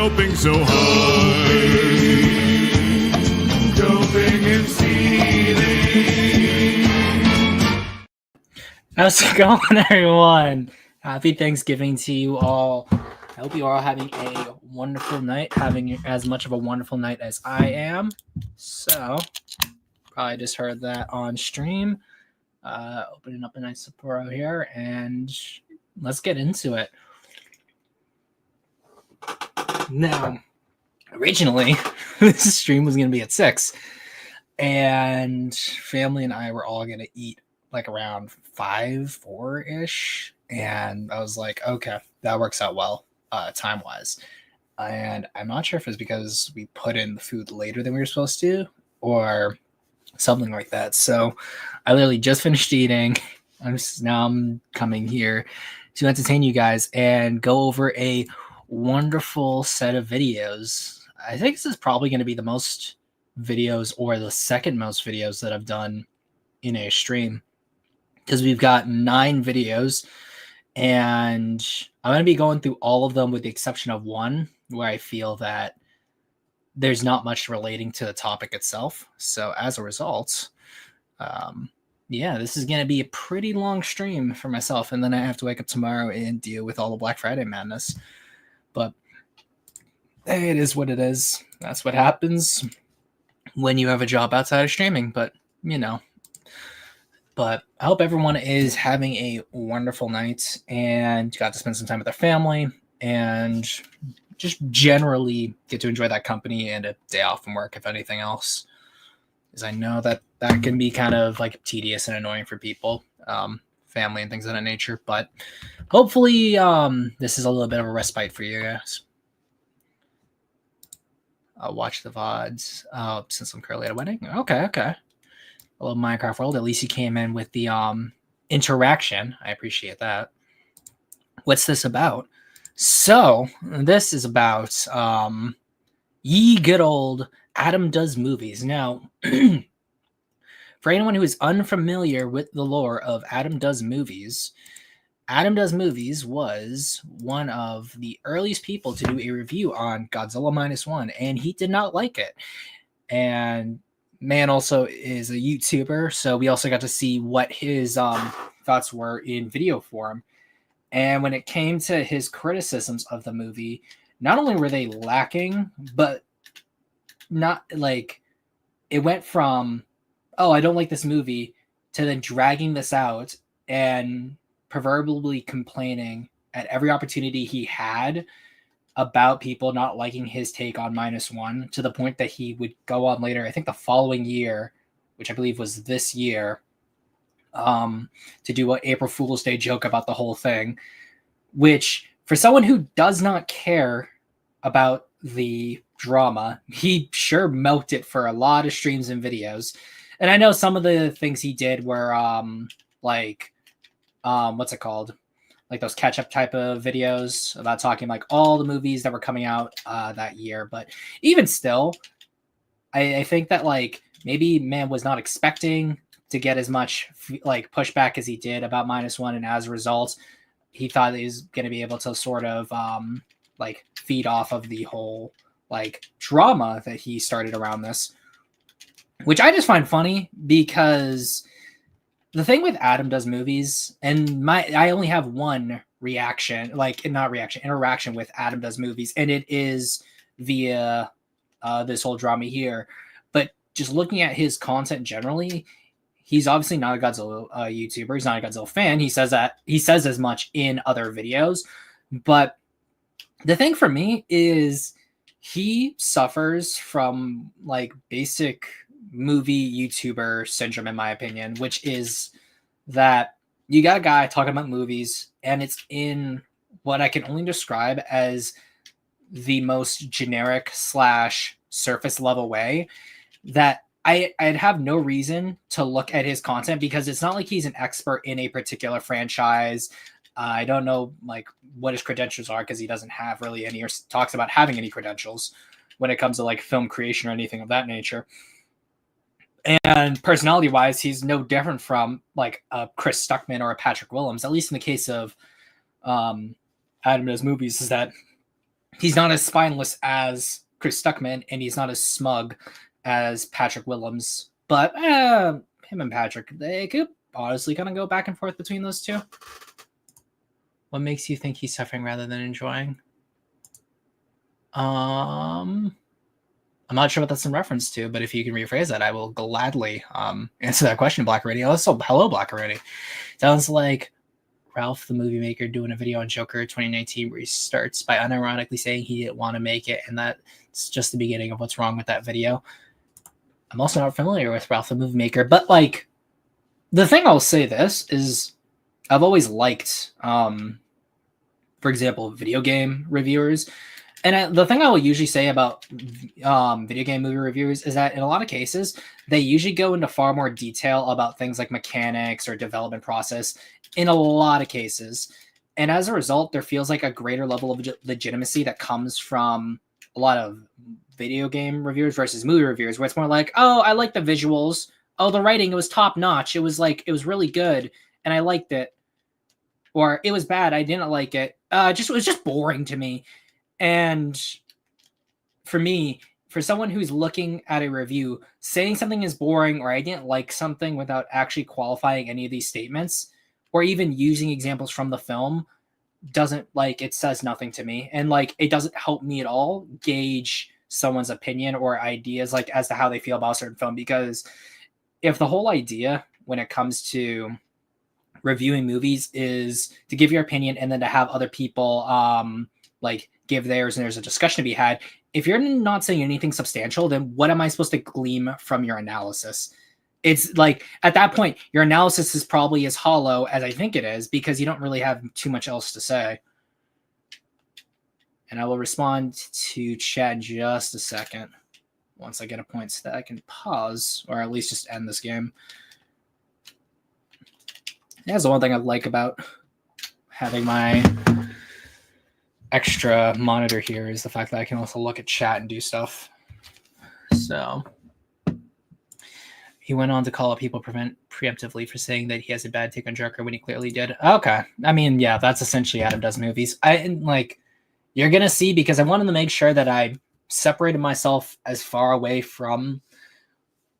doping so hard. Doping and seething. How's it going, everyone? Happy Thanksgiving to you all. I hope you are all having a wonderful night, having as much of a wonderful night as I am. So, probably just heard that on stream. Opening up a nice Sapporo here, and let's get into it. Now, originally, this stream was going to be at 6, and family and I were all going to eat like around 5, 4-ish, and I was like, okay, that works out well time-wise. And I'm not sure if it's because we put in the food later than we were supposed to, or something like that. So I literally just finished eating. I'm coming here to entertain you guys and go over a wonderful set of videos. I think this is probably going to be the most videos, or the second most videos that I've done in a stream, because we've got 9 videos, and I'm going to be going through all of them with the exception of one where I feel that there's not much relating to the topic itself. So as a result, this is going to be a pretty long stream for myself, and then I have to wake up tomorrow and deal with all the Black Friday madness. But it is what it is. That's what happens when you have a job outside of streaming. But I hope everyone is having a wonderful night and got to spend some time with their family and just generally get to enjoy that company and a day off from work, if anything else. Because I know that can be kind of like tedious and annoying for people, family and things of that nature. But hopefully this is a little bit of a respite for you guys. I'll watch the VODs since I'm currently at a wedding. Okay. I love Minecraft World. At least you came in with the interaction. I appreciate that. What's this about? So this is about ye good old Adam Does Movies. Now, for anyone who is unfamiliar with the lore of Adam Does Movies was one of the earliest people to do a review on Godzilla Minus One, and he did not like it. And man also is a YouTuber, so we also got to see what his thoughts were in video form. And when it came to his criticisms of the movie, not only were they lacking, but not like it went from, oh, I don't like this movie, to then dragging this out and proverbially complaining at every opportunity he had about people not liking his take on Minus One, to the point that he would go on later, I think the following year, which I believe was this year, to do an April Fool's Day joke about the whole thing, which for someone who does not care about the drama, he sure milked it for a lot of streams and videos. And I know some of the things he did were what's it called? Like those catch-up type of videos about talking like all the movies that were coming out that year. But even still, I think that like maybe man was not expecting to get as much like pushback as he did about Minus One, and as a result, he thought he was going to be able to sort of like feed off of the whole like drama that he started around this, which I just find funny, because the thing with Adam Does Movies, and I only have one interaction with Adam Does Movies, and it is via this whole drama here. But just looking at his content generally, he's obviously not a Godzilla YouTuber. He's not a Godzilla fan. He says as much in other videos. But the thing for me is he suffers from like basic movie YouTuber syndrome, in my opinion, which is that you got a guy talking about movies, and it's in what I can only describe as the most generic / surface level way, that I'd have no reason to look at his content, because it's not like he's an expert in a particular franchise. I don't know like what his credentials are, because he doesn't have really any, or talks about having any credentials when it comes to like film creation or anything of that nature. And personality wise, he's no different from like a Chris Stuckman or a Patrick Willems, at least in the case of Adam Does Movies, is that he's not as spineless as Chris Stuckman, and he's not as smug as Patrick Willems. But him and Patrick, they could honestly kind of go back and forth between those two. What makes you think he's suffering rather than enjoying? I'm not sure what that's in reference to, but if you can rephrase that, I will gladly answer that question, Black Radio. Also, hello, Black Radio. Sounds like Ralph the Movie Maker doing a video on Joker 2019 where he starts by unironically saying he didn't want to make it, and that's just the beginning of what's wrong with that video. I'm also not familiar with Ralph the Movie Maker, but like the thing I'll say this is I've always liked, for example, video game reviewers. And the thing I will usually say about video game movie reviewers is that in a lot of cases, they usually go into far more detail about things like mechanics or development process in a lot of cases. And as a result, there feels like a greater level of legitimacy that comes from a lot of video game reviewers versus movie reviewers, where it's more like, oh, I like the visuals. Oh, the writing, it was top notch. It was really good. And I liked it. Or it was bad. I didn't like it. It was just boring to me. And for me, for someone who's looking at a review, saying something is boring or I didn't like something without actually qualifying any of these statements or even using examples from the film it says nothing to me. And it doesn't help me at all gauge someone's opinion or ideas as to how they feel about a certain film. Because if the whole idea when it comes to reviewing movies is to give your opinion and then to have other people give theirs and there's a discussion to be had, if you're not saying anything substantial, then what am I supposed to glean from your analysis? It's at that point, your analysis is probably as hollow as I think it is because you don't really have too much else to say. And I will respond to chat in just a second once I get a point so that I can pause or at least just end this game. That's the one thing I like about having my extra monitor here is the fact that I can also look at chat and do stuff. So he went on to call out people preemptively for saying that he has a bad take on Joker when he clearly did. Okay. I mean, yeah, that's essentially Adam Does Movies. You're going to see, because I wanted to make sure that I separated myself as far away from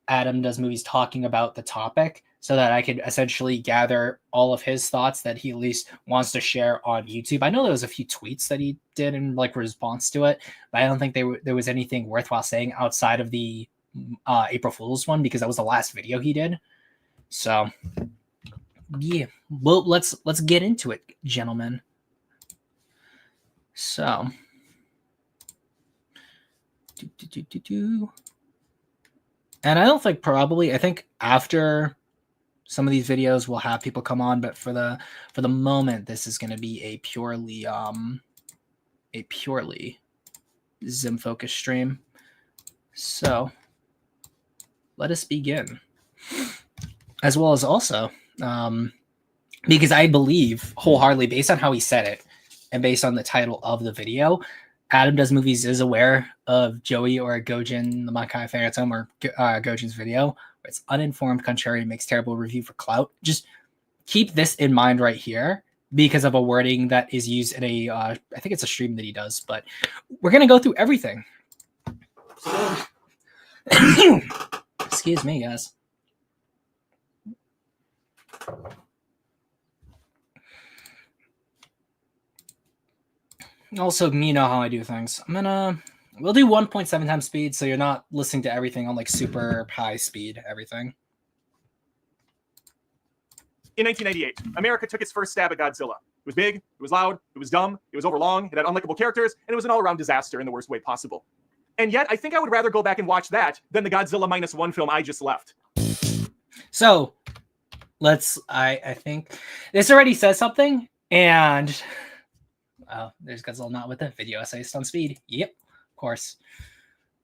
Adam Does Movies talking about the topic so that I could essentially gather all of his thoughts that he at least wants to share on YouTube. I know there was a few tweets that he did in response to it, but I don't think there was anything worthwhile saying outside of the April Fool's one, because that was the last video he did. So yeah, well, let's get into it, gentlemen. So and I think after some of these videos we'll have people come on, but for the moment this is going to be a purely Zim focused stream. So let us begin. As well as also because I believe wholeheartedly, based on how he said it and based on the title of the video, Adam Does Movies is aware of Joey or Gojin, the Makai Phantom, or Gojin's video, where it's uninformed, contrary, makes terrible review for clout. Just keep this in mind right here because of a wording that is used in a, I think it's a stream that he does, but we're going to go through everything. Excuse me, guys. Also, you know how I do things. We'll do 1.7 times speed, so you're not listening to everything on super high speed, everything. In 1998, America took its first stab at Godzilla. It was big, it was loud, it was dumb, it was overlong, it had unlikable characters, and it was an all-around disaster in the worst way possible. And yet, I think I would rather go back and watch that than the Godzilla Minus One film I just left. So, I think this already says something, and there's Godzilla not with the video essayist on speed. Yep, of course.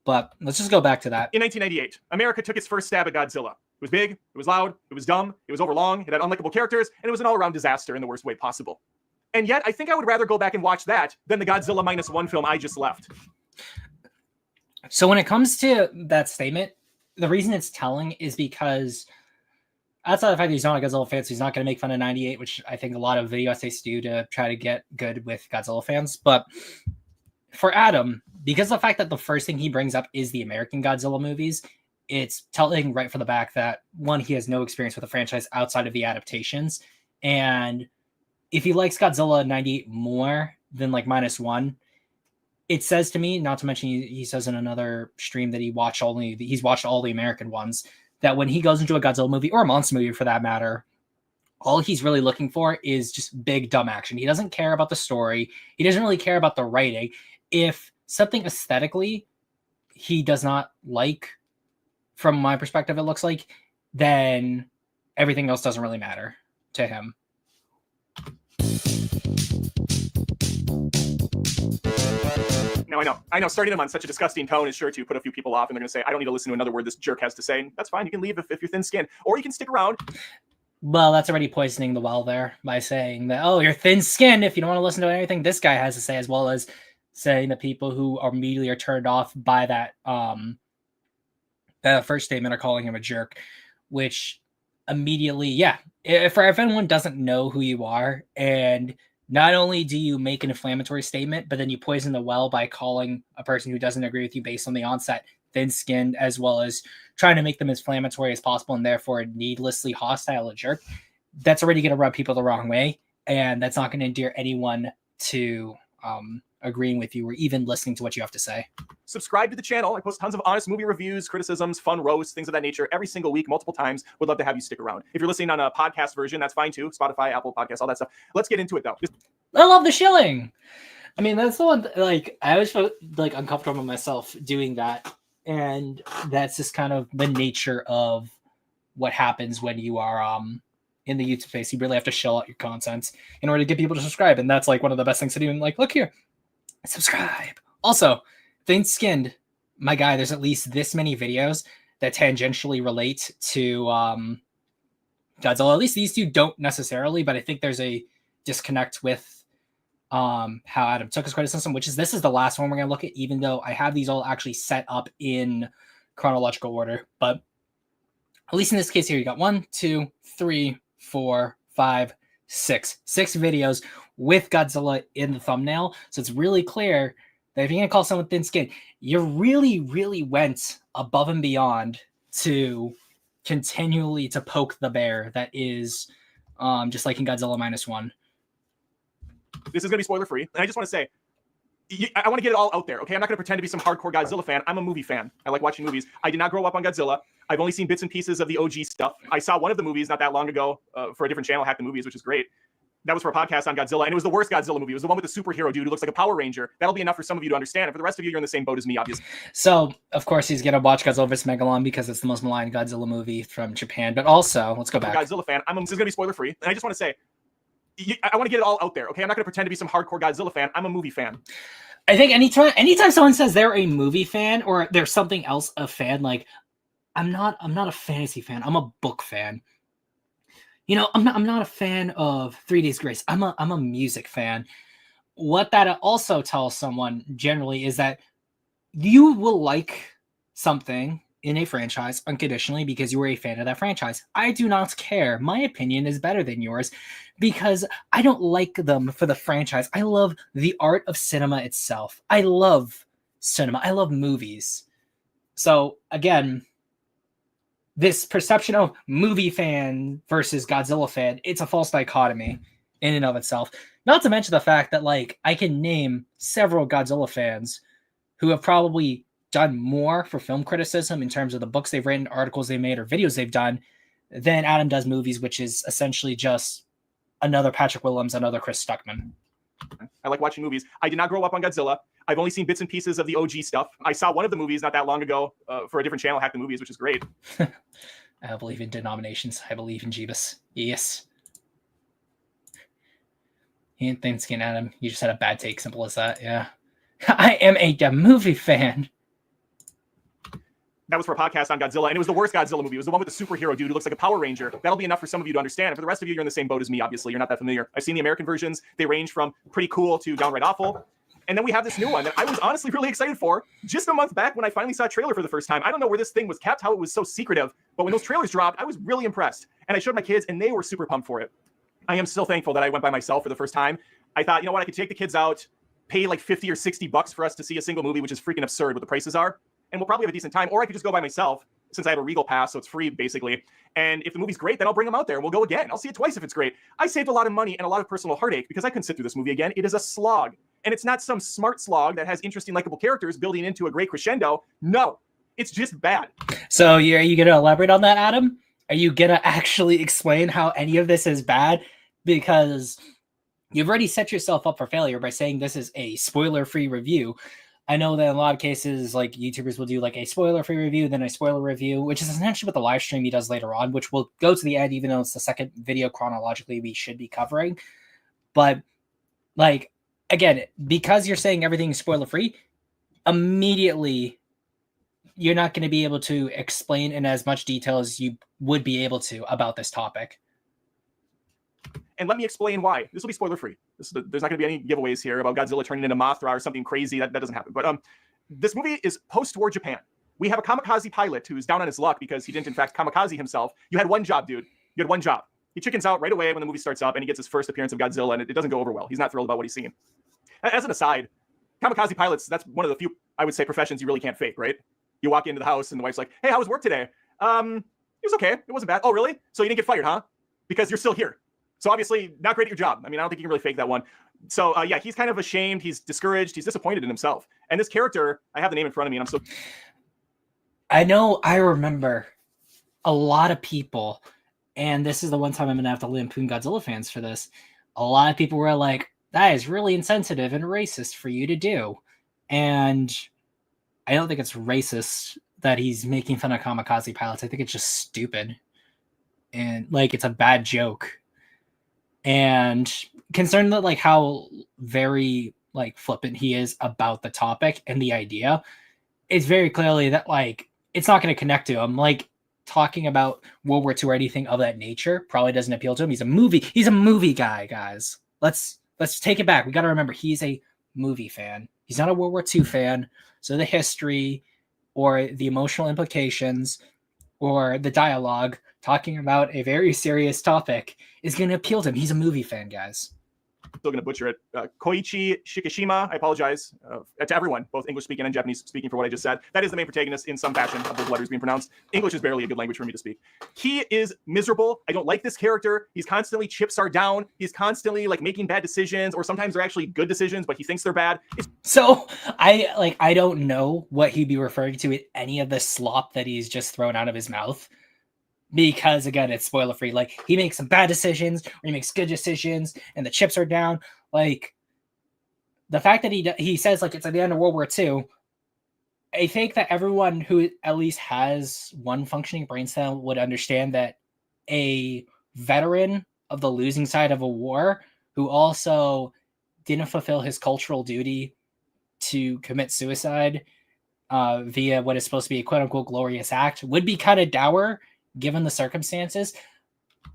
But let's just go back to that. In 1998, America took its first stab at Godzilla. It was big, it was loud, it was dumb, it was overlong, it had unlikable characters, and it was an all-around disaster in the worst way possible. And yet, I think I would rather go back and watch that than the Godzilla Minus One film I just left. So when it comes to that statement, the reason it's telling is because outside of the fact that he's not a Godzilla fan, so he's not going to make fun of 98, which I think a lot of video essays do to try to get good with Godzilla fans. But for Adam, because of the fact that the first thing he brings up is the American Godzilla movies, it's telling right from the back that, one, he has no experience with the franchise outside of the adaptations. And if he likes Godzilla 98 more than like Minus One, it says to me, not to mention he says in another stream that he's watched all the American ones, that when he goes into a Godzilla movie or a monster movie for that matter, all he's really looking for is just big dumb action. He doesn't care about the story. He doesn't really care about the writing. If something aesthetically he does not like, from my perspective, it looks like, then everything else doesn't really matter to him. Now, I know starting them on such a disgusting tone is sure to put a few people off, and they're going to say, I don't need to listen to another word this jerk has to say. That's fine. You can leave if you're thin-skinned, or you can stick around. Well, that's already poisoning the well there by saying that, oh, you're thin-skinned if you don't want to listen to anything this guy has to say, as well as saying that people who immediately are turned off by that first statement are calling him a jerk, which immediately, if everyone doesn't know who you are, and not only do you make an inflammatory statement, but then you poison the well by calling a person who doesn't agree with you based on the onset thin-skinned, as well as trying to make them as inflammatory as possible and therefore needlessly hostile a jerk, that's already going to rub people the wrong way, and that's not going to endear anyone to agreeing with you or even listening to what you have to say. Subscribe to the channel. I post tons of honest movie reviews, criticisms, fun roasts, things of that nature every single week, multiple times. Would love to have you stick around. If you're listening on a podcast version, that's fine too. Spotify, Apple Podcasts, all that stuff. Let's get into it though. I love the shilling. I mean, that's the one, like, I always felt like uncomfortable with myself doing that. And that's just kind of the nature of what happens when you are in the YouTube space. You really have to shell out your content in order to get people to subscribe. And that's like one of the best things to do. And like, look here, subscribe. Also, thin-skinned, my guy, there's at least this many videos that tangentially relate to Godzilla. At least these two don't necessarily, but I think there's a disconnect with how Adam took his criticism, which is this is the last one we're going to look at, even though I have these all actually set up in chronological order. But at least in this case here, you got 1, 2, 3, 4, 5, 6 videos with Godzilla in the thumbnail. So it's really clear that if you're going to call someone thin-skinned, you really, really went above and beyond to continually to poke the bear that is just like in Godzilla Minus One. This is going to be spoiler free. And I just want to say, I want to get it all out there, okay? I'm not going to pretend to be some hardcore Godzilla fan. I'm a movie fan. I like watching movies. I did not grow up on Godzilla. I've only seen bits and pieces of the OG stuff. I saw one of the movies not that long ago for a different channel, Hack the Movies, which is great. That was for a podcast on Godzilla, and it was the worst Godzilla movie. It was the one with the superhero dude who looks like a Power Ranger. That'll be enough for some of you to understand. And for the rest of you, you're in the same boat as me, obviously. So, of course, he's going to watch Godzilla vs. Megalon because it's the most maligned Godzilla movie from Japan. But also, let's go back. Godzilla fan. This is going to be spoiler free. And I just want to say, I want to get it all out there, okay? I'm not going to pretend to be some hardcore Godzilla fan. I'm a movie fan. I think anytime someone says they're a movie fan or there's something else a fan, like I'm not a fantasy fan. I'm a book fan. You know, I'm not a fan of 3 Days Grace. I'm a music fan. What that also tells someone generally is that you will like something in a franchise unconditionally because you were a fan of that franchise. I do not care. My opinion is better than yours because I don't like them for the franchise. I love the art of cinema itself. I love cinema. I love movies. So again, this perception of movie fan versus Godzilla fan, it's a false dichotomy in and of itself. Not to mention the fact that, like, I can name several Godzilla fans who have probably done more for film criticism in terms of the books they've written, articles they made, or videos they've done than Adam does movies, which is essentially just another Patrick Willems, another Chris Stuckman. I like watching movies. I did not grow up on Godzilla. I've only seen bits and pieces of the OG stuff. I saw one of the movies not that long ago for a different channel, Hack the Movies, which is great. I believe in denominations. I believe in Jeebus. Yes. He ain't thin-skinned, Adam. You just had a bad take. Simple as that. Yeah. I am a movie fan. That was for a podcast on Godzilla, and it was the worst Godzilla movie. It was the one with the superhero dude who looks like a Power Ranger. That'll be enough for some of you to understand. And for the rest of you, you're in the same boat as me, obviously. You're not that familiar. I've seen the American versions. They range from pretty cool to downright awful. And then we have this new one that I was honestly really excited for just a month back when I finally saw a trailer for the first time. I don't know where this thing was kept, how it was so secretive, but when those trailers dropped, I was really impressed. And I showed my kids, and they were super pumped for it. I am still thankful that I went by myself for the first time. I thought, you know what, I could take the kids out, pay like 50 or 60 bucks for us to see a single movie, which is freaking absurd what the prices are. And we'll probably have a decent time. Or I could just go by myself since I have a Regal pass, so it's free basically. And if the movie's great, then I'll bring them out there and we'll go again. I'll see it twice if it's great. I saved a lot of money and a lot of personal heartache because I couldn't sit through this movie again. It is a slog. And it's not some smart slog that has interesting, likable characters building into a great crescendo. No, it's just bad. So are you going to elaborate on that, Adam? Are you going to actually explain how any of this is bad? Because you've already set yourself up for failure by saying this is a spoiler-free review. I know that in a lot of cases, like YouTubers will do like a spoiler-free review, then a spoiler review, which is essentially what the live stream he does later on, which will go to the end, even though it's the second video chronologically we should be covering. But like, again, because you're saying everything's spoiler-free, immediately you're not going to be able to explain in as much detail as you would be able to about this topic. And let me explain why. This will be spoiler-free. There's not going to be any giveaways here about Godzilla turning into Mothra or something crazy. That doesn't happen. But this movie is post-war Japan. We have a kamikaze pilot who's down on his luck because he didn't, in fact, kamikaze himself. You had one job, dude. You had one job. He chickens out right away when the movie starts up, and he gets his first appearance of Godzilla, and it doesn't go over well. He's not thrilled about what he's seeing. As an aside, kamikaze pilots, that's one of the few, I would say, professions you really can't fake, right? You walk into the house, and the wife's like, hey, how was work today? It was okay. It wasn't bad. Oh, really? So you didn't get fired, huh? Because you're still here. So obviously, not great at your job. I mean, I don't think you can really fake that one. So yeah, he's kind of ashamed. He's discouraged. He's disappointed in himself. And this character, I have the name in front of me, and I'm so... I remember a lot of people, and this is the one time I'm going to have to lampoon Godzilla fans for this. A lot of people were like, that is really insensitive and racist for you to do. And I don't think it's racist that he's making fun of kamikaze pilots. I think it's just stupid. And like, it's a bad joke. And concerned that like how very like flippant he is about the topic and the idea, it's very clearly that like it's not going to connect to him. Like talking about World War II or anything of that nature probably doesn't appeal to him. He's a movie guy, guys. Let's take it back. We got to remember he's a movie fan. He's not a World War II fan. So the history or the emotional implications or the dialogue talking about a very serious topic is going to appeal to him. He's a movie fan, guys. Still going to butcher it. Koichi Shikishima, I apologize to everyone, both English speaking and Japanese speaking, for what I just said. That is the main protagonist in some fashion of those letters being pronounced. English is barely a good language for me to speak. He is miserable. I don't like this character. He's constantly chips are down. He's constantly like making bad decisions, or sometimes they're actually good decisions, but he thinks they're bad. So I don't know what he'd be referring to in any of the slop that he's just thrown out of his mouth. Because again, it's spoiler free. Like he makes some bad decisions, or he makes good decisions, and the chips are down. Like the fact that he says like it's at the end of World War II. I think that everyone who at least has one functioning brain cell would understand that a veteran of the losing side of a war who also didn't fulfill his cultural duty to commit suicide via what is supposed to be a quote unquote glorious act would be kind of dour. Given the circumstances,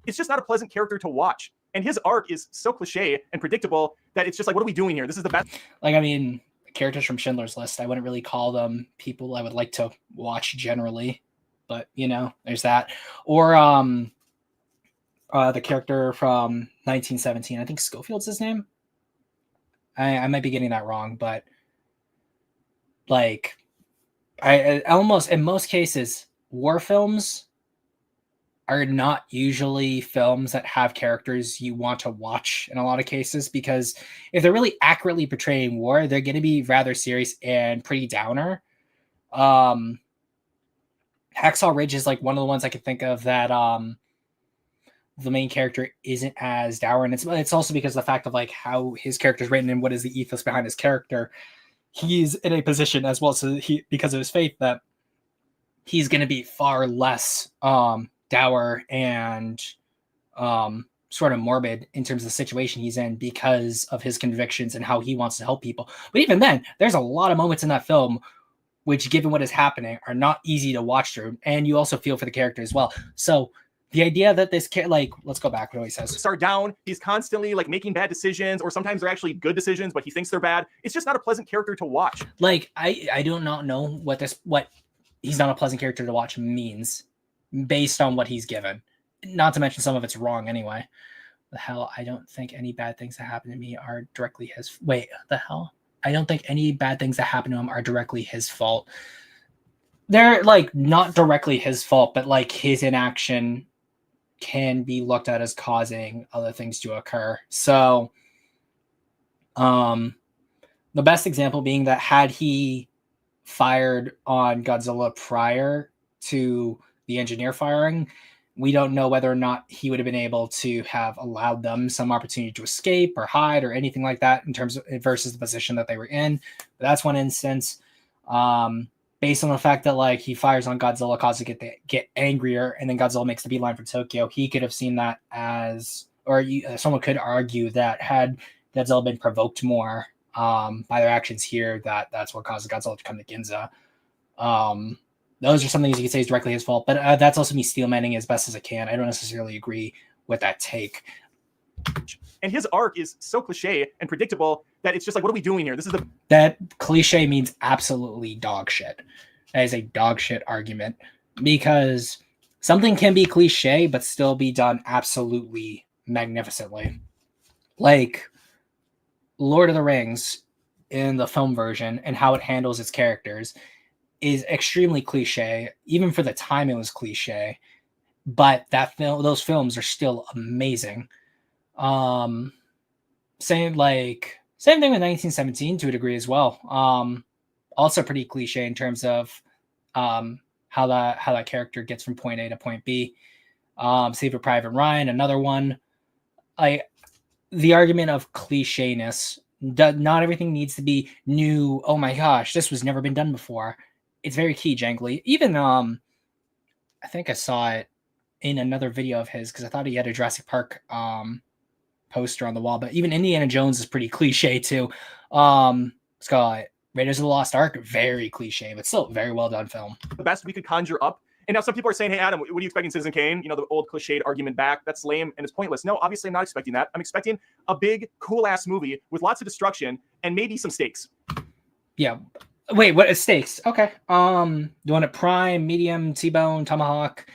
it's just not a pleasant character to watch. And his arc is so cliche and predictable that it's just like, what are we doing here? This is the best. Like, I mean, characters from Schindler's List, I wouldn't really call them people I would like to watch generally, but you know, there's that. Or the character from 1917, I think Schofield's his name. I might be getting that wrong, but like, I almost in most cases, war films are not usually films that have characters you want to watch in a lot of cases, because if they're really accurately portraying war, they're going to be rather serious and pretty downer. Hacksaw Ridge is like one of the ones I could think of that the main character isn't as dour, and it's also because of the fact of like how his character is written and what is the ethos behind his character. He's in a position as well, so because of his faith, that he's going to be far less dour and sort of morbid in terms of the situation he's in because of his convictions and how he wants to help people. But even then, there's a lot of moments in that film which, given what is happening, are not easy to watch through, and you also feel for the character as well. So the idea that this like, let's go back to what he says. Start down. He's constantly like making bad decisions, or sometimes they're actually good decisions, but he thinks they're bad. It's just not a pleasant character to watch. Like I do not know what he's not a pleasant character to watch means based on what he's given. Not to mention some of it's wrong anyway. The hell, I don't think any bad things that happen to me are directly his. Wait, the hell? I don't think any bad things that happen to him are directly his fault. They're like not directly his fault, but like his inaction can be looked at as causing other things to occur. So, the best example being that had he fired on Godzilla prior to the engineer firing, we don't know whether or not he would have been able to have allowed them some opportunity to escape or hide or anything like that in terms of versus the position that they were in. But that's one instance. Based on the fact that like he fires on Godzilla, causes it to get angrier, and then Godzilla makes the beeline for Tokyo, he could have seen that as, or someone could argue that had Godzilla been provoked more by their actions here, that's what caused Godzilla to come to Ginza. Those are some things you could say is directly his fault, but that's also me steelmanning as best as I can. I don't necessarily agree with that take. And his arc is so cliche and predictable that it's just like, what are we doing here? This is the That cliche means absolutely dog shit. That is a dog shit argument because something can be cliche but still be done absolutely magnificently. Like Lord of the Rings in the film version and how it handles its characters is extremely cliche. Even for the time, it was cliche, but those films are still amazing. Same thing with 1917 to a degree as well. Also pretty cliche in terms of how that character gets from point A to point B. Saving Private Ryan, another one. The argument of clichéness. Not everything needs to be new. Oh my gosh, this was never been done before. It's very key jangly. Even I think I saw it in another video of his because I thought he had a Jurassic Park poster on the wall, but even Indiana Jones is pretty cliche too. Let's call it Raiders of the Lost Ark, very cliche, but still very well done film. the best we could conjure up. And now some people are saying, hey, Adam, what are you expecting Citizen Kane? You know, the old cliched argument back. That's lame and it's pointless. No, obviously I'm not expecting that. I'm expecting a big, cool-ass movie with lots of destruction and maybe some stakes. Yeah. Wait, what is stakes? Okay. You want it prime, medium, T-bone, tomahawk?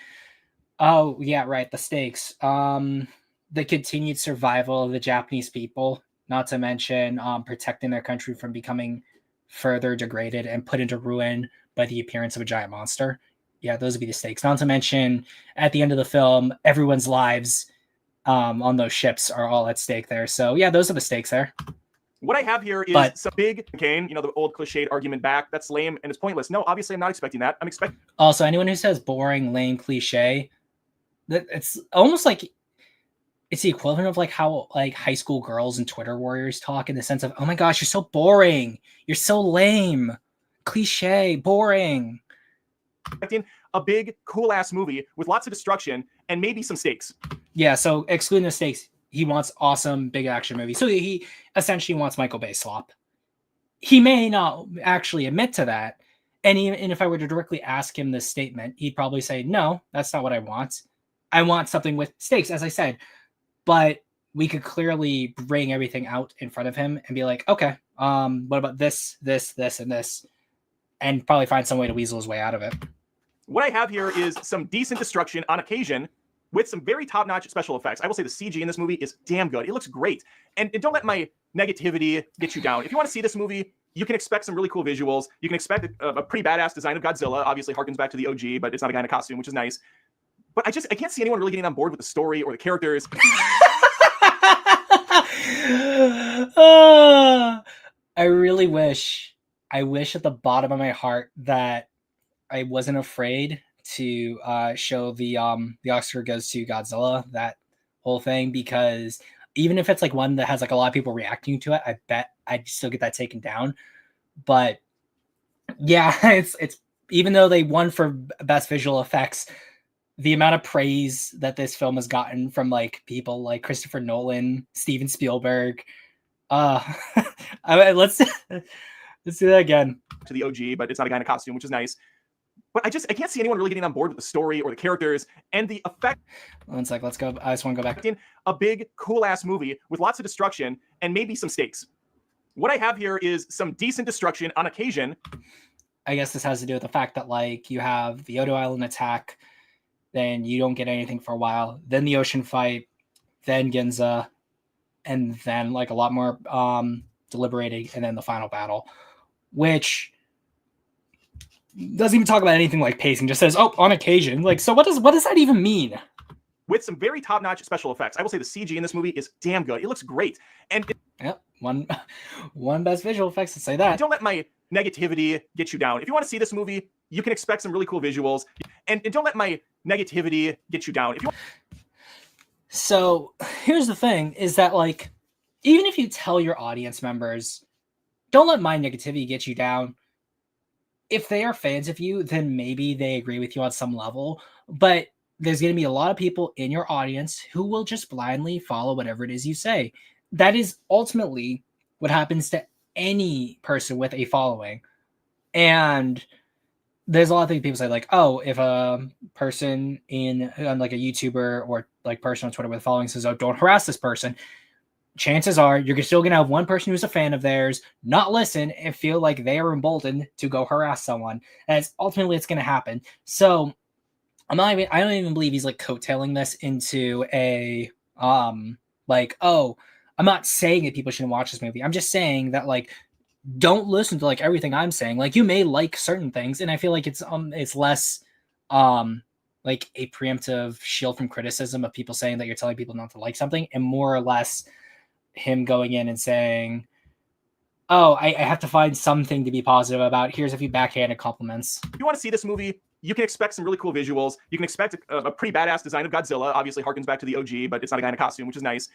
Oh, yeah, right. The stakes. The continued survival of the Japanese people, not to mention protecting their country from becoming further degraded and put into ruin by the appearance of a giant monster. Yeah, those would be the stakes. Not to mention, at the end of the film, everyone's lives on those ships are all at stake there. So, yeah, those are the stakes there. What I have here is some big Kane, you know, the old cliched argument back. That's lame and it's pointless. No, obviously I'm not expecting that. I'm expecting. Also, anyone who says boring, lame, cliche, it's almost like it's the equivalent of like how like high school girls and Twitter warriors talk in the sense of, oh my gosh, you're so boring. You're so lame, cliche, boring. Expecting a big, cool-ass movie with lots of destruction and maybe some stakes. Yeah, so excluding the stakes, he wants awesome big action movies. So he essentially wants Michael Bay slop. He may not actually admit to that. And if I were to directly ask him this statement, he'd probably say, no, that's not what I want. I want something with stakes, as I said. But we could clearly bring everything out in front of him and be like, okay, what about this, this, this, and this? And probably find some way to weasel his way out of it. What I have here is some decent destruction on occasion with some very top-notch special effects. I will say the CG in this movie is damn good. It looks great. And don't let my negativity get you down. If you want to see this movie, you can expect some really cool visuals. You can expect a pretty badass design of Godzilla. Obviously harkens back to the OG, but it's not a guy in a costume, which is nice. But I can't see anyone really getting on board with the story or the characters. I really wish at the bottom of my heart that I wasn't afraid to show the Oscar goes to Godzilla, that whole thing, because even if it's like one that has like a lot of people reacting to it, I bet I'd still get that taken down. But yeah, it's even though they won for best visual effects, the amount of praise that this film has gotten from like people like Christopher Nolan, Steven Spielberg. Let's do that again. To the OG, but it's not a guy in a costume, which is nice. But I can't see anyone really getting on board with the story or the characters and the effect. One sec, let's go. I just want to go back. A big, cool-ass movie with lots of destruction and maybe some stakes. What I have here is some decent destruction on occasion. I guess this has to do with the fact that like you have the Odo Island attack, then you don't get anything for a while, then the ocean fight, then Ginza, and then like a lot more deliberating, and then the final battle, which doesn't even talk about anything like pacing. Just says, "Oh, on occasion." Like, so what does that even mean? With some very top-notch special effects. I will say the CG in this movie is damn good. It looks great. And Yep, one best visual effects to say that. don't let my negativity get you down. If you want to see this movie, you can expect some really cool visuals. And don't let my negativity get you down. So here's the thing: is that like, even if you tell your audience members, don't let my negativity get you down. If they are fans of you, then maybe they agree with you on some level. But there's going to be a lot of people in your audience who will just blindly follow whatever it is you say. That is ultimately what happens to any person with a following. And there's a lot of things people say, like, oh, if a person on like a YouTuber or like person on Twitter with a following says, oh, don't harass this person, chances are you're still going to have one person who's a fan of theirs not listen and feel like they are emboldened to go harass someone. And ultimately it's going to happen. So I don't even believe he's like coattailing this into a like, oh, I'm not saying that people shouldn't watch this movie. I'm just saying that, like, don't listen to like everything I'm saying. Like, you may like certain things, and I feel like it's less like a preemptive shield from criticism of people saying that you're telling people not to like something, and more or less him going in and saying, oh, I have to find something to be positive about. Here's a few backhanded compliments. If you want to see this movie, you can expect some really cool visuals. You can expect a pretty badass design of Godzilla. Obviously harkens back to the OG, but it's not a guy in a costume, which is nice.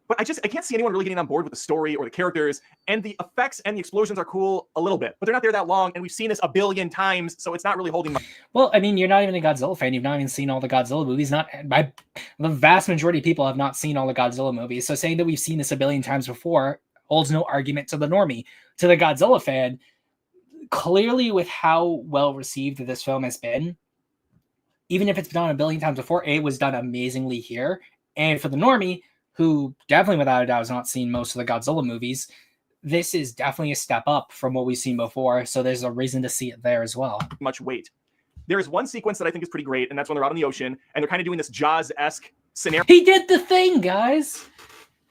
But I can't see anyone really getting on board with the story or the characters. And the effects and the explosions are cool a little bit, but they're not there that long. And we've seen this a billion times, so it's not really holding much. Well, I mean, you're not even a Godzilla fan. You've not even seen all the Godzilla movies. The vast majority of people have not seen all the Godzilla movies. So saying that we've seen this a billion times before holds no argument to the normie. To the Godzilla fan, clearly with how well received this film has been, even if it's been done a billion times before, it was done amazingly here. And for the normie, who definitely without a doubt has not seen most of the Godzilla movies, this is definitely a step up from what we've seen before. So there's a reason to see it there as well. Much weight. There is one sequence that I think is pretty great, and that's when they're out in the ocean and they're kind of doing this Jaws-esque scenario. He did the thing, guys.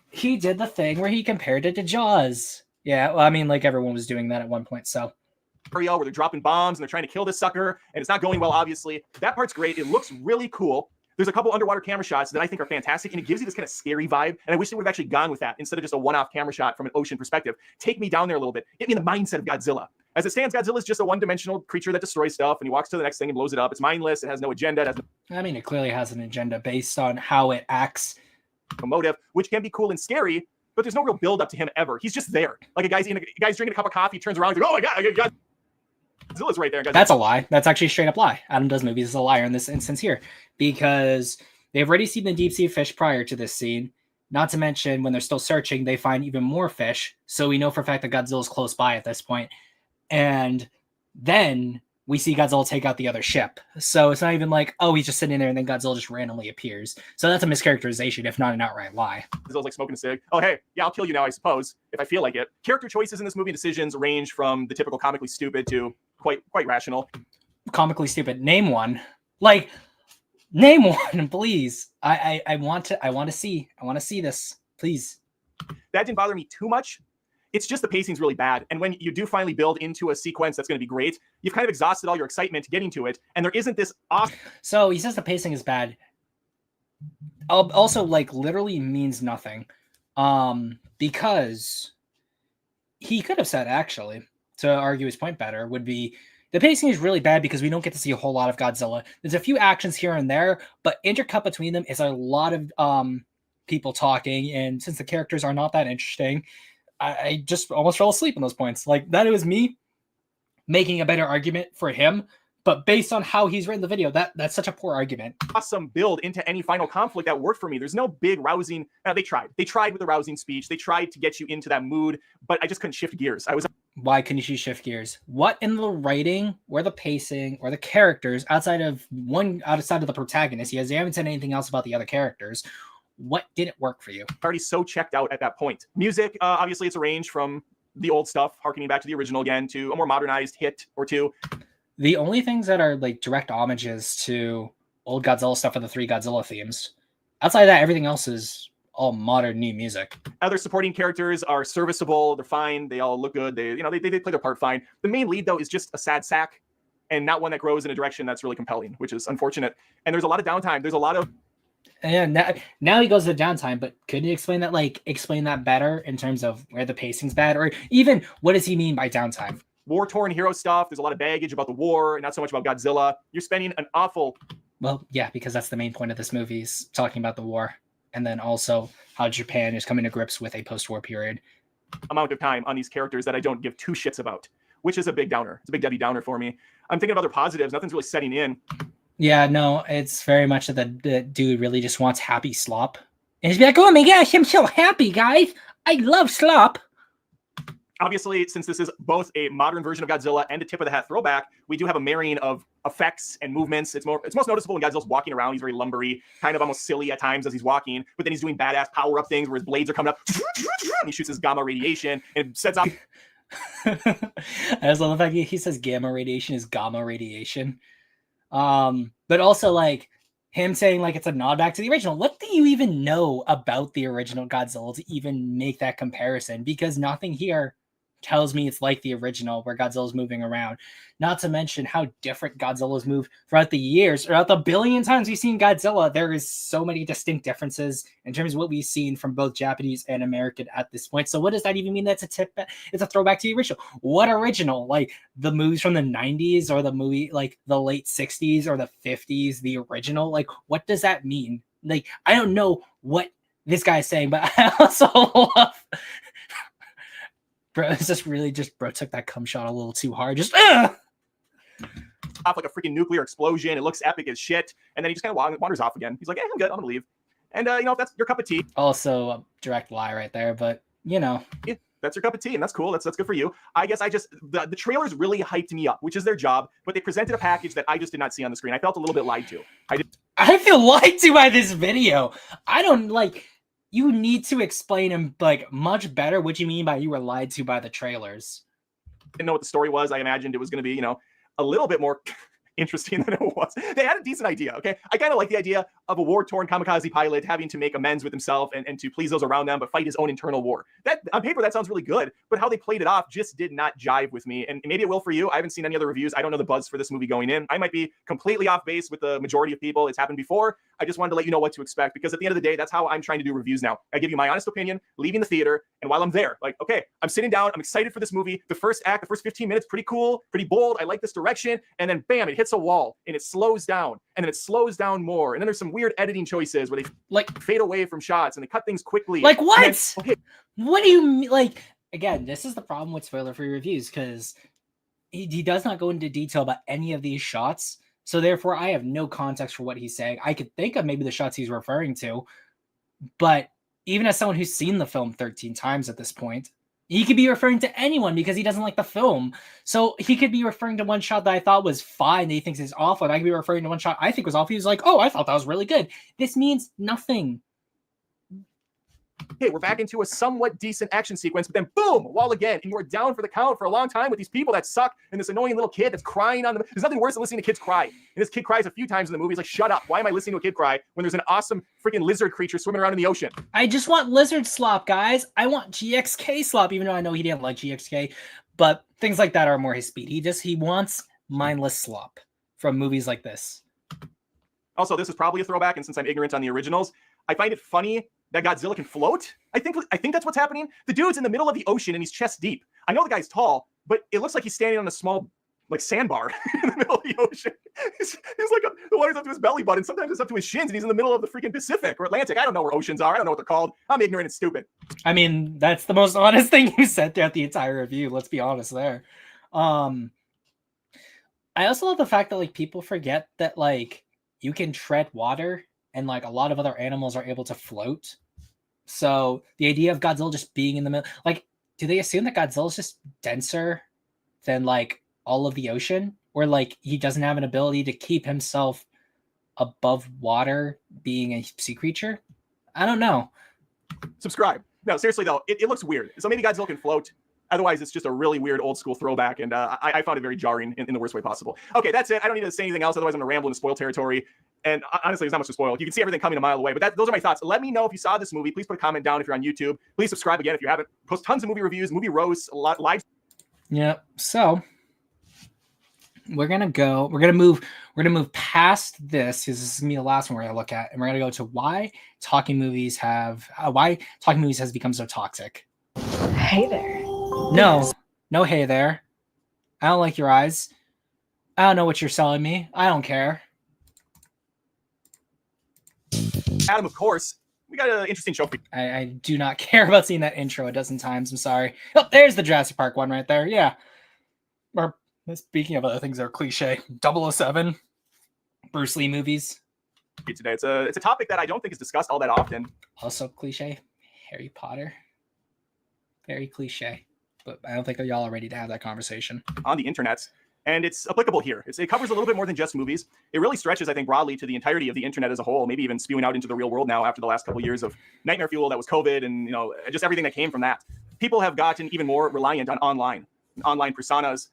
He did the thing where he compared it to Jaws. Yeah, well, I mean, like everyone was doing that at one point, so. Where they're dropping bombs and they're trying to kill this sucker, and it's not going well, obviously. That part's great. It looks really cool. There's a couple underwater camera shots that I think are fantastic, and it gives you this kind of scary vibe, and I wish they would have actually gone with that instead of just a one-off camera shot from an ocean perspective. Take me down there a little bit. Get me in the mindset of Godzilla. As it stands, Godzilla is just a one-dimensional creature that destroys stuff, and he walks to the next thing and blows it up. It's mindless. It has no agenda. I mean, it clearly has an agenda based on how it acts. A motive, which can be cool and scary, but there's no real build-up to him ever. He's just there. Like a guy's drinking a cup of coffee, turns around, he's like, oh my God, Godzilla's right there. That's a lie. That's actually a straight up lie. Adam Does Movies is a liar in this instance here, because they've already seen the deep sea fish prior to this scene. Not to mention, when they're still searching, they find even more fish. So we know for a fact that Godzilla's close by at this point. And then we see Godzilla take out the other ship. So it's not even like, oh, he's just sitting there and then Godzilla just randomly appears. So that's a mischaracterization, if not an outright lie. Godzilla's like smoking a cig. Oh, hey, yeah, I'll kill you now, I suppose, if I feel like it. Character choices in this movie, decisions range from the typical comically stupid to quite rational. Comically stupid. Name one. Like, name one, please. I want to see this, please. That didn't bother me too much. It's just the pacing's really bad. And when you do finally build into a sequence that's going to be great, you've kind of exhausted all your excitement getting to it. And there isn't this awesome. So he says the pacing is bad. Also, like, literally means nothing. Because he could have said, actually, to argue his point better, would be the pacing is really bad because we don't get to see a whole lot of Godzilla. There's a few actions here and there, but intercut between them is a lot of people talking. And since the characters are not that interesting, I just almost fell asleep on those points. Like, that was me making a better argument for him, but based on how he's written the video, that's such a poor argument. Awesome build into any final conflict that worked for me. There's no big rousing. They tried with the rousing speech. They tried to get you into that mood, but I just couldn't shift gears. Why couldn't you shift gears? What in the writing or the pacing or the characters outside of the protagonist? You haven't said anything else about the other characters. What didn't work for you? Already so checked out at that point. Music, obviously it's a range from the old stuff, harkening back to the original again, to a more modernized hit or two. The only things that are like direct homages to old Godzilla stuff are the 3 Godzilla themes. Outside of that, everything else is all modern new music. Other supporting characters are serviceable. They're fine. They all look good. They play their part fine. The main lead, though, is just a sad sack and not one that grows in a direction that's really compelling, which is unfortunate. And there's a lot of downtime. There's a lot of... Yeah, now he goes to downtime, but couldn't you explain that better in terms of where the pacing's bad? Or even, what does he mean by downtime? War-torn hero stuff. There's a lot of baggage about the war, and not so much about Godzilla. You're spending an awful... Well, yeah, because that's the main point of this movie, is talking about the war. And then also how Japan is coming to grips with a post-war period. Amount of time on these characters that I don't give two shits about, which is a big downer. It's a big Debbie Downer for me. I'm thinking of other positives. Nothing's really setting in. Yeah, no, it's very much that the dude really just wants happy slop. And he's like, oh my gosh, I'm so happy, guys. I love slop. Obviously, since this is both a modern version of Godzilla and a tip of the hat throwback, we do have a marrying of effects and movements. It's most noticeable when Godzilla's walking around. He's very lumbery, kind of almost silly at times as he's walking, but then he's doing badass power-up things where his blades are coming up, and he shoots his gamma radiation and sets off... I just love the fact he says gamma radiation is gamma radiation. But also, like, him saying, like, it's a nod back to the original. What do you even know about the original Godzilla to even make that comparison? Because nothing here tells me it's like the original where Godzilla's moving around. Not to mention how different Godzilla's moved throughout the years. Throughout the billion times we've seen Godzilla, there is so many distinct differences in terms of what we've seen from both Japanese and American at this point. So what does that even mean? That's a tip. It's a throwback to the original. What original? Like the movies from the 90s or the movie like the late 60s or the 50s, the original? Like what does that mean? Like I don't know what this guy is saying, but I also love... Bro, it's just really bro took that cum shot a little too hard. Just off like a freaking nuclear explosion. It looks epic as shit. And then he just kind of wanders off again. He's like, I'm good. I'm gonna leave. And if that's your cup of tea. Also a direct lie right there, but yeah, that's your cup of tea, and that's cool. That's good for you. I guess the trailers really hyped me up, which is their job, but they presented a package that I just did not see on the screen. I felt a little bit lied to. I feel lied to by this video. I don't like. You need to explain him like much better what you mean by you were lied to by the trailers. Didn't know what the story was. I imagined it was going to be, a little bit more interesting than it was. They had a decent idea, okay? I kind of like the idea of a war-torn kamikaze pilot having to make amends with himself and to please those around them, but fight his own internal war. That on paper, that sounds really good, but how they played it off just did not jive with me. And maybe it will for you. I haven't seen any other reviews. I don't know the buzz for this movie going in. I might be completely off base with the majority of people. It's happened before. I just wanted to let you know what to expect, because at the end of the day, that's how I'm trying to do reviews now. I give you my honest opinion, leaving the theater, and while I'm there, like, okay, I'm sitting down, I'm excited for this movie. The first act, the first 15 minutes, pretty cool, pretty bold. I like this direction, and then bam, it hits a wall, and it slows down, and then it slows down more, and then there's some weird editing choices where they like fade away from shots, and they cut things quickly. Like what? Then, okay. What do you mean? Like, again, this is the problem with spoiler-free reviews, because he does not go into detail about any of these shots. So therefore, I have no context for what he's saying. I could think of maybe the shots he's referring to, but even as someone who's seen the film 13 times at this point, he could be referring to anyone because he doesn't like the film. So he could be referring to one shot that I thought was fine, that he thinks is awful, and I could be referring to one shot I think was awful. He was like, oh, I thought that was really good. This means nothing. Okay, we're back into a somewhat decent action sequence, but then boom, wall again, and we're down for the count for a long time with these people that suck, and this annoying little kid that's crying on them. There's nothing worse than listening to kids cry. And this kid cries a few times in the movie. He's like, shut up. Why am I listening to a kid cry when there's an awesome freaking lizard creature swimming around in the ocean? I just want lizard slop, guys. I want GXK slop, even though I know he didn't like GXK, but things like that are more his speed. He wants mindless slop from movies like this. Also, this is probably a throwback, and since I'm ignorant on the originals, I find it funny that Godzilla can float. I think that's what's happening. The dude's in the middle of the ocean and he's chest deep. I know the guy's tall, but it looks like he's standing on a small like sandbar in the middle of the ocean. He's like the water's up to his belly button. Sometimes it's up to his shins, and he's in the middle of the freaking Pacific or Atlantic. I don't know where oceans are. I don't know what they're called. I'm ignorant and stupid. I mean, that's the most honest thing you said throughout the entire review. Let's be honest there. I also love the fact that like people forget that like you can tread water and like a lot of other animals are able to float. So the idea of Godzilla just being in the middle, like, do they assume that Godzilla's just denser than like all of the ocean, or like he doesn't have an ability to keep himself above water being a sea creature? I don't know. Subscribe. No, seriously though, it looks weird. So maybe Godzilla can float. Otherwise, it's just a really weird old school throwback, and I found it very jarring in the worst way possible. Okay, that's it. I don't need to say anything else, otherwise I'm going to ramble into spoil territory. And honestly, there's not much to spoil. You can see everything coming a mile away, but those are my thoughts. Let me know if you saw this movie. Please put a comment down if you're on YouTube. Please subscribe again if you haven't. Post tons of movie reviews, movie roasts, a lot live. Yeah. So we're gonna move past this, because this is gonna be the last one we're gonna look at, and we're gonna go to why talking movies has become so toxic. Hey there. No, hey there. I don't like your eyes. I don't know what you're selling me. I don't care. Adam, of course, we got an interesting show for you. I do not care about seeing that intro a dozen times. I'm sorry. Oh, there's the Jurassic Park one right there. Yeah. Or speaking of other things that are cliche, 007, Bruce Lee movies. Today, it's a topic that I don't think is discussed all that often. Also cliche, Harry Potter. Very cliche, but I don't think that y'all are ready to have that conversation on the internet. And it's applicable here. It covers a little bit more than just movies. It really stretches, I think, broadly to the entirety of the internet as a whole, maybe even spewing out into the real world now after the last couple of years of nightmare fuel that was COVID and just everything that came from that. People have gotten even more reliant on online personas.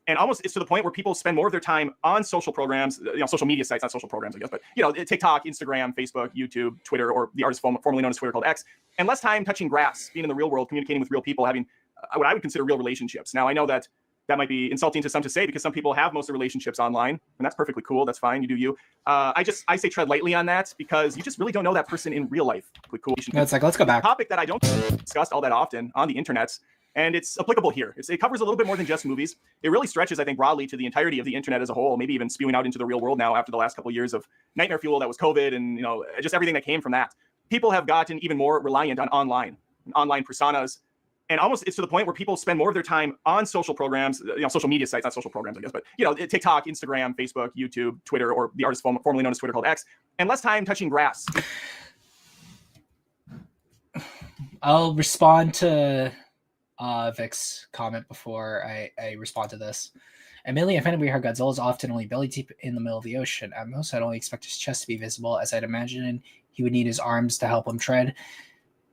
And almost it's to the point where people spend more of their time on social programs, social media sites, not social programs, I guess, but TikTok, Instagram, Facebook, YouTube, Twitter, or the artist formerly known as Twitter called X, and less time touching grass, being in the real world, communicating with real people, having what I would consider real relationships. Now, I know that might be insulting to some to say, because some people have most of their relationships online, and that's perfectly cool. That's fine. You do you. I say tread lightly on that, because you just really don't know that person in real life. Cool. It's like, let's go back. A topic that I don't discuss all that often on the internet. And it's applicable here. It covers a little bit more than just movies. It really stretches, I think, broadly to the entirety of the internet as a whole, maybe even spewing out into the real world now after the last couple of years of nightmare fuel that was COVID and just everything that came from that. People have gotten even more reliant on online personas. And almost it's to the point where people spend more of their time on social programs, social media sites, not social programs, I guess, but TikTok, Instagram, Facebook, YouTube, Twitter, or the artist formerly known as Twitter called X, and less time touching grass. I'll respond to Vic's comment before I respond to this. Admittedly, I find it weird how Godzilla is often only belly deep in the middle of the ocean. At most, I'd only expect his chest to be visible, as I'd imagine he would need his arms to help him tread.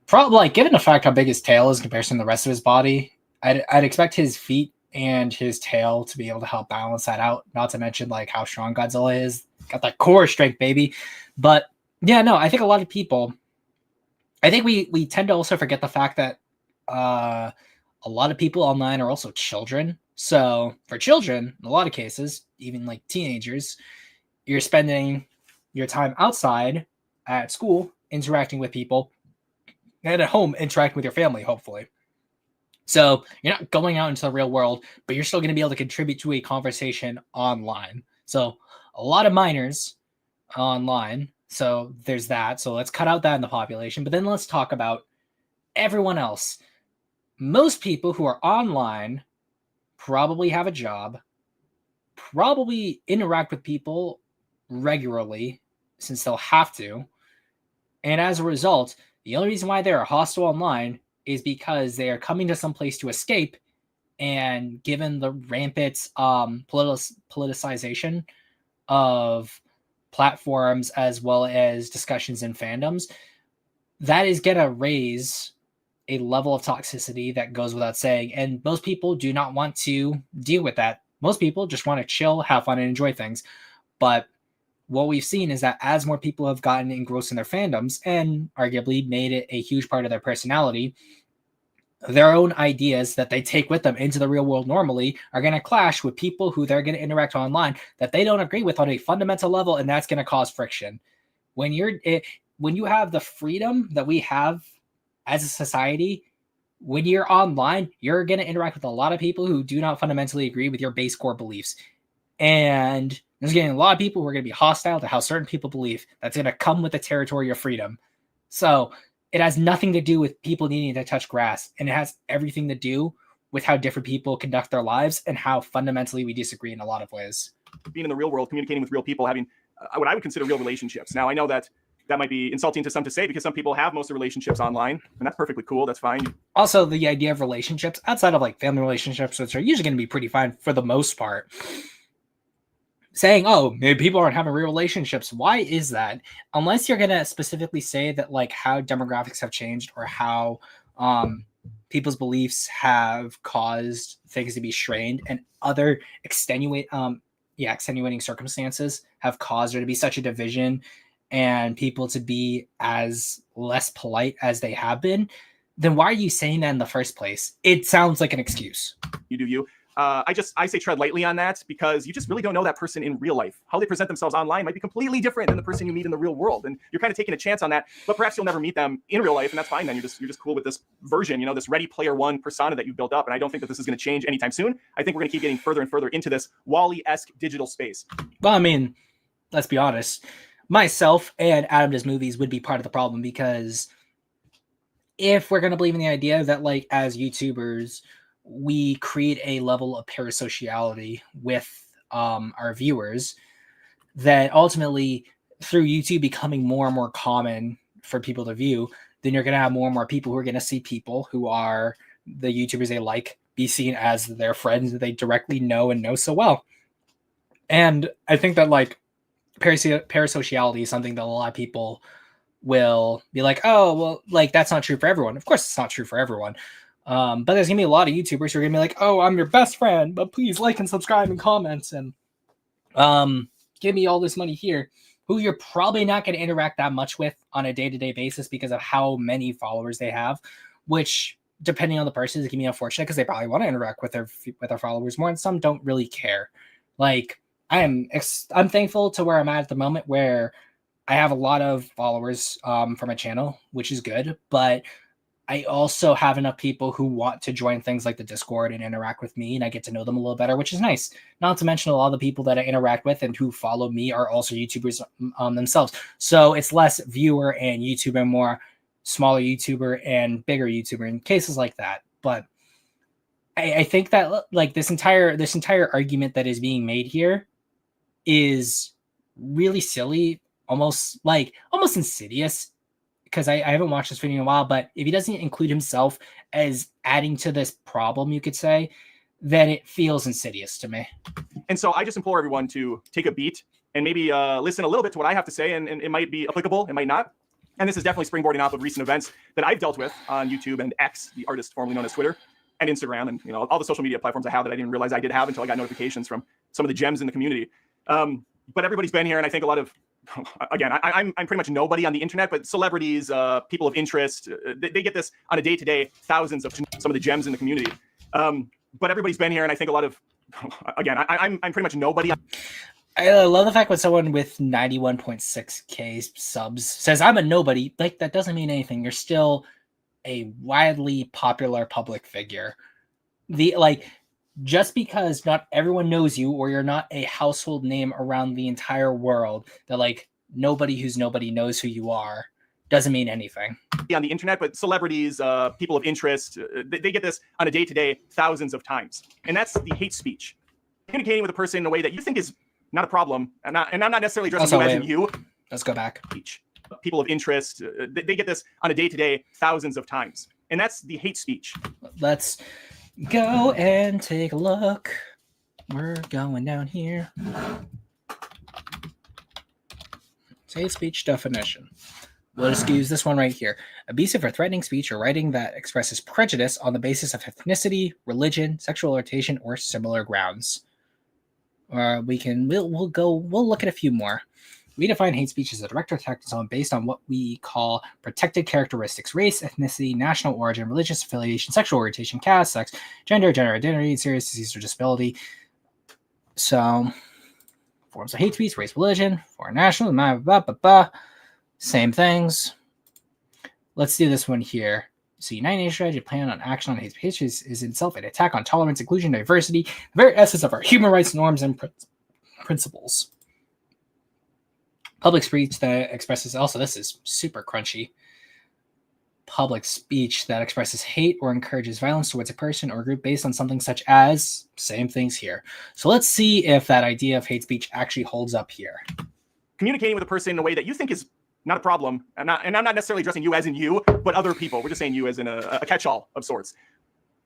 Probably, given the fact how big his tail is in comparison to the rest of his body, I'd expect his feet and his tail to be able to help balance that out. Not to mention how strong Godzilla is. Got that core strength, baby. But yeah, no, I think a lot of people, I think we tend to also forget the fact that a lot of people online are also children. So for children, in a lot of cases, even teenagers, you're spending your time outside at school interacting with people, and at home interacting with your family, hopefully. So you're not going out into the real world, but you're still going to be able to contribute to a conversation online. So a lot of minors online. So there's that. So let's cut out that in the population. But then let's talk about everyone else. Most people who are online probably have a job, probably interact with people regularly, since they'll have to. And as a result, the only reason why they're hostile online is because they are coming to some place to escape. And given the rampant politicization of platforms as well as discussions in fandoms, that is going to raise a level of toxicity that goes without saying. And most people do not want to deal with that. Most people just want to chill, have fun, and enjoy things. But what we've seen is that as more people have gotten engrossed in their fandoms and arguably made it a huge part of their personality, their own ideas that they take with them into the real world normally are going to clash with people who they're going to interact online that they don't agree with on a fundamental level, and that's going to cause friction. When you have the freedom that we have as a society, when you're online, you're going to interact with a lot of people who do not fundamentally agree with your base core beliefs. And there's getting a lot of people who are going to be hostile to how certain people believe. That's going to come with the territory of freedom. So it has nothing to do with people needing to touch grass, and it has everything to do with how different people conduct their lives and how fundamentally we disagree in a lot of ways. Being in the real world, communicating with real people, having what I would consider real relationships. Now, I know that might be insulting to some to say, because some people have most of the relationships online, and that's perfectly cool. That's fine. Also, the idea of relationships outside of family relationships, which are usually going to be pretty fine for the most part, saying, oh, maybe people aren't having real relationships. Why is that? Unless you're going to specifically say that how demographics have changed, or how people's beliefs have caused things to be strained, and other extenuating circumstances have caused there to be such a division and people to be as less polite as they have been, then why are you saying that in the first place? It sounds like an excuse. You do you. I say tread lightly on that, because you just really don't know that person in real life. How they present themselves online might be completely different than the person you meet in the real world, and you're kind of taking a chance on that. But perhaps you'll never meet them in real life, and that's fine. Then you're just cool with this version, you know, this Ready Player One persona that you've built up. And I don't think that this is going to change anytime soon. I think we're going to keep getting further and further into this Wall-E-esque digital space. Well, I mean, let's be honest. Myself and Adam Does Movies would be part of the problem, because if we're going to believe in the idea that, like, as YouTubers, we create a level of parasociality with our viewers, that ultimately, through YouTube becoming more and more common for people to view, then you're going to have more and more people who are going to see people who are the YouTubers they like be seen as their friends that they directly know and know so well. And I think that, like, parasociality is something that a lot of people will be like, oh, well, like, that's not true for everyone. Of course it's not true for everyone. But there's gonna be a lot of YouTubers who are gonna be like, oh, I'm your best friend, but please like and subscribe and comment and give me all this money here, who you're probably not going to interact that much with on a day-to-day basis because of how many followers they have, which, depending on the person, is going to be unfortunate, because they probably want to interact with their followers more, and some don't really care. Like, I'm thankful to where I'm at the moment, where I have a lot of followers for my channel, which is good, but I also have enough people who want to join things like the Discord and interact with me, and I get to know them a little better, which is nice. Not to mention a lot of the people that I interact with and who follow me are also YouTubers themselves. So it's less viewer and YouTuber, more smaller YouTuber and bigger YouTuber in cases like that. But I think that, like, this entire argument that is being made here is really silly, almost insidious, because I haven't watched this video in a while, but if he doesn't include himself as adding to this problem, you could say, then it feels insidious to me. And so I just implore everyone to take a beat and maybe listen a little bit to what I have to say, and it might be applicable, it might not. And this is definitely springboarding off of recent events that I've dealt with on YouTube and X, the artist formerly known as Twitter, and Instagram, and, you know, all the social media platforms I have that I didn't realize I did have until I got notifications from some of the gems in the community. But everybody's been here, and I think a lot of, again, I'm pretty much nobody on the internet, but celebrities, people of interest, they get this on a day-to-day, thousands of some of the gems in the community. But everybody's been here, and I think a lot of, again, I'm pretty much nobody. I love the fact when someone with 91.6K subs says, I'm a nobody. Like, that doesn't mean anything. You're still a widely popular public figure. Just because not everyone knows you, or you're not a household name around the entire world, that, like, nobody who's nobody knows who you are, doesn't mean anything. On the internet, but celebrities, people of interest, they get this on a day-to-day, thousands of times. And that's the hate speech. Communicating with a person in a way that you think is not a problem, and I'm not necessarily addressing you as in you. Let's go back. People of interest, they get this on a day-to-day, thousands of times. And that's the hate speech. Let's go and take a look. We're going down here. Hate speech definition. We'll just use this one right here. Abusive or threatening speech or writing that expresses prejudice on the basis of ethnicity, religion, sexual orientation, or similar grounds. Or we'll look at a few more. We define hate speech as a direct attack on someone based on what we call protected characteristics: race, ethnicity, national origin, religious affiliation, sexual orientation, caste, sex, gender identity, serious disease or disability. So, forms of hate speech: race, religion, foreign national, blah, blah, blah, blah. Same things. Let's do this one here. So, United Nations strategy plan on action on hate speech is itself an attack on tolerance, inclusion, diversity, the very essence of our human rights norms and principles. Public speech that expresses, also this is super crunchy. Public speech that expresses hate or encourages violence towards a person or group based on something such as, same things here. So let's see if that idea of hate speech actually holds up here. Communicating with a person in a way that you think is not a problem, and I'm not necessarily addressing you as in you, but other people. We're just saying you as in a catch-all of sorts.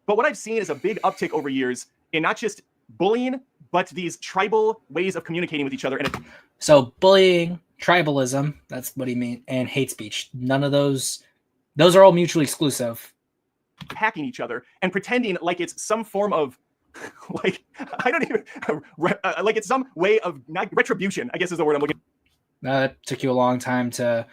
But what I've seen is a big uptick over years in not just bullying, but these tribal ways of communicating with each other. So bullying, tribalism, that's what he means, and hate speech. None of those are all mutually exclusive. hacking each other and pretending like it's some form of like I don't even like it's some way of not retribution, I guess is the word I'm looking for. That took you a long time to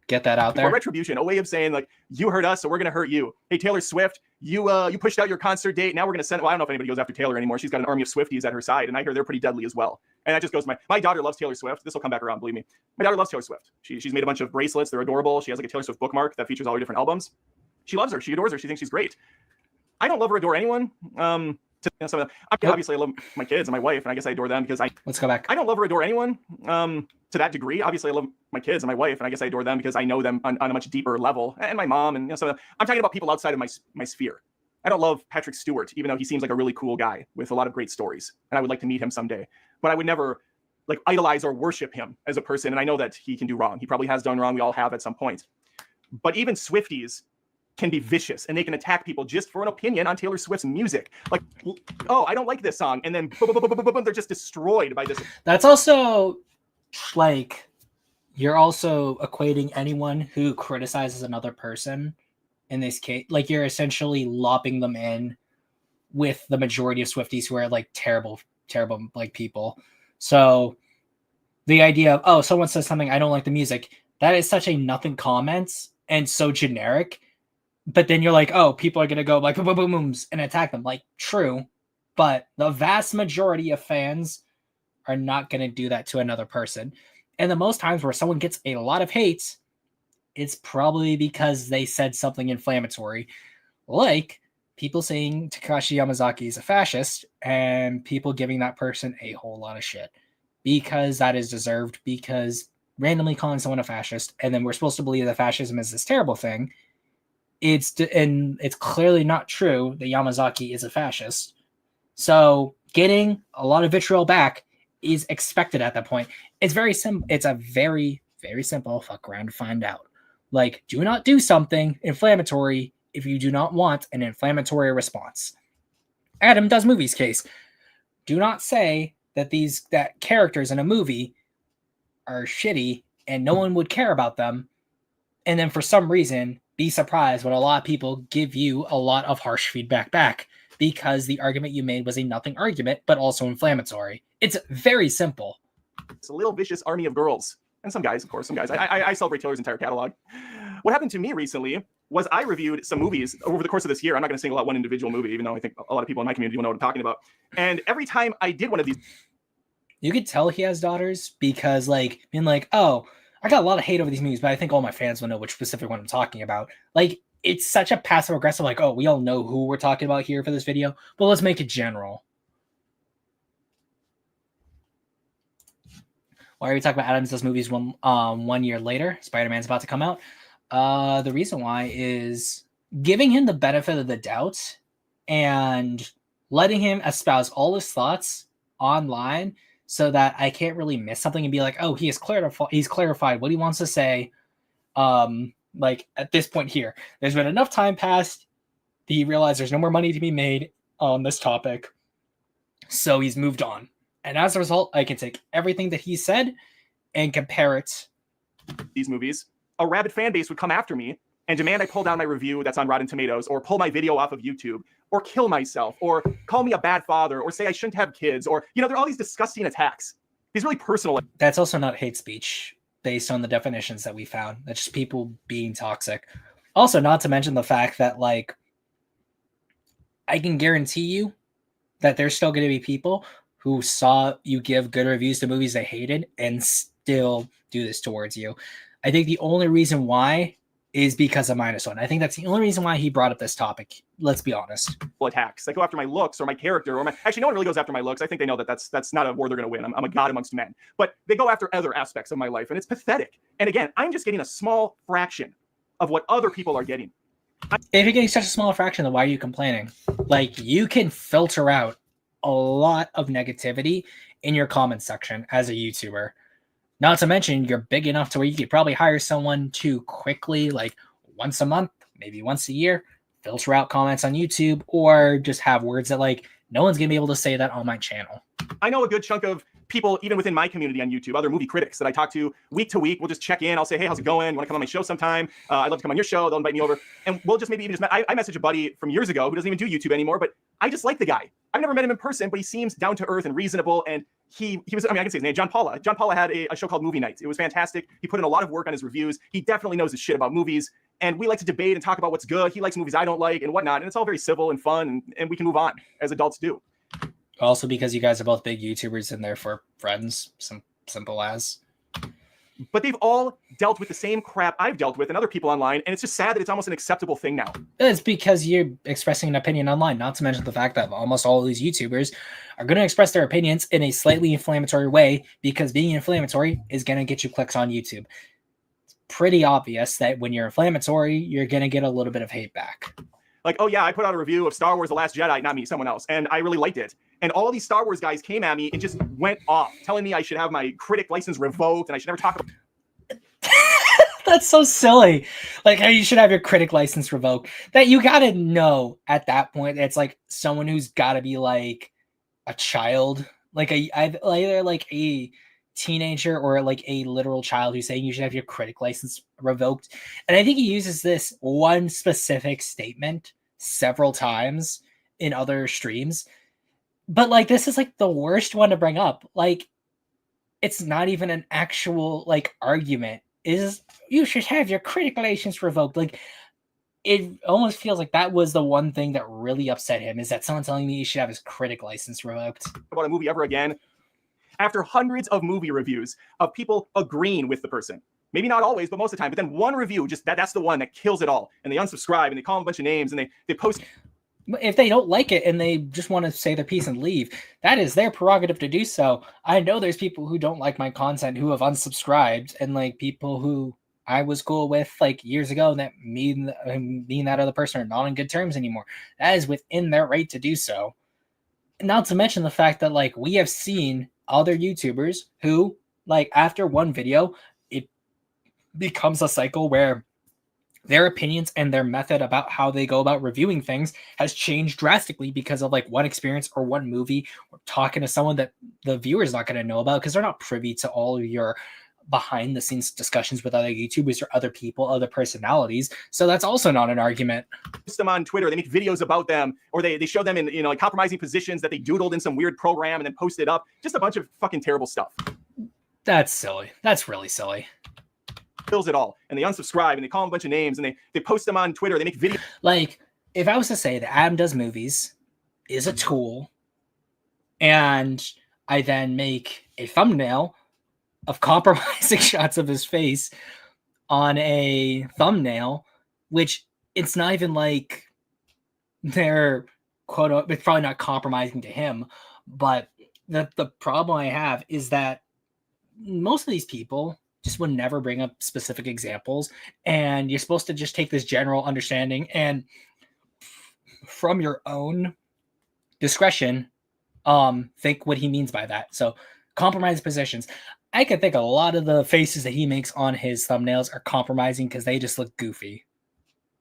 get that out there. Retribution, a way of saying like, you hurt us, so we're gonna hurt you. Hey, Taylor Swift, you pushed out your concert date. Now we're gonna send. Well, I don't know if anybody goes after Taylor anymore. She's got an army of Swifties at her side, and I hear they're pretty deadly as well. And that just goes to my daughter loves Taylor Swift. This will come back around, believe me. My daughter loves Taylor Swift. She's made a bunch of bracelets. They're adorable. She has like a Taylor Swift bookmark that features all her different albums. She loves her. She adores her. She thinks she's great. I don't love or adore anyone. Some of them. Obviously, I love my kids and my wife, and I guess I adore them because Let's go back. I don't love or adore anyone to that degree. Obviously, I love my kids and my wife, and I guess I adore them because I know them on a much deeper level, and my mom, and some of them. I'm talking about people outside of my sphere. I don't love Patrick Stewart, even though he seems like a really cool guy with a lot of great stories, and I would like to meet him someday. But I would never like idolize or worship him as a person, and I know that he can do wrong. He probably has done wrong. We all have at some point. But even Swifties can be vicious, and they can attack people just for an opinion on Taylor Swift's music. Like, oh, I don't like this song, and then they're just destroyed by this. That's also like, you're also equating anyone who criticizes another person in this case, like you're essentially lopping them in with the majority of Swifties who are like terrible like people. So the idea of, oh, someone says something, I don't like the music, that is such a nothing comment and so generic. But then you're like, oh, people are going to go like boom, boom, boom, booms and attack them. Like, true. But the vast majority of fans are not going to do that to another person. And the most times where someone gets a lot of hate, it's probably because they said something inflammatory. Like people saying Takashi Yamazaki is a fascist and people giving that person a whole lot of shit. Because that is deserved. Because randomly calling someone a fascist, and then we're supposed to believe that fascism is this terrible thing. It's clearly not true that Yamazaki is a fascist. So getting a lot of vitriol back is expected at that point. It's very simple. It's a very, very simple fuck around to find out. Like, do not do something inflammatory if you do not want an inflammatory response. Adam Does Movies case. Do not say that characters in a movie are shitty and no one would care about them, and then for some reason be surprised when a lot of people give you a lot of harsh feedback back because the argument you made was a nothing argument, but also inflammatory. It's very simple. It's a little vicious army of girls. And some guys, of course, some guys. I celebrate Taylor's entire catalog. What happened to me recently was I reviewed some movies over the course of this year. I'm not going to single out one individual movie, even though I think a lot of people in my community will know what I'm talking about. And every time I did one of these... You could tell he has daughters because, like, being like, oh, I got a lot of hate over these movies, but I think all my fans will know which specific one I'm talking about. Like, it's such a passive aggressive, like, oh, we all know who we're talking about here for this video, but let's make it general. Why are we talking about Adams Does Movies 1 year later? Spider-Man's about to come out. The reason why is giving him the benefit of the doubt and letting him espouse all his thoughts online so that I can't really miss something and be like, oh, he's clarified what he wants to say. Like at this point here, there's been enough time passed. He realized there's no more money to be made on this topic. So he's moved on. And as a result, I can take everything that he said and compare it. These movies, a rabid fan base would come after me and demand I pull down my review that's on Rotten Tomatoes, or pull my video off of YouTube, or kill myself, or call me a bad father, or say I shouldn't have kids, or, you know, there are all these disgusting attacks. These really personal. That's also not hate speech based on the definitions that we found. That's just people being toxic. Also, not to mention the fact that, like, I can guarantee you that there's still going to be people who saw you give good reviews to movies they hated and still do this towards you. I think the only reason why is because of Minus One. I think that's the only reason why he brought up this topic. Let's be honest. Attacks. They go after my looks or my character or my... Actually, no one really goes after my looks. I think they know that that's not a war they're going to win. I'm a god amongst men. But they go after other aspects of my life, and it's pathetic. And again, I'm just getting a small fraction of what other people are getting. If you're getting such a small fraction, then why are you complaining? Like, you can filter out a lot of negativity in your comment section as a YouTuber. Not to mention, you're big enough to where you could probably hire someone to quickly, like once a month, maybe once a year, filter out comments on YouTube, or just have words that, like, no one's going to be able to say that on my channel. I know a good chunk of people, even within my community on YouTube, other movie critics that I talk to week, we'll just check in. I'll say, hey, how's it going? You want to come on my show sometime? I'd love to come on your show. They'll invite me over. And we'll just maybe even just, I message a buddy from years ago who doesn't even do YouTube anymore, but I just like the guy. I've never met him in person, but he seems down to earth and reasonable. And he was, I mean, I can say his name, John Paula. John Paula had a show called Movie Nights. It was fantastic. He put in a lot of work on his reviews. He definitely knows his shit about movies. And we like to debate and talk about what's good. He likes movies I don't like and whatnot. And it's all very civil and fun. And we can move on as adults do. Also, because you guys are both big YouTubers and therefore friends, simple as. But they've all dealt with the same crap I've dealt with and other people online, and it's just sad that it's almost an acceptable thing now. It's because you're expressing an opinion online, not to mention the fact that almost all of these YouTubers are going to express their opinions in a slightly inflammatory way, because being inflammatory is going to get you clicks on YouTube. It's pretty obvious that when you're inflammatory, you're going to get a little bit of hate back. Like, oh yeah, I put out a review of Star Wars The Last Jedi, not me, someone else, and I really liked it. And all these Star Wars guys came at me and just went off, telling me I should have my critic license revoked and I should never talk about. That's so silly. Like, how you should have your critic license revoked. That you gotta know at that point, it's like someone who's gotta be like a child, like either like a teenager or like a literal child who's saying you should have your critic license revoked. And I think he uses this one specific statement several times in other streams. But like, this is like the worst one to bring up. Like, it's not even an actual like argument. Is you should have your critic license revoked. Like, it almost feels like that was the one thing that really upset him, is that someone telling me he should have his critic license revoked. About a movie ever again. After hundreds of movie reviews of people agreeing with the person. Maybe not always, but most of the time. But then one review, just that's the one that kills it all. And they unsubscribe and they call them a bunch of names and they post. If they don't like it and they just want to say their piece and leave, that is their prerogative to do so. I know there's people who don't like my content who have unsubscribed, and like people who I was cool with like years ago that me and that other person are not on good terms anymore. That is within their right to do so. Not to mention the fact that like we have seen other YouTubers who, like, after one video, it becomes a cycle where their opinions and their method about how they go about reviewing things has changed drastically because of like one experience or one movie, or talking to someone that the viewer is not going to know about because they're not privy to all of your behind the scenes discussions with other YouTubers or other people, other personalities. So that's also not an argument. Post them on Twitter, they make videos about them, or they show them in, you know, like compromising positions that they doodled in some weird program and then posted up. Just a bunch of fucking terrible stuff. That's silly. That's really silly. Kills it all. And they unsubscribe and they call them a bunch of names and they post them on Twitter, they make videos. Like, if I was to say that Adam Does Movies is a tool, and I then make a thumbnail of compromising shots of his face on a thumbnail, which it's not even like they're quote, it's probably not compromising to him, but the problem I have is that most of these people just would never bring up specific examples, and you're supposed to just take this general understanding and from your own discretion think what he means by that. So compromise positions. I can think a lot of the faces that he makes on his thumbnails are compromising because they just look goofy.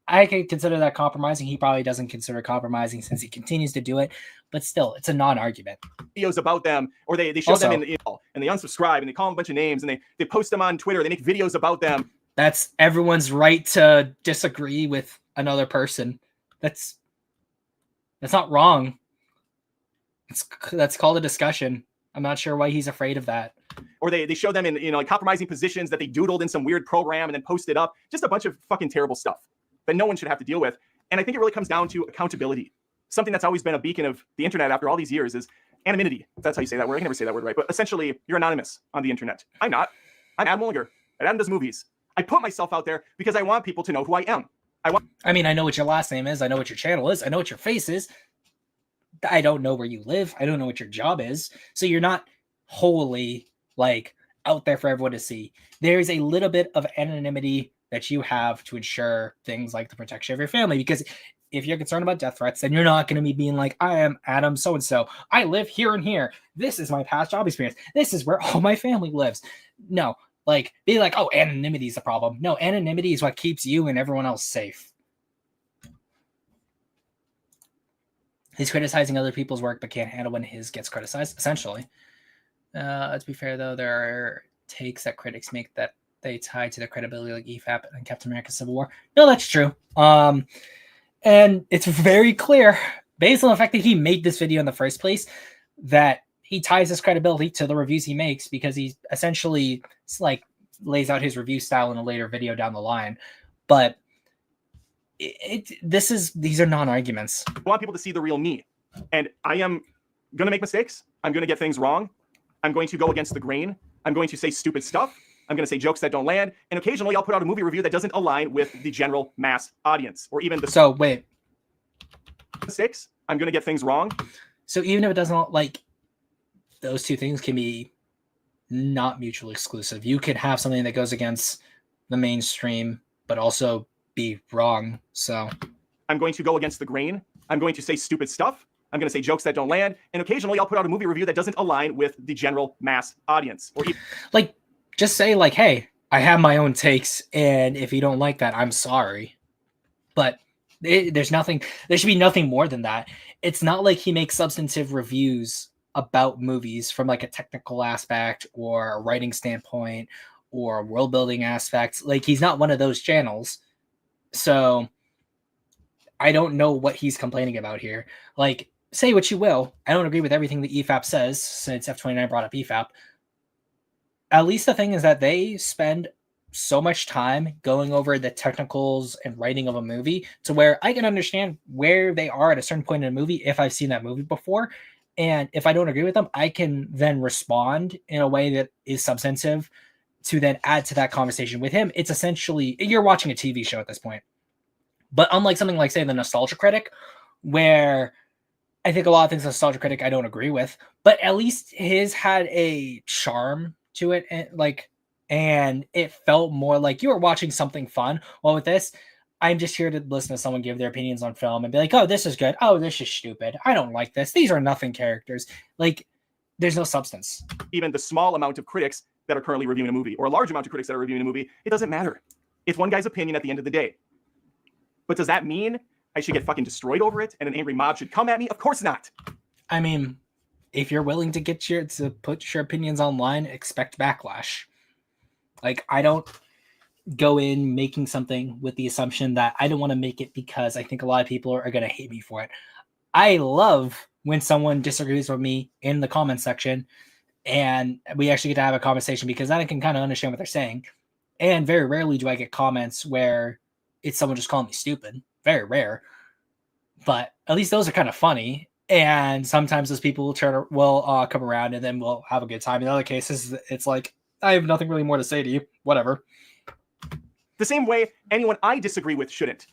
I could consider that compromising. He probably doesn't consider compromising since he continues to do it, but still, it's a non-argument. Videos about them, or they show them in, you know, and they unsubscribe and they call them a bunch of names and they post them on Twitter, they make videos about them. That's everyone's right to disagree with another person. That's not wrong. That's called a discussion. I'm not sure why he's afraid of that. Or they show them in, you know, like compromising positions that they doodled in some weird program and then posted up. Just a bunch of fucking terrible stuff that no one should have to deal with. And I think it really comes down to accountability. Something that's always been a beacon of the internet after all these years is anonymity. That's how you say that word. I can never say that word right. But essentially, you're anonymous on the internet. I'm not. I'm Adam Mullinger at Adam Does Movies. I put myself out there because I want people to know who I am. I mean, I know what your last name is. I know what your channel is. I know what your face is. I don't know where you live. I don't know what your job is. So you're not wholly like out there for everyone to see. There's a little bit of anonymity that you have to ensure things like the protection of your family, because if you're concerned about death threats, then you're not going to be being like, I am Adam so-and-so. I live here and here. This is my past job experience. This is where all my family lives. No, like, be like, oh, anonymity is the problem. No, anonymity is what keeps you and everyone else safe. He's criticizing other people's work, but can't handle when his gets criticized, essentially. To be fair, though, there are takes that critics make that they tie to the credibility, like EFAP and Captain America: Civil War. No, that's true. And it's very clear, based on the fact that he made this video in the first place, that he ties his credibility to the reviews he makes, because he essentially like lays out his review style in a later video down the line. But these are non-arguments. I want people to see the real me, and I am going to make mistakes. I'm going to get things wrong. I'm going to go against the grain. I'm going to say stupid stuff. I'm going to say jokes that don't land. And occasionally I'll put out a movie review that doesn't align with the general mass audience, or even the So wait, mistakes. I'm going to get things wrong. So even if it doesn't, like, those two things can be not mutually exclusive. You could have something that goes against the mainstream, but also be wrong. So I'm going to go against the grain. I'm going to say stupid stuff. I'm going to say jokes that don't land. And occasionally I'll put out a movie review that doesn't align with the general mass audience, or even, like, just say like, hey, I have my own takes, and if you don't like that, I'm sorry. But there should be nothing more than that. It's not like he makes substantive reviews about movies from like a technical aspect or a writing standpoint or a world building aspect. Like, he's not one of those channels. So I don't know what he's complaining about here. Like, say what you will, I don't agree with everything that EFAP says, since F29 brought up EFAP. At least the thing is that they spend so much time going over the technicals and writing of a movie to where I can understand where they are at a certain point in a movie if I've seen that movie before. And if I don't agree with them, I can then respond in a way that is substantive to then add to that conversation with him. It's essentially, you're watching a TV show at this point. But unlike something like, say, the Nostalgia Critic, where I think a lot of things Nostalgia Critic I don't agree with, but at least his had a charm to it, and it felt more like you were watching something fun. Well, with this, I'm just here to listen to someone give their opinions on film and be like, oh, this is good. Oh, this is stupid. I don't like this. These are nothing characters. Like, there's no substance. even the small amount of critics that are currently reviewing a movie, or a large amount of critics that are reviewing a movie, it doesn't matter. It's one guy's opinion at the end of the day. But does that mean I should get fucking destroyed over it and an angry mob should come at me? Of course not. I mean, if you're willing to put your opinions online, expect backlash. Like, I don't go in making something with the assumption that I don't want to make it because I think a lot of people are going to hate me for it. I love when someone disagrees with me in the comment section and we actually get to have a conversation, because then I can kind of understand what they're saying. And very rarely do I get comments where it's someone just calling me stupid. Very rare. But at least those are kind of funny. And sometimes those people will come around and then we'll have a good time. In other cases, it's like, I have nothing really more to say to you. Whatever. The same way anyone I disagree with shouldn't.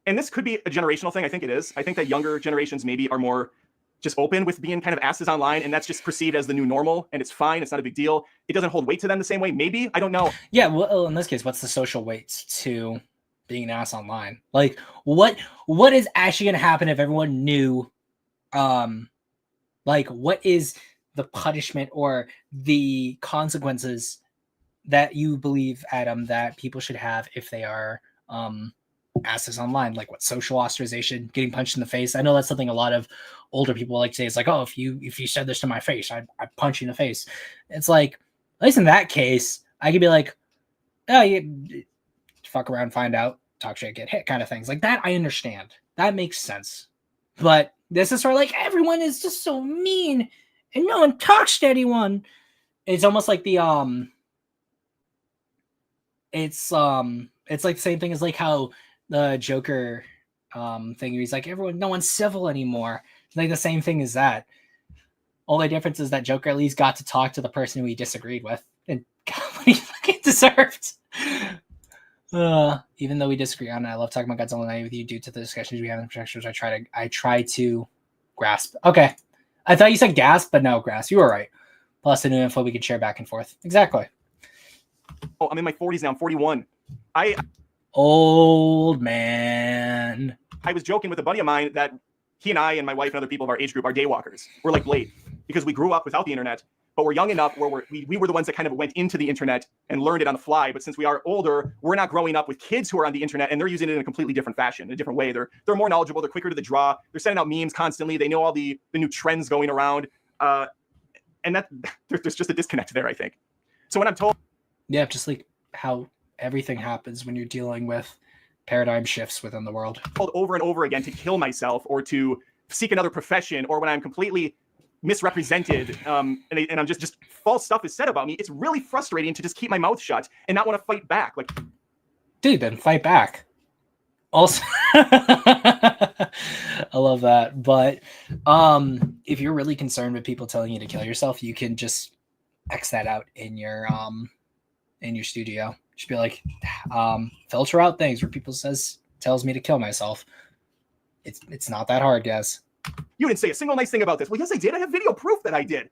And this could be a generational thing. I think it is. I think that younger generations maybe are more just open with being kind of asses online, and that's just perceived as the new normal, and it's fine. It's not a big deal. It doesn't hold weight to them the same way. Maybe. I don't know. Yeah, well, in this case, what's the social weight to being an ass online? Like, what is actually going to happen if everyone knew, like, what is the punishment or the consequences that you believe, Adam, that people should have if they are asses online? Like, what, social ostracization, getting punched in the face? I know that's something a lot of older people like to say. It's like, oh, if you said this to my face, I'd punch you in the face. It's like, at least in that case, I could be like, oh, you fuck around, find out, talk shit, get hit, kind of things. Like that, I understand. That makes sense. But this is sort of like, everyone is just so mean and no one talks to anyone. It's almost like the it's like the same thing as like how the Joker thing, he's like, no one's civil anymore. It's like the same thing as that. Only difference is that Joker at least got to talk to the person who he disagreed with and got what he fucking deserved. Even though we disagree on it, I love talking about Godzilla Night with you due to the discussions we have in the projections. I try to grasp. Okay. I thought you said gasp, but no, grasp. You were right. Plus the new info we can share back and forth. Exactly. Oh, I'm in my 40s now. I'm 41. Old man. I was joking with a buddy of mine that he and I and my wife and other people of our age group are daywalkers. We're like late because we grew up without the internet, but we're young enough where we were the ones that kind of went into the internet and learned it on the fly. But since we are older, we're not growing up with kids who are on the internet and they're using it in a completely different fashion, in a different way. They're more knowledgeable. They're quicker to the draw. They're sending out memes constantly. They know all the new trends going around. And that there's just a disconnect there, I think. So when I'm told, yeah, just like how everything happens when you're dealing with paradigm shifts within the world. over and over again to kill myself or to seek another profession, or when I'm completely misrepresented and I'm just false stuff is said about me, it's really frustrating to just keep my mouth shut and not want to fight back. Like, dude, then fight back. Also, I love that. But if you're really concerned with people telling you to kill yourself, you can just X that out in your studio. Just be like, filter out things where people tells me to kill myself. It's not that hard, guys. You didn't say a single nice thing about this. Well, yes, I did. I have video proof that I did.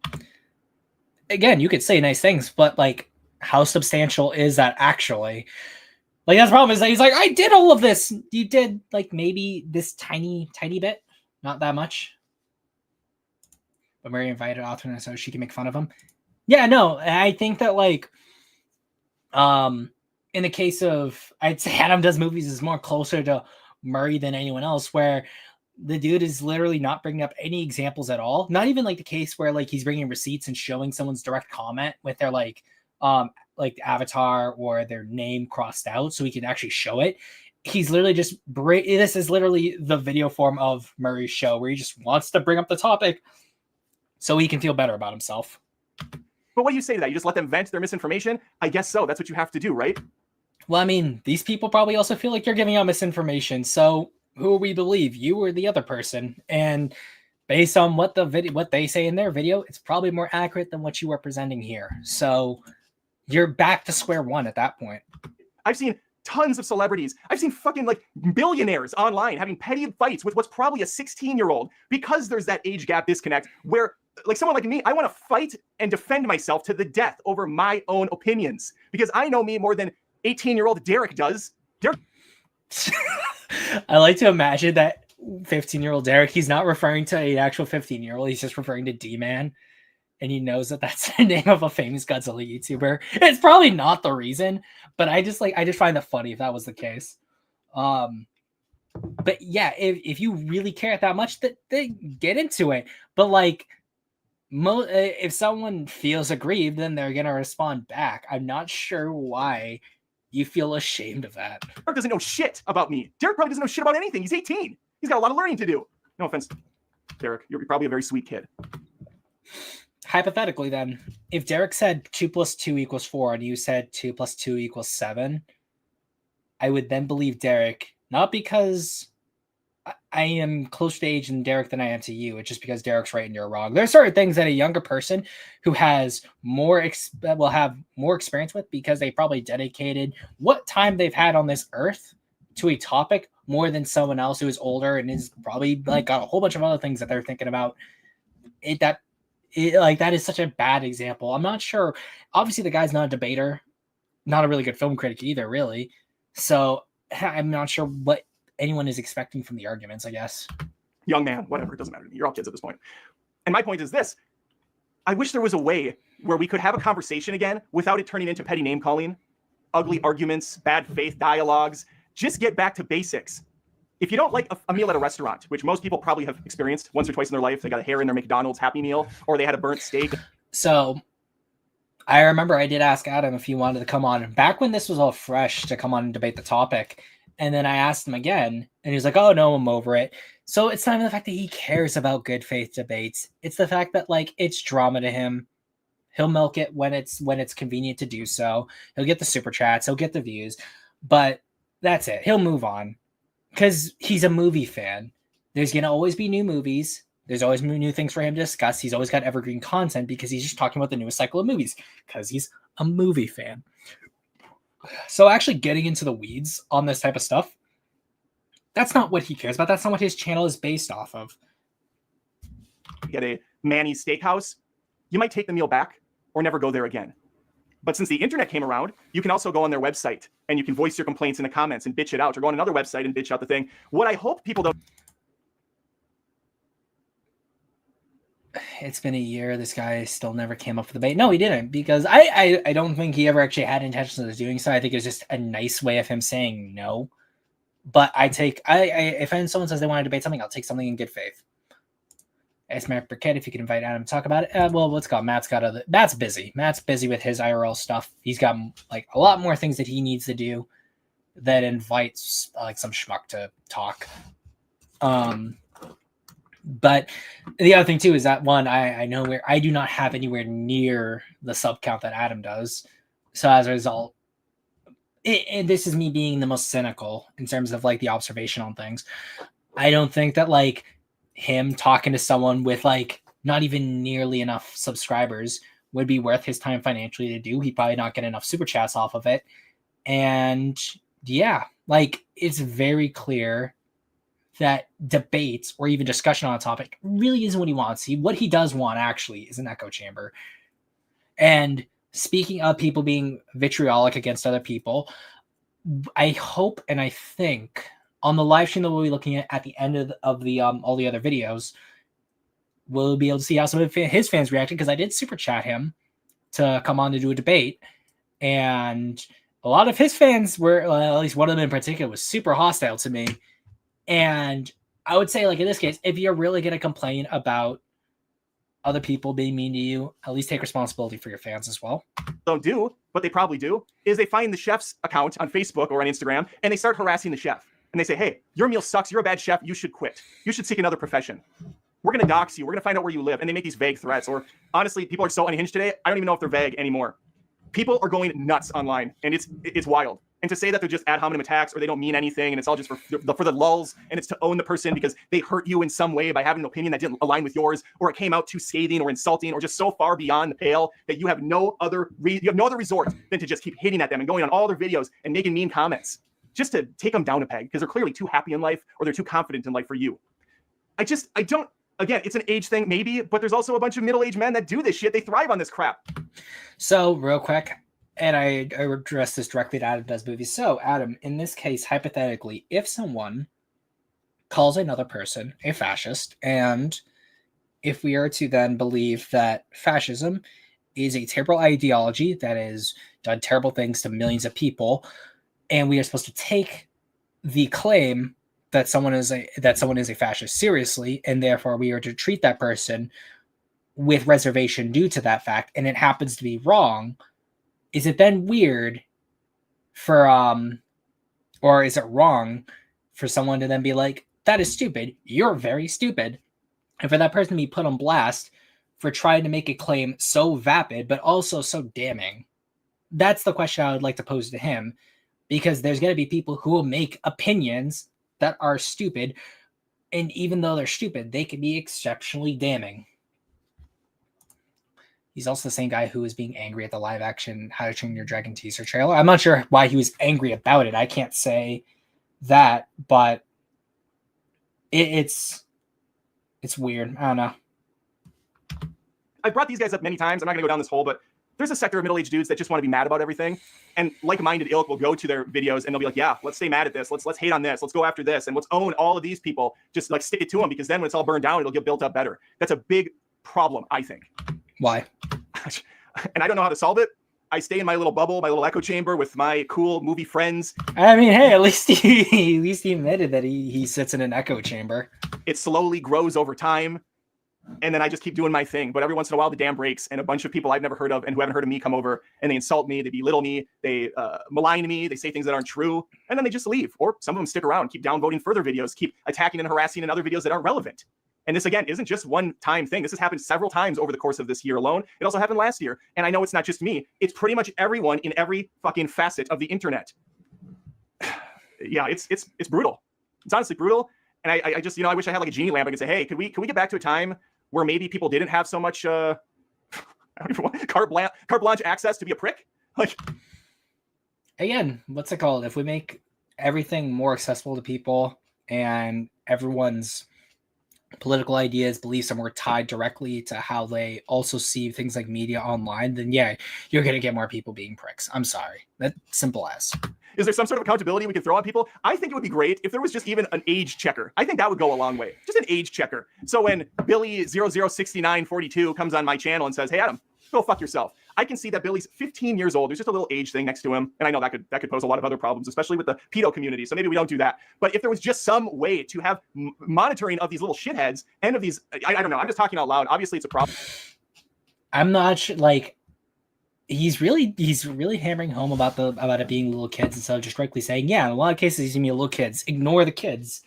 Again, you could say nice things, but like, how substantial is that actually? Like, that's the problem, is that he's like, I did all of this. You did like maybe this tiny bit, not that much. But Mary invited Arthur so she can make fun of him. Yeah, no, I think that like, in the case of, I'd say Adam Does Movies is more closer to Murray than anyone else, where the dude is literally not bringing up any examples at all. Not even like the case where like he's bringing receipts and showing someone's direct comment with their like avatar or their name crossed out so he can actually show it. He's literally just this is literally the video form of Murray's show, where he just wants to bring up the topic so he can feel better about himself. But what do you say to that? You just let them vent their misinformation? I guess so. That's what you have to do, right? Well, I mean, these people probably also feel like you're giving out misinformation. So who will we believe, you or the other person? And based on what they say in their video, it's probably more accurate than what you are presenting here. So you're back to square one at that point. I've seen tons of celebrities. I've seen fucking like billionaires online having petty fights with what's probably a 16-year-old because there's that age gap disconnect where like someone like me, I want to fight and defend myself to the death over my own opinions because I know me more than 18-year-old Derek does. Derek. I like to imagine that 15-year-old Derek, he's not referring to an actual 15-year-old. He's just referring to D-Man. And he knows that that's the name of a famous Godzilla YouTuber. It's probably not the reason, but I just find that funny if that was the case. But yeah, if you really care that much, then get into it. But like, if someone feels aggrieved, then they're gonna respond back. I'm not sure why you feel ashamed of that. Derek doesn't know shit about me. Derek probably doesn't know shit about anything. He's 18. He's got a lot of learning to do. No offense, Derek. You're probably a very sweet kid. Hypothetically, then, if Derek said 2 + 2 = 4 and you said 2 + 2 = 7, I would then believe Derek, not because I am closer to age in Derek than I am to you. It's just because Derek's right and you're wrong. There are certain things that a younger person who has will have more experience with because they probably dedicated what time they've had on this earth to a topic more than someone else who is older and is probably like got a whole bunch of other things that they're thinking about. That is such a bad example. I'm not sure. Obviously, the guy's not a debater, not a really good film critic either, really. So I'm not sure what anyone is expecting from the arguments, I guess. Young man, whatever, it doesn't matter to me. You're all kids at this point. And my point is this. I wish there was a way where we could have a conversation again without it turning into petty name calling, ugly arguments, bad faith dialogues. Just get back to basics. If you don't like a meal at a restaurant, which most people probably have experienced once or twice in their life, they got a hair in their McDonald's Happy Meal, or they had a burnt steak. So I remember I did ask Adam if he wanted to come on back when this was all fresh to come on and debate the topic. And then I asked him again and he was like, oh no, I'm over it. So it's not even the fact that he cares about good faith debates. It's the fact that like it's drama to him. He'll milk it when it's convenient to do so. He'll get the super chats, he'll get the views, but that's it. He'll move on. Because he's a movie fan. There's going to always be new movies. There's always new things for him to discuss. He's always got evergreen content because he's just talking about the newest cycle of movies because he's a movie fan. So actually getting into the weeds on this type of stuff, that's not what he cares about. That's not what his channel is based off of. You get a Manny's Steakhouse, you might take the meal back or never go there again. But since the internet came around, you can also go on their website and you can voice your complaints in the comments and bitch it out, or go on another website and bitch out the thing. What I hope people don't. It's been a year. This guy still never came up with a debate. No, he didn't, because I don't think he ever actually had intentions of doing so. I think it was just a nice way of him saying no. But if someone says they want to debate something, I'll take something in good faith. Ask Matt Burkett if you can invite Adam to talk about it. Well, what's called Matt's busy. Matt's busy with his IRL stuff. He's got like a lot more things that he needs to do that invites like some schmuck to talk. But the other thing too is that one, I know where I do not have anywhere near the sub count that Adam does. So as a result, and this is me being the most cynical in terms of like the observation on things. I don't think that like him talking to someone with like not even nearly enough subscribers would be worth his time financially to do. He'd probably not get enough super chats off of it. And yeah, like it's very clear that debates or even discussion on a topic really isn't what he wants. What he does want actually is an echo chamber. And speaking of people being vitriolic against other people, I hope and I think on the live stream that we'll be looking at the end of the all the other videos, we'll be able to see how some of his fans reacted, because I did super chat him to come on to do a debate, and a lot of his fans were, at least one of them in particular, was super hostile to me. And I would say, like in this case, if you're really going to complain about other people being mean to you, at least take responsibility for your fans as well. Don't do, but they probably do, is they find the chef's account on Facebook or on Instagram and they start harassing the chef. And they say, hey, your meal sucks. You're a bad chef. You should quit. You should seek another profession. We're going to dox you. We're going to find out where you live. And they make these vague threats. Or honestly, people are so unhinged today, I don't even know if they're vague anymore. People are going nuts online, and it's wild. And to say that they're just ad hominem attacks or they don't mean anything and it's all just for the lulz, and it's to own the person because they hurt you in some way by having an opinion that didn't align with yours, or it came out too scathing or insulting or just so far beyond the pale that you have no other resort than to just keep hitting at them and going on all their videos and making mean comments just to take them down a peg because they're clearly too happy in life or they're too confident in life for you. I don't, again, it's an age thing maybe, but there's also a bunch of middle-aged men that do this shit. They thrive on this crap. So real quick, and I address this directly to Adam Does Movies. So Adam, in this case, hypothetically, if someone calls another person a fascist, and if we are to then believe that fascism is a terrible ideology that has done terrible things to millions of people, and we are supposed to take the claim that someone is a fascist seriously, and therefore we are to treat that person with reservation due to that fact, and it happens to be wrong, is it then weird for or is it wrong for someone to then be like, that is stupid, you're very stupid, and for that person to be put on blast for trying to make a claim so vapid but also so damning? That's the question I would like to pose to him, because there's going to be people who will make opinions that are stupid, and even though they're stupid, they can be exceptionally damning. He's also the same guy who was being angry at the live action How to Train Your Dragon teaser trailer. I'm not sure why he was angry about it. I can't say that, but it's weird. I don't know. I've brought these guys up many times. I'm not going to go down this hole, but there's a sector of middle-aged dudes that just want to be mad about everything. And like-minded ilk will go to their videos and they'll be like, yeah, let's stay mad at this. Let's hate on this. Let's go after this. And let's own all of these people. Just like stick it to them, because then when it's all burned down, it'll get built up better. That's a big problem, I think. Why? And I don't know how to solve it. I stay in my little bubble, my little echo chamber with my cool movie friends. I mean, hey, at least he admitted that he sits in an echo chamber. It slowly grows over time. And then I just keep doing my thing. But every once in a while, the dam breaks, and a bunch of people I've never heard of and who haven't heard of me come over, and they insult me, they belittle me, they malign me, they say things that aren't true, and then they just leave. Or some of them stick around, keep downvoting further videos, keep attacking and harassing in other videos that aren't relevant. And this, again, isn't just one-time thing. This has happened several times over the course of this year alone. It also happened last year. And I know it's not just me. It's pretty much everyone in every fucking facet of the internet. Yeah, it's brutal. It's honestly brutal. And I just, I wish I had like a genie lamp. I could say, hey, could we get back to a time where maybe people didn't have so much I don't even want carte blanche access to be a prick? Like, again, what's it called? If we make everything more accessible to people and everyone's political ideas, beliefs are more tied directly to how they also see things like media online, then yeah, you're going to get more people being pricks. I'm sorry. That's simple as. Is there some sort of accountability we can throw on people? I think it would be great if there was just even an age checker. I think that would go a long way. Just an age checker. So when Billy 006942 comes on my channel and says, hey, Adam, go fuck yourself. I can see that Billy's 15 years old. There's just a little age thing next to him. And I know that could pose a lot of other problems, especially with the pedo community. So maybe we don't do that. But if there was just some way to have monitoring of these little shitheads and of these, I don't know. I'm just talking out loud. Obviously, it's a problem. I'm not sure, like, he's really hammering home about it being little kids instead of just directly saying, yeah, in a lot of cases, he's gonna be little kids. Ignore the kids.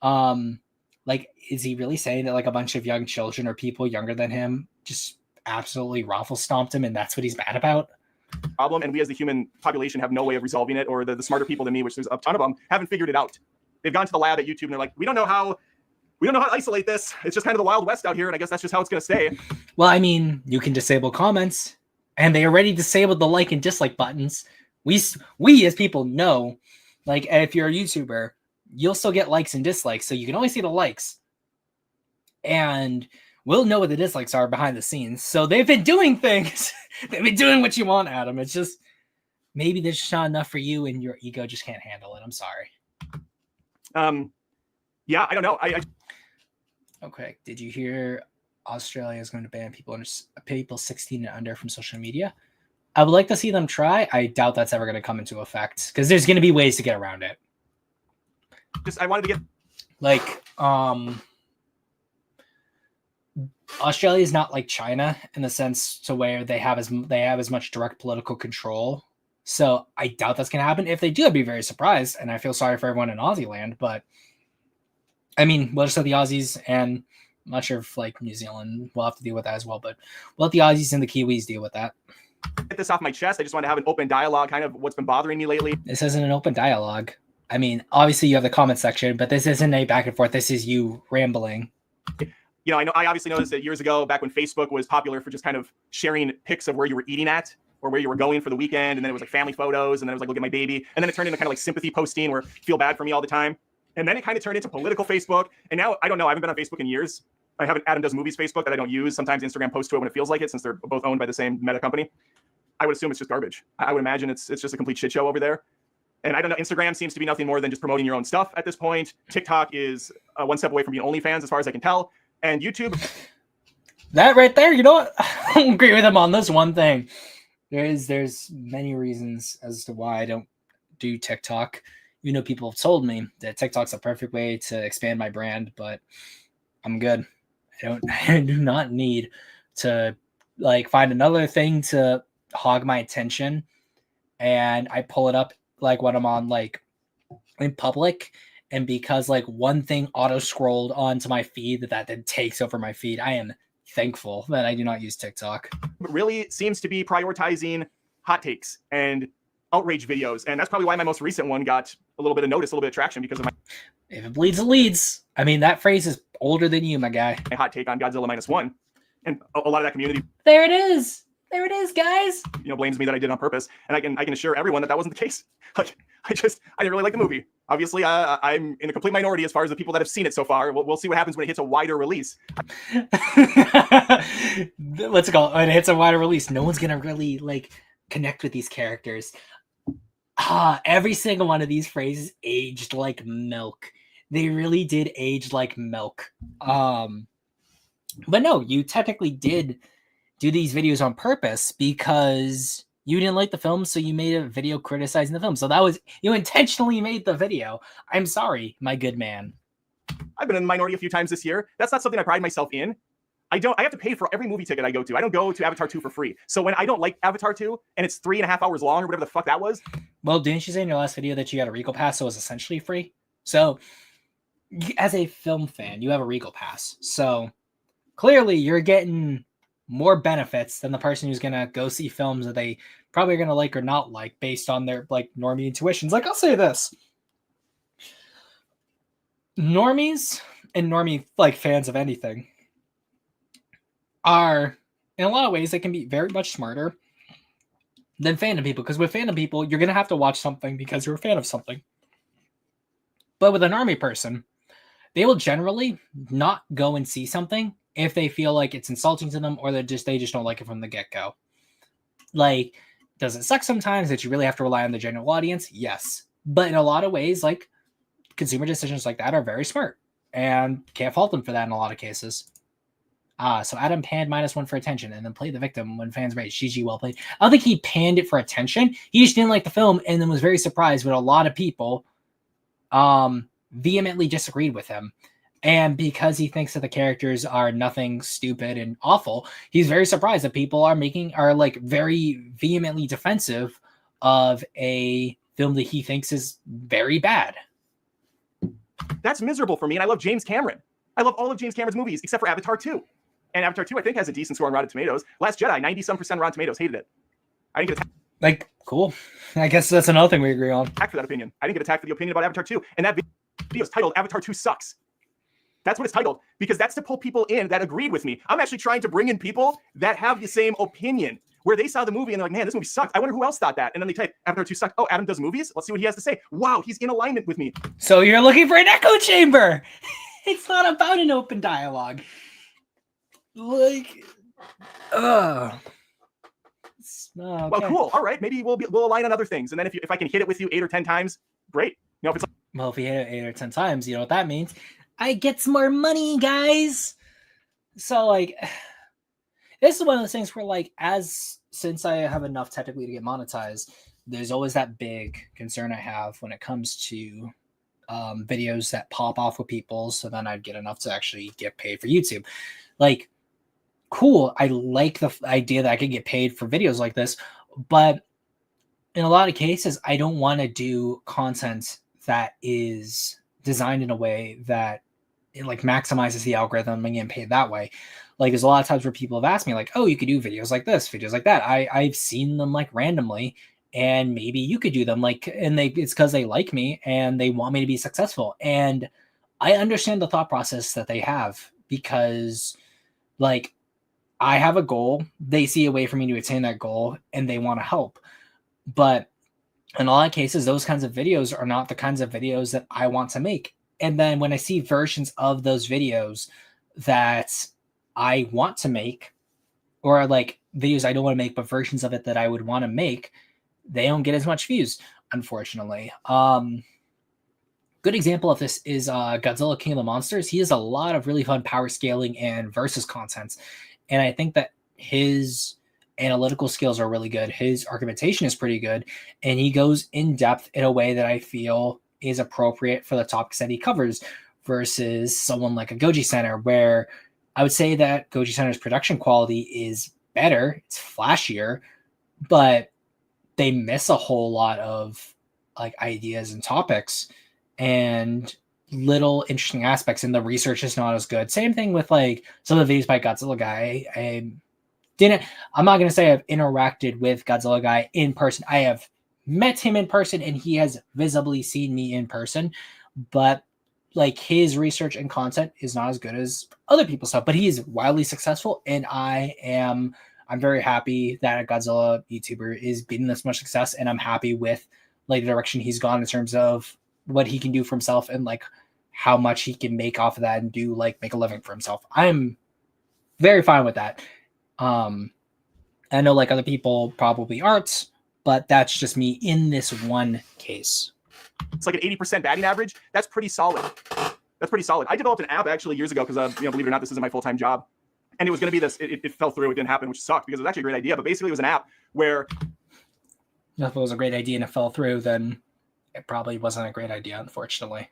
Like, is he really saying that like a bunch of young children or people younger than him just absolutely raffle stomped him and that's what he's mad about? Problem, and we as the human population have no way of resolving it, or the smarter people than me, which there's a ton of them, haven't figured it out. They've gone to the lab at YouTube and they're like, we don't know how to isolate this. It's just kind of the Wild West out here, and I guess that's just how it's going to stay. Well, I mean, you can disable comments, and they already disabled the like and dislike buttons. We as people know, like, if you're a YouTuber, you'll still get likes and dislikes, so you can only see the likes. And we'll know what the dislikes are behind the scenes. So they've been doing things. They've been doing what you want, Adam. It's just, maybe there's just not enough for you, and your ego just can't handle it. I'm sorry. Yeah, I don't know. Okay, did you hear Australia is going to ban people 16 and under from social media? I would like to see them try. I doubt that's ever going to come into effect because there's going to be ways to get around it. I wanted to get like Australia is not like China in the sense to where they have as much direct political control. So I doubt that's going to happen. If they do, I'd be very surprised, and I feel sorry for everyone in Aussie land. But I mean, we'll just let the Aussies, and I'm not sure if like New Zealand will have to deal with that as well, but we'll let the Aussies and the Kiwis deal with that. Get this off my chest. I just want to have an open dialogue, kind of what's been bothering me lately. This isn't an open dialogue. I mean, obviously you have the comment section, but this isn't a back and forth. This is you rambling. You know, I obviously noticed that years ago, back when Facebook was popular for just kind of sharing pics of where you were eating at or where you were going for the weekend, and then it was like family photos, and then it was like, look at my baby, and then it turned into kind of like sympathy posting where feel bad for me all the time. And then it kind of turned into political Facebook. And now, I don't know, I haven't been on Facebook in years. I have an Adam Does Movies Facebook that I don't use. Sometimes Instagram posts to it when it feels like it, since they're both owned by the same meta company. I would assume it's just garbage. I would imagine it's just a complete shit show over there. And I don't know, Instagram seems to be nothing more than just promoting your own stuff at this point. TikTok is one step away from being OnlyFans, as far as I can tell. And YouTube. That right there, you know what? I don't agree with him on this one thing. There's many reasons as to why I don't do TikTok. You know, people have told me that TikTok's a perfect way to expand my brand, but I'm good. I do not need to like find another thing to hog my attention, and I pull it up like when I'm on like in public, and because like one thing auto scrolled onto my feed that then takes over my feed, I am thankful that I do not use TikTok. It really seems to be prioritizing hot takes and outrage videos, and that's probably why my most recent one got a little bit of notice, a little bit of traction, because of my If it bleeds, it leads. I mean, that phrase is older than you, my guy. hot take on Godzilla Minus One, and a lot of that community, There it is. There it is, guys. you know, blames me that I did it on purpose, and I can assure everyone that wasn't the case. Like, I didn't really like the movie. Obviously, I'm in a complete minority as far as the people that have seen it so far. We'll see what happens when it hits a wider release. Let's go. When it hits a wider release, no one's gonna really like connect with these characters. Every single one of these phrases aged like milk. They really did age like milk. But no, you technically did do these videos on purpose because you didn't like the film, so you made a video criticizing the film. So that was, you intentionally made the video. I'm sorry, my good man. I've been in the minority a few times this year. That's not something I pride myself in. I have to pay for every movie ticket I go to. I don't go to Avatar 2 for free. So when I don't like Avatar 2 and it's 3.5 hours long or whatever the fuck that was. Well, didn't you say in your last video that you got a Regal Pass, so it was essentially free? So as a film fan, you have a Regal Pass. So clearly you're getting more benefits than the person who's going to go see films that they probably are going to like or not like based on their like normie intuitions. Like, I'll say this. Normies and normie like fans of anything are, in a lot of ways, they can be very much smarter than fandom people. Because with fandom people, you're going to have to watch something because you're a fan of something. But with an army person, they will generally not go and see something if they feel like it's insulting to them or they just don't like it from the get-go. Like, does it suck sometimes that you really have to rely on the general audience? Yes. But in a lot of ways, like, consumer decisions like that are very smart and can't fault them for that in a lot of cases. So Adam panned -1 for attention and then played the victim when fans rage. GG, well played. I don't think he panned it for attention. He just didn't like the film and then was very surprised when a lot of people vehemently disagreed with him. And because he thinks that the characters are nothing stupid and awful, he's very surprised that people are like very vehemently defensive of a film that he thinks is very bad. That's miserable for me, and I love James Cameron. I love all of James Cameron's movies except for Avatar 2. And Avatar 2, I think, has a decent score on Rotten Tomatoes. Last Jedi, 90-some% Rotten Tomatoes, hated it. I didn't get Like, cool. I guess that's another thing we agree on. attacked for that opinion. I didn't get attacked for the opinion about Avatar 2. And that video is titled Avatar 2 Sucks. That's what it's titled, because that's to pull people in that agreed with me. I'm actually trying to bring in people that have the same opinion, where they saw the movie and they're like, man, this movie sucked. I wonder who else thought that. And then they type, Avatar 2 sucked. Oh, Adam does movies? Let's see what he has to say. Wow, he's in alignment with me. So you're looking for an echo chamber. It's not about an open dialogue. Like, okay. Well, cool. All right, maybe we'll align on other things. And then if I can hit it with you 8 or 10 times, great. You know, if it's well, if you hit it 8 or 10 times, you know what that means. I get some more money, guys. So, like, this is one of those things where, like, since I have enough technically to get monetized, there's always that big concern I have when it comes to videos that pop off with people. So then I'd get enough to actually get paid for YouTube. Like, cool. I like the idea that I could get paid for videos like this, but in a lot of cases, I don't want to do content that is designed in a way that it like maximizes the algorithm and getting paid that way. Like, there's a lot of times where people have asked me, like, oh, you could do videos like this, videos like that. I've seen them like randomly, and maybe you could do them, like, and it's because they like me and they want me to be successful. And I understand the thought process that they have, because, like, I have a goal, they see a way for me to attain that goal, and they want to help. But in a lot of cases, those kinds of videos are not the kinds of videos that I want to make. And then when I see versions of those videos that I want to make, or like videos I don't want to make, but versions of it that I would want to make, they don't get as much views, unfortunately. Good example of this is Godzilla King of the Monsters. He has a lot of really fun power scaling and versus content. And I think that his analytical skills are really good. His argumentation is pretty good. And he goes in depth in a way that I feel is appropriate for the topics that he covers, versus someone like a Goji Center, where I would say that Goji Center's production quality is better. It's flashier, but they miss a whole lot of like ideas and topics and little interesting aspects, and the research is not as good. Same thing with like some of the videos by Godzilla Guy. I'm not going to say I've interacted with Godzilla Guy in person. I have met him in person and he has visibly seen me in person, but like his research and content is not as good as other people's stuff, but he is wildly successful. And I'm very happy that a Godzilla YouTuber is beating this much success. And I'm happy with like the direction he's gone in terms of what he can do for himself and like how much he can make off of that and do like make a living for himself. I'm very fine with that. I know like other people probably aren't, but that's just me in this one case. It's like an 80% batting average. That's pretty solid. That's pretty solid. I developed an app actually years ago because, believe it or not, this isn't my full-time job. And it was going to be this. It fell through. It didn't happen, which sucked because it was actually a great idea. But basically, it was an app where if it was a great idea and it fell through, then it probably wasn't a great idea, unfortunately.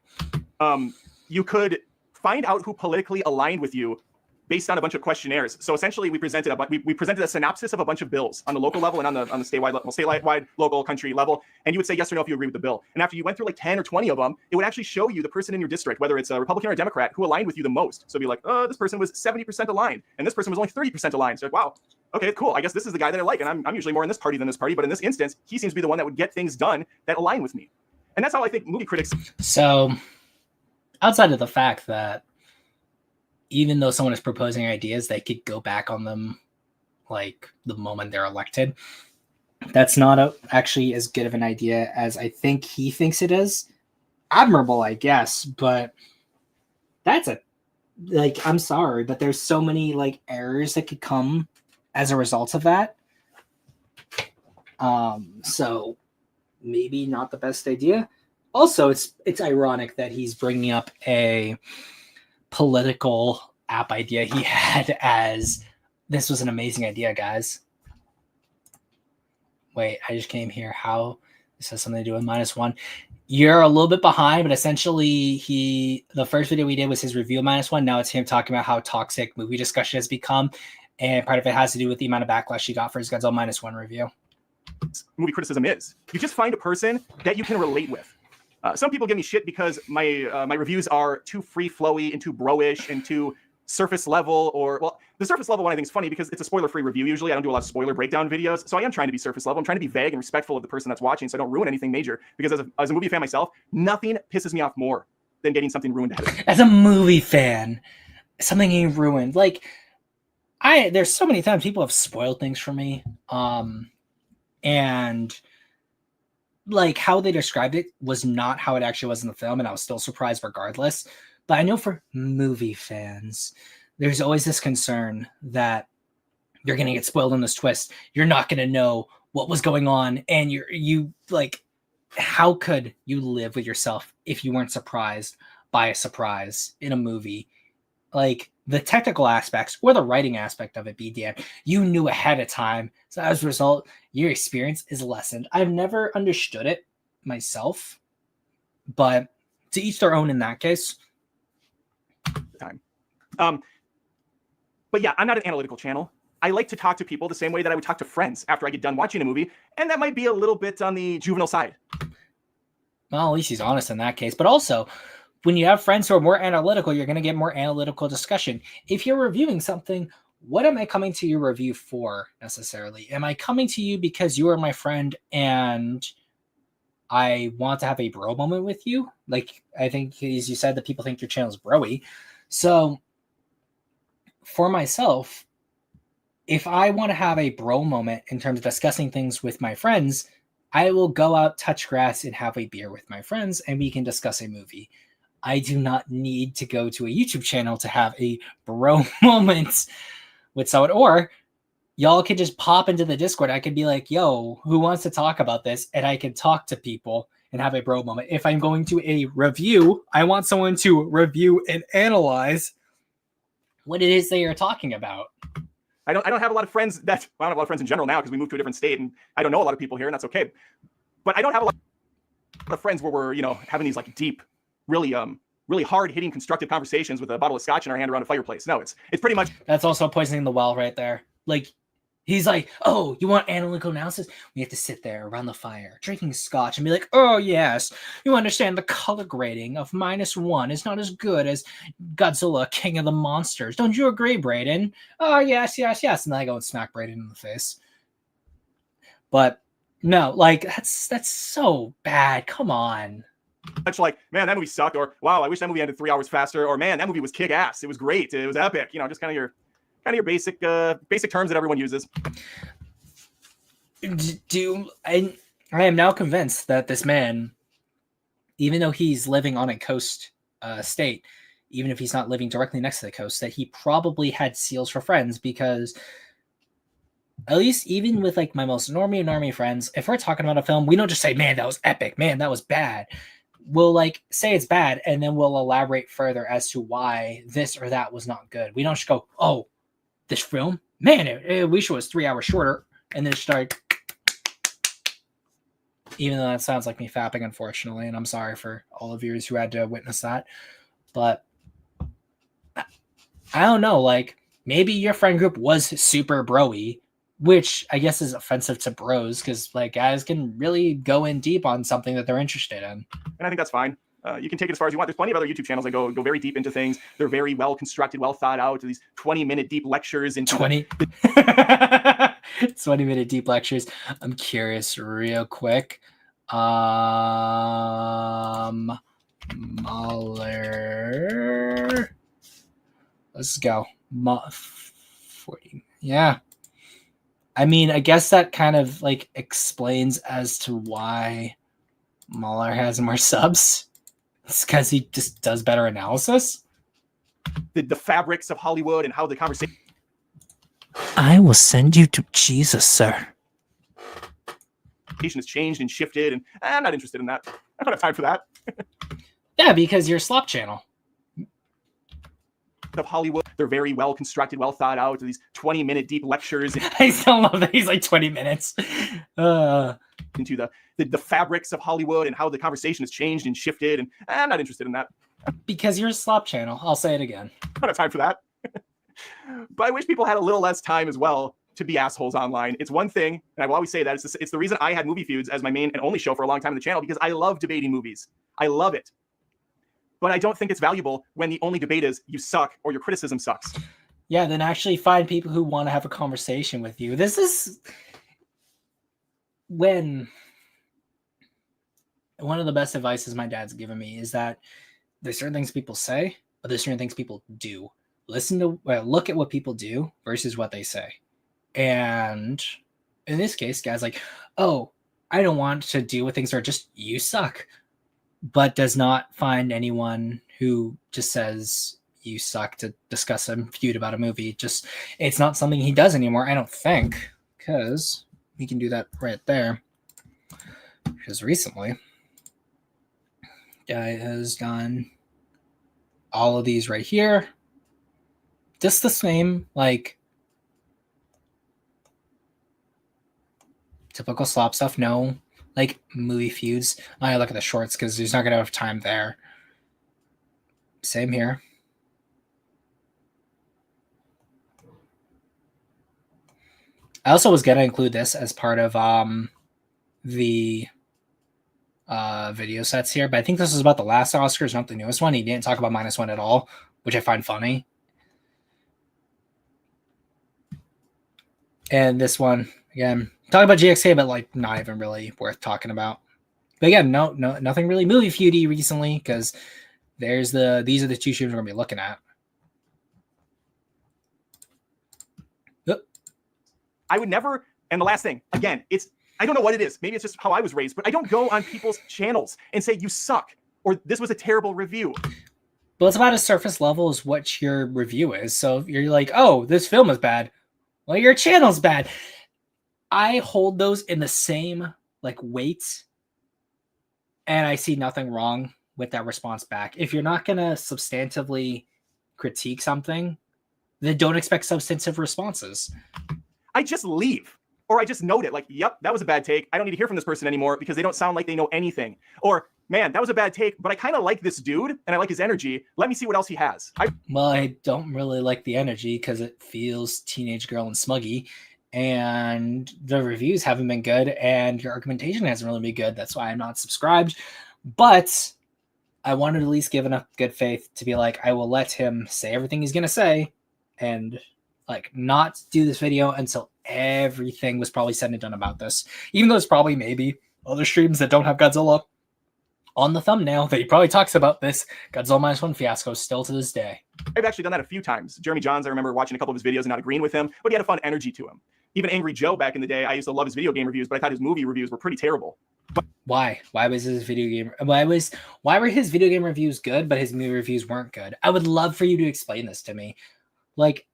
You could find out who politically aligned with you based on a bunch of questionnaires. So essentially, we presented a synopsis of a bunch of bills on the local level and on the statewide, local, country level, and you would say yes or no if you agree with the bill. And after you went through like 10 or 20 of them, it would actually show you the person in your district, whether it's a Republican or a Democrat, who aligned with you the most. So it'd be like, oh, this person was 70% aligned, and this person was only 30% aligned. So like, wow, okay, cool. I guess this is the guy that I like, and I'm usually more in this party than this party, but in this instance, he seems to be the one that would get things done that align with me. And that's how I think movie critics. So, outside of the fact that even though someone is proposing ideas, they could go back on them like the moment they're elected. That's not actually as good of an idea as I think he thinks it is. Admirable, I guess, but that's I'm sorry, but there's so many like errors that could come as a result of that. So maybe not the best idea. Also, it's ironic that he's bringing up a political app idea he had as this was an amazing idea, guys. Wait, I just came here. How this has something to do with -1. You're a little bit behind, but essentially the first video we did was his review of -1. Now it's him talking about how toxic movie discussion has become. And part of it has to do with the amount of backlash he got for his Godzilla -1 review. Movie criticism is. You just find a person that you can relate with. Some people give me shit because my reviews are too free-flowy and too bro-ish and too surface level, or, well, the surface level one I think is funny because it's a spoiler-free review. Usually I don't do a lot of spoiler breakdown videos, so I am trying to be surface level. I'm trying to be vague and respectful of the person that's watching so I don't ruin anything major, because as a movie fan myself, nothing pisses me off more than getting something ruined ahead of me. As a movie fan, something getting ruined. Like, there's so many times people have spoiled things for me, and like how they described it was not how it actually was in the film, and I was still surprised regardless. But I know for movie fans, there's always this concern that you're going to get spoiled on this twist. You're not going to know what was going on, and you like, how could you live with yourself if you weren't surprised by a surprise in a movie? Like, the technical aspects or the writing aspect of it, BDM, you knew ahead of time. So as a result, your experience is lessened. I've never understood it myself, but to each their own in that case. But yeah, I'm not an analytical channel. I like to talk to people the same way that I would talk to friends after I get done watching a movie, and that might be a little bit on the juvenile side. Well, at least he's honest in that case. But also, when you have friends who are more analytical, you're going to get more analytical discussion. If you're reviewing something, what am I coming to your review for necessarily? Am I coming to you because you are my friend and I want to have a bro moment with you? Like, I think, as you said, that people think your channel is broy. So for myself, if I want to have a bro moment in terms of discussing things with my friends, I will go out, touch grass, and have a beer with my friends, and we can discuss a movie. I do not need to go to a YouTube channel to have a bro moment with someone. Or y'all could just pop into the Discord. I could be like, yo, who wants to talk about this? And I can talk to people and have a bro moment. If I'm going to a review, I want someone to review and analyze what it is they are talking about. I don't have a lot of friends I don't have a lot of friends in general now because we moved to a different state and I don't know a lot of people here, and that's okay. But I don't have a lot of friends where we're, having these like deep, really hard-hitting constructive conversations with a bottle of scotch in our hand around a fireplace. No, it's pretty much. That's also poisoning the well right there. Like, he's like, oh, you want analytical analysis? We have to sit there around the fire, drinking scotch, and be like, oh, yes, you understand the color grading of -1 is not as good as Godzilla, King of the Monsters. Don't you agree, Brayden? Oh, yes, yes, yes. And then I go and smack Brayden in the face. But no, like, that's so bad. Come on. Much like, man, that movie sucked, or wow, I wish that movie ended 3 hours faster, or man, that movie was kick-ass. It was great. It was epic. Just kind of your basic terms that everyone uses. I am now convinced that this man, even though he's living on a coast state, even if he's not living directly next to the coast, that he probably had seals for friends, because at least even with like my most normie friends, if we're talking about a film, we don't just say, man, that was epic, man, that was bad. We'll like say it's bad, and then we'll elaborate further as to why this or that was not good. We don't just go, oh, this film, man, I wish it was 3 hours shorter, and then start. Even though that sounds like me fapping, unfortunately, and I'm sorry for all of you who had to witness that. But I don't know, like, maybe your friend group was super bro-y, which I guess is offensive to bros, because like guys can really go in deep on something that they're interested in. And I think that's fine. You can take it as far as you want. There's plenty of other YouTube channels that go very deep into things. They're very well constructed, well thought out. These 20-minute deep lectures into 20-minute deep lectures. I'm curious, real quick. Mahler. Let's go. 40. Yeah. I mean, I guess that kind of like explains as to why Mahler has more subs. It's because he just does better analysis. The fabrics of Hollywood and how the conversation. I will send you to Jesus, sir. Has changed and shifted, and I'm not interested in that. I don't have time for that. Yeah, because you're a slop channel. Of Hollywood, They're very well constructed, well thought out. These 20-minute deep lectures I still love that he's like 20 minutes. into the fabrics of Hollywood and how the conversation has changed and shifted. And I'm not interested in that. Because you're a slop channel. I'll say it again. I don't have time for that. But I wish people had a little less time as well to be assholes online. It's one thing, and I will always say that, it's the reason I had Movie Feuds as my main and only show for a long time on the channel, because I love debating movies. I love it. But I don't think it's valuable when the only debate is you suck or your criticism sucks. Yeah, then actually find people who want to have a conversation with you. This is when one of the best advices my dad's given me is that there's certain things people say, but there's certain things people do. Look at what people do versus what they say. And in this case, guys like, oh, I don't want to deal with things that are just you suck, but does not find anyone who just says you suck to discuss a feud about a movie. It's not something he does anymore, I don't think, because we can do that right there. Because recently, guy has done all of these right here. Just the same, like, typical slop stuff. No, like, movie feuds. I look at the shorts because there's not going to have time there. Same here. I also was going to include this as part of the video sets here, but I think this is about the last Oscars, not the newest one. He didn't talk about Minus One at all, which I find funny. And this one, again, talking about GXK, but like not even really worth talking about. But again, no, nothing really movie feudy recently, because these are the two streams we're gonna be looking at. Yep. I would never, and the last thing, again, I don't know what it is. Maybe it's just how I was raised, but I don't go on people's channels and say you suck or this was a terrible review. Well, it's about as surface level as what your review is. So if you're like, oh, this film is bad, well, your channel's bad. I hold those in the same like weight, and I see nothing wrong with that response back. If you're not going to substantively critique something, then don't expect substantive responses. I just leave, or I just note it like, yep, that was a bad take. I don't need to hear from this person anymore because they don't sound like they know anything. Or, man, that was a bad take, but I kind of like this dude and I like his energy. Let me see what else he has. Well, I don't really like the energy because it feels teenage girl and smuggy, and the reviews haven't been good, and your argumentation hasn't really been good. That's why I'm not subscribed. But I wanted to at least give enough good faith to be like, I will let him say everything he's going to say and like not do this video until everything was probably said and done about this. Even though it's probably maybe other streams that don't have Godzilla on the thumbnail that he probably talks about this Godzilla Minus One fiasco still to this day. I've actually done that a few times. Jeremy Johns, I remember watching a couple of his videos and not agreeing with him, but he had a fun energy to him. Even Angry Joe back in the day, I used to love his video game reviews, but I thought his movie reviews were pretty terrible. Why? Why was his video game? Why were his video game reviews good, but his movie reviews weren't good? I would love for you to explain this to me. Like,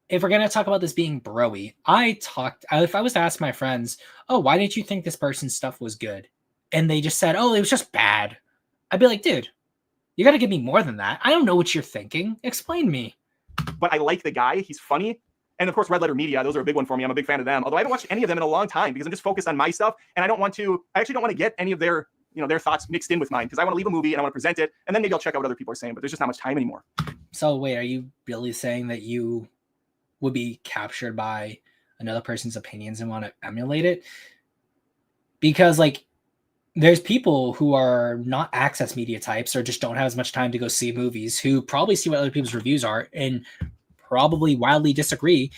if we're gonna talk about this being broy, if I was to ask my friends, oh, why didn't you think this person's stuff was good? And they just said, oh, it was just bad. I'd be like, dude, you got to give me more than that. I don't know what you're thinking. Explain me. But I like the guy. He's funny. And of course, Red Letter Media, those are a big one for me. I'm a big fan of them. Although I haven't watched any of them in a long time because I'm just focused on my stuff. And I actually don't want to get any of their thoughts mixed in with mine because I want to leave a movie and I want to present it. And then maybe I'll check out what other people are saying, but there's just not much time anymore. So wait, are you really saying that you would be captured by another person's opinions and want to emulate it? Because like, there's people who are not access media types or just don't have as much time to go see movies who probably see what other people's reviews are and probably wildly disagree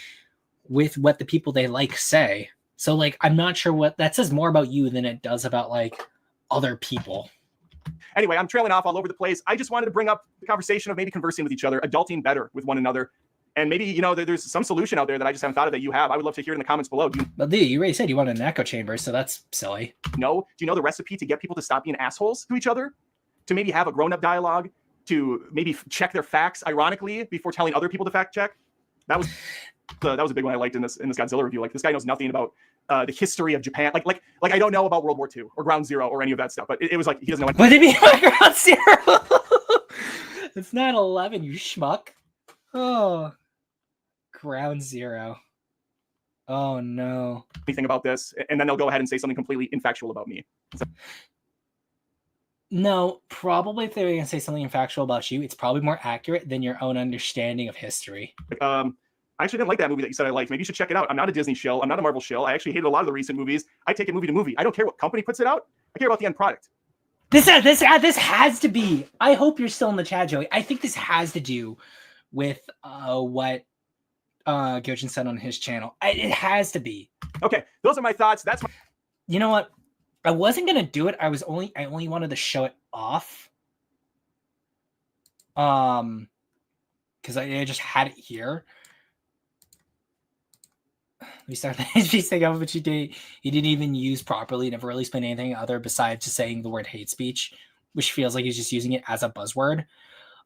with what the people they like say. So like, I'm not sure what that says more about you than it does about like other people. Anyway, I'm trailing off all over the place. I just wanted to bring up the conversation of maybe conversing with each other, adulting better with one another. And maybe, there's some solution out there that I just haven't thought of that you have. I would love to hear it in the comments below. But dude, you already said you wanted an echo chamber, so that's silly. No. Do you know the recipe to get people to stop being assholes to each other? To maybe have a grown-up dialogue? To maybe check their facts, ironically, before telling other people to fact check? That was a big one I liked in this Godzilla review. Like, this guy knows nothing about the history of Japan. Like I don't know about World War II or Ground Zero or any of that stuff. But it was like, he doesn't know anything. What do you mean by Ground Zero? It's 9/11, you schmuck. Oh, ground zero. Oh no. Anything about this, and then they'll go ahead and say something completely infactual about me. No, probably if they were going to say something factual about you, it's probably more accurate than your own understanding of history. I actually didn't like that movie that you said I liked. Maybe you should check it out. I'm not a Disney shill. I'm not a Marvel shill. I actually hated a lot of the recent movies. I take it movie to movie. I don't care what company puts it out. I care about the end product. This has to be. I hope you're still in the chat, Joey. I think this has to do with what Gojin said on his channel. It has to be. Okay, those are my thoughts. That's my. You know what? I wasn't gonna do it. I only wanted to show it off. Because I just had it here. We start the history thing of which he didn't even use properly. Never really explained anything other besides just saying the word hate speech, which feels like he's just using it as a buzzword.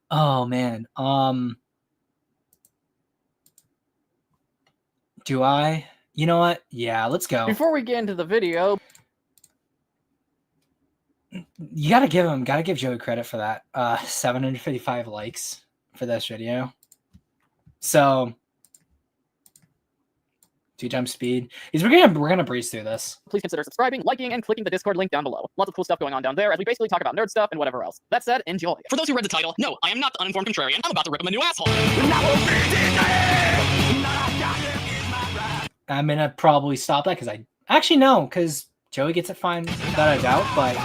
Oh man. Do I? You know what? Yeah, let's go. Before we get into the video, you gotta give Joey credit for that. 755 likes for this video. So 2 times speed. We're gonna breeze through this. please consider subscribing, liking, and clicking the Discord link down below. Lots of cool stuff going on down there as we basically talk about nerd stuff and whatever else. That said, enjoy. For those who read the title, no, I am not the uninformed contrarian. I'm about to rip him a new asshole. I'm gonna probably stop that because I actually no, because Joey gets it fine without a doubt, but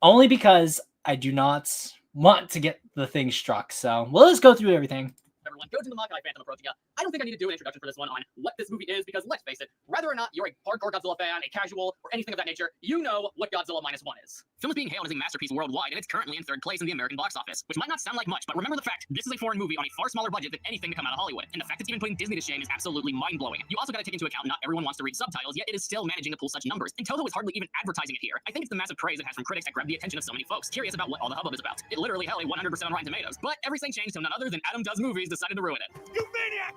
only because I do not want to get the thing struck. So we'll just go through everything. Everyone, go to the Makai Phantom Approachia. I don't think I need to do an introduction for this one on what this movie is, because let's face it, whether or not you're a hardcore Godzilla fan, a casual, or anything of that nature, you know what Godzilla Minus One is. Film is being hailed as a masterpiece worldwide, and it's currently in 3rd place in the American box office, which might not sound like much, but remember the fact, this is a foreign movie on a far smaller budget than anything to come out of Hollywood, and the fact it's even putting Disney to shame is absolutely mind-blowing. You also gotta take into account not everyone wants to read subtitles, yet it is still managing to pull such numbers, and Toho is hardly even advertising it here. I think it's the massive praise it has from critics that grabbed the attention of so many folks, curious about what all the hubbub is about. It literally held a 100% on Rotten Tomatoes, but everything changed when none other than Adam Does Movies decided to ruin it. You maniac!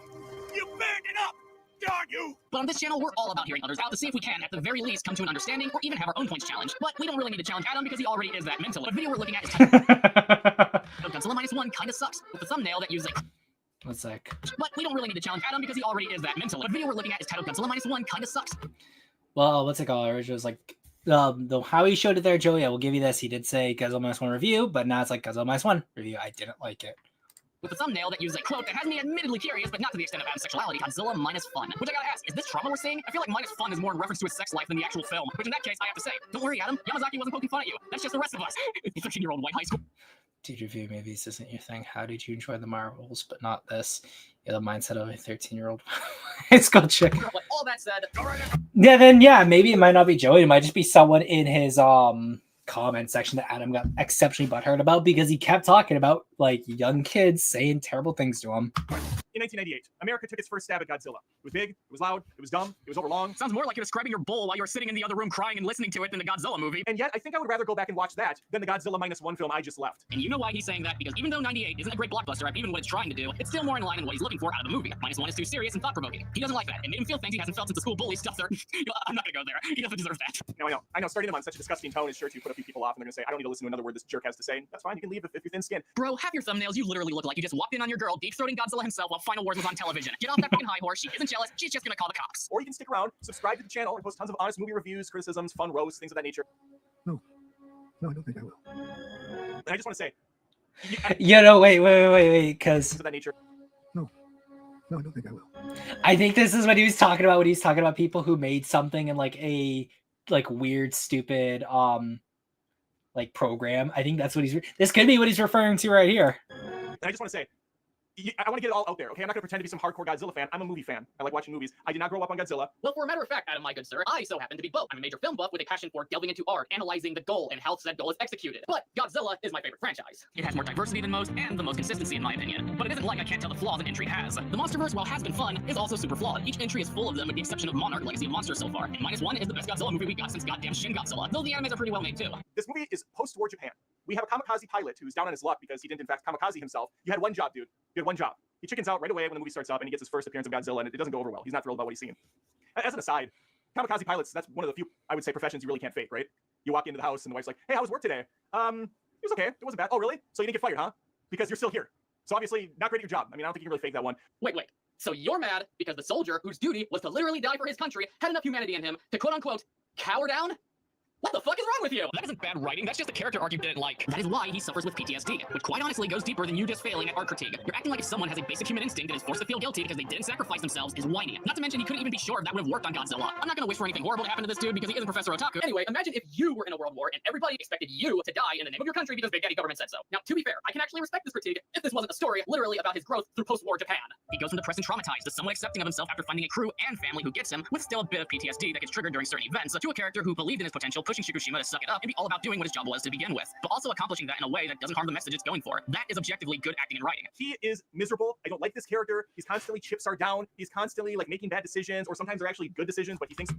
You burned it up! Darn you! But on this channel, we're all about hearing others out to see if we can, at the very least, come to an understanding or even have our own points challenged. But we don't really need to challenge Adam because he already is that mentally. The video we're looking at is titled Godzilla Minus One kinda sucks, with the thumbnail that uses a... One sec. But we don't really need to challenge Adam because he already is that mentally. The video we're looking at is titled Godzilla Minus One kinda sucks. Well, what's it called? It was like how he showed it there, Joey. I will give you this. He did say Godzilla Minus One review, but now it's like Godzilla Minus One review. I didn't like it. With a thumbnail that uses a quote that has me admittedly curious, but not to the extent of Adam's sexuality, Godzilla Minus Fun. Which I gotta ask, is this trauma we're seeing? I feel like Minus Fun is more in reference to his sex life than the actual film. Which in that case, I have to say, don't worry, Adam. Yamazaki wasn't poking fun at you. That's just the rest of us. 13-year-old white high school. Did review movies isn't your thing. How did you enjoy the Marvels, but not this? You have the mindset of a 13-year-old high school chick. But all that said, Yeah, then yeah, maybe it might not be Joey. It might just be someone in his comment section that Adam got exceptionally butthurt about because he kept talking about like young kids saying terrible things to him. In 1998, America took its first stab at Godzilla. It was big, it was loud, it was dumb, it was overlong. sounds more like you're describing your bowl while you're sitting in the other room crying and listening to it than the Godzilla movie. And yet, I think I would rather go back and watch that than the Godzilla Minus One film I just left. And you know why he's saying that? Because even though 98 isn't a great blockbuster at even what it's trying to do, it's still more in line in what he's looking for out of the movie. Minus One is too serious and thought-provoking. He doesn't like that. It made him feel things he hasn't felt since the school bully stuff there. I'm not gonna go there. He doesn't deserve that. Now, I know, starting him on such a disgusting tone is sure to put a few people off, and they're gonna say, I don't need to listen to another word this jerk has to say. That's fine, you can leave if you're thin-skinned. Bro, half your thumbnails, you literally look like you just walked in on your girl deep-throating Godzilla himself while Final Wars was on television. Get off that fucking high horse. She isn't jealous. She's just gonna call the cops. Or you can stick around, subscribe to the channel, and post tons of honest movie reviews, criticisms, fun roasts, things of that nature. No, I don't think I will. And I just want to say, You know, wait, because things of that nature. No, I don't think I will. I think this is what he was talking about when he's talking about people who made something in like a weird, stupid like program. I think that's what this could be what he's referring to right here. And I just want to say, I want to get it all out there, okay? I'm not going to pretend to be some hardcore Godzilla fan. I'm a movie fan. I like watching movies. I did not grow up on Godzilla. Well, for a matter of fact, Adam, my good sir, I so happen to be both. I'm a major film buff with a passion for delving into art, analyzing the goal, and how said goal is executed. But Godzilla is my favorite franchise. It has more diversity than most, and the most consistency in my opinion. But it isn't like I can't tell the flaws an entry has. The Monsterverse, while has been fun, is also super flawed. Each entry is full of them with the exception of Monarch Legacy of Monsters so far. And Minus One is the best Godzilla movie we got since goddamn Shin Godzilla, though the animes are pretty well made too. This movie is post-war Japan. We have a kamikaze pilot who's down on his luck because he didn't, in fact, kamikaze himself. You had one job, dude. You had one job. He chickens out right away when the movie starts up and he gets his first appearance of Godzilla, and it doesn't go over well. He's not thrilled about what he's seeing. As an aside, kamikaze pilots, that's one of the few, I would say, professions you really can't fake, right? You walk into the house and the wife's like, hey, how was work today? It was okay. It wasn't bad. Oh, really? So you didn't get fired, huh? Because you're still here. So obviously, not great at your job. I mean, I don't think you can really fake that one. Wait. So you're mad because the soldier, whose duty was to literally die for his country, had enough humanity in him to quote-unquote cower down? What the fuck is wrong with you? That isn't bad writing, that's just a character arc you didn't like. That is why he suffers with PTSD, which quite honestly goes deeper than you just failing at art critique. You're acting like if someone has a basic human instinct and is forced to feel guilty because they didn't sacrifice themselves is whiny. Not to mention he couldn't even be sure if that would have worked on Godzilla. I'm not gonna wish for anything horrible to happen to this dude because he isn't Professor Otaku. Anyway, imagine if you were in a world war and everybody expected you to die in the name of your country because Big Daddy government said so. Now, to be fair, I can actually respect this critique if this wasn't a story literally about his growth through post-war Japan. He goes from depressed and traumatized to somewhat accepting of himself after finding a crew and family who gets him, with still a bit of PTSD that gets triggered during certain events, to a character who believed in his potential, pushing Shikushima to suck it up and be all about doing what his job was to begin with, but also accomplishing that in a way that doesn't harm the message it's going for. That is objectively good acting and writing. He is miserable. I don't like this character. He's constantly chips are down. He's constantly like making bad decisions, or sometimes they're actually good decisions, but he thinks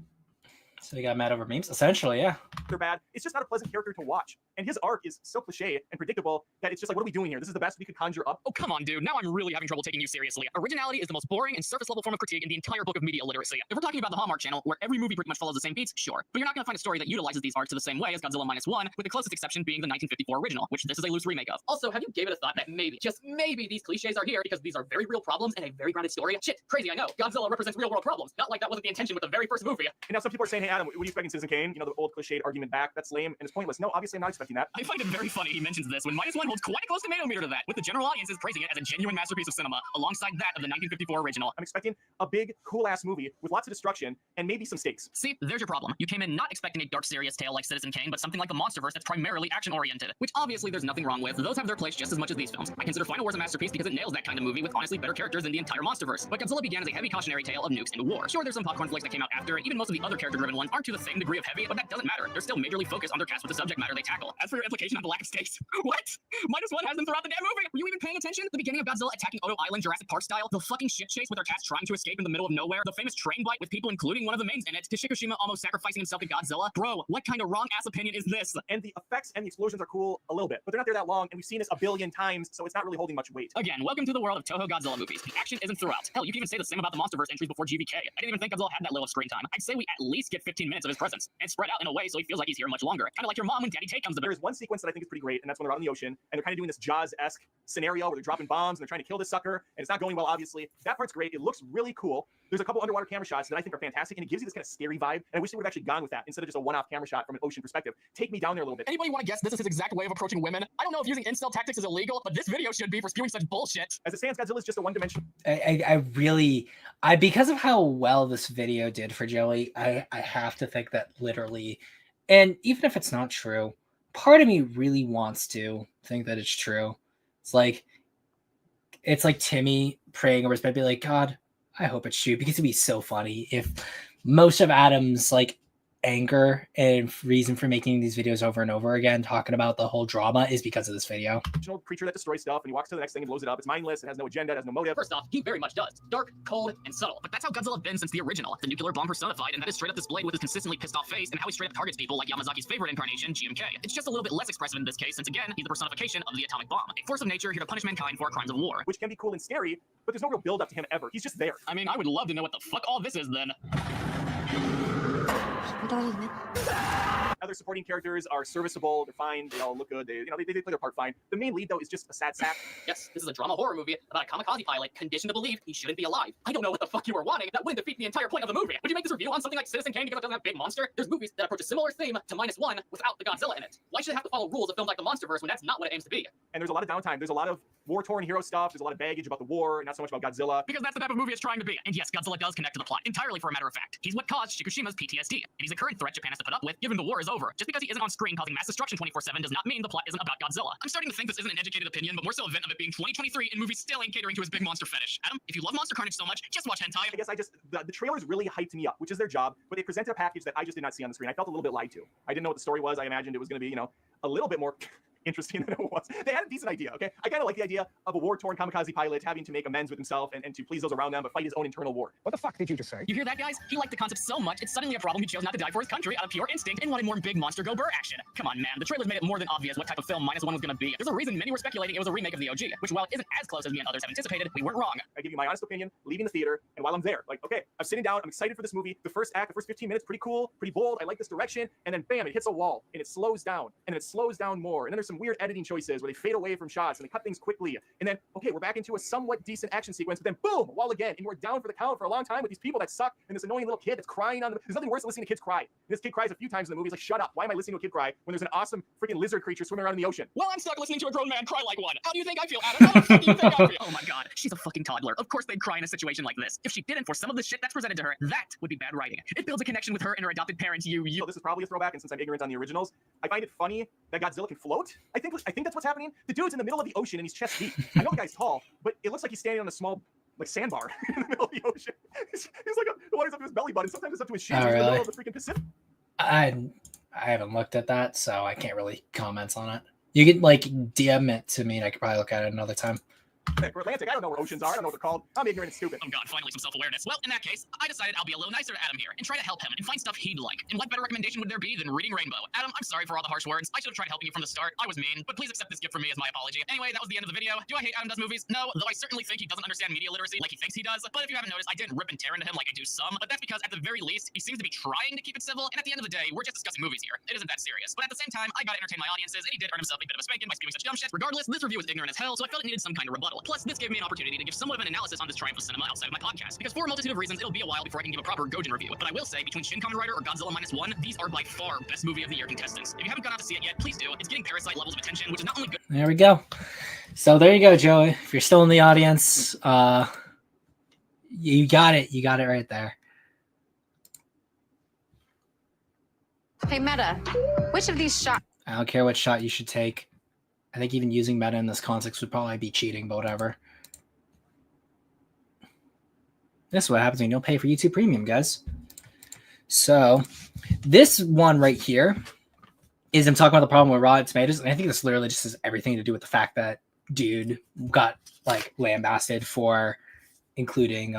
So he got mad over memes, essentially, yeah. they're bad. It's just not a pleasant character to watch. And his arc is so cliche and predictable that it's just like, what are we doing here? This is the best we could conjure up. Oh, come on, dude. Now I'm really having trouble taking you seriously. Originality is the most boring and surface-level form of critique in the entire book of media literacy. If we're talking about the Hallmark Channel, where every movie pretty much follows the same beats, sure. But you're not going to find a story that utilizes these arcs the same way as Godzilla Minus One, with the closest exception being the 1954 original, which this is a loose remake of. Also, have you gave it a thought that maybe, just maybe, these cliches are here because these are very real problems and a very grounded story? Shit, crazy, I know. Godzilla represents real-world problems. Not like that wasn't the intention with the very first movie. And now some people are saying, hey, Adam, what do you expect in Citizen Kane? You know, the old cliched argument back. That's lame and it's pointless. No, obviously I'm not expecting that. I find it very funny he mentions this when Minus One holds quite a close tomato meter to that, with the general audiences praising it as a genuine masterpiece of cinema, alongside that of the 1954 original. I'm expecting a big, cool-ass movie with lots of destruction and maybe some stakes. See, there's your problem. You came in not expecting a dark, serious tale like Citizen Kane, but something like the MonsterVerse that's primarily action-oriented, which obviously there's nothing wrong with. Those have their place just as much as these films. I consider Final Wars a masterpiece because it nails that kind of movie with honestly better characters than the entire MonsterVerse. But Godzilla began as a heavy cautionary tale of nukes and war. Sure, there's some popcorn flicks that came out after, and even most of the other character-driven ones aren't to the same degree of heavy, but that doesn't matter. They're still majorly focused on their cast with the subject matter they tackle. As for your implication on the lack of stakes, what? Minus One has them throughout the damn movie. Were you even paying attention? The beginning of Godzilla attacking Oto Island, Jurassic Park style, the fucking shit chase with our cast trying to escape in the middle of nowhere, the famous train bite with people including one of the mains in it, to Shikushima almost sacrificing himself to Godzilla. Bro, what kind of wrong-ass opinion is this? And the effects and the explosions are cool a little bit, but they're not there that long, and we've seen this a billion times, so it's not really holding much weight. Again, welcome to the world of Toho Godzilla movies. The action isn't throughout. Hell, you can even say the same about the MonsterVerse entries before GVK. I didn't even think Godzilla had that little screen time. I'd say we at least get 15 minutes of his presence, and spread out in a way so he feels like he's here much longer. Kind of like your mom when Daddy Tay comes to There is one sequence that I think is pretty great, and that's when they're out in the ocean, and they're kind of doing this Jaws-esque scenario where they're dropping bombs, and they're trying to kill this sucker, and it's not going well, obviously. That part's great. It looks really cool. There's a couple underwater camera shots that I think are fantastic, and it gives you this kind of scary vibe, and I wish they would have actually gone with that instead of just a one-off camera shot from an ocean perspective. Take me down there a little bit. Anybody want to guess this is his exact way of approaching women? I don't know if using incel tactics is illegal, but this video should be for spewing such bullshit. As it stands, Godzilla is just a one-dimensional. I really, because of how well this video did for Joey, I have to think that literally, and even if it's not true, part of me really wants to think that it's true. It's like Timmy praying over his bed, be like, God, I hope it's true, because it'd be so funny if most of Adam's like anger and reason for making these videos over and over again, talking about the whole drama, is because of this video. Creature that destroys stuff, and he walks to the next thing and blows it up. It's mindless. It has no agenda. It has no motive. First off, he very much does. Dark, cold, and subtle. But that's how Godzilla been since the original. The nuclear bomb personified, and that is straight up displayed with his consistently pissed off face and how he straight up targets people like Yamazaki's favorite incarnation, GMK. It's just a little bit less expressive in this case, since again, he's the personification of the atomic bomb. A force of nature here to punish mankind for crimes of war. Which can be cool and scary, but there's no real build up to him ever. He's just there. I mean, I would love to know what the fuck all this is then. Other supporting characters are serviceable. They're fine. They all look good. They play their part fine. The main lead, though, is just a sad sack. Yes, this is a drama horror movie about a kamikaze pilot conditioned to believe he shouldn't be alive. I don't know what the fuck you were wanting. That wouldn't defeat the entire point of the movie. Would you make this review on something like Citizen Kane because it doesn't have big monster? There's movies that approach a similar theme to Minus One without the Godzilla in it. Why should it have to follow rules of films like the MonsterVerse when that's not what it aims to be? And there's a lot of downtime. There's a lot of war-torn hero stuff. There's a lot of baggage about the war, and not so much about Godzilla. Because that's the type of movie it's trying to be. And yes, Godzilla does connect to the plot, entirely for a matter of fact. He's what caused Shikushima's PTSD, and he's a current threat Japan has to put up with, given the war is over. Just because he isn't on screen causing mass destruction 24/7 does not mean the plot isn't about Godzilla. I'm starting to think this isn't an educated opinion, but more so a vent of it being 2023 and movies still ain't catering to his big monster fetish. Adam, if you love Monster Carnage so much, just watch hentai. I guess the trailers really hyped me up, which is their job, but they presented a package that I just did not see on the screen. I felt a little bit lied to. I didn't know what the story was. I imagined it was going to be, a little bit more interesting than it was. They had a decent idea, okay? I kind of like the idea of a war-torn kamikaze pilot having to make amends with himself and to please those around them, but fight his own internal war. What the fuck did you just say? You hear that, guys? He liked the concept so much, it's suddenly a problem he chose not to die for his country out of pure instinct and wanted more big monster go burr action. Come on, man. The trailers made it more than obvious what type of film Minus One was going to be. There's a reason many were speculating it was a remake of the OG, which while it isn't as close as me and others have anticipated, we weren't wrong. I give you my honest opinion, leaving the theater, and while I'm there, okay, I'm sitting down, I'm excited for this movie. The first act, the first 15 minutes, pretty cool, pretty bold. I like this direction, and then bam, it hits a wall, and it slows down, and it slows down more, and then there's some some weird editing choices where they fade away from shots and they cut things quickly. And then, okay, we're back into a somewhat decent action sequence, but then boom, a wall again. And we're down for the count for a long time with these people that suck and this annoying little kid that's crying on them. There's nothing worse than listening to kids cry. This kid cries a few times in the movie. He's like, shut up. Why am I listening to a kid cry when there's an awesome freaking lizard creature swimming around in the ocean? Well, I'm stuck listening to a grown man cry like one. How do you think I feel, Adam? How the fuck do you think I feel? Oh my god, she's a fucking toddler. Of course they'd cry in a situation like this. If she didn't for some of the shit that's presented to her, that would be bad writing. It builds a connection with her and her adopted parents. So this is probably a throwback, and since I'm ignorant on the originals, I find it funny that Godzilla can float. I think that's what's happening. The dude's in the middle of the ocean and he's chest deep. I know the guy's tall, but it looks like he's standing on a small sandbar in the middle of the ocean. He's like the water's up to his belly button. Sometimes it's up to his shins. Oh, in the really? middle of the freaking Pacific. I haven't looked at that, so I can't really comment on it. You could DM it to me, and I could probably look at it another time. Or Atlantic. I don't know where oceans are. I don't know what they're called. I'm ignorant and stupid. Oh god, finally some self-awareness. Well, in that case, I decided I'll be a little nicer to Adam here and try to help him and find stuff he'd like. And what better recommendation would there be than reading Rainbow? Adam, I'm sorry for all the harsh words. I should have tried helping you from the start. I was mean, but please accept this gift from me as my apology. Anyway, that was the end of the video. Do I hate Adam Does Movies? No, though I certainly think he doesn't understand media literacy like he thinks he does. But if you haven't noticed, I didn't rip and tear into him like I do some. But that's because at the very least, he seems to be trying to keep it civil. And at the end of the day, we're just discussing movies here. It isn't that serious. But at the same time, I gotta entertain my audiences, and he did earn himself a bit of a spanking by spewing such dumb shit. Regardless, this review was ignorant as hell, so I felt it needed some kind of rebuttal. Plus, this gave me an opportunity to give somewhat of an analysis on this triumph of cinema outside of my podcast. Because for a multitude of reasons, it'll be a while before I can give a proper Gojin review. But I will say, between Shin Kamen Rider or Godzilla Minus One, these are by far best movie of the year contestants. If you haven't gone out to see it yet, please do. It's getting Parasite levels of attention, which is not only good. There we go. So there you go, Joey. If you're still in the audience, you got it. You got it right there. Hey, Meta, which of these shots? I don't care what shot you should take. I think even using meta in this context would probably be cheating, but whatever. This is what happens when you don't pay for YouTube Premium, guys. So this one right here is I'm talking about the problem with Rotten Tomatoes, and I think this literally just has everything to do with the fact that dude got lambasted for including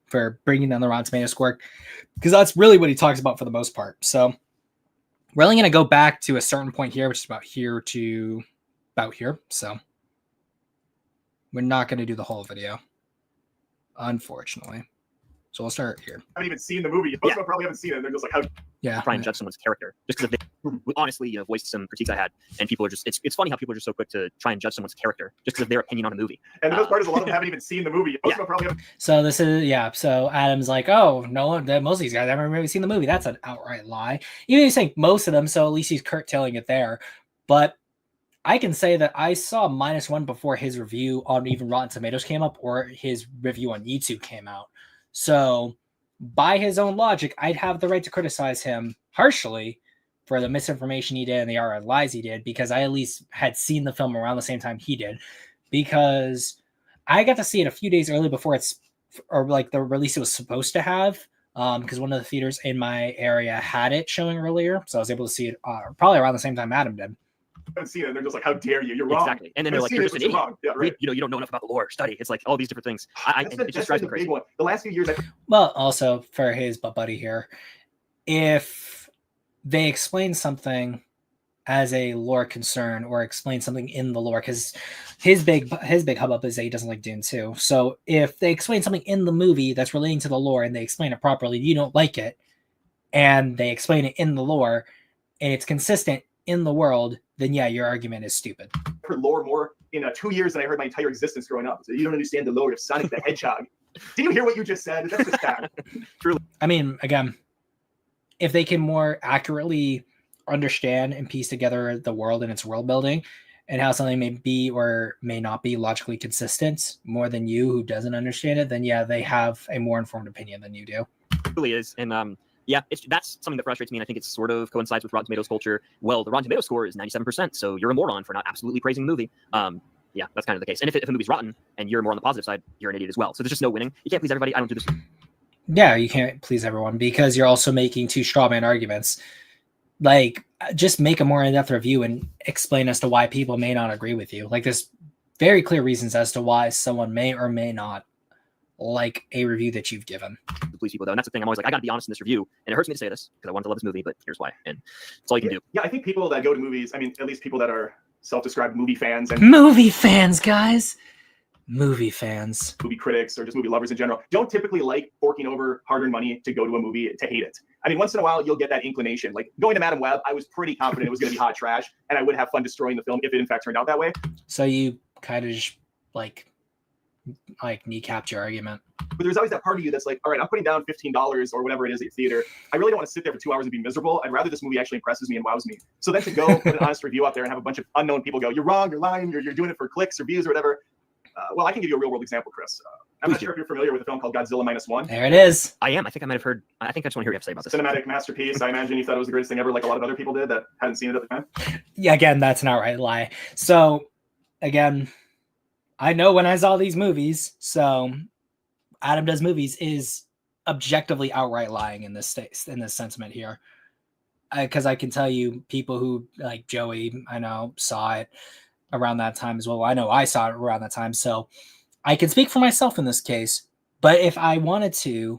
for bringing down the Rotten Tomatoes score, because that's really what he talks about for the most part. So we're only going to go back to a certain point here, which is about here to about here. So we're not going to do the whole video, unfortunately. So we'll start here. I haven't even seen the movie. Most of them probably haven't seen it. They're just like, how? Yeah, try and judge someone's character just because they honestly, voiced some critiques I had, and people are just it's funny how people are just so quick to try and judge someone's character just because of their opinion on a movie. And the best part is a lot of them haven't even seen the movie. Most of them probably haven't. So this is so Adam's like, oh, no one, most of these guys haven't really seen the movie. That's an outright lie. Even he's saying most of them, so at least he's curtailing it there. But I can say that I saw Minus One before his review on even Rotten Tomatoes came up or his review on YouTube came out. So by his own logic, I'd have the right to criticize him harshly for the misinformation he did and the outright lies he did, because I at least had seen the film around the same time he did, because I got to see it a few days early before the release it was supposed to have, because one of the theaters in my area had it showing earlier, so I was able to see it probably around the same time Adam did. Haven't seen it, and they're just like, how dare you? You're wrong. Exactly. And then they're like, you're just an idiot. Yeah, right. You don't know enough about the lore. Study. It's like all these different things. It just drives me crazy. The last few years, well, also for his buddy here, if they explain something as a lore concern or explain something in the lore, because his big hubbub is that he doesn't like Dune 2. So if they explain something in the movie that's relating to the lore and they explain it properly, you don't like it, and they explain it in the lore and it's consistent in the world, then yeah, your argument is stupid. I heard lore more in 2 years than I heard my entire existence growing up. So you don't understand the lore of Sonic the Hedgehog. Did you hear what you just said? That's just bad. Truly. I mean, again, if they can more accurately understand and piece together the world and its world building and how something may be or may not be logically consistent more than you who doesn't understand it, then yeah, they have a more informed opinion than you do. It really is. And yeah, that's something that frustrates me, and I think it sort of coincides with Rotten Tomatoes culture. Well, the Rotten Tomatoes score is 97%, so you're a moron for not absolutely praising the movie. Yeah, that's kind of the case. And if a movie's rotten and you're more on the positive side, you're an idiot as well. So there's just no winning. You can't please everybody. I don't do this. Yeah, you can't please everyone because you're also making two straw man arguments. Like, just make a more in-depth review and explain as to why people may not agree with you. Like, there's very clear reasons as to why someone may or may not like a review that you've given. Please people though, and that's the thing. I'm always like, I gotta be honest in this review, and it hurts me to say this because I wanted to love this movie, but here's why, and it's all you can do. Yeah, I think people that go to movies, I mean, at least people that are self-described movie fans and movie fans, guys. Movie fans. movie critics or just movie lovers in general don't typically like forking over hard-earned money to go to a movie to hate it. I mean, once in a while you'll get that inclination. Like going to Madam Web, I was pretty confident it was going to be hot trash, and I would have fun destroying the film if it in fact turned out that way. So you kind of just like kneecapped your argument. But there's always that part of you that's like, all right, I'm putting down $15 or whatever it is at theater. I really don't want to sit there for 2 hours and be miserable. I'd rather this movie actually impresses me and wows me. So then to go put an honest review out there and have a bunch of unknown people go, you're wrong, you're lying, you're doing it for clicks or views or whatever. Well, I can give you a real world example, Chris. I'm not sure if you're familiar with a film called Godzilla Minus One. There it is. I am. I think I might have heard. I think I just want to hear what you have to say about this. Cinematic masterpiece. I imagine you thought it was the greatest thing ever, like a lot of other people did that hadn't seen it at the time. Yeah, again, that's an outright lie. So, again, I know when I saw these movies, so Adam Does Movies is objectively outright lying in this sentiment here. Because I can tell you people who, like Joey, I know, saw it around that time as well. I know I saw it around that time, so I can speak for myself in this case. But if I wanted to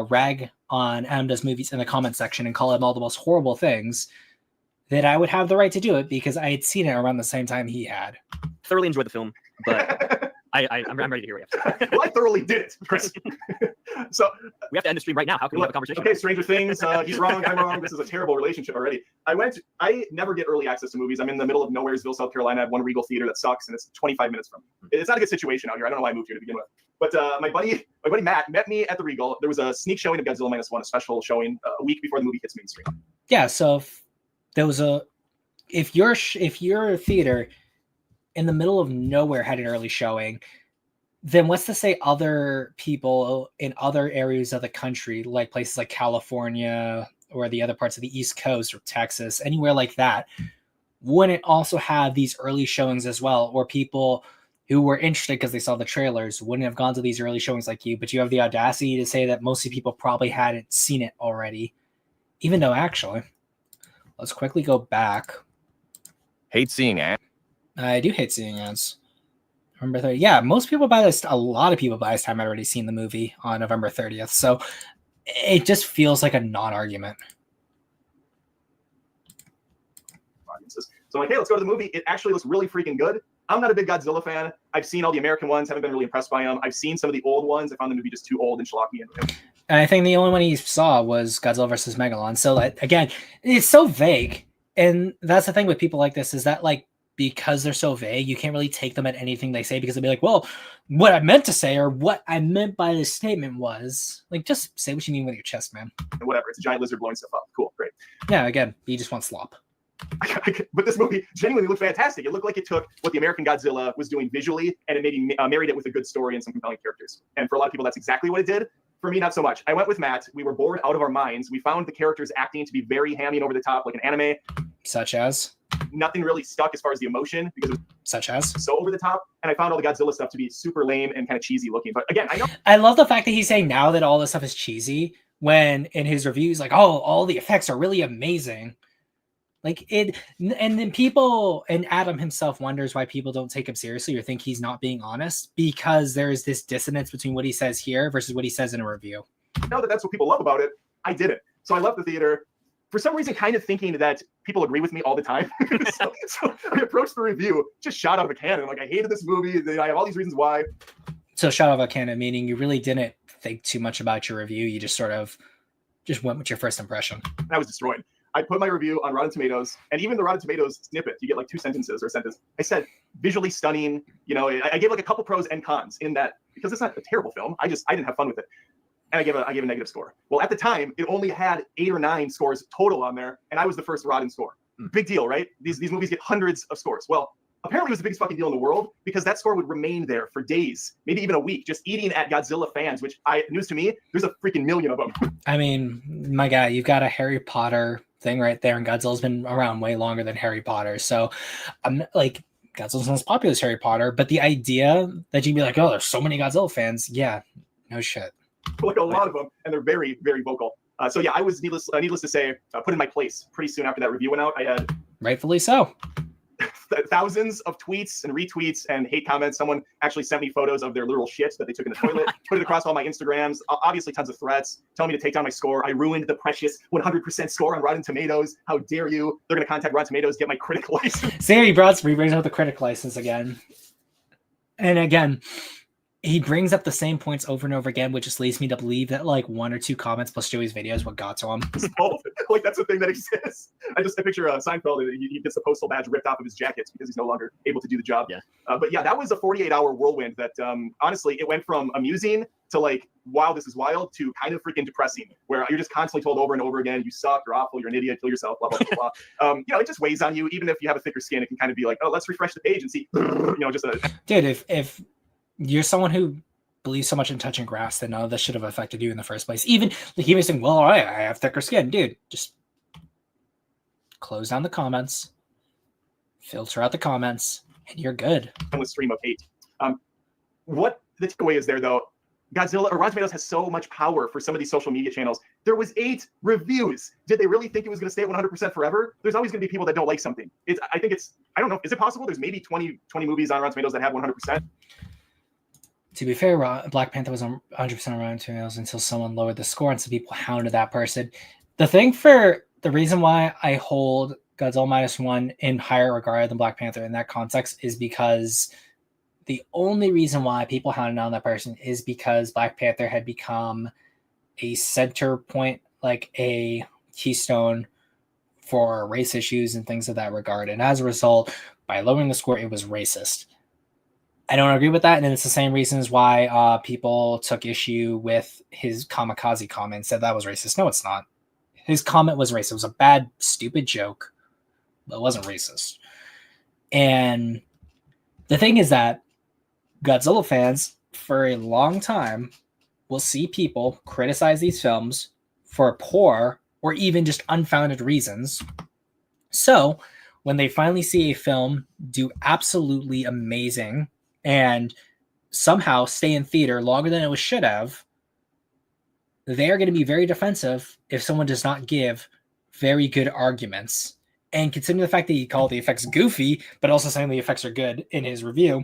rag on Adam Does Movies in the comment section and call him all the most horrible things, then I would have the right to do it because I had seen it around the same time he had. Thoroughly enjoyed the film, but I'm ready to hear what you have to say. Well, I thoroughly did it, Chris. So we have to end the stream right now. How can we have a conversation? Okay, Stranger Things. He's wrong. I'm wrong. This is a terrible relationship already. I never get early access to movies. I'm in the middle of Nowheresville, South Carolina. I have one Regal theater that sucks, and it's 25 minutes from me. It's not a good situation out here. I don't know why I moved here to begin with. But my buddy Matt met me at the Regal. There was a sneak showing of Godzilla Minus One, a special showing a week before the movie hits mainstream. Yeah. So if your theater in the middle of nowhere had an early showing, then what's to say other people in other areas of the country, like places like California or the other parts of the East Coast or Texas, anywhere like that, wouldn't also have these early showings as well? Or people who were interested because they saw the trailers wouldn't have gone to these early showings like you, but you have the audacity to say that most people probably hadn't seen it already, even though actually, let's quickly go back. Hate seeing ads. I do hate seeing ads. November 30th. Yeah, most people by this, a lot of people by this time had already seen the movie on November 30th. So it just feels like a non-argument. So I'm like, hey, let's go to the movie. It actually looks really freaking good. I'm not a big Godzilla fan. I've seen all the American ones, haven't been really impressed by them. I've seen some of the old ones. I found them to be just too old and schlocky. And I think the only one he saw was Godzilla vs. Megalon. So again, it's so vague. And that's the thing with people like this is that because they're so vague, you can't really take them at anything they say because they'll be like, well, what I meant to say or what I meant by this statement was just say what you mean with your chest, man. Whatever. It's a giant lizard blowing stuff up. Cool. Great. Yeah. Again, you just want slop. But this movie genuinely looked fantastic. It looked like it took what the American Godzilla was doing visually and it maybe married it with a good story and some compelling characters. And for a lot of people, that's exactly what it did. For me, not so much. I went with Matt. We were bored out of our minds. We found the characters acting to be very hammy and over the top, like an anime. Such as? Nothing really stuck as far as the emotion because it was such as so over the top. And I found all the Godzilla stuff to be super lame and kind of cheesy looking. But again, I love the fact that he's saying now that all this stuff is cheesy when in his reviews, all the effects are really amazing. And then people and Adam himself wonders why people don't take him seriously or think he's not being honest because there's this dissonance between what he says here versus what he says in a review. Now that that's what people love about it, I did it. So I left the theater for some reason, kind of thinking that people agree with me all the time. so I approached the review, just shot out of a cannon. I hated this movie. I have all these reasons why. So shot out of a cannon, meaning you really didn't think too much about your review. You just sort of went with your first impression. I was destroyed. I put my review on Rotten Tomatoes, and even the Rotten Tomatoes snippet, you get 2 sentences or a sentence. I said, visually stunning. I gave a couple pros and cons in that because it's not a terrible film. I didn't have fun with it. And I gave a negative score. Well, at the time, it only had 8 or 9 scores total on there, and I was the first Rotten score. Big deal, right? These movies get hundreds of scores. Well, apparently it was the biggest fucking deal in the world because that score would remain there for days, maybe even a week, just eating at Godzilla fans, which news to me, there's a freaking million of them. I mean, my guy, you've got a Harry Potter thing right there, and Godzilla's been around way longer than Harry Potter. So I'm Godzilla's not as popular as Harry Potter, but the idea that you'd be like, oh, there's so many Godzilla fans. Yeah, no shit. A lot of them, and they're very, very vocal. So yeah, I was needless to say, put in my place pretty soon after that review went out. I had rightfully so thousands of tweets and retweets and hate comments. Someone actually sent me photos of their literal shit that they took in the toilet, put it across all my Instagrams, obviously tons of threats, telling me to take down my score. I ruined the precious 100% score on Rotten Tomatoes. How dare you? They're going to contact Rotten Tomatoes, get my critic license. See, he brings up the critic license again. And again, he brings up the same points over and over again, which just leads me to believe that like 1 or 2 comments plus Joey's video is what got to him. Like that's a thing that exists. I picture Seinfeld. He gets the postal badge ripped off of his jacket because he's no longer able to do the job. Yeah. But yeah, that was a 48-hour whirlwind that honestly, it went from amusing to like, wow, this is wild, to kind of freaking depressing, where you're just constantly told over and over again, you suck, you're awful, you're an idiot, kill yourself, blah, blah, blah, blah. It just weighs on you. Even if you have a thicker skin, it can kind of be like, oh, let's refresh the page and see, just a... Dude, if you're someone who believes so much in touching grass, then none of this should have affected you in the first place. Even like he was saying, well, I have thicker skin. Dude, just close down the comments, filter out the comments, and you're good. Endless stream of hate. What the takeaway is there, though, Godzilla or Rotten Tomatoes has so much power for some of these social media channels. There was 8 reviews. Did they really think it was going to stay at 100% forever? There's always going to be people that don't like something. I don't know. Is it possible? There's maybe 20 movies on Rotten Tomatoes that have 100%. To be fair, Black Panther was on 100% on Rotten Tomatoes until someone lowered the score and some people hounded that person. The reason why I hold Godzilla Minus One in higher regard than Black Panther in that context is because the only reason why people hounded on that person is because Black Panther had become a center point, like a keystone for race issues and things of that regard. And as a result, by lowering the score, it was racist. I don't agree with that, and it's the same reasons why people took issue with his kamikaze comment, said that was racist. No, it's not. His comment was racist. It was a bad, stupid joke, but it wasn't racist. And the thing is that Godzilla fans, for a long time, will see people criticize these films for poor or even just unfounded reasons. So, when they finally see a film do absolutely amazing and somehow stay in theater longer than it should have, they're going to be very defensive if someone does not give very good arguments. And considering the fact that he called the effects goofy, but also saying the effects are good in his review,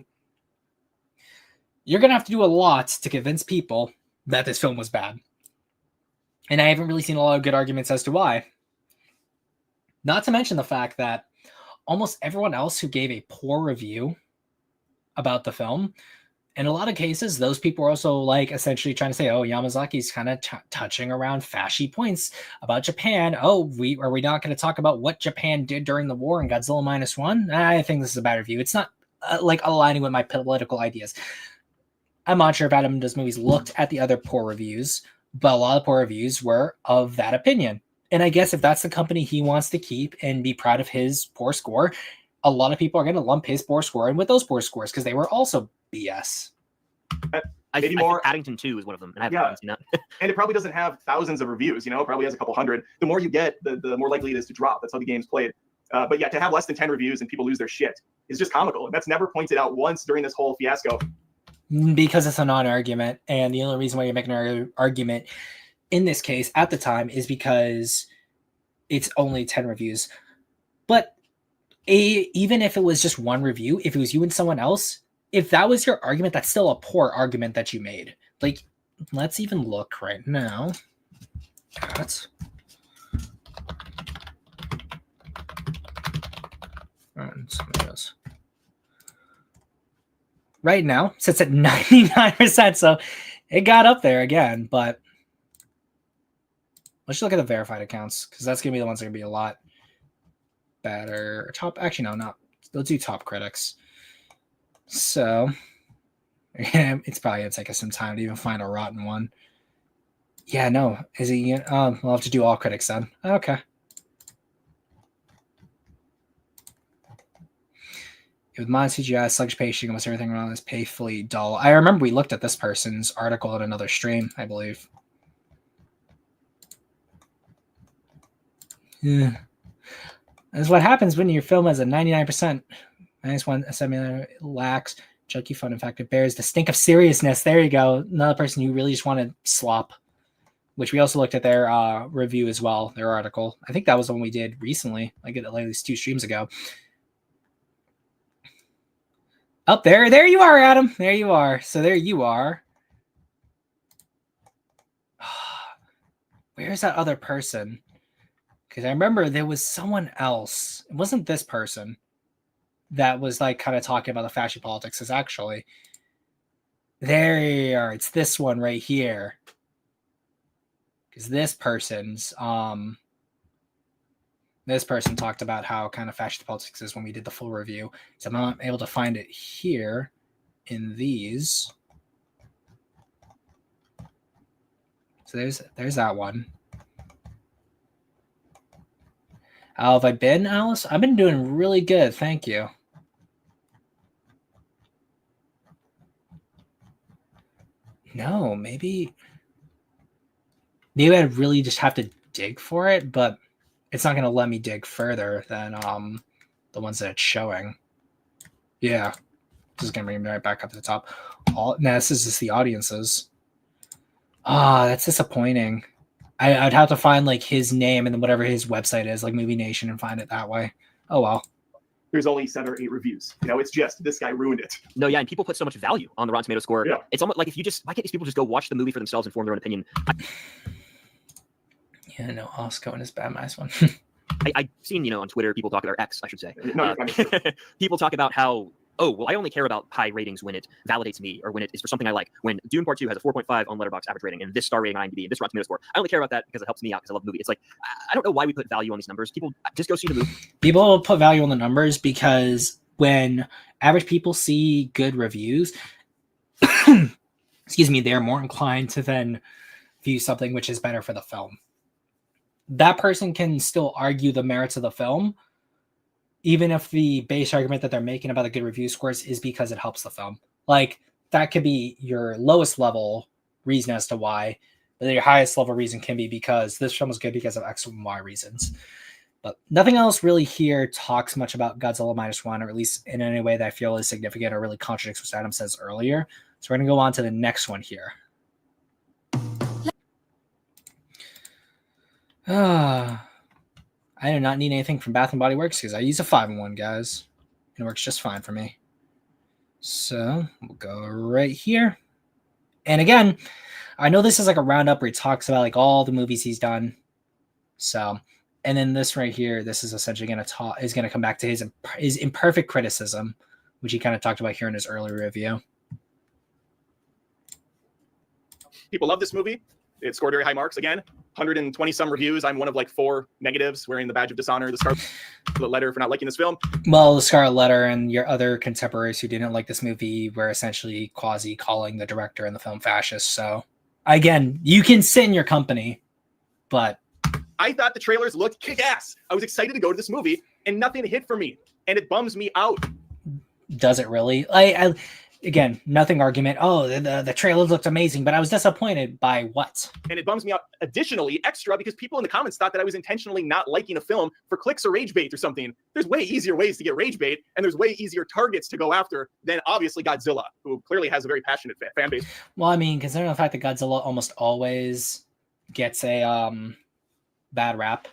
you're going to have to do a lot to convince people that this film was bad. And I haven't really seen a lot of good arguments as to why. Not to mention the fact that almost everyone else who gave a poor review about the film, in a lot of cases, those people are also like essentially trying to say, oh, Yamazaki's kind of touching around fashy points about Japan. Oh, are we not going to talk about what Japan did during the war in Godzilla Minus One? I think this is a bad review. It's not like aligning with my political ideas. I'm not sure if Adam Does Movies looked at the other poor reviews, but a lot of poor reviews were of that opinion. And I guess if that's the company he wants to keep and be proud of his poor score, a lot of people are going to lump his poor score in with those poor scores because they were also BS. I think Paddington 2 is one of them, and I haven't seen that. And it probably doesn't have thousands of reviews, it probably has a couple hundred. The more you get, the more likely it is to drop. That's how the game's played. But yeah, to have less than 10 reviews and people lose their shit is just comical. And that's never pointed out once during this whole fiasco. Because it's a non-argument, and the only reason why you're making an argument in this case at the time is because it's only 10 reviews. But even if it was just one review, if it was you and someone else, if that was your argument, that's still a poor argument that you made. Like, let's even look right now at right now, sits at 99%, so it got up there again, but let's look at the verified accounts, because that's going to be the ones that are going to be a lot better. Actually, no, not. Let's do top critics. So, it's probably going to take us some time to even find a rotten one. Yeah, no. Is he? We'll have to do all critics then. Okay. With mod CGI, sluggish pacing, almost everything around is painfully dull. I remember we looked at this person's article in another stream, I believe. Yeah. That's what happens when your film has a 99%. -1 semi lacks junky fun. In fact, it bears the stink of seriousness. There you go. Another person you really just want to slop. Which we also looked at their review as well, their article. I think that was the one we did recently, like at least 2 streams ago. Up there. There you are, Adam. There you are. So there you are. Where's that other person? Because I remember there was someone else. It wasn't this person. that was like kind of talking about the fashion politics is actually there you are. It's this one right here. Because this person talked about how kind of fashion politics is when we did the full review. So I'm not able to find it here in these. So there's that one. How have I been, Alice? I've been doing really good, thank you. No, maybe I'd really just have to dig for it, but it's not going to let me dig further than the ones that it's showing. Yeah, this is going to bring me right back up to the top. This is just the audiences. That's disappointing. I'd have to find like his name and then whatever his website is, like Movie Nation, and find it that way. Oh well. There's only 7 or 8 reviews. It's just this guy ruined it. No, yeah, and people put so much value on the Rotten Tomato score. Yeah. It's almost like why can't these people just go watch the movie for themselves and form their own opinion? Yeah, no, Oscar and his Bad Minus One. I've seen, on Twitter, people talk about, or X, I should say. No, people talk about how, I only care about high ratings when it validates me or when it is for something I like. When Dune Part 2 has a 4.5 on Letterboxd average rating and this star rating on IMDb and this Rotten Tomato score, I only care about that because it helps me out because I love the movie. It's like, I don't know why we put value on these numbers. People just go see the movie. People put value on the numbers because when average people see good reviews, excuse me, they're more inclined to then view something which is better for the film. That person can still argue the merits of the film, even if the base argument that they're making about the good review scores is because it helps the film. Like, that could be your lowest level reason as to why, but your highest level reason can be because this film is good because of X and Y reasons. But nothing else really here talks much about Godzilla Minus One, or at least in any way that I feel is significant or really contradicts what Adam says earlier. So we're going to go on to the next one here. I do not need anything from Bath & Body Works because I use a 5-in-1, guys. It works just fine for me. So we'll go right here. And again, I know this is like a roundup where he talks about like all the movies he's done. So, and then this right here, this is essentially going to come back to his imperfect criticism, which he kind of talked about here in his early review. People love this movie. It scored very high marks. Again, 120 some reviews. I'm one of like 4 negatives, wearing the badge of dishonor, the Scarlet Letter for not liking this film. Well, the Scarlet Letter and your other contemporaries who didn't like this movie were essentially quasi calling the director and the film fascist. So again, you can sit in your company, but I thought the trailers looked kick-ass. I was excited to go to this movie and nothing hit for me, and it bums me out. Does it really? Again, nothing argument. Oh, the trailer looked amazing, but I was disappointed by what? And it bums me out additionally, extra, because people in the comments thought that I was intentionally not liking a film for clicks or rage bait or something. There's way easier ways to get rage bait, and there's way easier targets to go after than obviously Godzilla, who clearly has a very passionate fan base. Well, I mean, considering the fact that Godzilla almost always gets a bad rap,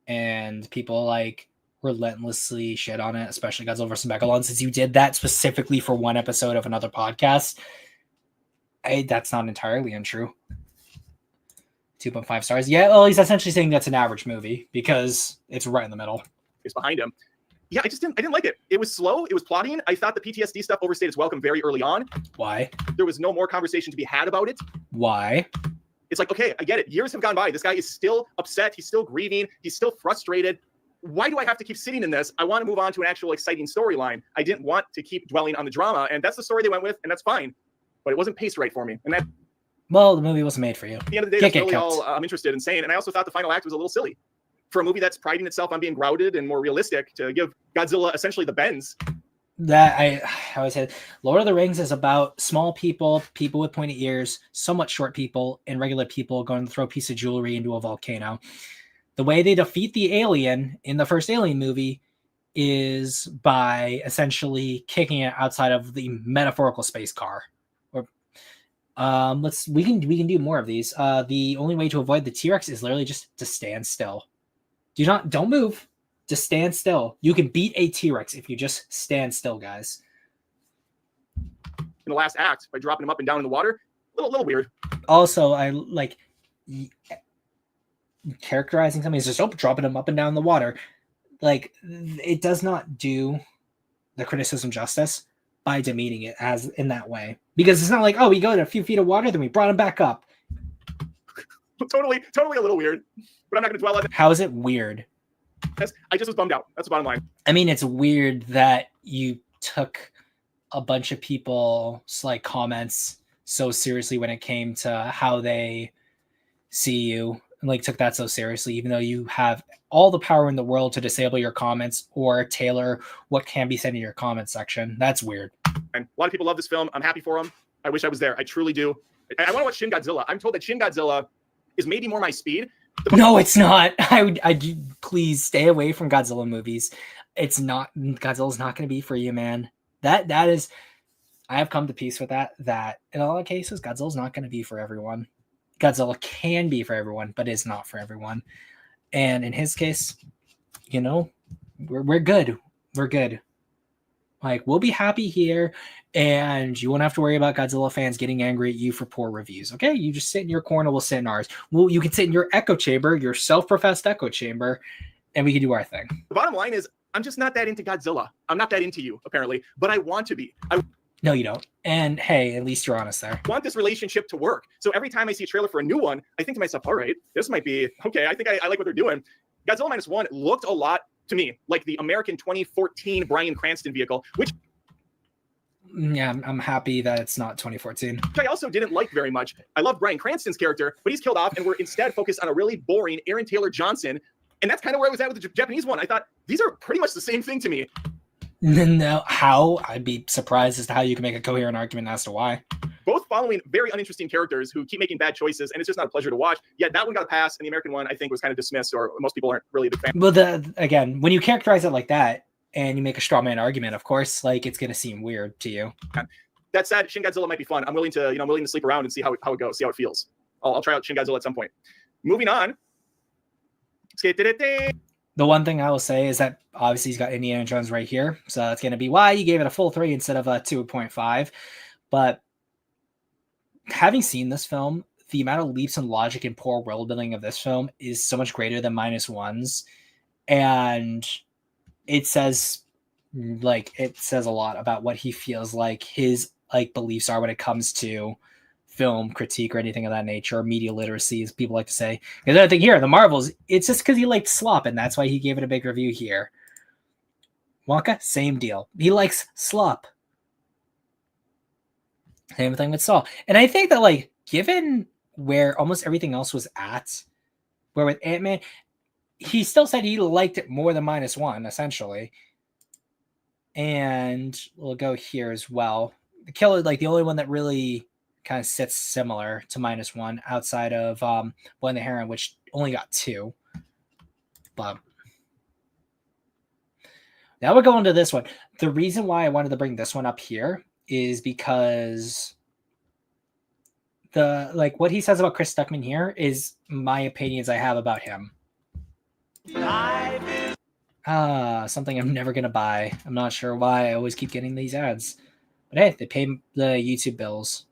and people like relentlessly shit on it, especially Godzilla vs. Megalon, since you did that specifically for one episode of another podcast. That's not entirely untrue. 2.5 stars. Yeah, well, he's essentially saying that's an average movie because it's right in the middle. It's behind him. Yeah, I didn't like it. It was slow. It was plotting. I thought the PTSD stuff overstayed its welcome very early on. Why? There was no more conversation to be had about it. Why? It's like, okay, I get it. Years have gone by. This guy is still upset. He's still grieving. He's still frustrated. Why do I have to keep sitting in this? I want to move on to an actual exciting storyline. I didn't want to keep dwelling on the drama, and that's the story they went with, and that's fine. But it wasn't paced right for me. And that, well, the movie wasn't made for you. At the end of the day, that's really all I'm interested in saying. And I also thought the final act was a little silly. For a movie that's priding itself on being grounded and more realistic, to give Godzilla essentially the bends. That I always said, Lord of the Rings is about small people with pointy ears, somewhat short people, and regular people going to throw a piece of jewelry into a volcano. The way they defeat the alien in the first Alien movie is by essentially kicking it outside of the metaphorical space car. Or we can do more of these. The only way to avoid the T-Rex is literally just to stand still. Don't move. Just stand still. You can beat a T-Rex if you just stand still, guys. In the last act, by dropping him up and down in the water, a little weird. Also, I like characterizing something is just dropping him up and down the water. Like, it does not do the criticism justice by demeaning it as in that way. Because it's not like, oh, we go to a few feet of water, then we brought him back up. Totally a little weird, but I'm not going to dwell on it. How is it weird? I just was bummed out. That's the bottom line. I mean, it's weird that you took a bunch of people's like comments so seriously when it came to how they see you, and like took that so seriously, even though you have all the power in the world to disable your comments or tailor what can be said in your comment section. That's weird. And a lot of people love this film. I'm happy for them. I wish I was there. I truly do. I want to watch Shin Godzilla. I'm told that Shin Godzilla is maybe more my speed. No, it's not. I please stay away from Godzilla movies. It's not. Godzilla's not going to be for you, man. That is. I have come to peace with that. That in a lot of cases, Godzilla's not going to be for everyone. Godzilla can be for everyone, but is not for everyone. And in his case, you know, we're good. We're good. Like, we'll be happy here, and you won't have to worry about Godzilla fans getting angry at you for poor reviews. Okay, you just sit in your corner, we'll sit in ours. Well, you can sit in your echo chamber, your self-professed echo chamber, and we can do our thing. The bottom line is, I'm just not that into Godzilla. I'm not that into you, apparently, but I want to be. No, you don't. And hey, at least you're honest there. I want this relationship to work. So every time I see a trailer for a new one, I think to myself, all right, this might be okay. I think I like what they're doing. Godzilla Minus One looked a lot to me like the American 2014 Bryan Cranston vehicle, which yeah, I'm happy that it's not 2014. Which I also didn't like very much. I love Bryan Cranston's character, but he's killed off, and we're instead focused on a really boring Aaron Taylor Johnson. And that's kind of where I was at with the Japanese one. I thought these are pretty much the same thing to me. No, how? I'd be surprised as to how you can make a coherent argument as to why. Both following very uninteresting characters who keep making bad choices, and it's just not a pleasure to watch. Yet that one got a pass, and the American one, I think, was kind of dismissed, or most people aren't really a big fan. Well, again, when you characterize it like that, and you make a straw man argument, of course, like, it's going to seem weird to you. That said, Shin Godzilla might be fun. I'm willing to sleep around and see how it goes, see how it feels. I'll try out Shin Godzilla at some point. Moving on. The one thing I will say is that obviously he's got Indiana Jones right here. So that's going to be why you gave it a full 3 instead of a 2.5. But having seen this film, the amount of leaps in logic and poor world building of this film is so much greater than Minus One's. And it says a lot about what he feels like his like beliefs are when it comes to film critique or anything of that nature, or media literacy, as people like to say. Because I think here, the Marvels, it's just because he liked slop, and that's why he gave it a big review here. Wonka, same deal. He likes slop. Same thing with Saul. And I think that, like, given where almost everything else was at, where with Ant-Man, he still said he liked it more than Minus One, essentially. And we'll go here as well. The Killer, like, the only one that really kind of sits similar to Minus One outside of Boy and the Heron, which only got 2. But now we're going to this one. The reason why I wanted to bring this one up here is because what he says about Chris Stuckman here is my opinions I have about him. Something I'm never gonna buy. I'm not sure why I always keep getting these ads. But hey, they pay the YouTube bills.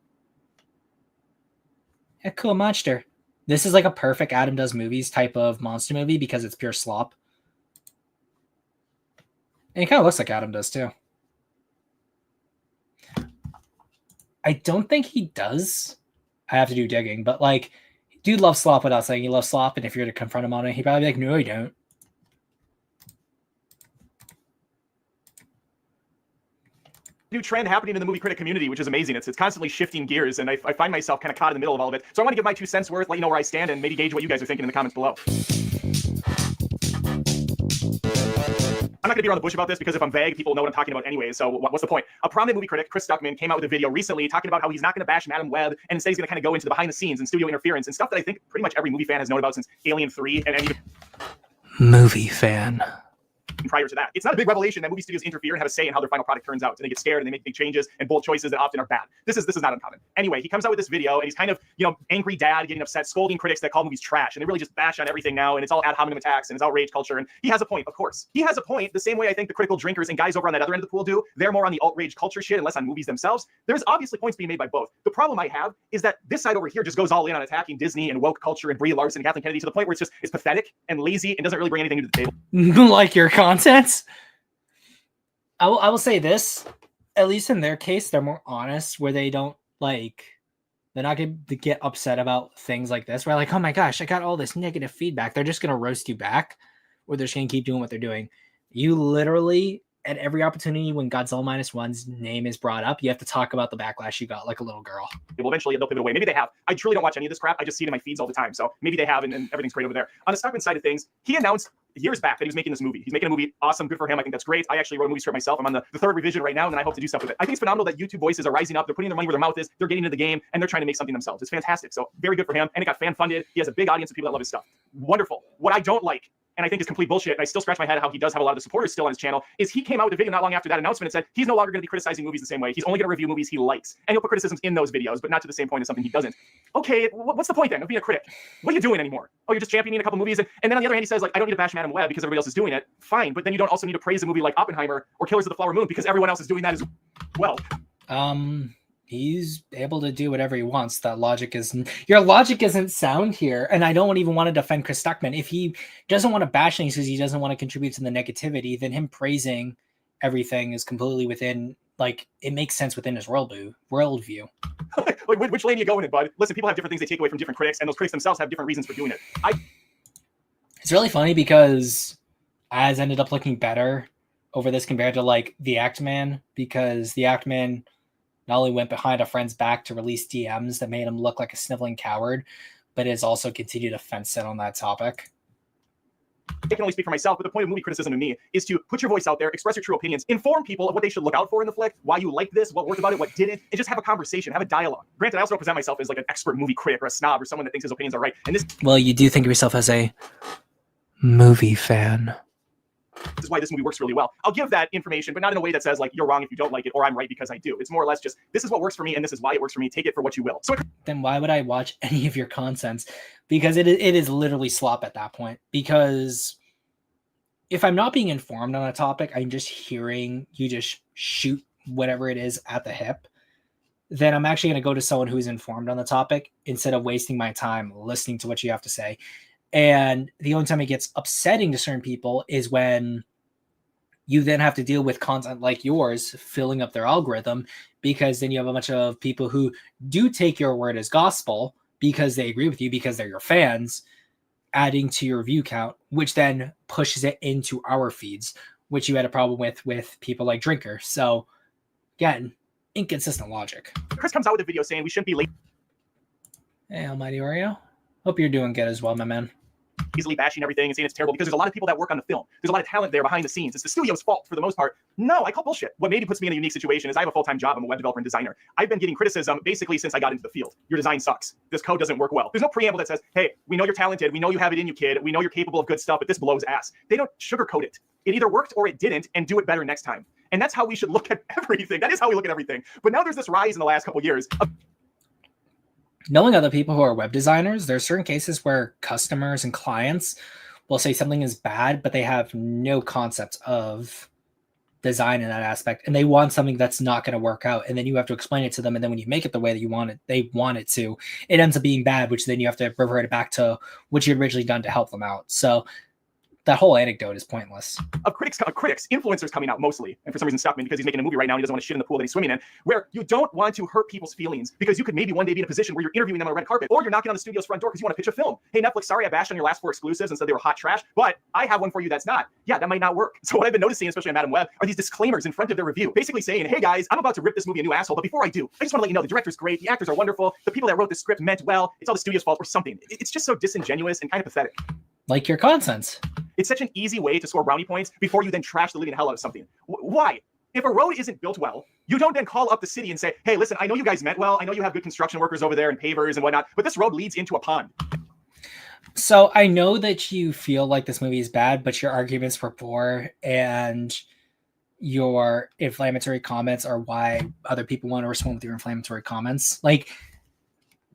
Yeah, cool monster. This is like a perfect Adam Does Movies type of monster movie because it's pure slop. And it kind of looks like Adam does too. I don't think he does. I have to do digging, but like, dude loves slop without saying he loves slop, and if you're to confront him on it, he'd probably be like, no, I don't. New trend happening in the movie critic community, which is amazing. It's constantly shifting gears, and I find myself kind of caught in the middle of all of it. So I want to give my 2 cents worth, let you know where I stand, and maybe gauge what you guys are thinking in the comments below. I'm not going to beat around the bush about this because if I'm vague, people know what I'm talking about anyway, so what's the point? A prominent movie critic, Chris Stuckman, came out with a video recently talking about how he's not going to bash Madam Web, and instead he's going to kind of go into the behind the scenes and studio interference and stuff that I think pretty much every movie fan has known about since Alien 3 and even movie fan. Prior to that. It's not a big revelation that movie studios interfere and have a say in how their final product turns out. And they get scared and they make big changes and bold choices that often are bad. This is not uncommon. Anyway, he comes out with this video and he's kind of, angry dad getting upset, scolding critics that call movies trash. And they really just bash on everything now. And it's all ad hominem attacks and it's outrage culture. And he has a point, of course. He has a point the same way I think the critical drinkers and guys over on that other end of the pool do. They're more on the alt-rage culture shit and less on movies themselves. There's obviously points being made by both. The problem I have is that this side over here just goes all in on attacking Disney and woke culture and Brie Larson and Kathleen Kennedy to the point where it's pathetic and lazy and doesn't really bring anything to the table. Like your content? I will say this, at least in their case, they're more honest, where they don't like, they're not going to get upset about things like this. Where like, oh my gosh, I got all this negative feedback. They're just going to roast you back, or they're just going to keep doing what they're doing. You literally, at every opportunity when Godzilla Minus One's name is brought up, you have to talk about the backlash you got like a little girl. Well, eventually they'll pivot away. Maybe they have. I truly don't watch any of this crap. I just see it in my feeds all the time. So maybe they have, and everything's great over there. On the Stockman side of things, he announced years back that he was making this movie. He's making a movie. Awesome. Good for him. I think that's great. I actually wrote a movie script myself. I'm on the third revision right now, and I hope to do stuff with it. I think it's phenomenal that YouTube voices are rising up. They're putting their money where their mouth is. They're getting into the game, and they're trying to make something themselves. It's fantastic. So very good for him. And it got fan funded. He has a big audience of people that love his stuff. Wonderful. What I don't like, and I think is complete bullshit, and I still scratch my head at how he does have a lot of the supporters still on his channel, is he came out with a video not long after that announcement and said he's no longer going to be criticizing movies the same way. He's only going to review movies he likes. And he'll put criticisms in those videos, but not to the same point as something he doesn't. Okay, what's the point then of being a critic? What are you doing anymore? Oh, you're just championing a couple movies, and then on the other hand, he says, like, I don't need to bash Madam Web because everybody else is doing it. Fine, but then you don't also need to praise a movie like Oppenheimer or Killers of the Flower Moon because everyone else is doing that as well. He's able to do whatever he wants. That logic isn't, your logic isn't sound here. And I don't even want to defend Chris Stuckman. If he doesn't want to bash things because he doesn't want to contribute to the negativity, then him praising everything is completely within, like, it makes sense within his worldview. Like, which lane are you going in, bud? Listen, people have different things they take away from different critics, and those critics themselves have different reasons for doing it. It's really funny because Az ended up looking better over this compared to like the Act Man, because the Act Man not only went behind a friend's back to release DMs that made him look like a sniveling coward, but has also continued to fence it on that topic. I can only speak for myself, but the point of movie criticism to me is to put your voice out there, express your true opinions, inform people of what they should look out for in the flick, why you like this, what worked about it, what didn't, and just have a conversation, have a dialogue. Granted, I also don't present myself as like an expert movie critic or a snob or someone that thinks his opinions are right. And this, well, you do think of yourself as a movie fan. This is why this movie works really well. I'll give that information, but not in a way that says like you're wrong if you don't like it, or I'm right because I do. It's more or less just this is what works for me and this is why it works for me. Take it for what you will. So then why would I watch any of your contents? Because it is literally slop at that point. Because if I'm not being informed on a topic, I'm just hearing you just shoot whatever it is at the hip, then I'm actually going to go to someone who's informed on the topic instead of wasting my time listening to what you have to say. And the only time it gets upsetting to certain people is when you then have to deal with content like yours filling up their algorithm, because then you have a bunch of people who do take your word as gospel because they agree with you, because they're your fans, adding to your view count, which then pushes it into our feeds, which you had a problem with people like Drinker. So again, inconsistent logic. Chris comes out with a video saying we shouldn't be late. Hey, Almighty Oreo. Hope you're doing good as well, my man. Easily bashing everything and saying it's terrible because there's a lot of people that work on the film. There's a lot of talent there behind the scenes. It's the studio's fault for the most part. No, I call bullshit. What maybe puts me in a unique situation is I have a full-time job. I'm a web developer and designer. I've been getting criticism basically since I got into the field. Your design sucks. This code doesn't work well. There's no preamble that says, hey, we know you're talented. We know you have it in you, kid. We know you're capable of good stuff, but this blows ass. They don't sugarcoat it. It either worked or it didn't, and do it better next time. And that's how we should look at everything. That is how we look at everything. But now there's this rise in the last couple of years of knowing other people who are web designers, there are certain cases where customers and clients will say something is bad, but they have no concept of design in that aspect, and they want something that's not going to work out, and then you have to explain it to them, and then when you make it the way that you want it, they want it to, it ends up being bad, which then you have to revert it back to what you had originally done to help them out. So that whole anecdote is pointless. Of critics, influencers coming out mostly, and for some reason Stuckman, because he's making a movie right now and he doesn't want to shit in the pool that he's swimming in, where you don't want to hurt people's feelings because you could maybe one day be in a position where you're interviewing them on a red carpet, or you're knocking on the studio's front door because you want to pitch a film. Hey, Netflix, sorry I bashed on your last 4 exclusives and said they were hot trash, but I have one for you that's not. Yeah, that might not work. So what I've been noticing, especially on Madam Web, are these disclaimers in front of their review, basically saying, hey guys, I'm about to rip this movie a new asshole, but before I do, I just want to let you know the director's great, the actors are wonderful, the people that wrote the script meant well, it's all the studio's fault or something. It's just so disingenuous and kind of pathetic. Like your content. It's such an easy way to score brownie points before you then trash the living hell out of something. Why? If a road isn't built well, you don't then call up the city and say, hey, listen, I know you guys meant well. I know you have good construction workers over there and pavers and whatnot, but this road leads into a pond. So I know that you feel like this movie is bad, but your arguments were poor and your inflammatory comments are why other people want to respond with your inflammatory comments. Like,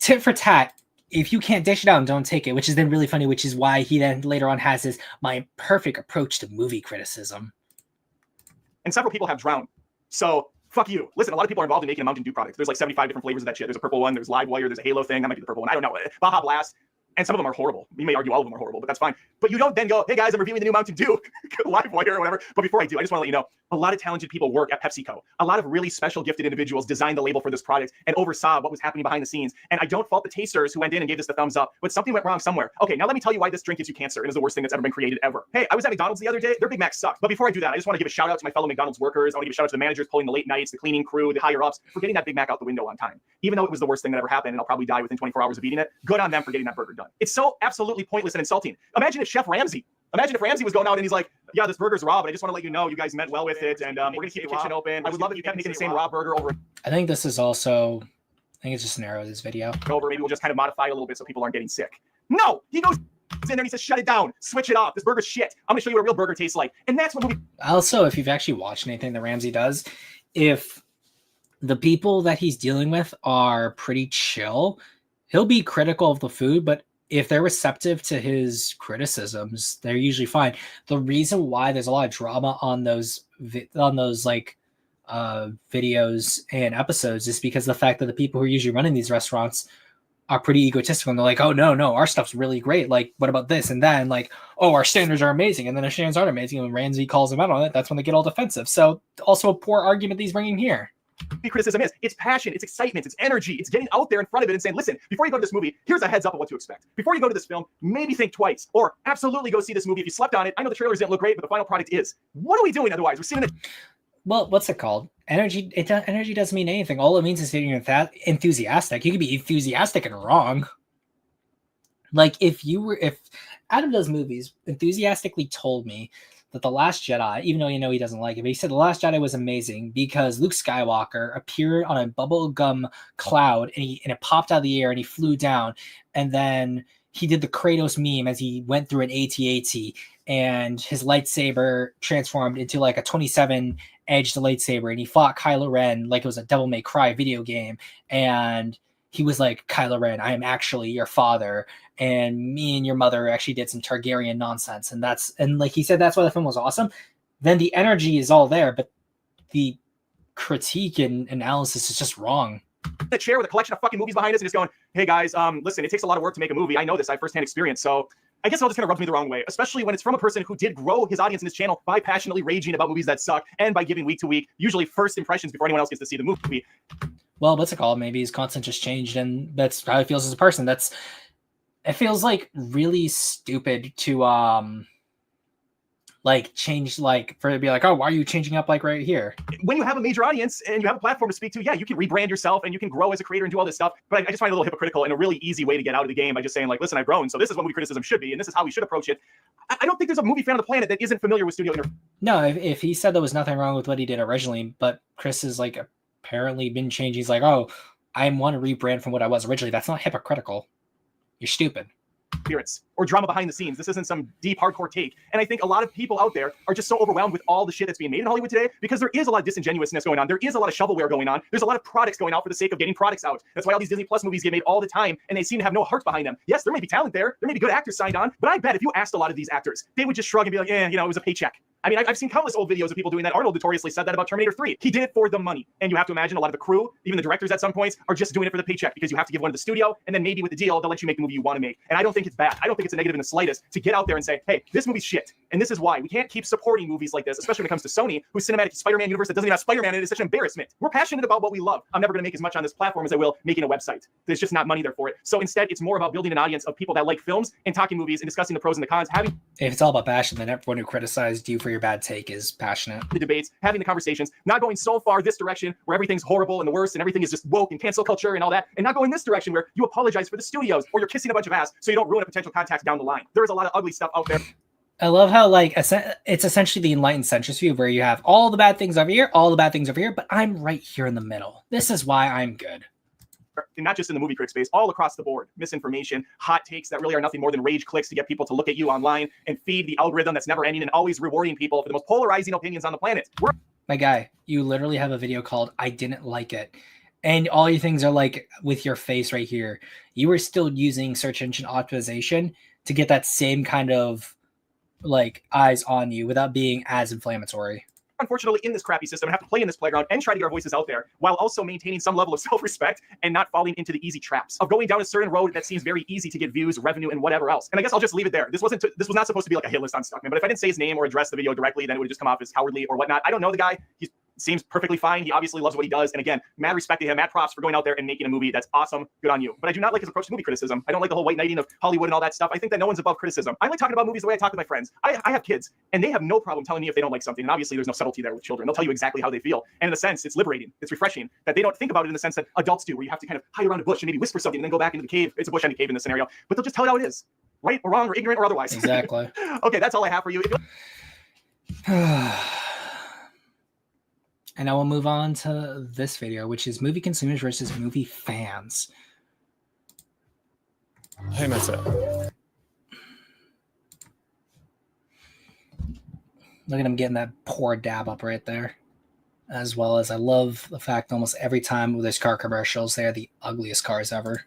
tit for tat. If you can't dish it out and don't take it, which is then really funny, which is why he then later on has his my perfect approach to movie criticism. And several people have drowned. So fuck you. Listen, a lot of people are involved in making a Mountain Dew product. There's like 75 different flavors of that shit. There's a purple one, there's Live Wire, there's a Halo thing. That might be the purple one. I don't know. Baja Blast. And some of them are horrible. You may argue all of them are horrible, but that's fine. But you don't then go, hey guys, I'm reviewing the new Mountain Dew, live wire or whatever. But before I do, I just want to let you know, a lot of talented people work at PepsiCo. A lot of really special gifted individuals designed the label for this product and oversaw what was happening behind the scenes. And I don't fault the tasters who went in and gave this the thumbs up, but something went wrong somewhere. Okay, now let me tell you why this drink gives you cancer and is the worst thing that's ever been created ever. Hey, I was at McDonald's the other day. Their Big Mac sucked. But before I do that, I just want to give a shout out to my fellow McDonald's workers. I want to give a shout out to the managers pulling the late nights, the cleaning crew, the higher ups for getting that Big Mac out the window on time. Even though it was the worst thing that ever happened and I'll probably die within 24 hours of eating it, good on them for getting that burger done. It's so absolutely pointless and insulting. Imagine if Ramsay was going out and he's like, yeah, this burger's raw, but I just want to let you know you guys meant well with it, and we're going to keep the kitchen open. I would love if you kept making the same raw burger over. I think this is also, I think it's just an error of this video. Maybe we'll just kind of modify a little bit so people aren't getting sick. No, he goes in there and he says, shut it down, switch it off. This burger's shit. I'm going to show you what a real burger tastes like. And that's what movie. Also, if you've actually watched anything that Ramsay does, if the people that he's dealing with are pretty chill, he'll be critical of the food, but if they're receptive to his criticisms, they're usually fine. The reason why there's a lot of drama on those like videos and episodes is because the fact that the people who are usually running these restaurants are pretty egotistical, and they're like, oh no, our stuff's really great. Like, what about this? And then like, oh, our standards are amazing, and then our standards aren't amazing. And when Ramsay calls them out on it, that's when they get all defensive. So also a poor argument that he's bringing here. Criticism is it's passion, it's excitement, it's energy, it's getting out there in front of it and saying, listen, before you go to this movie, here's a heads up of what to expect. Before you go to this film, maybe think twice, or absolutely go see this movie if you slept on it. I know the trailers didn't look great, but the final product is. What are we doing otherwise? We're sitting in Well, what's it called? Energy. Energy doesn't mean anything. All it means is being enthusiastic. You can be enthusiastic and wrong. Like if Adam Does Movies enthusiastically told me that The Last Jedi, even though he doesn't like it, but he said The Last Jedi was amazing because Luke Skywalker appeared on a bubblegum cloud and it popped out of the air and he flew down, and then he did the Kratos meme as he went through an AT-AT and his lightsaber transformed into like a 27-edged lightsaber and he fought Kylo Ren like it was a Devil May Cry video game, and he was like, Kylo Ren, I am actually your father, and me and your mother actually did some Targaryen nonsense, and like he said, that's why the film was awesome. Then the energy is all there, but the critique and analysis is just wrong. The chair with a collection of fucking movies behind us and just going, hey guys, listen, it takes a lot of work to make a movie. I know this, I have firsthand experience, so I guess it all just kind of rubs me the wrong way, especially when it's from a person who did grow his audience in his channel by passionately raging about movies that suck and by giving week to week, usually first impressions before anyone else gets to see the movie. Well, what's it called? Maybe his content just changed, and that's how he feels as a person. It feels like really stupid to like change, like for it to be like, oh, why are you changing up like right here? When you have a major audience and you have a platform to speak to, yeah, you can rebrand yourself and you can grow as a creator and do all this stuff. But I just find it a little hypocritical and a really easy way to get out of the game by just saying like, listen, I've grown, so this is what movie criticism should be, and this is how we should approach it. I don't think there's a movie fan on the planet that isn't familiar with studio interview. No, if he said there was nothing wrong with what he did originally, but Chris has like apparently been changed. He's like, oh, I want to rebrand from what I was originally. That's not hypocritical. You're stupid. Spirits or drama behind the scenes. This isn't some deep hardcore take. And I think a lot of people out there are just so overwhelmed with all the shit that's being made in Hollywood today because there is a lot of disingenuousness going on. There is a lot of shovelware going on. There's a lot of products going out for the sake of getting products out. That's why all these Disney Plus movies get made all the time and they seem to have no heart behind them. Yes, there may be talent there. There may be good actors signed on, but I bet if you asked a lot of these actors, they would just shrug and be like, it was a paycheck. I mean, I've seen countless old videos of people doing that. Arnold notoriously said that about Terminator 3. He did it for the money. And you have to imagine a lot of the crew, even the directors at some points, are just doing it for the paycheck because you have to give one to the studio, and then maybe with the deal, they'll let you make the movie you want to make. And I don't think it's bad. I don't think it's a negative in the slightest to get out there and say, hey, this movie's shit. And this is why. We can't keep supporting movies like this, especially when it comes to Sony, whose cinematic Spider-Man universe that doesn't even have Spider-Man in it is such an embarrassment. We're passionate about what we love. I'm never going to make as much on this platform as I will making a website. There's just not money there for it. So instead, it's more about building an audience of people that like films and talking movies and discussing the pros and the cons, having if it's all about passion, then everyone who criticized you for your bad take is passionate. The debates, having the conversations, not going so far this direction where everything's horrible and the worst and everything is just woke and cancel culture and all that, and not going this direction where you apologize for the studios or you're kissing a bunch of ass so you don't ruin a potential contact down the line. There is a lot of ugly stuff out there. I love how like it's essentially the enlightened centrist view where you have all the bad things over here, all the bad things over here, but I'm right here in the middle. This is why I'm good. And not just in the movie critic space, all across the board. Misinformation, hot takes that really are nothing more than rage clicks to get people to look at you online and feed the algorithm that's never ending and always rewarding people for the most polarizing opinions on the planet. My guy, you literally have a video called I Didn't Like It. And all your things are like with your face right here. You were still using search engine optimization to get that same kind of like eyes on you without being as inflammatory. unfortunately in this crappy system and have to play in this playground and try to get our voices out there while also maintaining some level of self-respect and not falling into the easy traps of going down a certain road that seems very easy to get views, revenue, and whatever else. And I guess I'll just leave it there. This was not supposed to be like a hit list on Stuckman, but if I didn't say his name or address the video directly, then it would just come off as cowardly or whatnot. I don't know the guy. He seems perfectly fine. He obviously loves what he does. And again, mad respect to him, mad props for going out there and making a movie that's awesome. Good on you. But I do not like his approach to movie criticism. I don't like the whole white knighting of Hollywood and all that stuff. I think that no one's above criticism. I like talking about movies the way I talk to my friends. I have kids, and they have no problem telling me if they don't like something. And obviously, there's no subtlety there with children. They'll tell you exactly how they feel. And in a sense, it's liberating. It's refreshing that they don't think about it in the sense that adults do, where you have to kind of hide around a bush and maybe whisper something and then go back into the cave. It's a bush and a cave in this scenario. But they'll just tell it how it is. Right or wrong or ignorant or otherwise. Exactly. Okay, that's all I have for you. And I will move on to this video, which is movie consumers versus movie fans. Hey, Mesa. Look at him getting that poor dab up right there. As well as I love the fact almost every time there's car commercials, they are the ugliest cars ever.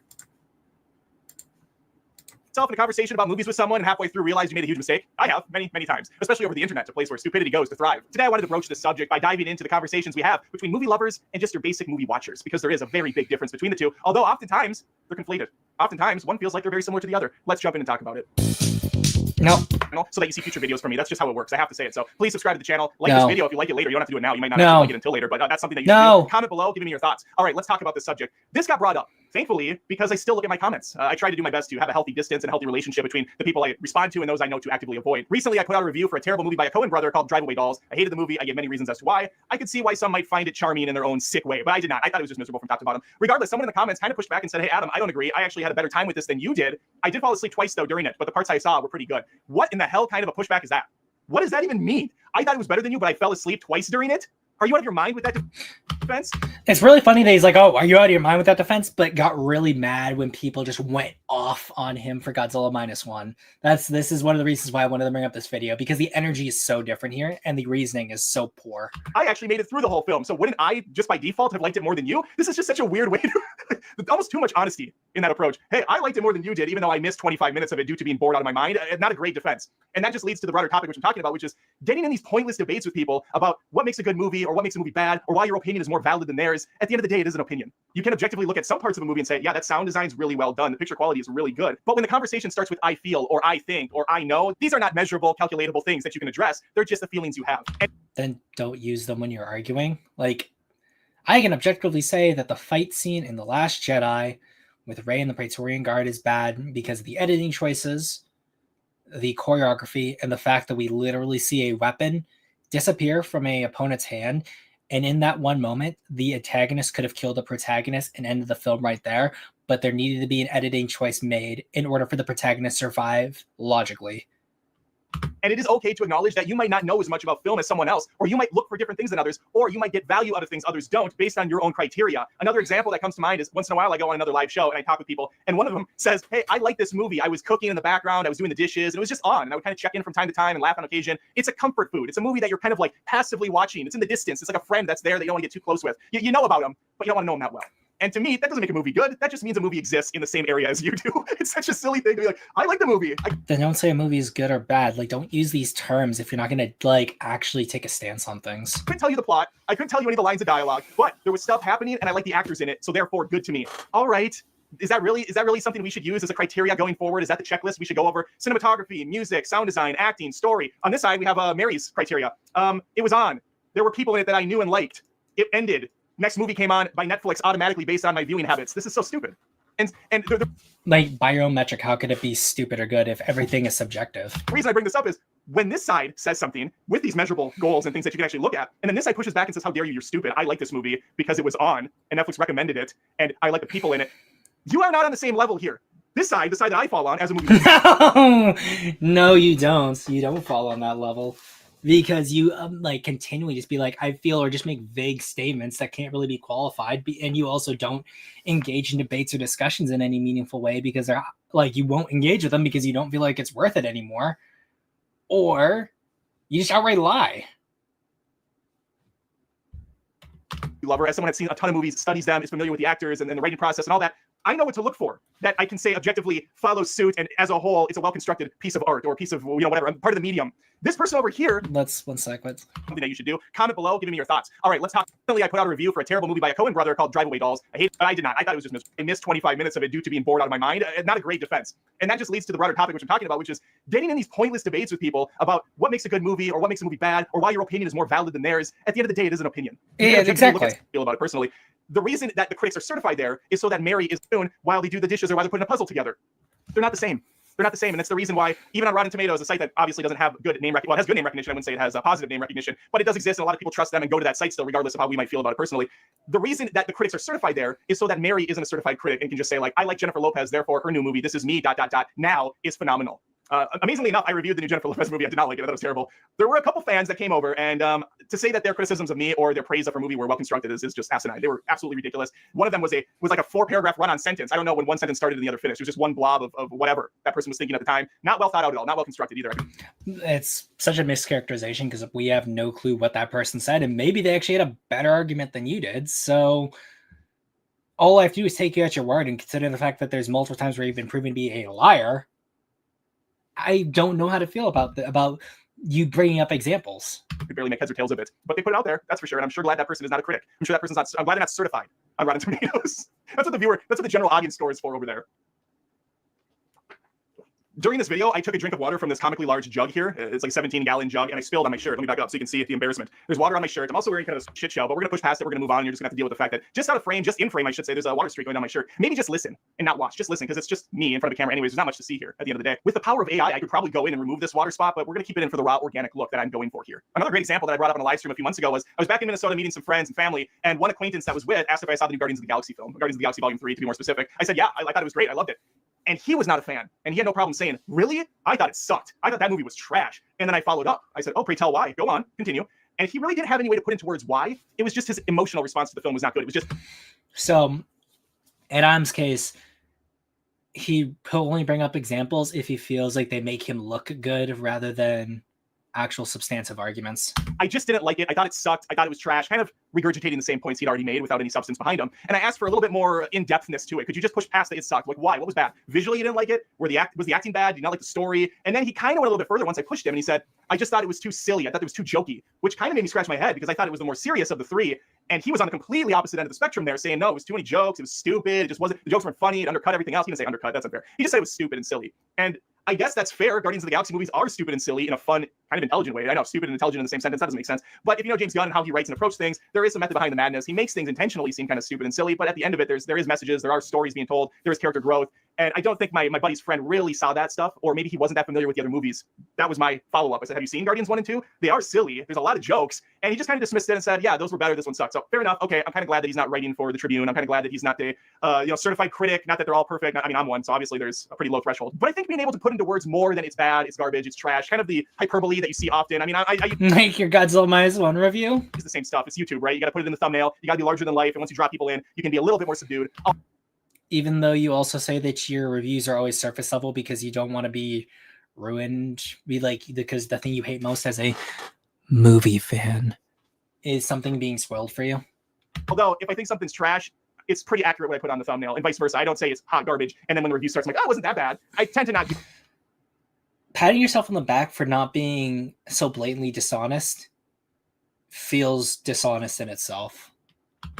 In a conversation about movies with someone and halfway through realize you made a huge mistake? I have, many, many times, especially over the internet, a place where stupidity goes to thrive. Today, I wanted to broach this subject by diving into the conversations we have between movie lovers and just your basic movie watchers, because there is a very big difference between the two, although oftentimes they're conflated. Oftentimes, one feels like they're very similar to the other. Let's jump in and talk about it. No. So that you see future videos from me. That's just how it works. I have to say it. So please subscribe to the channel. Like No. this video if you like it later. You don't have to do it now. You might not No. actually like it until later, but that's something that you should do. Comment below, give me your thoughts. All right, let's talk about this subject. This got brought up, thankfully, because I still look at my comments. I try to do my best to have a healthy distance and a healthy relationship between the people I respond to and those I know to actively avoid. Recently, I put out a review for a terrible movie by a Coen brother called Drive Away Dolls. I hated the movie. I gave many reasons as to why. I could see why some might find it charming in their own sick way, but I did not. I thought it was just miserable from top to bottom. Regardless, someone in the comments kind of pushed back and said, hey, Adam, I don't agree. I actually had a better time with this than you did. I did fall asleep twice, though, during it, but the parts I saw were pretty good. What in the hell kind of a pushback is that? What does that even mean? I thought it was better than you, but I fell asleep twice during it? Are you out of your mind with that defense? It's really funny that he's like, oh, are you out of your mind with that defense? But got really mad when people just went off on him for Godzilla Minus One. This is one of the reasons why I wanted to bring up this video, because the energy is so different here and the reasoning is so poor. I actually made it through the whole film, so wouldn't I, just by default, have liked it more than you? This is just such a weird way to... almost too much honesty in that approach. Hey, I liked it more than you did, even though I missed 25 minutes of it due to being bored out of my mind. Not a great defense. And that just leads to the broader topic which I'm talking about, which is getting in these pointless debates with people about what makes a good movie or what makes a movie bad or why your opinion is more valid than theirs. At the end of the day, it is an opinion. You can objectively look at some parts of a movie and say, yeah, that sound design is really well done. The picture quality is really good. But when the conversation starts with I feel or I think or I know, these are not measurable, calculatable things that you can address. They're just the feelings you have. And then don't use them when you're arguing. Like, I can objectively say that the fight scene in The Last Jedi with Rey and the Praetorian Guard is bad because of the editing choices, the choreography, and the fact that we literally see a weapon disappear from an opponent's hand. And in that one moment, the antagonist could have killed the protagonist and ended the film right there. But there needed to be an editing choice made in order for the protagonist to survive logically. And it is okay to acknowledge that you might not know as much about film as someone else, or you might look for different things than others, or you might get value out of things others don't based on your own criteria. Another example that comes to mind is once in a while I go on another live show and I talk with people, and one of them says, hey, I like this movie. I was cooking in the background, I was doing the dishes, and it was just on, and I would kind of check in from time to time and laugh on occasion. It's a comfort food. It's a movie that you're kind of like passively watching. It's in the distance. It's like a friend that's there that you don't want to get too close with. You know about him, but you don't want to know him that well. And to me, that doesn't make a movie good. That just means a movie exists in the same area as you do. It's such a silly thing to be like, I like the movie. Then don't say a movie is good or bad. Like, don't use these terms if you're not going to, like, actually take a stance on things. I couldn't tell you the plot. I couldn't tell you any of the lines of dialogue, but there was stuff happening and I like the actors in it, so therefore good to me. All right. Is that really something we should use as a criteria going forward? Is that the checklist we should go over? Cinematography, music, sound design, acting, story. On this side, we have Mary's criteria. It was on. There were people in it that I knew and liked. It ended. Next movie came on by Netflix automatically based on my viewing habits. This is so stupid. And like, by your own metric, how could it be stupid or good if everything is subjective? The reason I bring this up is when this side says something with these measurable goals and things that you can actually look at, and then this side pushes back and says, how dare you, you're stupid. I like this movie because it was on and Netflix recommended it and I like the people in it. You are not on the same level here. This side, the side that I fall on as a movie. No, you don't. You don't fall on that level. Because you like continually just be like, I feel, or just make vague statements that can't really be qualified. And you also don't engage in debates or discussions in any meaningful way because they're like, you won't engage with them because you don't feel like it's worth it anymore. Or you just outright lie. Lover, as someone that's seen a ton of movies, studies them, is familiar with the actors and the writing process and all that, I know what to look for. That I can say objectively follows suit, and as a whole, it's a well-constructed piece of art or a piece of, whatever, part of the medium. This person over here, Let's one sec. something that you should do. Comment below, giving me your thoughts. All right, let's talk. Recently, I put out a review for a terrible movie by a Coen brother called Drive Away Dolls. I hate it, but I did not. I thought it was just miserable. I missed 25 minutes of it due to being bored out of my mind. Not a great defense. And that just leads to the broader topic which I'm talking about, which is getting in these pointless debates with people about what makes a good movie or what makes a movie bad or why your opinion is more valid than theirs. At the end of the day, it is an opinion. Yeah, exactly. Feel about it personally. The reason that the critics are certified there is so that Mary is doing while they do the dishes or while they're putting a puzzle together. They're not the same. They're not the same, and that's the reason why even on Rotten Tomatoes, a site that obviously doesn't have good name recognition, well, it has good name recognition. I wouldn't say it has a positive name recognition, but it does exist, and a lot of people trust them and go to that site still, regardless of how we might feel about it personally. The reason that the critics are certified there is so that Mary isn't a certified critic and can just say like, I like Jennifer Lopez, therefore her new movie, This Is Me, ... now is phenomenal. Amazingly enough, I reviewed the new Jennifer Lopez movie. I did not like it. I thought it was terrible. There were a couple fans that came over, and to say that their criticisms of me or their praise of her movie were well constructed is just asinine. They were absolutely ridiculous. One of them was like a 4-paragraph run-on sentence. I don't know when one sentence started and the other finished. It was just one blob of whatever that person was thinking at the time. Not well thought out at all. Not well constructed either. It's such a mischaracterization because we have no clue what that person said, and maybe they actually had a better argument than you did. So all I have to do is take you at your word and consider the fact that there's multiple times where you've been proven to be a liar. I don't know how to feel about you bringing up examples. Could barely make heads or tails of it, but they put it out there. That's for sure. And I'm sure glad that person is not a critic. I'm sure that person's not. I'm glad they're not certified on Rotten Tomatoes. That's what the general audience score is for over there. During this video, I took a drink of water from this comically large jug here. It's like a 17-gallon jug, and I spilled on my shirt. Let me back up so you can see the embarrassment. There's water on my shirt. I'm also wearing kind of a shit show, but we're going to push past it. We're going to move on, and you're just going to have to deal with the fact that just out of frame, just in frame, I should say, there's a water streak going down my shirt. Maybe just listen and not watch. Just listen, because it's just me in front of the camera anyways. There's not much to see here at the end of the day. With the power of AI, I could probably go in and remove this water spot, but we're going to keep it in for the raw, organic look that I'm going for here. Another great example that I brought up on a live stream a few months ago was I was back in Minnesota meeting some friends and family, and one acquaintance that was with asked if I saw the new Guardians of the Galaxy film, Guardians of the Galaxy Volume 3, to be more specific. I said, yeah, I thought it was great. I loved it. And he was not a fan. And he had no problem saying, really? I thought it sucked. I thought that movie was trash. And then I followed up. I said, oh, pray tell why. Go on, continue. And he really didn't have any way to put into words why. It was just his emotional response to the film was not good. It was just... So, in Adam's case, he'll only bring up examples if he feels like they make him look good rather than actual substantive arguments. I just didn't like it. I thought it sucked. I thought it was trash. Kind of regurgitating the same points he'd already made without any substance behind them. And I asked for a little bit more in-depthness to it. Could you just push past that it sucked? Like, why? What was bad? Visually, you didn't like it? Was the acting bad? Did you not like the story? And then he kind of went a little bit further once I pushed him, and he said, I just thought it was too silly. I thought it was too jokey, which kind of made me scratch my head because I thought it was the more serious of the three. And he was on the completely opposite end of the spectrum there, saying, no, it was too many jokes. It was stupid. It just wasn't, the jokes weren't funny. It undercut everything else. He didn't say undercut. That's unfair. He just said it was stupid and silly. And I guess that's fair. Guardians of the Galaxy movies are stupid and silly in a fun, kind of intelligent way. I know stupid and intelligent in the same sentence. That doesn't make sense. But if you know James Gunn and how he writes and approaches things, there is some method behind the madness. He makes things intentionally seem kind of stupid and silly, but at the end of it, there is messages, there are stories being told, there is character growth. And I don't think my buddy's friend really saw that stuff, or maybe he wasn't that familiar with the other movies. That was my follow-up. I said, have you seen Guardians 1 and 2? They are silly. There's a lot of jokes. And he just kind of dismissed it and said, yeah, those were better. This one sucked. So fair enough. Okay, I'm kind of glad that he's not writing for the Tribune. I'm kind of glad that he's not a certified critic. Not that they're all perfect. I mean, I'm one, so obviously there's a pretty low threshold. But I think being able to put into words more than it's bad, it's garbage, it's trash, kind of the hyperbole that you see often. I mean, I Make your Godzilla Minus One review. It's the same stuff. It's YouTube, right? You got to put it in the thumbnail. You got to be larger than life. And once you drop people in, you can be a little bit more subdued. Even though you also say that your reviews are always surface level because you don't want to be ruined, because the thing you hate most as a movie fan is something being spoiled for you. Although, if I think something's trash, it's pretty accurate what I put on the thumbnail, and vice versa. I don't say it's hot garbage, and then when the review starts, I'm like, oh, it wasn't that bad. I tend to not. Patting yourself on the back for not being so blatantly dishonest feels dishonest in itself.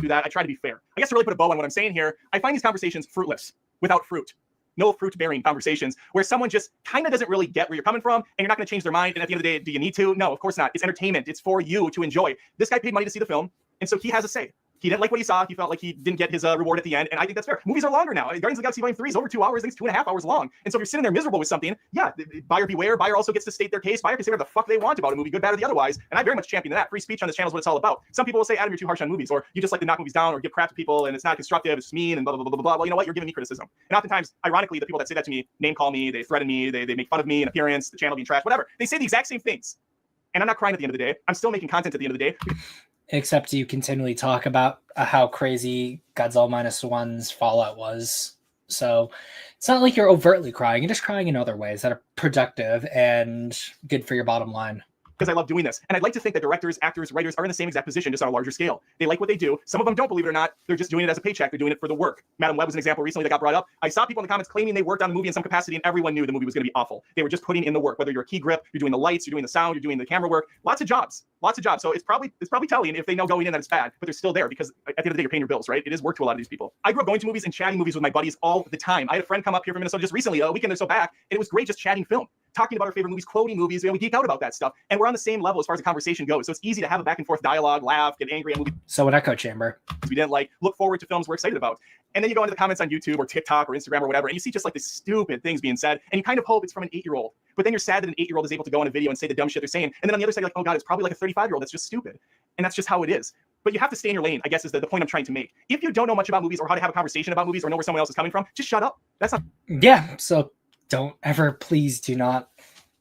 Do that. I try to be fair. I guess to really put a bow on what I'm saying here, I find these conversations fruitless, without fruit. No fruit-bearing conversations where someone just kind of doesn't really get where you're coming from, and you're not going to change their mind. And at the end of the day, do you need to? No, of course not. It's entertainment. It's for you to enjoy. This guy paid money to see the film, and so he has a say. He didn't like what he saw. He felt like he didn't get his reward at the end, and I think that's fair. Movies are longer now. Guardians of the Galaxy Volume 3 is over 2 hours. I think it's 2.5 hours long. And so if you're sitting there miserable with something, yeah, buyer beware. Buyer also gets to state their case. Buyer can say whatever the fuck they want about a movie, good, bad, or the otherwise. And I very much champion that. Free speech on this channel is what it's all about. Some people will say, Adam, you're too harsh on movies, or you just like to knock movies down, or give crap to people, and it's not constructive, it's mean, and blah, blah, blah, blah, blah. Well, you know what? You're giving me criticism. And oftentimes, ironically, the people that say that to me name call me, they threaten me, they make fun of me, an appearance, the channel being trash, whatever. They say the exact same things. And I'm not crying at the end of the day. I'm still making content at the end of the day. Except you continually talk about how crazy Godzilla Minus One's fallout was. So it's not like you're overtly crying. You're just crying in other ways that are productive and good for your bottom line. because I love doing this. And I'd like to think that directors, actors, writers are in the same exact position, just on a larger scale. They like what they do. Some of them don't, believe it or not. They're just doing it as a paycheck. They're doing it for the work. Madam Web was an example recently that got brought up. I saw people in the comments claiming they worked on a movie in some capacity, and everyone knew the movie was going to be awful. They were just putting in the work, whether you're a key grip, you're doing the lights, you're doing the sound, you're doing the camera work. Lots of jobs. So it's probably telling if they know going in that it's bad, but they're still there because at the end of the day, you're paying your bills, right? It is work to a lot of these people. I grew up going to movies and chatting movies with my buddies all the time. I had a friend come up here from Minnesota just recently, a weekend or so back, and it was great just chatting film, talking about our favorite movies, quoting movies. We geek out about that stuff, and we're on the same level as far as the conversation goes. So it's easy to have a back and forth dialogue, laugh, get angry at movies So an echo chamber. we didn't like, look forward to films we're excited about. And then you go into the comments on YouTube or TikTok or Instagram or whatever, and you see just like the stupid things being said, and you kind of hope it's from an 8-year-old. But then you're sad that an 8-year-old is able to go on a video and say the dumb shit they're saying. And then on the other side, you're like, oh God, it's probably like a 35-year-old that's just stupid. And that's just how it is. But you have to stay in your lane, I guess, is the point I'm trying to make. If you don't know much about movies or how to have a conversation about movies or know where someone else is coming from, just shut up. That's not. Yeah, so please do not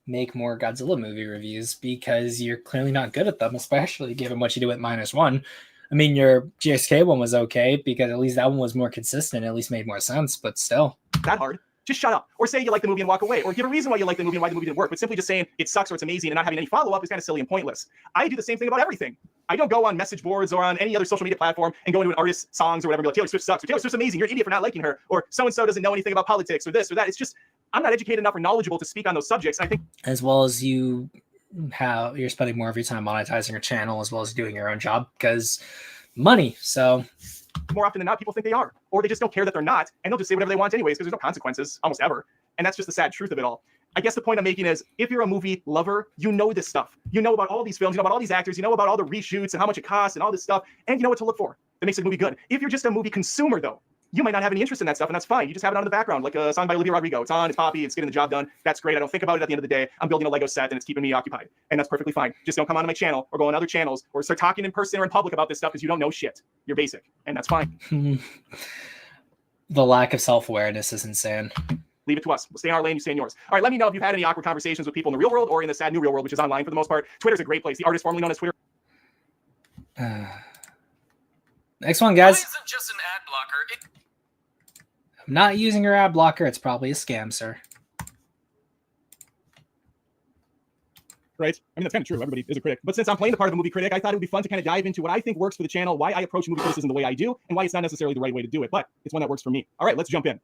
make more Godzilla movie reviews because you're clearly not good at them, especially given what you do with Minus One. I mean, your GSK one was okay because at least that one was more consistent, at least made more sense, but still. That hard. Just shut up. Or say you like the movie and walk away. Or give a reason why you like the movie and why the movie didn't work. But simply just saying it sucks or it's amazing and not having any follow-up is kind of silly and pointless. I do the same thing about everything. I don't go on message boards or on any other social media platform and go into an artist's songs or whatever and be like, Taylor Swift sucks, or Taylor Swift's amazing, you're an idiot for not liking her, or so-and-so doesn't know anything about politics, or this or that. It's just, I'm not educated enough or knowledgeable to speak on those subjects. And I think As well as you're spending more of your time monetizing your channel as well as doing your own job because money. So more often than not, people think they are, or they just don't care that they're not, and they'll just say whatever they want anyways because there's no consequences almost ever. And that's just the sad truth of it all. I guess the point I'm making is if you're a movie lover, you know this stuff. You know about all these films, you know about all these actors, you know about all the reshoots and how much it costs and all this stuff, and you know what to look for that makes a movie good. If you're just a movie consumer, though, you might not have any interest in that stuff, and that's fine. You just have it on in the background, like a song by Olivia Rodrigo. It's on, it's poppy, it's getting the job done. That's great. I don't think about it at the end of the day. I'm building a Lego set, and it's keeping me occupied, and that's perfectly fine. Just don't come onto my channel or go on other channels or start talking in person or in public about this stuff because you don't know shit. You're basic, and that's fine. The lack of self-awareness is insane. Leave it to us. We'll stay in our lane, you stay in yours. All right, let me know if you've had any awkward conversations with people in the real world or in the sad new real world, which is online for the most part. Twitter's a great place. The artist formerly known as Twitter. Next one, guys. Why isn't just an ad blocker? I'm not using your ad blocker. It's probably a scam, sir. Right? I mean, that's kind of true. Everybody is a critic. But since I'm playing the part of a movie critic, I thought it would be fun to kind of dive into what I think works for the channel, why I approach movie criticism the way I do, and why it's not necessarily the right way to do it, but it's one that works for me. All right, let's jump in.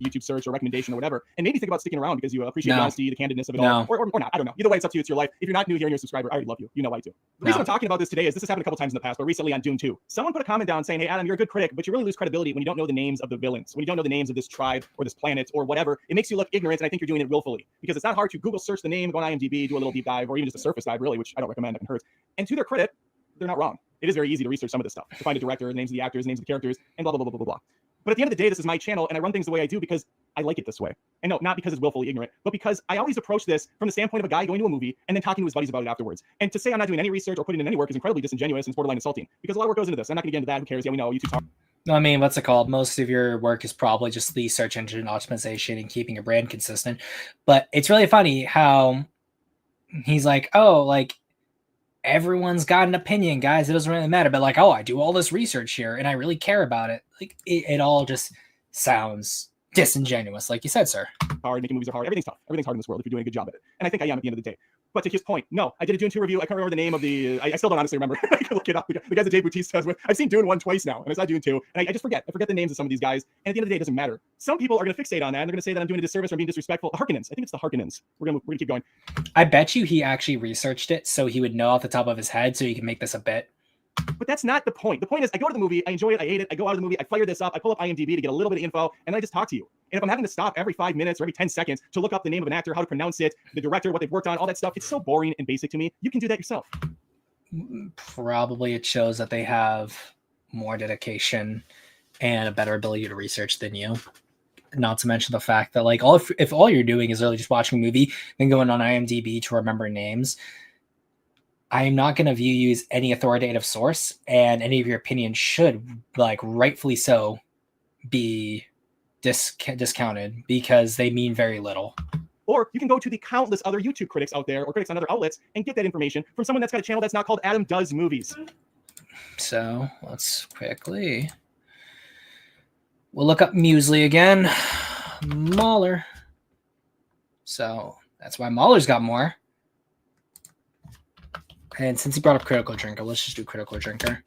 YouTube search or recommendation or whatever, and maybe think about sticking around because you appreciate the honesty, the candidness of it all, or not. I don't know. Either way, it's up to you. It's your life. If you're not new here and you're a subscriber, I already love you. You know why too. The reason I'm talking about this today is this has happened a couple times in the past, but recently on Dune 2, someone put a comment down saying, hey, Adam, you're a good critic, but you really lose credibility when you don't know the names of the villains, when you don't know the names of this tribe or this planet or whatever. It makes you look ignorant, and I think you're doing it willfully because it's not hard to Google search the name, go on IMDb, do a little deep dive, or even just a surface dive, really, which I don't recommend. That can hurt. And to their credit, they're not wrong. It is very easy to research some of this stuff, to find a director, the names of the actors, names of the characters, and blah, blah, blah, blah, blah, blah. But at the end of the day, this is my channel, and I run things the way I do because I like it this way. And no, not because it's willfully ignorant, but because I always approach this from the standpoint of a guy going to a movie and then talking to his buddies about it afterwards. And to say I'm not doing any research or putting in any work is incredibly disingenuous and it's borderline insulting because a lot of work goes into this. I'm not going to get into that. Who cares? Yeah, we know YouTube's hard. I mean, what's it called? Most of your work is probably just the search engine optimization and keeping your brand consistent. But it's really funny how he's like, oh, like, everyone's got an opinion, guys. It doesn't really matter. But like, oh, I do all this research here and I really care about it. Like, it all just sounds disingenuous, like you said, sir. Hard, making movies are hard. Everything's tough. Everything's hard in this world if you're doing a good job at it. And I think I am at the end of the day. But to his point, no, I did a Dune 2 review. I can't remember the name of the. I still don't honestly remember. I can look it up. The guys that Dave Bautista has with. I've seen Dune 1 twice now, and I saw Dune 2, and I just forget. I forget the names of some of these guys. And at the end of the day, it doesn't matter. Some people are going to fixate on that, and they're going to say that I'm doing a disservice or I'm being disrespectful. The Harkonnens. I think it's the Harkonnens. We're gonna keep going. I bet you he actually researched it so he would know off the top of his head, so he can make this a bit. But that's not the point. The point is I go to the movie, I enjoy it, I hate it, I go out of the movie, I fire this up, I pull up IMDb to get a little bit of info, and I just talk to you. And if I'm having to stop every 5 minutes or every 10 seconds to look up the name of an actor, how to pronounce it, the director, what they've worked on, all that stuff, it's so boring and basic to me. You can do that yourself. Probably it shows that they have more dedication and a better ability to research than you. Not to mention the fact that, like, if all you're doing is really just watching a movie, then going on IMDb to remember names, I am not going to view you as any authoritative source, and any of your opinions should, like, rightfully so, be discounted because they mean very little. Or you can go to the countless other YouTube critics out there or critics on other outlets and get that information from someone that's got a channel that's not called Adam Does Movies. So let's quickly. We'll look up Muesli again. Mahler. So that's why Mahler's got more. And since you brought up Critical Drinker, let's just do Critical Drinker.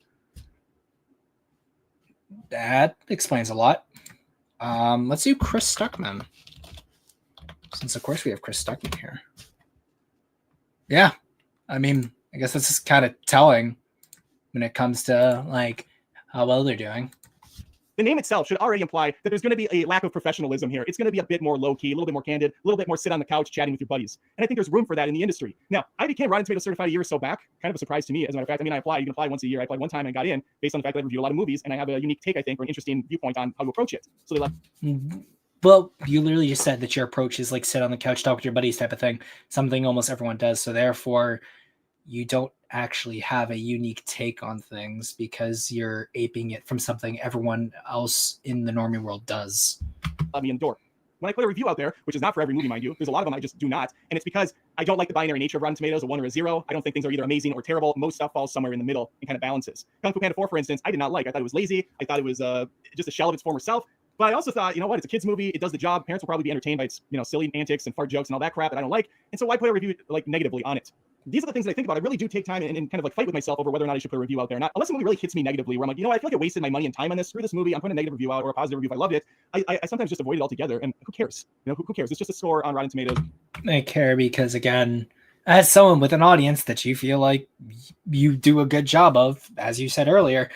That explains a lot. Let's do Chris Stuckman. Since, of course, we have Chris Stuckman here. Yeah. I mean, I guess that's just kind of telling when it comes to, like, how well they're doing. The name itself should already imply that there's going to be a lack of professionalism here. It's going to be a bit more low-key, a little bit more candid, a little bit more sit on the couch chatting with your buddies. And I think there's room for that in the industry. Now, I became Rotten Tomatoes certified a year or so back. Kind of a surprise to me, as a matter of fact. I mean, I apply. You can apply once a year. I applied one time and got in based on the fact that I review a lot of movies, and I have a unique take, I think, or an interesting viewpoint on how to approach it. So they left. Well, you literally just said that your approach is like sit on the couch, talk with your buddies type of thing. Something almost everyone does. So therefore, you don't actually have a unique take on things because you're aping it from something everyone else in the normie world does. Let me endure. When I put a review out there, which is not for every movie, mind you, there's a lot of them I just do not. And it's because I don't like the binary nature of Rotten Tomatoes, a 1 or a 0. I don't think things are either amazing or terrible. Most stuff falls somewhere in the middle and kind of balances. Kung Fu Panda 4, for instance, I did not like. I thought it was lazy. I thought it was just a shell of its former self. But I also thought, you know what, it's a kid's movie. It does the job. Parents will probably be entertained by its, silly antics and fart jokes and all that crap that I don't like. And so why put a review like negatively on it? These are the things that I think about. I really do take time and kind of like fight with myself over whether or not I should put a review out there or not. Unless a movie really hits me negatively, where I'm like, I feel like I wasted my money and time on this. Screw this movie. I'm putting a negative review out or a positive review if I loved it. I sometimes just avoid it altogether. And who cares? Who cares? It's just a score on Rotten Tomatoes. I care because, again, as someone with an audience that you feel like you do a good job of, as you said earlier,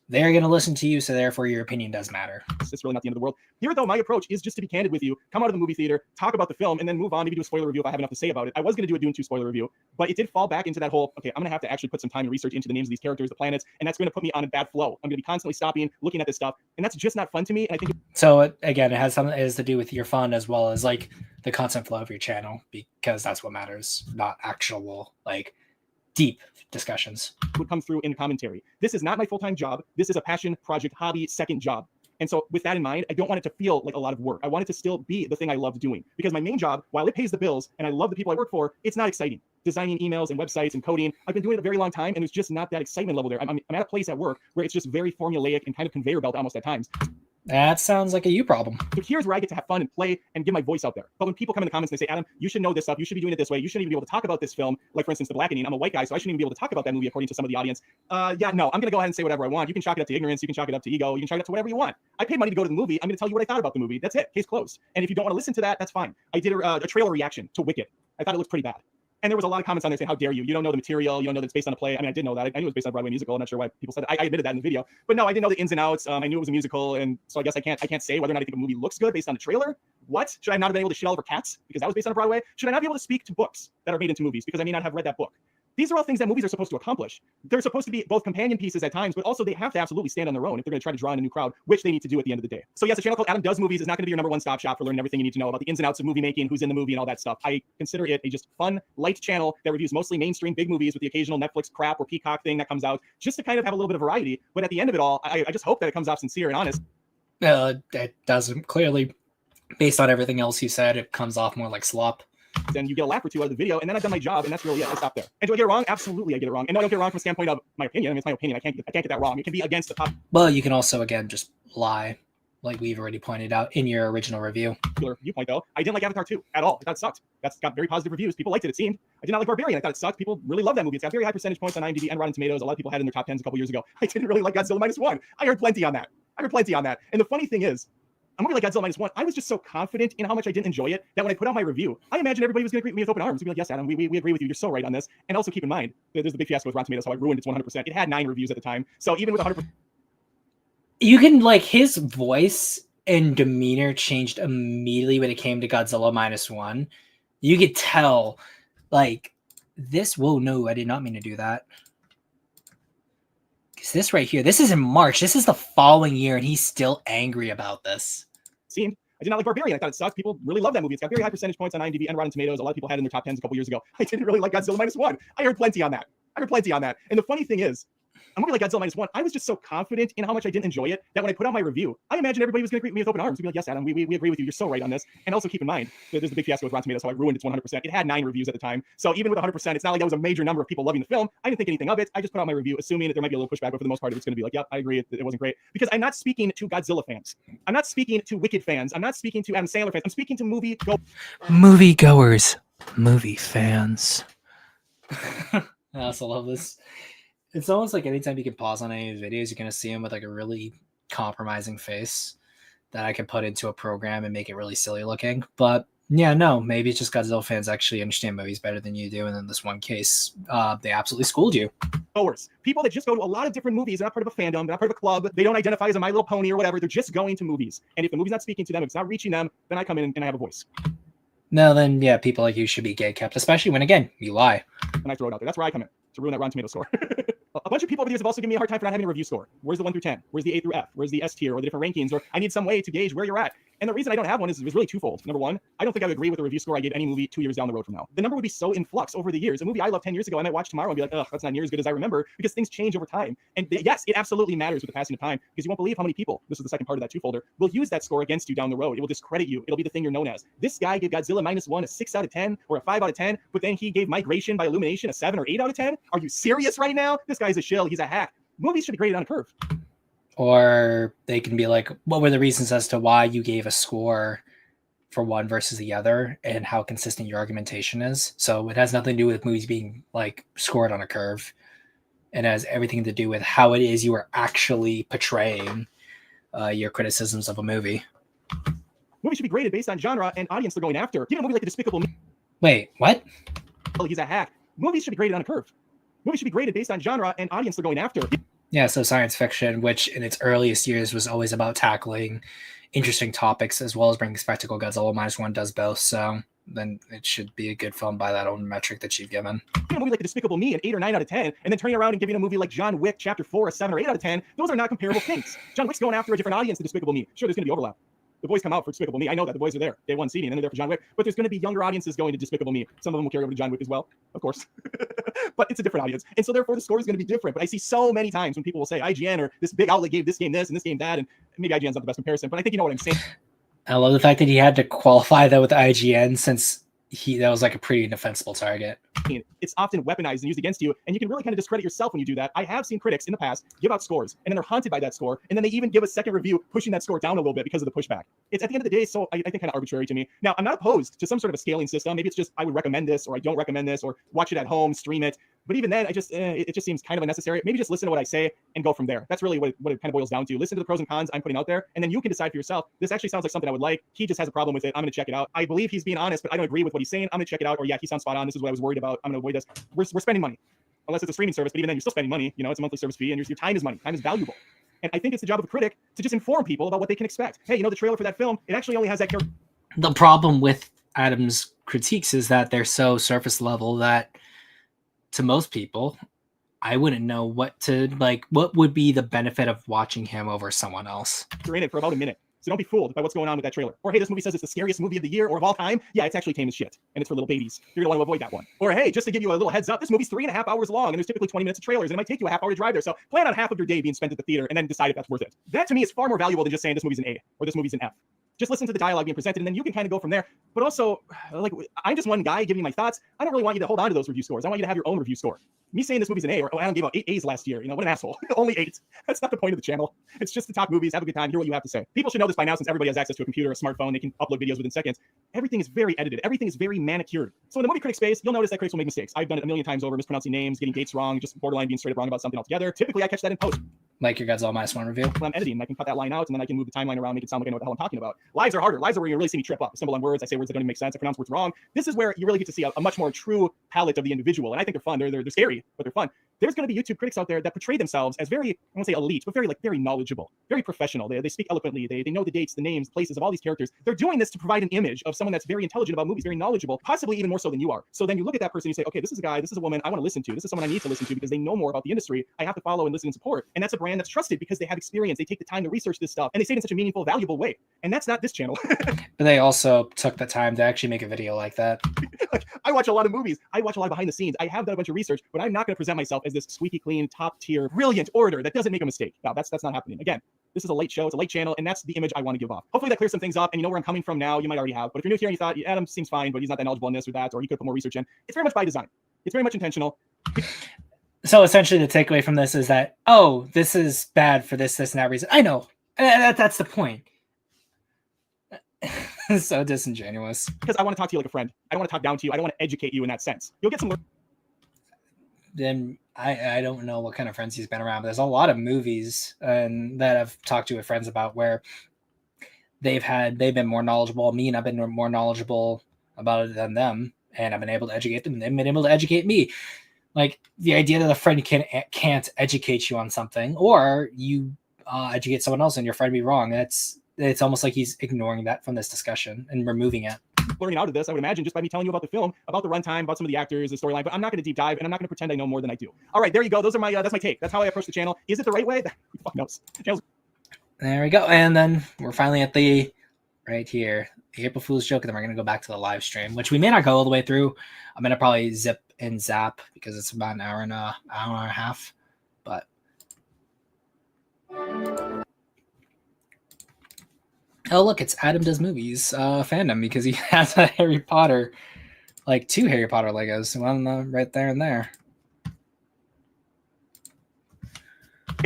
they're going to listen to you, so therefore your opinion does matter. It's really not the end of the world. Here, though, my approach is just to be candid with you, come out of the movie theater, talk about the film, and then move on, maybe do a spoiler review if I have enough to say about it. I was going to do a Dune 2 spoiler review, but it did fall back into that whole, okay, I'm going to have to actually put some time and research into the names of these characters, the planets, and that's going to put me on a bad flow. I'm going to be constantly stopping, looking at this stuff, and that's just not fun to me. And I think so. Again, it has something to do with your fun as well as like the content flow of your channel, because that's what matters, not actual like deep discussions would come through in commentary. This is not my full-time job. This is a passion project, hobby, second job. And so with that in mind, I don't want it to feel like a lot of work. I want it to still be the thing I love doing, because my main job, while it pays the bills and I love the people I work for, it's not exciting. Designing emails and websites and coding, I've been doing it a very long time, and it's just not that excitement level there. I'm at a place at work where it's just very formulaic and kind of conveyor belt almost at times. That sounds like a you problem. So here's where I get to have fun and play and get my voice out there. But when people come in the comments and they say, Adam, you should know this stuff. You should be doing it this way. You shouldn't even be able to talk about this film. Like, for instance, The Blackening. I'm a white guy, so I shouldn't even be able to talk about that movie according to some of the audience. No, I'm going to go ahead and say whatever I want. You can chalk it up to ignorance. You can chalk it up to ego. You can chalk it up to whatever you want. I paid money to go to the movie. I'm going to tell you what I thought about the movie. That's it. Case closed. And if you don't want to listen to that, that's fine. I did a trailer reaction to Wicked. I thought it looked pretty bad. And there was a lot of comments on there saying, how dare you? You don't know the material. You don't know that it's based on a play. I mean, I did know that. I knew it was based on a Broadway musical. I'm not sure why people said that. I admitted that in the video. But no, I didn't know the ins and outs. I knew it was a musical. And so I guess I can't say whether or not I think a movie looks good based on the trailer. What? Should I not have been able to shit all over Cats because that was based on a Broadway? Should I not be able to speak to books that are made into movies because I may not have read that book? These are all things that movies are supposed to accomplish. They're supposed to be both companion pieces at times, but also they have to absolutely stand on their own if they're going to try to draw in a new crowd, which they need to do at the end of the day. So yes, a channel called Adam Does Movies is not going to be your number one stop shop for learning everything you need to know about the ins and outs of movie making, who's in the movie, and all that stuff. I consider it a just fun, light channel that reviews mostly mainstream big movies with the occasional Netflix crap or Peacock thing that comes out, just to kind of have a little bit of variety. But at the end of it all, I just hope that it comes off sincere and honest. It doesn't. Clearly, based on everything else you said, it comes off more like slop. Then you get a laugh or two out of the video, and then I've done my job, and that's really it. I stop there. And do I get it wrong? Absolutely, I get it wrong. And no, I don't get it wrong from a standpoint of my opinion. I mean, it's my opinion. I can't get that wrong. It can be against the Well, you can also, again, just lie, like we've already pointed out in your original review. popular viewpoint, though. I didn't like Avatar 2 at all. I thought it sucked. That's got very positive reviews. People liked it, it seemed. I did not like Barbarian. I thought it sucked. People really love that movie. It's got very high percentage points on IMDb and Rotten Tomatoes. A lot of people had it in their top 10s a couple years ago. I didn't really like Godzilla Minus One. I heard plenty on that. And the funny thing is, a movie like Godzilla Minus One, I was just so confident in how much I didn't enjoy it that when I put out my review, I imagined everybody was going to greet me with open arms. They'd be like, yes, Adam, we agree with you. You're so right on this. And also keep in mind, there's the big fiasco with Rotten Tomatoes, how I ruined its 100%. It had 9 reviews at the time. So even with 100%. You can, like, his voice and demeanor changed immediately when it came to Godzilla Minus One. You could tell, like, this, whoa, no, I did not mean to do that. This right here, this is in March. This is the following year, and he's still angry about this. I did not like Barbarian. I thought it sucked. People really love that movie. It's got very high percentage points on IMDb and Rotten Tomatoes. A lot of people had it in their top 10s a couple years ago. I didn't really like Godzilla Minus One. I heard plenty on that. And the funny thing is, a movie like Godzilla Minus One, I was just so confident in how much I didn't enjoy it that when I put out my review, I imagined everybody was going to greet me with open arms. They'd be like, yes, Adam, we agree with you. You're so right on this. And also keep in mind, there's the big fiasco with Rotten Tomatoes, how I ruined its 100%. It had 9 reviews at the time. So even with 100%, it's not like that was a major number of people loving the film. I didn't think anything of it. I just put out my review, assuming that there might be a little pushback, but for the most part, it's going to be like, yeah, I agree. It wasn't great. Because I'm not speaking to Godzilla fans. I'm not speaking to Wicked fans. I'm not speaking to Adam Sandler fans. I'm speaking to movie goers, movie fans. I also love this. It's almost like anytime you can pause on any of the videos, you're gonna see him with like a really compromising face that I can put into a program and make it really silly looking. But yeah, no, maybe it's just Godzilla fans actually understand movies better than you do, and in this one case, they absolutely schooled you. Goers, people that just go to a lot of different movies, they're not part of a fandom, they're not part of a club, they don't identify as a My Little Pony or whatever, they're just going to movies. And if the movie's not speaking to them, if it's not reaching them, then I come in and I have a voice. No, then yeah, people like you should be gatekept, especially when, again, you lie. And I throw it out there. That's where I come in, to ruin that Rotten Tomato score. A bunch of people over the years have also given me a hard time for not having a review score. Where's the 1 through 10? Where's the A through F? Where's the S tier or the different rankings? Or I need some way to gauge where you're at. And the reason I don't have one is really twofold. Number one, I don't think I would agree with the review score I gave any movie 2 years down the road from now. The number would be so in flux over the years. A movie I loved 10 years ago, I might watch tomorrow and be like, ugh, that's not near as good as I remember, because things change over time. And yes, it absolutely matters with the passing of time, because you won't believe how many people, this is the second part of that twofolder, will use that score against you down the road. It will discredit you. It'll be the thing you're known as. This guy gave Godzilla Minus One a 6 out of 10 or a 5 out of 10, but then he gave Migration by Illumination a 7 or 8 out of 10? Are you serious right now? This guy's a shill. He's a hack. Movies should be graded on a curve. Or they can be like, what were the reasons as to why you gave a score for one versus the other and how consistent your argumentation is. So it has nothing to do with movies being like scored on a curve. It has everything to do with how it is you are actually portraying your criticisms of a movie. Movies should be graded based on genre and audience they're going after. Even a movie like The Despicable Me. Wait, what? Oh, he's a hack. Movies should be graded on a curve. Movies should be graded based on genre and audience they're going after. Yeah, so science fiction, which in its earliest years was always about tackling interesting topics as well as bringing spectacle. Godzilla Minus One does both, so then it should be a good film by that own metric that you've given. A movie like The Despicable Me, an 8 or 9 out of 10, and then turning around and giving a movie like John Wick Chapter 4 a 7 or 8 out of 10, those are not comparable things. John Wick's going after a different audience than Despicable Me. Sure, there's going to be overlap. The boys come out for Despicable Me. I know that the boys are there. Day one seating, and then they're there for John Wick. But there's going to be younger audiences going to Despicable Me. Some of them will carry over to John Wick as well, of course. But it's a different audience. And so therefore the score is going to be different. But I see so many times when people will say IGN or this big outlet gave this game this and this game that, and maybe IGN's not the best comparison, but I think you know what I'm saying. I love the fact that he had to qualify that with IGN since that was like a pretty defensible target. It's often weaponized and used against you, and you can really kind of discredit yourself when you do that. I have seen critics in the past give out scores, and then they're haunted by that score, and then they even give a second review pushing that score down a little bit because of the pushback. It's at the end of the day, so I think kind of arbitrary to me. Now, I'm not opposed to some sort of a scaling system. Maybe it's just I would recommend this, or I don't recommend this, or watch it at home, stream it. But even then, it just seems kind of unnecessary. Maybe just listen to what I say and go from there. That's really what it kind of boils down to. Listen to the pros and cons I'm putting out there, and then you can decide for yourself. This actually sounds like something I would like. He just has a problem with it. I'm going to check it out. I believe he's being honest, but I don't agree with what he's saying. I'm going to check it out. Or yeah, he sounds spot on. This is what I was worried about. I'm going to avoid this. We're spending money. Unless it's a streaming service, but even then you're still spending money. You know, it's a monthly service fee, and your time is money. Time is valuable. And I think it's the job of a critic to just inform people about what they can expect. Hey, you know, the trailer for that film, it actually only has that character. The problem with Adam's critiques is that they're so surface level that to most people, I wouldn't know what would be the benefit of watching him over someone else. You're in it for about a minute. So don't be fooled by what's going on with that trailer. Or, hey, this movie says it's the scariest movie of the year or of all time. Yeah, it's actually tame as shit. And it's for little babies. You're going to want to avoid that one. Or, hey, just to give you a little heads up, this movie's 3.5 hours long, and there's typically 20 minutes of trailers, and it might take you a half hour to drive there. So plan on half of your day being spent at the theater and then decide if that's worth it. That, to me, is far more valuable than just saying this movie's an A or this movie's an F. Just listen to the dialogue being presented, and then you can kind of go from there. But also, like, I'm just one guy giving you my thoughts. I don't really want you to hold on to those review scores. I want you to have your own review score. Me saying this movie's an A, or Adam gave out 8 A's last year. You know, what an asshole. Only 8. That's not the point of the channel. It's just to talk movies, have a good time, hear what you have to say. People should know this by now since everybody has access to a computer, a smartphone. They can upload videos within seconds. Everything is very edited. Everything is very manicured. So in the movie critic space, you'll notice that critics will make mistakes. I've done it a million times over, mispronouncing names, getting dates wrong, just borderline being straight up wrong about something altogether. Typically, I catch that in post. Like your Godzilla Minus One review? When I'm editing, I can cut that line out, and then I can move the timeline around, make it sound like I know what the hell I'm talking about. Lives are harder. Lives are where you really see me trip up. I stumble on words. I say words that don't even make sense. I pronounce words wrong. This is where you really get to see a much more true palette of the individual. And I think they're fun. They're scary, but they're fun. There's going to be YouTube critics out there that portray themselves as very, I won't say elite, but very knowledgeable, very professional. They speak eloquently. They know the dates, the names, places of all these characters. They're doing this to provide an image of someone that's very intelligent about movies, very knowledgeable, possibly even more so than you are. So then you look at that person and you say, okay, this is a guy, this is a woman I want to listen to. This is someone I need to listen to because they know more about the industry. I have to follow and listen and support. And that's a brand that's trusted because they have experience. They take the time to research this stuff, and they say it in such a meaningful, valuable way. And that's not this channel. But they also took the time to actually make a video like that. Like, I watch a lot of movies. I watch a lot behind the scenes. I have done a bunch of research, but I'm not going to present myself as this squeaky clean, top tier, brilliant orator that doesn't make a mistake. No, that's not happening. Again, this is a late show. It's a late channel, and that's the image I want to give off. Hopefully that clears some things up, and you know where I'm coming from now. You might already have. But if you're new here and you thought, Adam seems fine, but he's not that knowledgeable in this or that, or he could put more research in, it's very much by design. It's very much intentional. So essentially the takeaway from this is that, oh, this is bad for this and that reason. I know. That's the point. So disingenuous. Because I want to talk to you like a friend. I don't want to talk down to you. I don't want to educate you in that sense. You'll get some. then I don't know what kind of friends he's been around, but there's a lot of movies and that I've talked to with friends about where they've been more knowledgeable. Me and I've been more knowledgeable about it than them, and I've been able to educate them, and they've been able to educate me. Like the idea that a friend can't educate you on something, or you educate someone else and your friend be wrong. It's almost like he's ignoring that from this discussion and removing it. Learning out of this, I would imagine, just by me telling you about the film, about the runtime, about some of the actors, the storyline, but I'm not going to deep dive, and I'm not going to pretend I know more than I do. All right, there you go. Those are my that's my take. That's how I approach the channel. Is it the right way? Who the fuck knows? There we go. And then we're finally at the right here, the April Fool's joke, and then we're going to go back to the live stream, which we may not go all the way through. I'm going to probably zip and zap because it's about an hour and a half. But oh, look, it's Adam Does Movies fandom because he has a Harry Potter, like 2 Harry Potter Legos, one right there and there.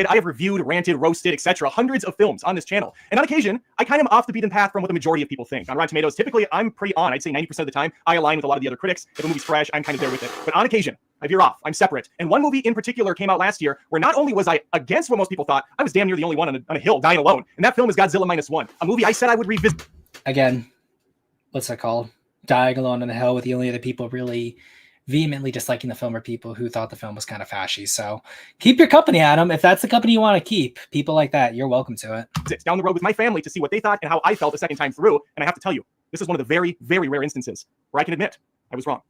I have reviewed, ranted, roasted, etc. hundreds of films on this channel. And on occasion, I kind of am off the beaten path from what the majority of people think. On Rotten Tomatoes, typically, I'm pretty on. I'd say 90% of the time, I align with a lot of the other critics. If a movie's fresh, I'm kind of there with it. But on occasion, I veer off. I'm separate. And one movie in particular came out last year where not only was I against what most people thought, I was damn near the only one on a hill dying alone. And that film is Godzilla Minus One, a movie I said I would revisit. Again, what's that called? Dying alone on the hill with the only other people really vehemently disliking the film are people who thought the film was kind of fashy. So keep your company, Adam. If that's the company you want to keep, people like that, you're welcome to it. Sit down the road with my family to see what they thought and how I felt the second time through. And I have to tell you, this is one of the very, very rare instances where I can admit I was wrong.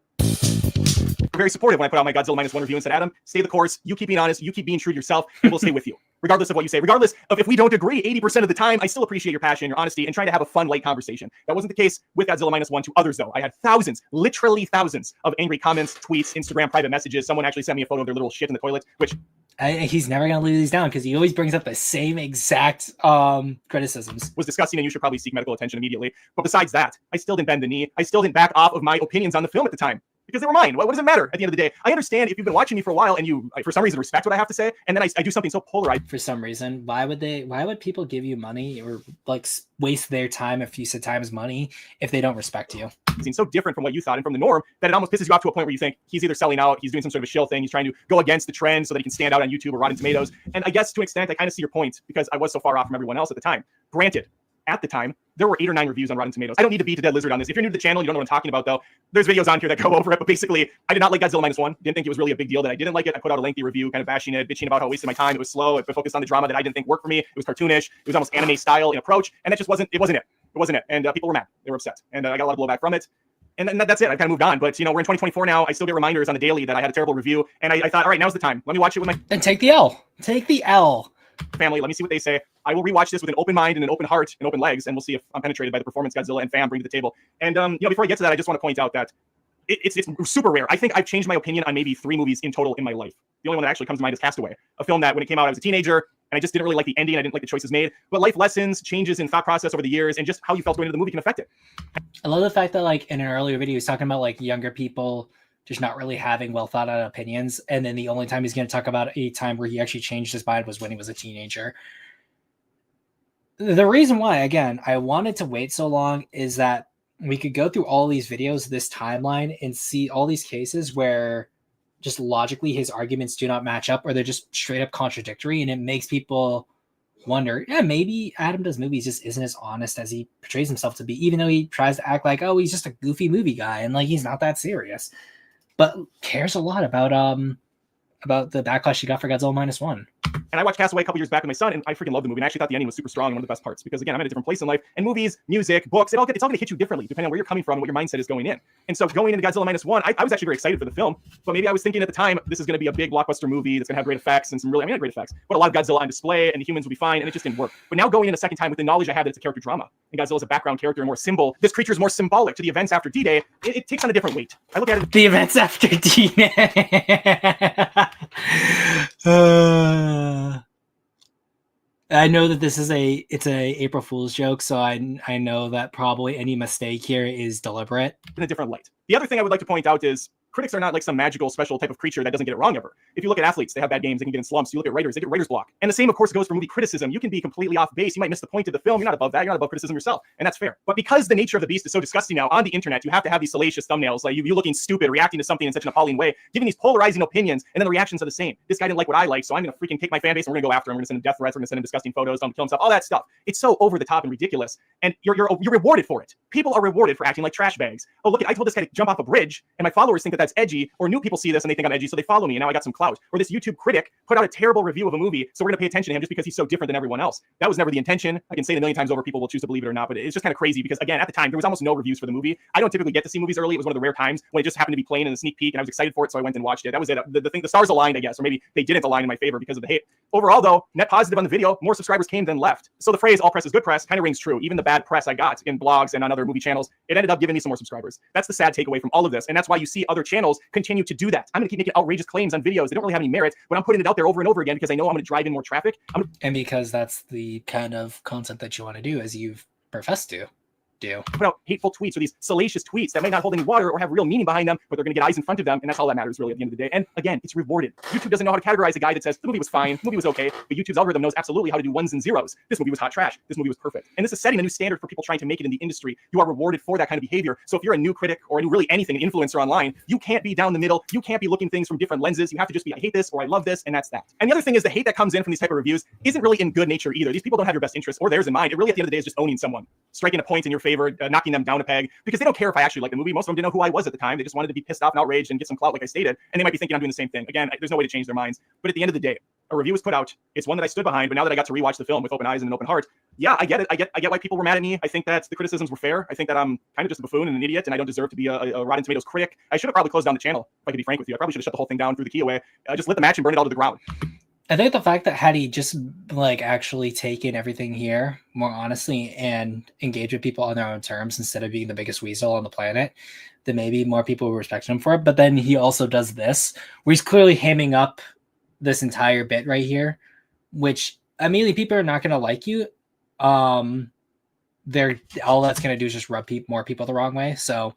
Very supportive when I put out my Godzilla Minus One review and said, Adam, stay the course. You keep being honest. You keep being true to yourself, and we'll stay with you. Regardless of what you say, regardless of if we don't agree 80% of the time, I still appreciate your passion, your honesty, and trying to have a fun, light conversation. That wasn't the case with Godzilla Minus One to others, though. I had thousands, literally thousands of angry comments, tweets, Instagram private messages. Someone actually sent me a photo of their little shit in the toilet, which... he's never going to lose these down because he always brings up the same exact criticisms. Was disgusting, and you should probably seek medical attention immediately. But besides that, I still didn't bend the knee. I still didn't back off of my opinions on the film at the time. Because they were mine. What does it matter at the end of the day? I understand if you've been watching me for a while and you, for some reason, respect what I have to say, and then I do something so polarized. For some reason, why would people give you money or like waste their time if you said time is money if they don't respect you? It seems so different from what you thought and from the norm that it almost pisses you off to a point where you think he's either selling out, he's doing some sort of a shill thing, he's trying to go against the trend so that he can stand out on YouTube or Rotten Tomatoes. And I guess to an extent, I kind of see your point because I was so far off from everyone else at the time. Granted, at the time, there were 8 or 9 reviews on Rotten Tomatoes. I don't need to beat a dead lizard on this. If you're new to the channel, you don't know what I'm talking about, though. There's videos on here that go over it, but basically, I did not like Godzilla Minus One. Didn't think it was really a big deal that I didn't like it. I put out a lengthy review, kind of bashing it, bitching about how I wasted my time. It was slow. It focused on the drama that I didn't think worked for me. It was cartoonish. It was almost anime style in approach, and that just wasn't it. It wasn't it. And people were mad. They were upset, and I got a lot of blowback from it. And that's it. I've kind of moved on. But, you know, we're in 2024 now. I still get reminders on the daily that I had a terrible review, and I thought, all right, now's the time. Let me watch it with my... Then take the L. Take the L. Family, let me see what they say. I will rewatch this with an open mind and an open heart and open legs, and we'll see if I'm penetrated by the performance Godzilla and fam bring to the table. And you know, before I get to that, I just want to point out that it's super rare. I think I've changed my opinion on maybe 3 movies in total in my life. The only one that actually comes to mind is Castaway, a film that when it came out, I was a teenager, and I just didn't really like the ending. I didn't like the choices made. But life lessons, changes in thought process over the years, and just how you felt going into the movie can affect it. I love the fact that, like, in an earlier video, he's talking about like younger people just not really having well thought out opinions, and then the only time he's going to talk about a time where he actually changed his mind was when he was a teenager. The reason why, again, I wanted to wait so long is that we could go through all these videos, this timeline, and see all these cases where just logically his arguments do not match up or they're just straight up contradictory, and it makes people wonder, yeah, maybe Adam Does Movies just isn't as honest as he portrays himself to be, even though he tries to act like, oh, he's just a goofy movie guy and like he's not that serious, but cares a lot about the backlash he got for Godzilla Minus One. And I watched Castaway a couple years back with my son, and I freaking loved the movie. And I actually thought the ending was super strong and one of the best parts because, again, I'm at a different place in life. And movies, music, books, it's all going to hit you differently depending on where you're coming from and what your mindset is going in. And so going into Godzilla Minus One, I was actually very excited for the film. But maybe I was thinking at the time, this is going to be a big blockbuster movie that's going to have great effects and some really, great effects. But a lot of Godzilla on display, and the humans will be fine, and it just didn't work. But now going in a second time with the knowledge I have that it's a character drama, and Godzilla's a background character and more symbol, this creature is more symbolic to the events after D-Day, it takes on a different weight. I look at it... The events after D-Day! I know that this is it's a April Fool's joke, so I know that probably any mistake here is deliberate. In a different light. The other thing I would like to point out is Critics are not like some magical special type of creature that doesn't get it wrong ever. If you look at athletes, they have bad games, they can get in slumps. You look at writers, they get writer's block. And the same, of course, goes for movie criticism. You can be completely off base. You might miss the point of the film. You're not above that. You're not above criticism yourself. And that's fair. But because the nature of the beast is so disgusting now on the internet, you have to have these salacious thumbnails, like you looking stupid, reacting to something in such an appalling way, giving these polarizing opinions, and then the reactions are the same. This guy didn't like what I like, so I'm going to freaking take my fan base and we're going to go after him. We're going to send him death threats. We're going to send him disgusting photos, tell him to kill himself, all that stuff. It's so over the top and ridiculous. And you're rewarded for it. People are rewarded for acting like trash bags. Oh, look, I told this guy to jump off a bridge, and my followers think that that's edgy, or new people see this and they think I'm edgy, so they follow me, and now I got some clout. Or this YouTube critic put out a terrible review of a movie, so we're gonna pay attention to him just because he's so different than everyone else. That was never the intention. I can say it a million times over, people will choose to believe it or not, but it's just kind of crazy because, again, at the time, there was almost no reviews for the movie. I don't typically get to see movies early. It was one of the rare times when it just happened to be playing in a sneak peek, and I was excited for it, so I went and watched it. That was it. The stars aligned, I guess, or maybe they didn't align in my favor because of the hate. Overall, though, net positive on the video, more subscribers came than left. So the phrase all press is good press kind of rings true. Even the bad press I got in blogs and on other movie channels, it ended up giving me some more subscribers. That's the sad takeaway from all of this. And that's why you see other channels continue to do that. I'm going to keep making outrageous claims on videos. They don't really have any merit, but I'm putting it out there over and over again because I know I'm going to drive in more traffic. And because that's the kind of content that you want to do, as you've professed to do. Put out hateful tweets or these salacious tweets that might not hold any water or have real meaning behind them, but they're going to get eyes in front of them, and that's all that matters really at the end of the day. And again, it's rewarded. YouTube doesn't know how to categorize a guy that says the movie was fine, the movie was okay, but YouTube's algorithm knows absolutely how to do ones and zeros. This movie was hot trash. This movie was perfect. And this is setting a new standard for people trying to make it in the industry. You are rewarded for that kind of behavior. So if you're a new critic or a new really anything, an influencer online, you can't be down the middle. You can't be looking things from different lenses. You have to just be, I hate this or I love this, and that's that. And the other thing is the hate that comes in from these type of reviews isn't really in good nature either. These people don't have your best interests or theirs in mind. It really at the end of the day is just owning someone, striking a point in your favor, knocking them down a peg, because they don't care if I actually like the movie. Most of them didn't know who I was at the time. They just wanted to be pissed off and outraged and get some clout, like I stated, and they might be thinking I'm doing the same thing. Again, there's no way to change their minds. But at the end of the day, a review was put out. It's one that I stood behind, but now that I got to rewatch the film with open eyes and an open heart, yeah, I get it. I get why people were mad at me. I think that the criticisms were fair. I think that I'm kind of just a buffoon and an idiot, and I don't deserve to be a Rotten Tomatoes critic. I should have probably closed down the channel, if I could be frank with you. I probably should have shut the whole thing down, threw the key away, just lit the match and burned it all to the ground. I think the fact that had he just like actually taken everything here more honestly and engaged with people on their own terms instead of being the biggest weasel on the planet, then maybe more people would respect him for it. But then he also does this, where he's clearly hamming up this entire bit right here, which immediately people are not going to like you. They're all that's going to do is just rub more people the wrong way. So,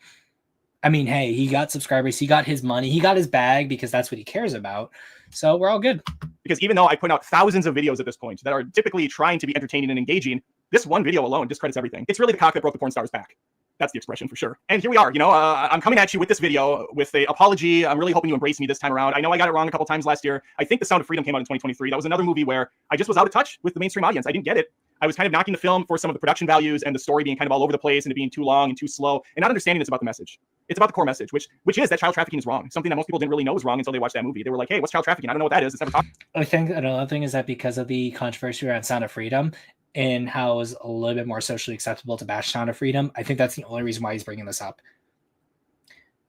I mean, hey, he got subscribers, he got his money, he got his bag because that's what he cares about. So we're all good. Because even though I put out thousands of videos at this point that are typically trying to be entertaining and engaging, this one video alone discredits everything. It's really the cock that broke the porn star's back. That's the expression for sure. And here we are, I'm coming at you with this video with a apology. I'm really hoping you embrace me this time around. I know I got it wrong a couple times last year. I think The Sound of Freedom came out in 2023. That was another movie where I just was out of touch with the mainstream audience. I didn't get it. I was kind of knocking the film for some of the production values and the story being kind of all over the place and it being too long and too slow and not understanding it's about the message. It's about the core message, which is that child trafficking is wrong. Something that most people didn't really know was wrong until they watched that movie. They were like, hey, what's child trafficking? I don't know what that is. It's never talked. I think another thing is that because of the controversy around Sound of Freedom and how it was a little bit more socially acceptable to bash Sound of Freedom, I think that's the only reason why he's bringing this up.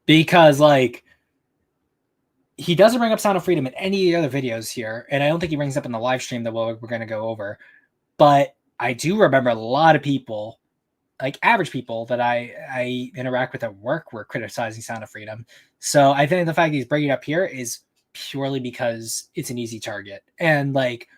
Because, like, he doesn't bring up Sound of Freedom in any of the other videos here, and I don't think he brings up in the live stream that we're going to go over. But I do remember a lot of people, like average people that I interact with at work, were criticizing Sound of Freedom. So I think the fact that he's bringing it up here is purely because it's an easy target. And, like,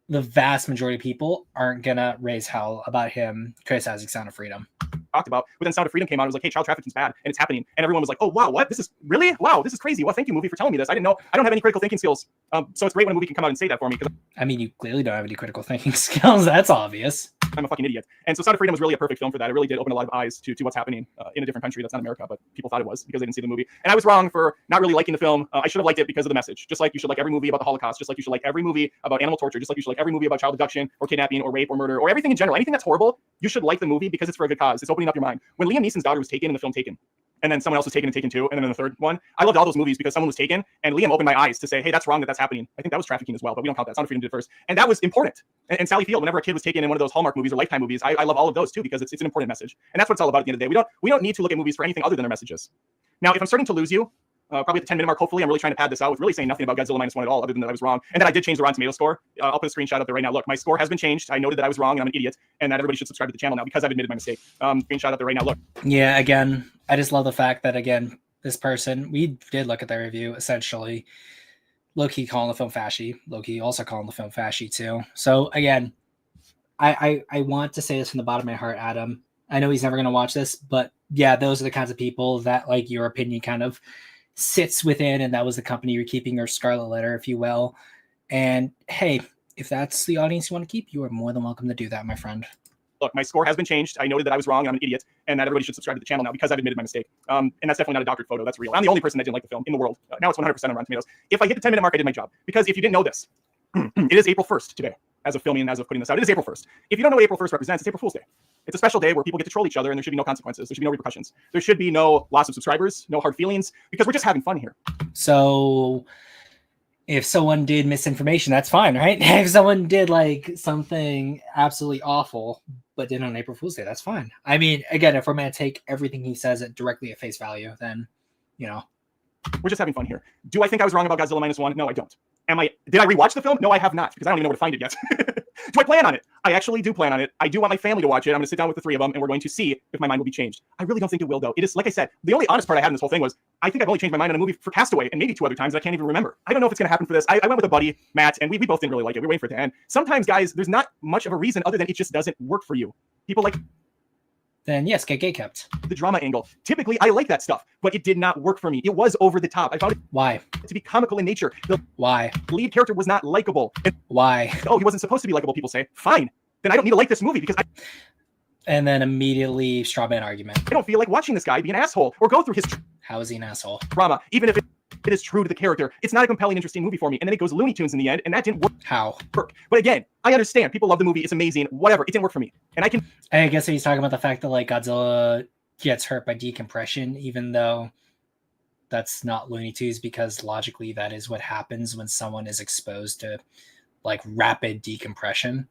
the vast majority of people aren't going to raise hell about him criticizing Sound of Freedom. Talked about. But then Sound of Freedom came out. It was like, hey, child trafficking's bad and it's happening. And everyone was like, oh, wow, what? This is really? Wow, this is crazy. Well, thank you, movie, for telling me this. I didn't know. I don't have any critical thinking skills. So it's great when a movie can come out and say that for me. I mean, you clearly don't have any critical thinking skills. That's obvious. I'm a fucking idiot. And so Sound of Freedom was really a perfect film for that. It really did open a lot of eyes to what's happening in a different country that's not America, but people thought it was because they didn't see the movie. And I was wrong for not really liking the film. I should have liked it because of the message. Just like you should like every movie about the Holocaust, just like you should like every movie about animal torture, just like you should like every movie about child abduction or kidnapping or rape or murder or everything in general. Anything that's horrible, you should like the movie because it's for a good cause. It's opening up your mind. When Liam Neeson's daughter was taken in the film Taken, and then someone else was taken and Taken 2, and then in the third one, I loved all those movies because someone was taken, and Liam opened my eyes to say, hey, that's wrong that's happening. I think that was trafficking as well, but we don't count that. Sound of Freedom did first. And that was important. And Sally Field, whenever a kid was taken in one of those Hallmark movies or Lifetime movies, I love all of those too because it's an important message. And that's what it's all about at the end of the day. We don't need to look at movies for anything other than their messages. Now, if I'm starting to lose you, probably at the 10-minute mark, hopefully, I'm really trying to pad this out with really saying nothing about Godzilla Minus One at all, other than that I was wrong. And that I did change the Rotten Tomatoes score. I'll put a screenshot up there right now. Look, my score has been changed. I noted that I was wrong and I'm an idiot, and that everybody should subscribe to the channel now because I've admitted my mistake. Screenshot up there right now. Look. Yeah, again, I just love the fact that, again, this person, we did look at their review, essentially. Low-key calling the film fashy. Low-key also calling the film fashy, too. So, again, I want to say this from the bottom of my heart, Adam. I know he's never going to watch this, but, yeah, those are the kinds of people that, like, your opinion kind of sits within, and that was the company you're keeping, your scarlet letter, if you will. And hey, if that's the audience you want to keep, you are more than welcome to do that, my friend. Look, my score has been changed. I noted that I was wrong. I'm an idiot, and that everybody should subscribe to the channel now because I've admitted my mistake. And that's definitely not a doctored photo. That's real. I'm the only person that didn't like the film in the world. Now it's 100% on Rotten Tomatoes. If I hit the 10-minute mark, I did my job. Because if you didn't know this, it is April 1st today, as of filming and as of putting this out. It is April 1st. If you don't know what April 1st represents, it's April Fool's Day. It's a special day where people get to troll each other, and there should be no consequences. There should be no repercussions. There should be no loss of subscribers, no hard feelings, because we're just having fun here. So if someone did misinformation, that's fine, right? If someone did like something absolutely awful, but did on April Fool's Day, that's fine. I mean, again, if we're going to take everything he says at directly at face value, then, you know. We're just having fun here. Do I think I was wrong about Godzilla Minus One? No, I don't. Did I rewatch the film? No, I have not, because I don't even know where to find it yet. Do I plan on it? I actually do plan on it. I do want my family to watch it. I'm going to sit down with the three of them, and we're going to see if my mind will be changed. I really don't think it will, though. It is, like I said, the only honest part I had in this whole thing was I think I've only changed my mind on a movie for Castaway and maybe 2 other times that I can't even remember. I don't know if it's going to happen for this. I went with a buddy, Matt, and we both didn't really like it. We were waiting for it to end. Sometimes, guys, there's not much of a reason other than it just doesn't work for you. People like... Then yes, get gay kept. The drama angle. Typically, I like that stuff, but it did not work for me. It was over the top. I found it Why? To be comical in nature. The Why? lead character was not likable. Why? Oh, he wasn't supposed to be likable, people say. Fine. Then I don't need to like this movie because And then immediately straw man argument. I don't feel like watching this guy be an asshole or go through his How is he an asshole? drama, even if it is true to the character. It's not a compelling, interesting movie for me. And then it goes Looney Tunes in the end, and that didn't How? work. But again, I understand. People love the movie. It's amazing. Whatever. It didn't work for me. And I guess he's talking about the fact that like Godzilla gets hurt by decompression, even though that's not Looney Tunes, because logically that is what happens when someone is exposed to like rapid decompression.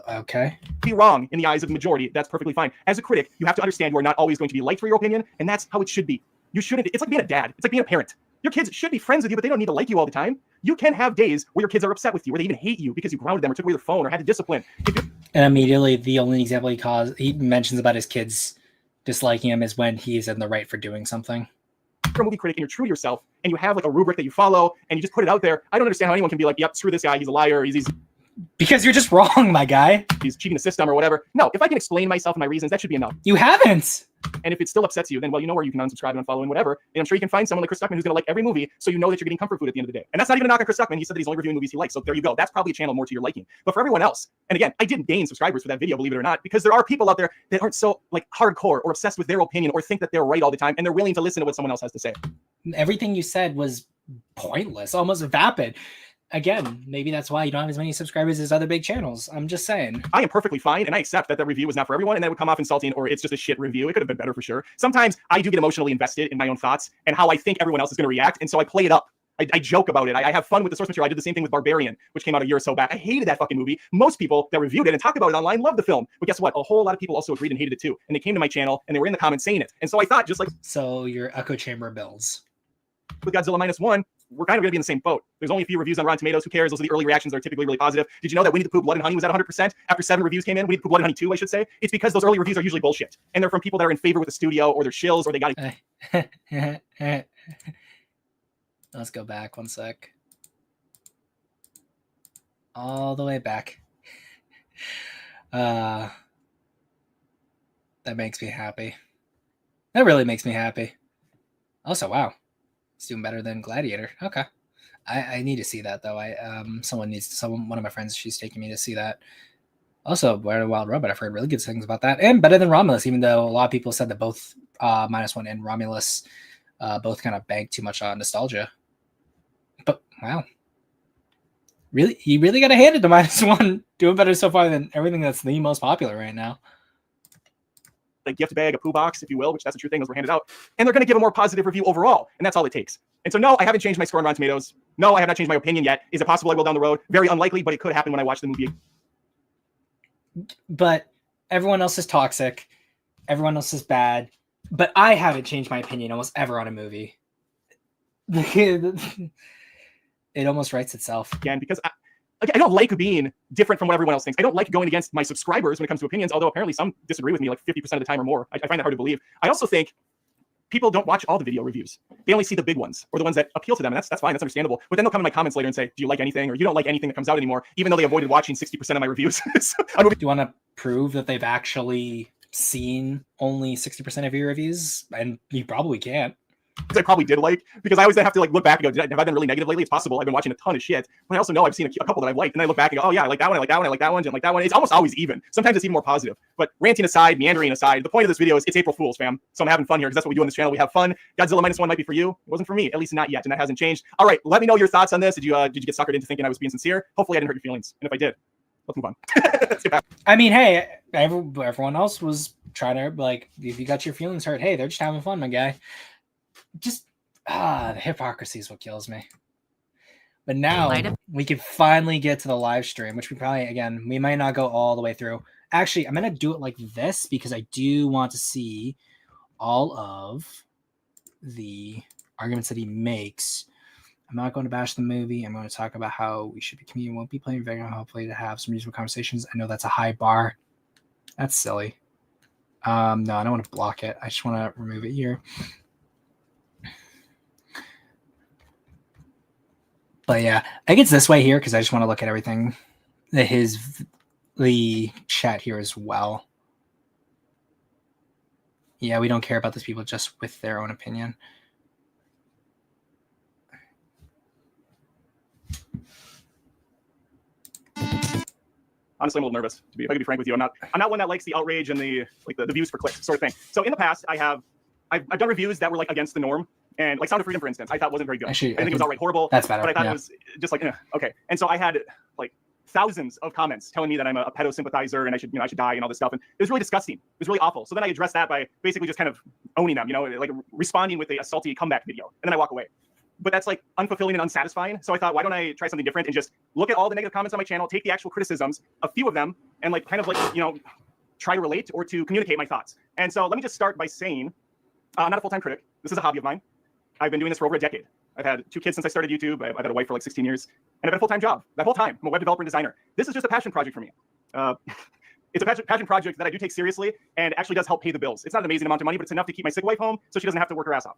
Okay. be wrong in the eyes of the majority. That's perfectly fine. As a critic, you have to understand you are not always going to be liked for your opinion, and that's how it should be. You shouldn't. It's like being a dad. It's like being a parent. Your kids should be friends with you, but they don't need to like you all the time. You can have days where your kids are upset with you, where they even hate you because you grounded them or took away their phone or had to discipline. And immediately the only example he mentions about his kids disliking him is when he is in the right for doing something. If you're a movie critic and you're true to yourself and you have like a rubric that you follow and you just put it out there, I don't understand how anyone can be like, yep, screw this guy, he's a liar, he's Because you're just wrong, my guy. he's cheating the system or whatever. No, if I can explain myself and my reasons, that should be enough. You haven't. And if it still upsets you, then well, you know where you can unsubscribe and unfollow and whatever. And I'm sure you can find someone like Chris Stuckman who's going to like every movie, so you know that you're getting comfort food at the end of the day. And that's not even a knock on Chris Stuckman. He said that he's only reviewing movies he likes, so there you go. That's probably a channel more to your liking. But for everyone else, and again, I didn't gain subscribers for that video, believe it or not, because there are people out there that aren't so like hardcore or obsessed with their opinion or think that they're right all the time, and they're willing to listen to what someone else has to say. Everything you said was pointless, almost vapid. Again, maybe that's why you don't have as many subscribers as other big channels. I'm just saying. I am perfectly fine, and I accept that review was not for everyone, and that it would come off insulting, or it's just a shit review. It could have been better for sure. Sometimes I do get emotionally invested in my own thoughts and how I think everyone else is going to react, and so I play it up. I joke about it. I have fun with the source material. I did the same thing with Barbarian, which came out a year or so back. I hated that fucking movie. Most people that reviewed it and talked about it online loved the film. But guess what? A whole lot of people also agreed and hated it too. And they came to my channel, and they were in the comments saying it. And so I thought, just like So your echo chamber builds. with Godzilla Minus One, we're kind of going to be in the same boat. There's only a few reviews on Rotten Tomatoes. Who cares? Those are the early reactions that are typically really positive. Did you know that Winnie the Pooh Blood and Honey was at 100% after 7 reviews came in? Winnie the Pooh Blood and Honey 2, I should say. It's because those early reviews are usually bullshit. And they're from people that are in favor with the studio, or they're shills, or they got Let's go back 1 sec. All the way back. That makes me happy. That really makes me happy. Also, wow. It's doing better than Gladiator. Okay. I need to see that though. One of my friends, she's taking me to see that. Also, Where the Wild Robot, I've heard really good things about that. And better than Romulus, even though a lot of people said that both Minus One and Romulus both kind of banked too much on nostalgia. But wow. Really, you really got to hand it to Minus One, doing better so far than everything that's the most popular right now. like gift bag, a poo box, if you will, which that's a true thing, those were handed out. And they're going to give a more positive review overall. And that's all it takes. And so, no, I haven't changed my score on Rotten Tomatoes. No, I have not changed my opinion yet. Is it possible I will down the road? Very unlikely, but it could happen when I watch the movie. But everyone else is toxic. Everyone else is bad. But I haven't changed my opinion almost ever on a movie. It almost writes itself. Again, because I don't like being different from what everyone else thinks. I don't like going against my subscribers when it comes to opinions, although apparently some disagree with me like 50% of the time or more. I find that hard to believe. I also think people don't watch all the video reviews. They only see the big ones or the ones that appeal to them. And that's fine. That's understandable. But then they'll come in my comments later and say, do you like anything? Or you don't like anything that comes out anymore, even though they avoided watching 60% of my reviews. Do you want to prove that they've actually seen only 60% of your reviews? And you probably can't. I probably did like, because I always then have to like look back and go, have I been really negative lately? It's possible. I've been watching a ton of shit, but I also know I've seen a couple that I've liked, and I look back and go, oh yeah, I like that one, I like that one, I like that one, didn't like that one. It's almost always even. Sometimes it's even more positive. But ranting aside, meandering aside, the point of this video is it's April Fool's, fam. So I'm having fun here because that's what we do on this channel. We have fun. Godzilla Minus One might be for you. It wasn't for me, at least not yet, and that hasn't changed. All right, let me know your thoughts on this. Did you get suckered into thinking I was being sincere? Hopefully I didn't hurt your feelings, and if I did, let's move on. Let's get back. I mean, hey, everyone else was trying to, like, if you got your feelings hurt, hey, they're just having fun, my guy. Just, the hypocrisy is what kills me. But now we can finally get to the live stream, which we probably, again, we might not go all the way through. Actually, I'm going to do it like this because I do want to see all of the arguments that he makes. I'm not going to bash the movie. I'm going to talk about how we should be comedian, won't be playing vegan, hopefully to have some reasonable conversations. I know that's a high bar. That's silly. No, I don't want to block it. I just want to remove it here. But yeah, I think it's this way here because I just want to look at everything. The chat here as well. Yeah, we don't care about these people just with their own opinion. Honestly, I'm a little nervous. If I could be frank with you, I'm not one that likes the outrage and the views for clicks sort of thing. So in the past, I've done reviews that were like against the norm, and like Sound of Freedom, for instance, I thought wasn't very good. Actually, I think it was outright horrible. That's better. But I thought it was just like okay. And so I had like thousands of comments telling me that I'm a pedo sympathizer and I should die and all this stuff, and it was really disgusting. It was really awful. So then I addressed that by basically just kind of owning them, like responding with a salty comeback video, and then I walk away. But that's like unfulfilling and unsatisfying. So I thought, why don't I try something different and just look at all the negative comments on my channel, take the actual criticisms, a few of them, and like kind of like, try to relate or to communicate my thoughts. And so let me just start by saying, I'm not a full-time critic. This is a hobby of mine. I've been doing this for over a decade. I've had 2 kids since I started YouTube. I've had a wife for like 16 years. And I've had a full-time job that whole time. I'm a web developer and designer. This is just a passion project for me. It's a passion project that I do take seriously and actually does help pay the bills. It's not an amazing amount of money, but it's enough to keep my sick wife home so she doesn't have to work her ass off.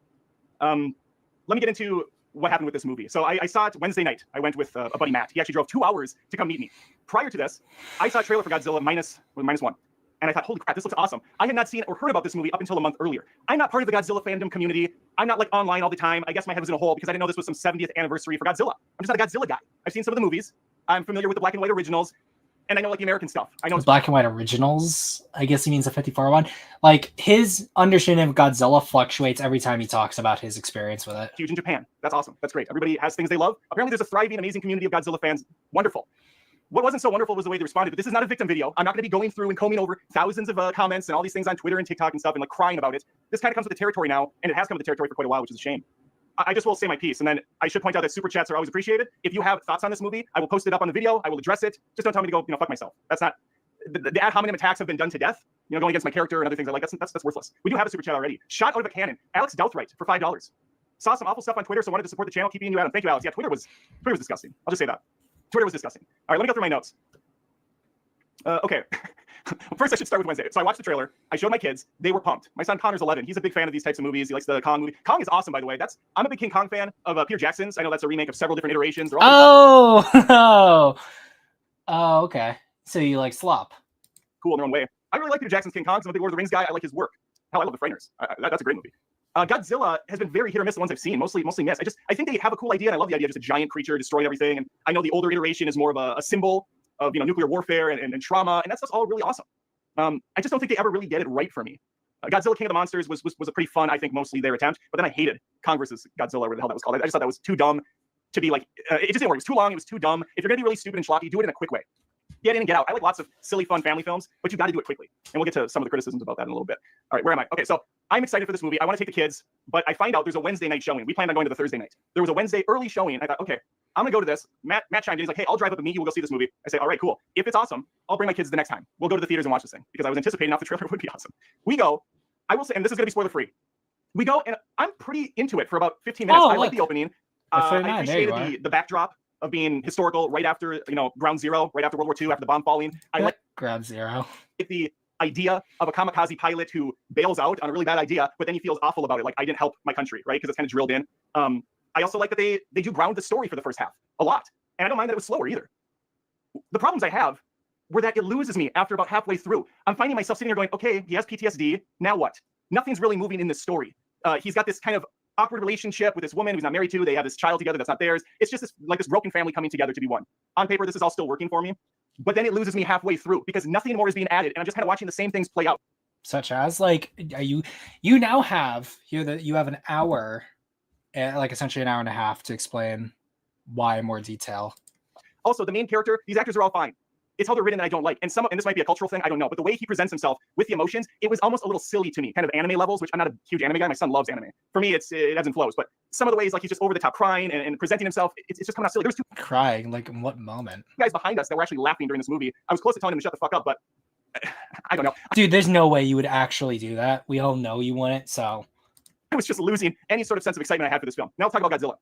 Let me get into what happened with this movie. So I saw it Wednesday night. I went with a buddy, Matt. He actually drove 2 hours to come meet me. Prior to this, I saw a trailer for Godzilla Minus One. And I thought, holy crap, this looks awesome. I had not seen or heard about this movie up until a month earlier. I'm not part of the Godzilla fandom community. I'm not like online all the time. I guess my head was in a hole because I didn't know this was some 70th anniversary for Godzilla. I'm just not a Godzilla guy. I've seen some of the movies. I'm familiar with the black and white originals. And I know like the American stuff. I know the black and white originals. I guess he means the 54 one. Like his understanding of Godzilla fluctuates every time he talks about his experience with it. Huge in Japan. That's awesome. That's great. Everybody has things they love. Apparently there's a thriving, amazing community of Godzilla fans. Wonderful. What wasn't so wonderful was the way they responded. But this is not a victim video. I'm not going to be going through and combing over thousands of comments and all these things on Twitter and TikTok and stuff and like crying about it. This kind of comes with the territory now, and it has come with the territory for quite a while, which is a shame. I just will say my piece, and then I should point out that super chats are always appreciated. If you have thoughts on this movie, I will post it up on the video. I will address it. Just don't tell me to go, fuck myself. That's not the ad hominem attacks have been done to death. Going against my character and other things. That's worthless. We do have a super chat already. Shot out of a cannon. Alex Douthright for $5. Saw some awful stuff on Twitter, so wanted to support the channel. Keep being you, Adam. Thank you, Alex. Yeah, Twitter was disgusting. I'll just say that. Twitter was disgusting. All right, let me go through my notes. Okay. First, I should start with Wednesday. So I watched the trailer. I showed my kids. They were pumped. My son Connor's 11. He's a big fan of these types of movies. He likes the Kong movie. Kong is awesome, by the way. I'm a big King Kong fan of Peter Jackson's. I know that's a remake of several different iterations. Oh, okay. So you like slop? Cool in their own way. I really like Peter Jackson's King Kong. I'm a big Lord of the Rings guy. I like his work. Hell, I love the Frighteners. That's a great movie. Godzilla has been very hit or miss. The ones I've seen, mostly miss. I think they have a cool idea, and I love the idea of just a giant creature destroying everything. And I know the older iteration is more of a symbol of nuclear warfare and trauma, and that's all really awesome. I just don't think they ever really get it right for me. Godzilla King of the Monsters was a pretty fun, I think, mostly their attempt, but then I hated Kong vs. Godzilla, whatever the hell that was called. I just thought that was too dumb to be like, it just didn't work. It was too long, it was too dumb. If you're gonna be really stupid and schlocky, do it in a quick way. Get in and get out. I like lots of silly, fun family films, but you got to do it quickly. And we'll get to some of the criticisms about that in a little bit. All right, where am I? Okay, so I'm excited for this movie. I want to take the kids, but I find out there's a Wednesday night showing. We planned on going to the Thursday night. There was a Wednesday early showing. I thought, okay, I'm gonna go to this. Matt chimed in. He's like, hey, I'll drive up and meet you. We'll go see this movie. I say, all right, cool. If it's awesome, I'll bring my kids the next time. We'll go to the theaters and watch this thing because I was anticipating off the trailer would be awesome. We go. I will say, and this is gonna be spoiler free. We go, and I'm pretty into it for about 15 minutes. I like the opening. I appreciated the backdrop of being historical right after, Ground Zero, right after World War II, after the bomb falling. I like Ground Zero. The idea of a kamikaze pilot who bails out on a really bad idea, but then he feels awful about it. Like, I didn't help my country, right? Because it's kind of drilled in. I also like that they do ground the story for the first half a lot. And I don't mind that it was slower either. The problems I have were that it loses me after about halfway through. I'm finding myself sitting here going, okay, he has PTSD. Now what? Nothing's really moving in this story. He's got this kind of awkward relationship with this woman who's not married to. They have this child together that's not theirs. It's just this broken family coming together to be one. On paper, this is all still working for me, but then it loses me halfway through because nothing more is being added, and I'm just kind of watching the same things play out. Such as, like, you now have here that you have an hour, like essentially an hour and a half to explain why in more detail. Also, the main character, these actors are all fine. It's how they're written that I don't like. And this might be a cultural thing, I don't know. But the way he presents himself with the emotions, it was almost a little silly to me, kind of anime levels, which I'm not a huge anime guy. My son loves anime. For me, it ebbs and flows. But some of the ways, like, he's just over the top crying and presenting himself, it's just coming out silly. There's two Crying? Like, in what moment? guys behind us that were actually laughing during this movie. I was close to telling them to shut the fuck up, but I don't know. Dude, there's no way you would actually do that. We all know you wouldn't, so. I was just losing any sort of sense of excitement I had for this film. Now let's talk about Godzilla.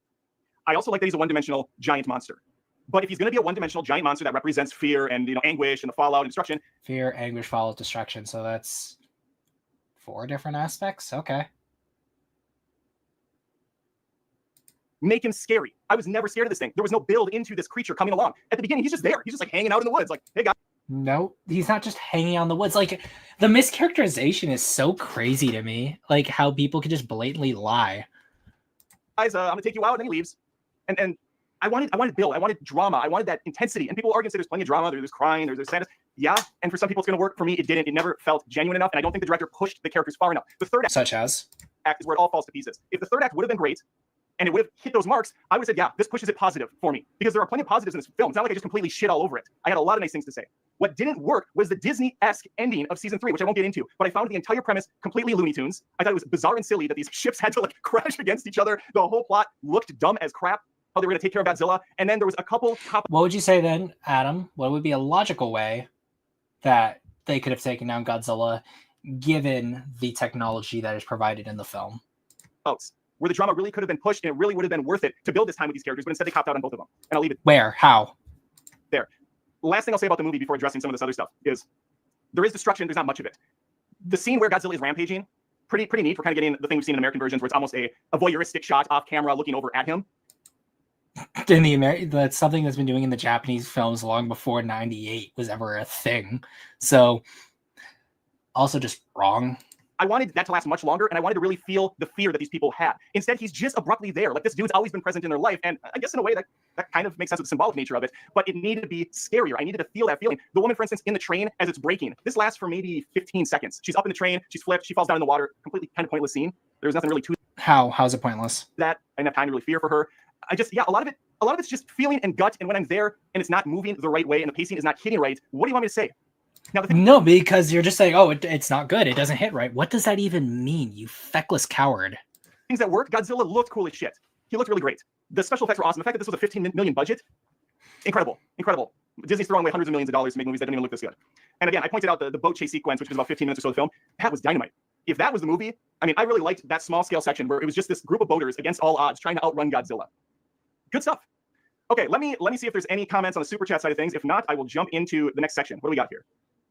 I also like that he's a one-dimensional giant monster. But if he's going to be a one-dimensional giant monster that represents fear and, anguish and the fallout and destruction. Fear, anguish, fallout, destruction. So that's 4 different aspects? Okay. Make him scary. I was never scared of this thing. There was no build into this creature coming along. At the beginning, he's just there. He's just like hanging out in the woods like, hey, guys. No, he's not just hanging out in the woods. Like, the mischaracterization is so crazy to me. Like, how people can just blatantly lie. Guys, I'm going to take you out, and then he leaves. And I wanted build. I wanted drama. I wanted that intensity. And people are going to say there's plenty of drama. There's crying. There's sadness. Yeah. And for some people, it's going to work. For me, it didn't. It never felt genuine enough. And I don't think the director pushed the characters far enough. The third act, Such as? is where it all falls to pieces. If the third act would have been great, and it would have hit those marks, I would have said, yeah, this pushes it positive for me. Because there are plenty of positives in this film. It's not like I just completely shit all over it. I had a lot of nice things to say. What didn't work was the Disney-esque ending of season 3, which I won't get into. But I found the entire premise completely Looney Tunes. I thought it was bizarre and silly that these ships had to crash against each other. The whole plot looked dumb as crap. How they were going to take care of Godzilla. And then there was a couple... What would you say then, Adam? What would be a logical way that they could have taken down Godzilla given the technology that is provided in the film? Where the drama really could have been pushed and it really would have been worth it to build this time with these characters, but instead they copped out on both of them. And I'll leave it Where? How? there. Last thing I'll say about the movie before addressing some of this other stuff is there is destruction. There's not much of it. The scene where Godzilla is rampaging, pretty neat. We're kind of getting the thing we've seen in American versions where it's almost a voyeuristic shot off camera looking over at him. In that's something that's been doing in the Japanese films long before 98 was ever a thing. So also just wrong. I wanted that to last much longer, and I wanted to really feel the fear that these people had. Instead, he's just abruptly there. Like, this dude's always been present in their life, and I guess in a way that kind of makes sense with the symbolic nature of it, but it needed to be scarier. I needed to feel that feeling. The woman, for instance, in the train as it's breaking, this lasts for maybe 15 seconds. She's up in the train, she's flipped, she falls down in the water, completely kind of pointless scene. There's nothing really to How's it pointless? that. I didn't have time to really fear for her. A lot of it's just feeling and gut, and when I'm there and it's not moving the right way and the pacing is not hitting right, what do you want me to say? Now, No, because you're just saying, oh, it's not good. It doesn't hit right. What does that even mean, you feckless coward? things that worked, Godzilla looked cool as shit. He looked really great. The special effects were awesome. The fact that this was a $15 million budget, incredible. Disney's throwing away hundreds of millions of dollars to make movies that don't even look this good. And again, I pointed out the boat chase sequence, which was about 15 minutes or so of the film. That was dynamite. If that was the movie, I mean, I really liked that small scale section where it was just this group of boaters against all odds trying to outrun Godzilla. Good stuff. Okay, let me see if there's any comments on the super chat side of things. If not, I will jump into the next section. What do we got here?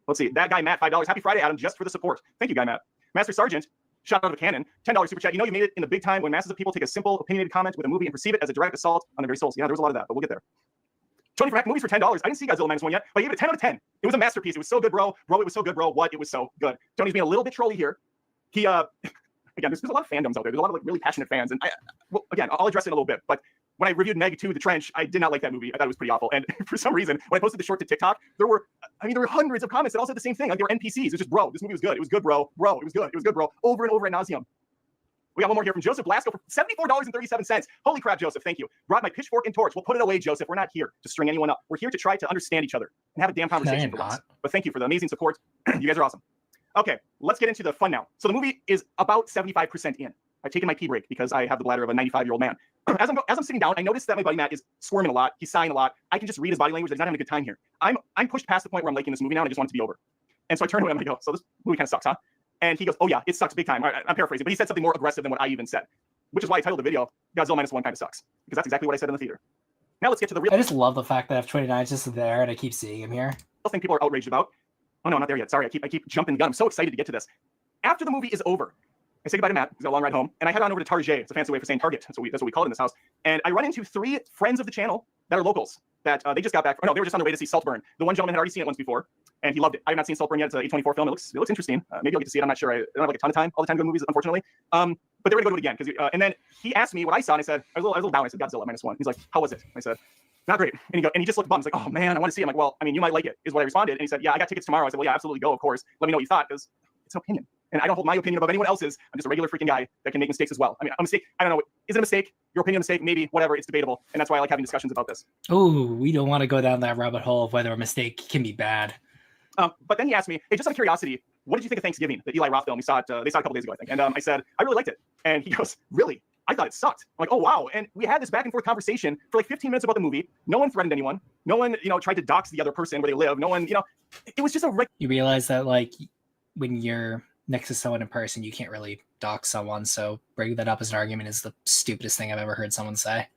Let's see. That guy Matt, $5. Happy Friday, Adam, just for the support. Thank you, guy Matt. Master Sergeant, shout out of a cannon, $10 super chat. You know you made it in the big time when masses of people take a simple opinionated comment with a movie and perceive it as a direct assault on their very souls. Yeah, there was a lot of that, but we'll get there. Tony Frack, movies for $10. I didn't see Godzilla Minus One yet, but I gave it a 10 out of 10. It was a masterpiece. It was so good, bro. Bro, it was so good, bro. What? It was so good. Tony's being a little bit trolly here. He, again, there's a lot of fandoms out there. There's a lot of really passionate fans. And again, I'll address it in a little bit. But when I reviewed Meg 2, The Trench, I did not like that movie. I thought it was pretty awful. And for some reason, when I posted the short to TikTok, there were hundreds of comments that all said the same thing. Like, they were NPCs. It was just, bro, this movie was good. It was good, bro. Bro, it was good. It was good, bro. Over and over ad nauseum. We got one more here from Joseph Blasco for $74.37. Holy crap, Joseph. Thank you. Brought my pitchfork and torch. We'll put it away, Joseph. We're not here to string anyone up. We're here to try to understand each other and have a damn conversation for once. But thank you for the amazing support. You guys are awesome. Okay, let's get into the fun now. So the movie is about 75% in. I've taken my pee break because I have the bladder of a 95-year-old man. As I'm sitting down, I noticed that my buddy Matt is squirming a lot. He's sighing a lot. I can just read his body language that he's not having a good time here. I'm pushed past the point where I'm liking this movie now, and I just want it to be over. And so I turn to him and I go, so this movie kind of sucks, huh? And he goes, oh yeah, it sucks big time. All right, I'm paraphrasing, but he said something more aggressive than what I even said, which is why I titled the video, Godzilla Minus One kind of sucks, because that's exactly what I said in the theater. Now let's get to the real... I just love the fact that F29 is just there and I keep seeing him here. thing people are outraged about. Oh no, not there yet. Sorry, I keep jumping the gun. I'm so excited to get to this. After the movie is over, I say goodbye to Matt. He's got a long ride home, and I head on over to Target. It's a fancy way for saying Target. That's what we call it in this house. And I run into 3 friends of the channel that are locals that they just got back. No, they were just on their way to see Saltburn. The one gentleman had already seen it once before, and he loved it. I have not seen Saltburn yet. It's an A24 film. It looks interesting. Maybe I'll get to see it. I'm not sure. I don't have like a ton of time. All the time to go to movies, unfortunately. But they're gonna go do it again because and then he asked me what I saw, and I said I was a little down. I said Godzilla Minus One. He's like, how was it? I said, not great. And he just looked bummed. He's like, oh man, I want to see it. I'm like, well, I mean, you might like it, is what I responded. And he said, yeah, I got tickets tomorrow. I said, well, yeah, absolutely go, of course. Let me know what you thought, because it's an opinion. And I don't hold my opinion above anyone else's. I'm just a regular freaking guy that can make mistakes as well. I mean, a mistake, I don't know. Is it a mistake? Your opinion a mistake? Maybe, whatever. It's debatable. And that's why I like having discussions about this. Oh, we don't want to go down that rabbit hole of whether a mistake can be bad. But then he asked me, hey, just out of curiosity, what did you think of Thanksgiving, the Eli Roth film? They saw it a couple days ago, I think. And I said, I really liked it. And he goes, really? I thought it sucked. I'm like, oh, wow. And we had this back and forth conversation for like 15 minutes about the movie. No one threatened anyone. No one, tried to dox the other person where they live. No one, it was just You realize that, like, when you're next to someone in person, you can't really dox someone. So bringing that up as an argument is the stupidest thing I've ever heard someone say.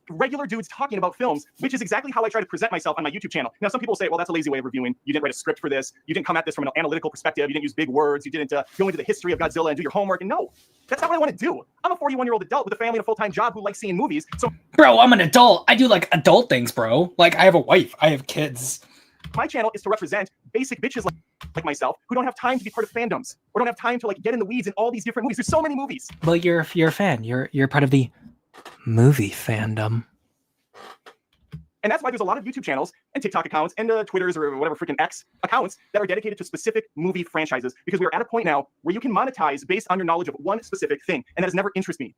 Regular dudes talking about films, which is exactly how I try to present myself on my YouTube channel. Now, some people say, well, that's a lazy way of reviewing. You didn't write a script for this. You didn't come at this from an analytical perspective. You didn't use big words. You didn't go into the history of Godzilla and do your homework. And no, that's not what I want to do. I'm a 41-year-old adult with a family and a full-time job who likes seeing movies. So, bro, I'm an adult. I do like adult things, bro. Like, I have a wife. I have kids. My channel is to represent basic bitches like myself who don't have time to be part of fandoms or don't have time to like get in the weeds in all these different movies. There's so many movies. But you're a fan. You're part of the movie fandom. And that's why there's a lot of YouTube channels and TikTok accounts and Twitters or whatever freaking X accounts that are dedicated to specific movie franchises, because we are at a point now where you can monetize based on your knowledge of one specific thing, and that has never interested me.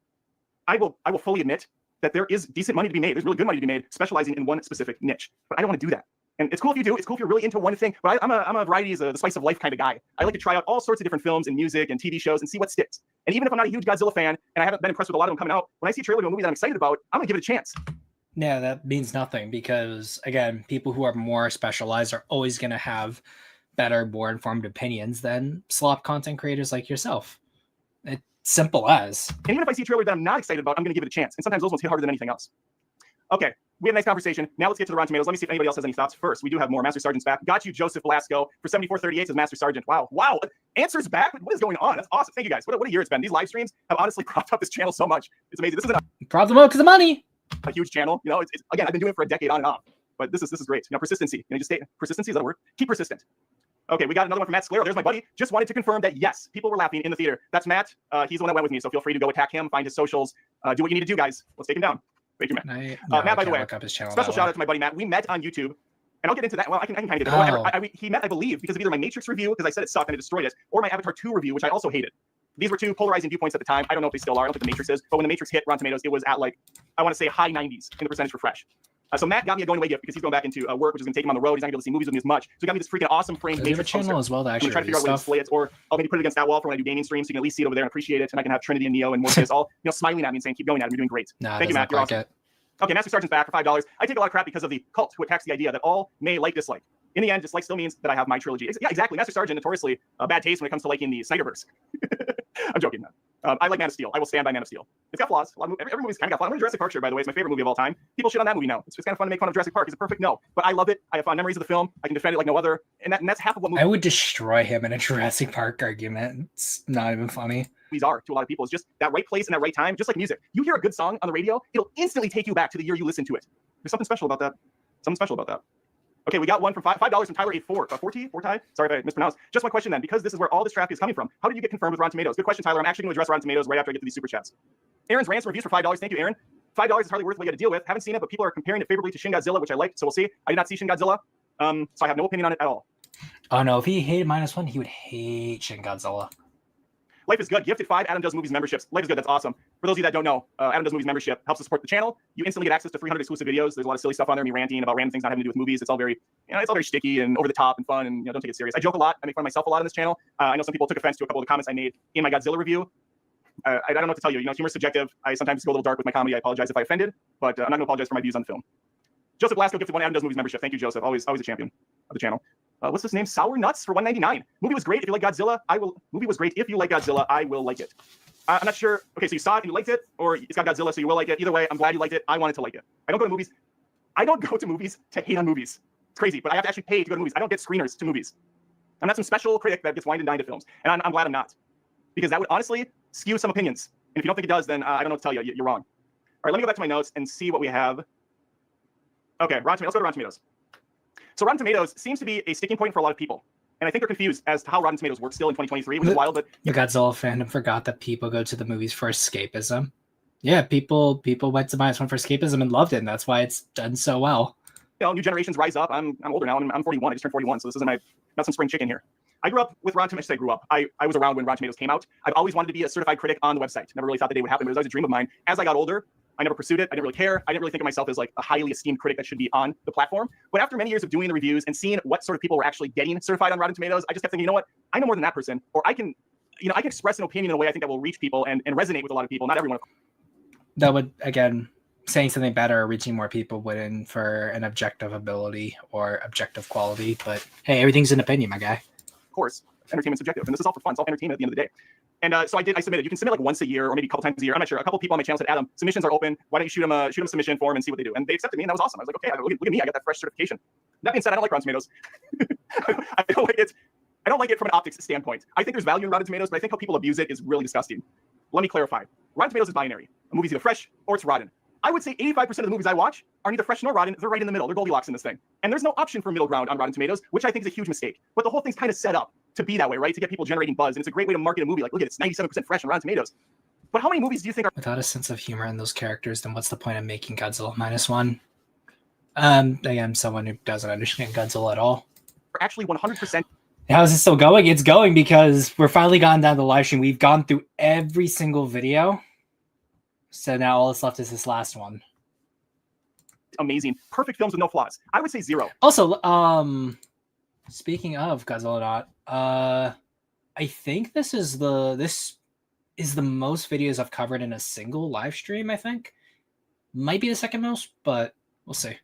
I will fully admit that there is decent money to be made. There's really good money to be made specializing in one specific niche, but I don't want to do that. And it's cool if you do. It's cool if you're really into one thing. But I'm a variety is the spice of life kind of guy. I like to try out all sorts of different films and music and TV shows and see what sticks. And even if I'm not a huge Godzilla fan and I haven't been impressed with a lot of them coming out, when I see a trailer of a movie that I'm excited about, I'm gonna give it a chance. Yeah, that means nothing, because again, people who are more specialized are always going to have better, more informed opinions than slop content creators like yourself. It's simple as. And even if I see a trailer that I'm not excited about, I'm going to give it a chance. And sometimes those ones hit harder than anything else. Okay, we had a nice conversation. Now let's get to the Rotten Tomatoes. Let me see if anybody else has any thoughts first. We do have more. Master Sergeant's back. Got you, Joseph Blasco, for 7438 as Master Sergeant. Wow. Answers back? What is going on? That's awesome. Thank you guys. What a year it's been. These live streams have honestly propped up this channel so much. It's amazing. This isn't prop them up because of money. A huge channel. It's again, I've been doing it for a decade on and off. But this is great. Persistency. Just stay persistency, is that a word? Keep persistent. Okay, we got another one from Matt Sclero. There's my buddy. Just wanted to confirm that yes, people were laughing in the theater. That's Matt. He's the one that went with me, so feel free to go attack him, find his socials, do what you need to do, guys. Let's take him down. Thank you, Matt. Matt, by the way, special shout out to my buddy Matt. We met on YouTube, and I'll get into that. Well, I can kind of get into it. He met, I believe, because of either my Matrix review, because I said it sucked and I destroyed it, or my Avatar 2 review, which I also hated. These were two polarizing viewpoints at the time. I don't know if they still are. I don't think the Matrix is. But when the Matrix hit Rotten Tomatoes, it was at like, I want to say high 90s in the percentage for fresh. So Matt got me a going away gift because he's going back into work, which is going to take him on the road. He's not going to be able to see movies with me as much. So he got me this freaking awesome framed Matrix channel as well. I'm going to try to figure out where to display it, or I'll maybe put it against that wall for when I do gaming streams, so you can at least see it over there and appreciate it. And I can have Trinity and Neo and Morpheus all smiling at me and saying, keep going, Adam. You're doing great. Thank you, Matt. You're awesome. Okay, Master Sergeant's back for $5. I take a lot of crap because of the cult who attacks the idea that all may like dislike. In the end, dislike still means that I have my trilogy. Yeah, exactly. Master Sergeant, notoriously bad taste when it comes to liking the Snyderverse. I'm joking, man. I like Man of Steel. I will stand by Man of Steel. It's got flaws. Every movie's kind of got flaws. I'm in Jurassic Park, by the way. It's my favorite movie of all time. People shit on that movie now. It's kind of fun to make fun of Jurassic Park. Is it perfect? No. But I love it. I have fond memories of the film. I can defend it like no other. And that's half of what movies I would destroy him in a Jurassic Park argument. It's not even funny. Are to a lot of people. It's just that right place and that right time, just like music. You hear a good song on the radio, it'll instantly take you back to the year you listened to it. There's something special about that. Okay, we got one from $5 from Tyler 84. Sorry if I mispronounced. Just one question then, because this is where all this traffic is coming from. How did you get confirmed with Rotten Tomatoes? Good question, Tyler. I'm actually going to address Rotten Tomatoes right after I get to these super chats. Aaron's rants and reviews for $5. Thank you, Aaron. $5 is hardly worth what you got to deal with. Haven't seen it, but people are comparing it favorably to Shin Godzilla, which I liked, so we'll see. I did not see Shin Godzilla, so I have no opinion on it at all. Oh no, if he hated Minus One, he would hate Shin Godzilla. Life is good. Gifted 5. Adam Does Movies memberships. Life is good. That's awesome. For those of you that don't know, Adam Does Movies membership helps to support the channel. You instantly get access to 300 exclusive videos. There's a lot of silly stuff on there, me ranting about random things not having to do with movies. It's all very, it's all very sticky and over the top and fun, and don't take it serious. I joke a lot. I make fun of myself a lot on this channel. I know some people took offense to a couple of the comments I made in my Godzilla review. I don't know what to tell you. Humor's subjective. I sometimes go a little dark with my comedy. I apologize if I offended, but I'm not going to apologize for my views on the film. Joseph Blasco gifted 1 Adam Does Movies membership. Thank you, Joseph. Always a champion of the channel. What's his name? Sour Nuts for $1.99. Movie was great. If you like Godzilla, Movie was great. If you like Godzilla, I will like it. I'm not sure. Okay, so you saw it and you liked it, or it's got Godzilla, so you will like it. Either way, I'm glad you liked it. I wanted to like it. I don't go to movies to hate on movies. It's crazy, but I have to actually pay to go to movies. I don't get screeners to movies. I'm not some special critic that gets wined and dined at films, and I'm glad I'm not, because that would honestly skew some opinions. And if you don't think it does, then I don't know what to tell you. You're wrong. All right, let me go back to my notes and see what we have. Okay, Rotten Tomatoes. Let's go to Rotten Tomatoes. So Rotten Tomatoes seems to be a sticking point for a lot of people. And I think they're confused as to how Rotten Tomatoes works still in 2023, which is wild. But The Godzilla fandom forgot that people go to the movies for escapism. Yeah, people went to Minus One for escapism and loved it, and that's why it's done so well. you know, new generations rise up. I'm older now. I'm 41. I just turned 41, so this isn't not some spring chicken here. I grew up with Rotten Tomatoes. I grew up. I was around when Rotten Tomatoes came out. I've always wanted to be a certified critic on the website. Never really thought the day would happen, but it was always a dream of mine. As I got older, I never pursued it. I didn't really care. I didn't really think of myself as like a highly esteemed critic that should be on the platform. But after many years of doing the reviews and seeing what sort of people were actually getting certified on Rotten Tomatoes, I just kept thinking, you know what? I know more than that person, or I can express an opinion in a way I think that will reach people and resonate with a lot of people. Not everyone. That would, again, saying something better or reaching more people would for an objective ability or objective quality. But hey, everything's an opinion, my guy. Of course, entertainment's subjective, and this is all for fun. It's all entertainment at the end of the day. And so I submitted. You can submit like once a year or maybe a couple times a year. I'm not sure. A couple people on my channel said, Adam, submissions are open. Why don't you shoot them a submission form and see what they do? And they accepted me, and that was awesome. I was like, okay, look at me. I got that fresh certification. That being said, I don't like Rotten Tomatoes. I don't like it. I don't like it from an optics standpoint. I think there's value in Rotten Tomatoes, but I think how people abuse it is really disgusting. Let me clarify. Rotten Tomatoes is binary. A movie's either fresh or it's rotten. I would say 85% of the movies I watch are neither fresh nor rotten. They're right in the middle. They're Goldilocks in this thing. And there's no option for middle ground on Rotten Tomatoes, which I think is a huge mistake. But the whole thing's kind of set up to be that way, right? To get people generating buzz. And it's a great way to market a movie. Like, look at it, it's 97% fresh on Rotten Tomatoes. But how many movies do you think are without a sense of humor in those characters? Then what's the point of making Godzilla Minus One? Again, someone who doesn't understand Godzilla at all. actually 100%? How is it still going? It's going because we're finally gotten down to the live stream. We've gone through every single video. So now all that's left is this last one. Amazing. Perfect films with no flaws. I would say 0. Also, speaking of Godzilla Not, I think this is the most videos I've covered in a single live stream, I think. Might be the second most, but we'll see.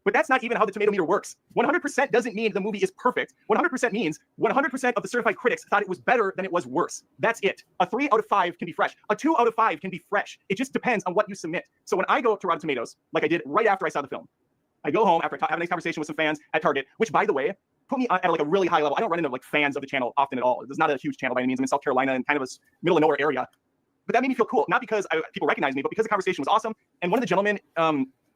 But that's not even how the tomato meter works. 100% doesn't mean the movie is perfect. 100% means 100% of the certified critics thought it was better than it was worse. That's it. A 3 out of 5 can be fresh. A 2 out of 5 can be fresh. It just depends on what you submit. So when I go to Rotten Tomatoes, like I did right after I saw the film, I go home after I have a nice conversation with some fans at Target, which, by the way, put me at like a really high level. I don't run into like fans of the channel often at all. It's not a huge channel by any means. I'm in South Carolina and kind of a middle of nowhere area. But that made me feel cool, not because people recognize me, but because the conversation was awesome. And one of the gentlemen,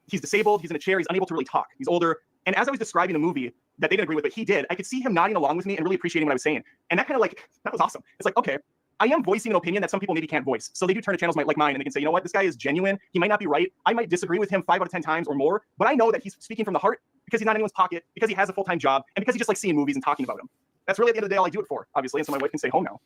he's disabled, he's in a chair, he's unable to really talk. He's older. And as I was describing the movie that they didn't agree with, but he did, I could see him nodding along with me and really appreciating what I was saying. And that kind of like, that was awesome. It's like, okay, I am voicing an opinion that some people maybe can't voice. So they do turn to channels like mine and they can say, you know what, this guy is genuine. He might not be right. I might disagree with him 5 out of 10 times or more, but I know that he's speaking from the heart because he's not in anyone's pocket, because he has a full-time job, and because he just likes seeing movies and talking about them. That's really at the end of the day all I do it for, obviously. And so my wife can stay home now.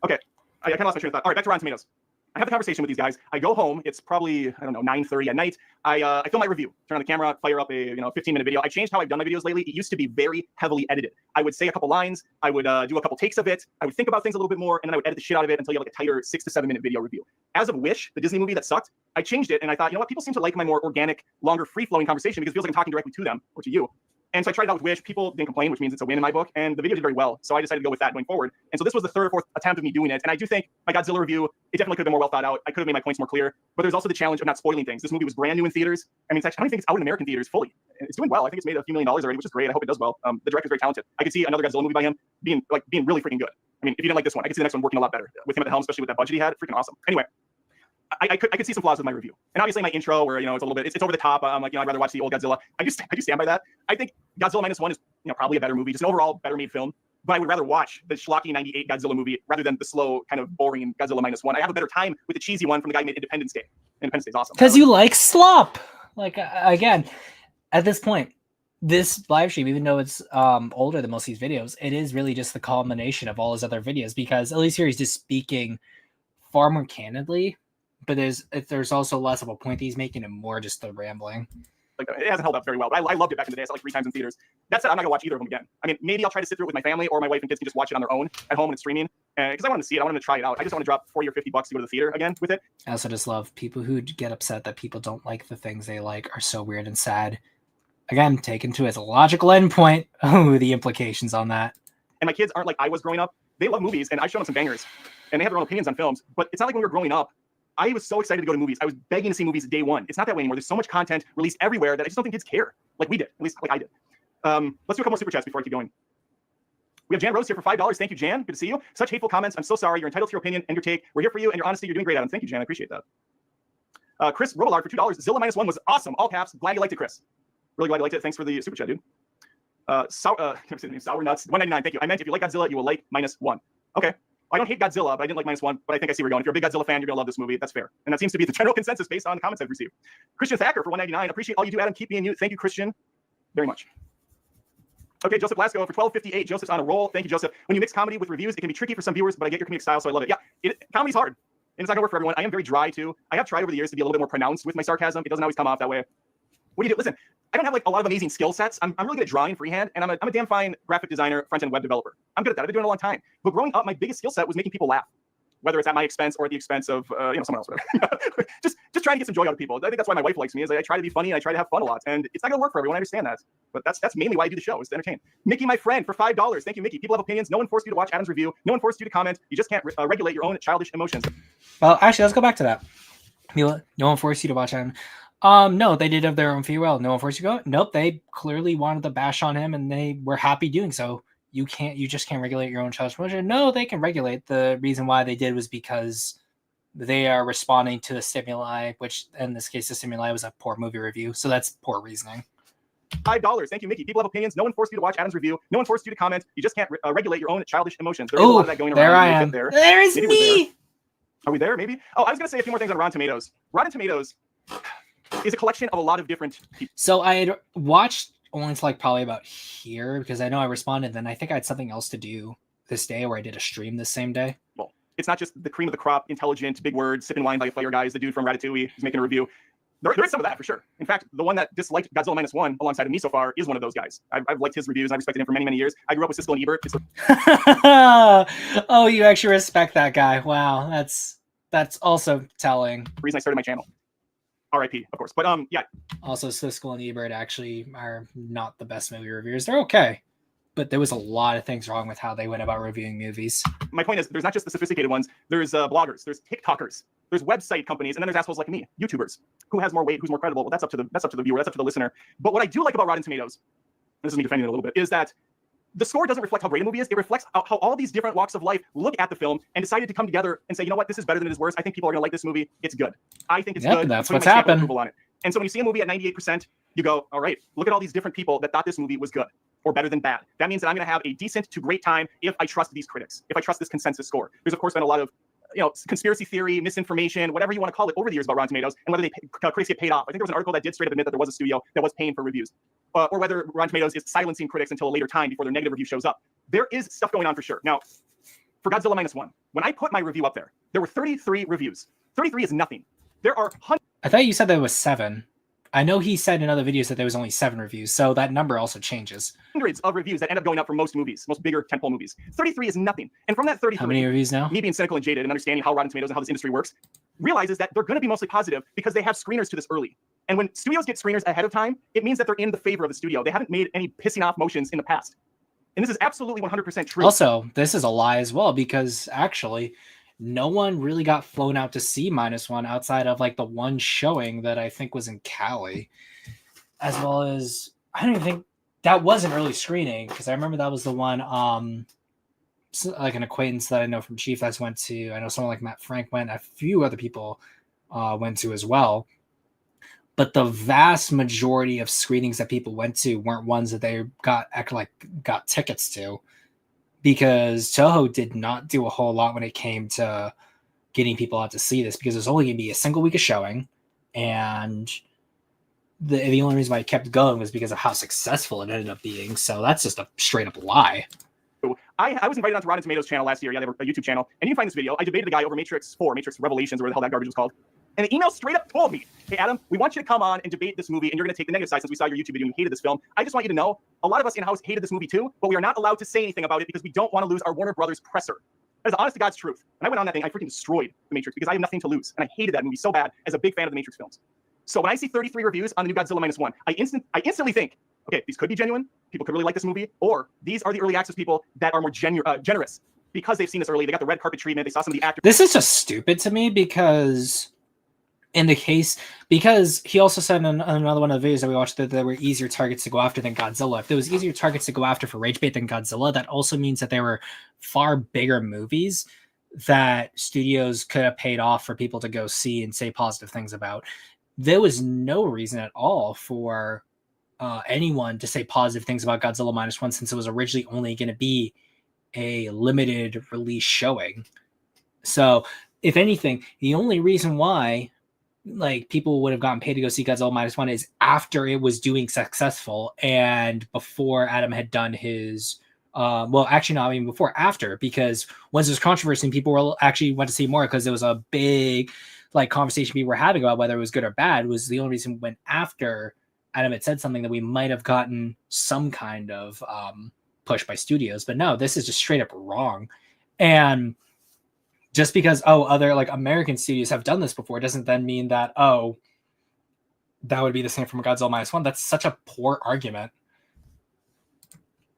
Okay, I kind of lost my train of thought. All right, back to Rotten Tomatoes. I have the conversation with these guys. I go home. It's probably, I don't know, 9:30 at night. I film my review, turn on the camera, fire up a 15-minute video. I changed how I've done my videos lately. It used to be very heavily edited. I would say a couple lines. I would do a couple takes of it. I would think about things a little bit more, and then I would edit the shit out of it until you have like a tighter 6 to 7 minute video review. As of Wish, the Disney movie that sucked, I changed it, and I thought, you know what, people seem to like my more organic, longer, free-flowing conversation because it feels like I'm talking directly to them or to you. And so I tried it out with Wish. People didn't complain, which means it's a win in my book. And the video did very well. So I decided to go with that going forward. And so this was the 3rd or 4th attempt of me doing it. And I do think my Godzilla review, it definitely could have been more well thought out. I could have made my points more clear. But there's also the challenge of not spoiling things. This movie was brand new in theaters. I mean, it's actually, I don't even think it's out in American theaters fully. It's doing well. I think it's made a few $1 million already, which is great. I hope it does well. The director's very talented. I could see another Godzilla movie by him being really freaking good. I mean, if you didn't like this one, I could see the next one working a lot better. With him at the helm, especially with that budget he had, freaking awesome. Anyway. I could see some flaws with my review. And obviously my intro where, it's a little bit, it's over the top. I'm like, I'd rather watch the old Godzilla. I do stand by that. I think Godzilla Minus One is, probably a better movie, just an overall better made film. But I would rather watch the schlocky 98 Godzilla movie rather than the slow, kind of boring Godzilla Minus One. I have a better time with the cheesy one from the guy who made Independence Day. Independence Day is awesome. Because you like slop. Like, again, at this point, this live stream, even though it's older than most of these videos, it is really just the culmination of all his other videos, because at least here he's just speaking far more candidly. But there's also less of a point that he's making and more just the rambling. Like, it hasn't held up very well, but I loved it back in the day. I saw it like 3 times in theaters. That said, I'm not gonna watch either of them again. I mean, maybe I'll try to sit through it with my family, or my wife and kids can just watch it on their own at home when it's streaming. Because I want them to see it. I want them to try it out. I just don't want to drop $40 or $50 to go to the theater again with it. I also just love people who get upset that people don't like the things they like are so weird and sad. Again, taken to its logical endpoint. Oh, the implications on that. And my kids aren't like I was growing up. They love movies, and I show them some bangers. And they have their own opinions on films. But it's not like when we were growing up, I was so excited to go to movies. I was begging to see movies day one. It's not that way anymore. There's so much content released everywhere that I just don't think kids care. Like we did, at least like I did. Let's do a couple more super chats before I keep going. We have Jan Rose here for $5. Thank you, Jan. Good to see you. Such hateful comments. I'm so sorry. You're entitled to your opinion and your take. We're here for you and your honesty. You're doing great, Adam. Thank you, Jan. I appreciate that. Chris Robillard for $2. Zilla Minus One was awesome. All caps. Glad you liked it, Chris. Really glad you liked it. Thanks for the super chat, dude. Sour Nuts 199. Thank you. I meant if you like Godzilla, you will like Minus One. Okay. I don't hate Godzilla, but I didn't like Minus One. But I think I see where you're going. If you're a big Godzilla fan, you're gonna love this movie. That's fair, and that seems to be the general consensus based on comments I've received. Christian Thacker for 199. Appreciate all you do, Adam. Keep being you. Thank you, Christian, very much. Okay, Joseph Glasgow for 1258. Joseph's on a roll. Thank you, Joseph. When you mix comedy with reviews, it can be tricky for some viewers, but I get your comedic style, so I love it. Yeah, comedy's hard, and it's not gonna work for everyone. I am very dry too. I have tried over the years to be a little bit more pronounced with my sarcasm. It doesn't always come off that way. What do you do? Listen, I don't have like a lot of amazing skill sets. I'm really good at drawing freehand, and I'm a damn fine graphic designer, front-end web developer. I'm good at that. I've been doing it a long time. But growing up, my biggest skill set was making people laugh, whether it's at my expense or at the expense of someone else. just trying to get some joy out of people. I think that's why my wife likes me. Is I try to be funny and I try to have fun a lot. And it's not gonna work for everyone. I understand that, but that's mainly why I do the show, is to entertain. Mickey, my friend, for $5. Thank you, Mickey. People have opinions. No one forced you to watch Adam's review. No one forced you to comment. You just can't regulate your own childish emotions. Well, actually, let's go back to that. No one forced you to watch Adam. No, they did of their own free will. No one forced you to go. Nope, they clearly wanted to bash on him, and they were happy doing so. You just can't regulate your own childish emotion. No, they can regulate. The reason why they did was because they are responding to the stimuli, which in this case, the stimuli was a poor movie review. So that's poor reasoning. $5. Thank you, Mickey. People have opinions. No one forced you to watch Adam's review. No one forced you to comment. You just can't regulate your own childish emotions. There is a lot of that going around. There I am. There's me. Are we there? Maybe. Oh, I was going to say a few more things on Rotten Tomatoes. Rotten Tomatoes is a collection of a lot of different people. So I had watched only to like probably about here, because I know I responded. Then I think I had something else to do this day, where I did a stream this same day. Well, it's not just the cream of the crop, intelligent, big words, sipping wine by a fire guy is the dude from Ratatouille who's making a review. There is some of that for sure. In fact, the one that disliked Godzilla Minus One alongside of me so far is one of those guys. I've liked his reviews. I've respected him for many, many years. I grew up with Siskel and Ebert. Oh, you actually respect that guy. Wow, that's also telling. The reason I started my channel. R.I.P. of course. But yeah. Also, Siskel and Ebert actually are not the best movie reviewers. They're okay, but there was a lot of things wrong with how they went about reviewing movies. My point is, there's not just the sophisticated ones. There's bloggers. There's TikTokers. There's website companies, and then there's assholes like me, YouTubers. Who has more weight? Who's more credible? Well, that's up to the viewer. That's up to the listener. But what I do like about Rotten Tomatoes, and this is me defending it a little bit, is that the score doesn't reflect how great a movie is. It reflects how all these different walks of life look at the film and decided to come together and say, you know what, this is better than it is worse. I think people are going to like this movie. It's good. I think it's good. That's what's happened. On it. And so when you see a movie at 98%, you go, all right, look at all these different people that thought this movie was good or better than bad. That means that I'm going to have a decent to great time if I trust these critics, if I trust this consensus score. There's, of course, been a lot of conspiracy theory, misinformation, whatever you want to call it over the years about Rotten Tomatoes and whether critics get paid off. I think there was an article that did straight up admit that there was a studio that was paying for reviews. Or whether Rotten Tomatoes is silencing critics until a later time before their negative review shows up. There is stuff going on for sure. Now, for Godzilla Minus One, when I put my review up there were 33 reviews. 33 is nothing. There are hundreds. I thought you said there was 7. I know he said in other videos that there was only 7 reviews, so that number also changes. Hundreds of reviews that end up going up for most movies, most bigger tentpole movies. 33 is nothing. And from that 33, how many reviews now? Me being cynical and jaded and understanding how Rotten Tomatoes and how this industry works, realizes that they're going to be mostly positive because they have screeners to this early. And when studios get screeners ahead of time, it means that they're in the favor of the studio. They haven't made any pissing off motions in the past. And this is absolutely 100% true. Also, this is a lie as well, because actually, no one really got flown out to see Minus One outside of like the one showing that I think was in Cali. As well as, I don't even think that was an early screening, because I remember that was the one, like an acquaintance that I know from Chief that's went to. I know someone like Matt Frank went. A few other people went to as well. But the vast majority of screenings that people went to weren't ones that they got tickets to, because Toho did not do a whole lot when it came to getting people out to see this, because it was only going to be a single week of showing, and the only reason why it kept going was because of how successful it ended up being. So that's just a straight up lie. I was invited onto Rotten Tomatoes channel last year. Yeah, they have a YouTube channel. And you can find this video. I debated the guy over Matrix 4, Matrix Revelations, or whatever the hell that garbage was called. And the email straight up told me, hey, Adam, we want you to come on and debate this movie, and you're going to take the negative side since we saw your YouTube video and you hated this film. I just want you to know, a lot of us in-house hated this movie too, but we are not allowed to say anything about it because we don't want to lose our Warner Brothers presser. That is the honest to God's truth. And I went on that thing, I freaking destroyed The Matrix because I have nothing to lose. And I hated that movie so bad as a big fan of the Matrix films. So when I see 33 reviews on the new Godzilla Minus One, I instantly think, okay, these could be genuine. People could really like this movie. Or these are the early access people that are more generous because they've seen this early. They got the red carpet treatment. They saw some of the actors. This is just stupid to me because he also said in another one of the videos that we watched that there were easier targets to go after than Godzilla. If there was easier targets to go after for rage bait than Godzilla, that also means that there were far bigger movies that studios could have paid off for people to go see and say positive things about. There was no reason at all for anyone to say positive things about Godzilla Minus One, since it was originally only going to be a limited release showing. So, if anything, the only reason why like people would have gotten paid to go see Godzilla Minus One is after it was doing successful and before Adam had done his well, actually not even before, after, because once there's controversy and people were actually went to see more because it was a big like conversation people were having about whether it was good or bad, was the only reason when after Adam had said something that we might have gotten some kind of push by studios. But no, this is just straight up wrong. And just because other like American studios have done this before doesn't then mean that that would be the same from Godzilla Minus One. That's such a poor argument.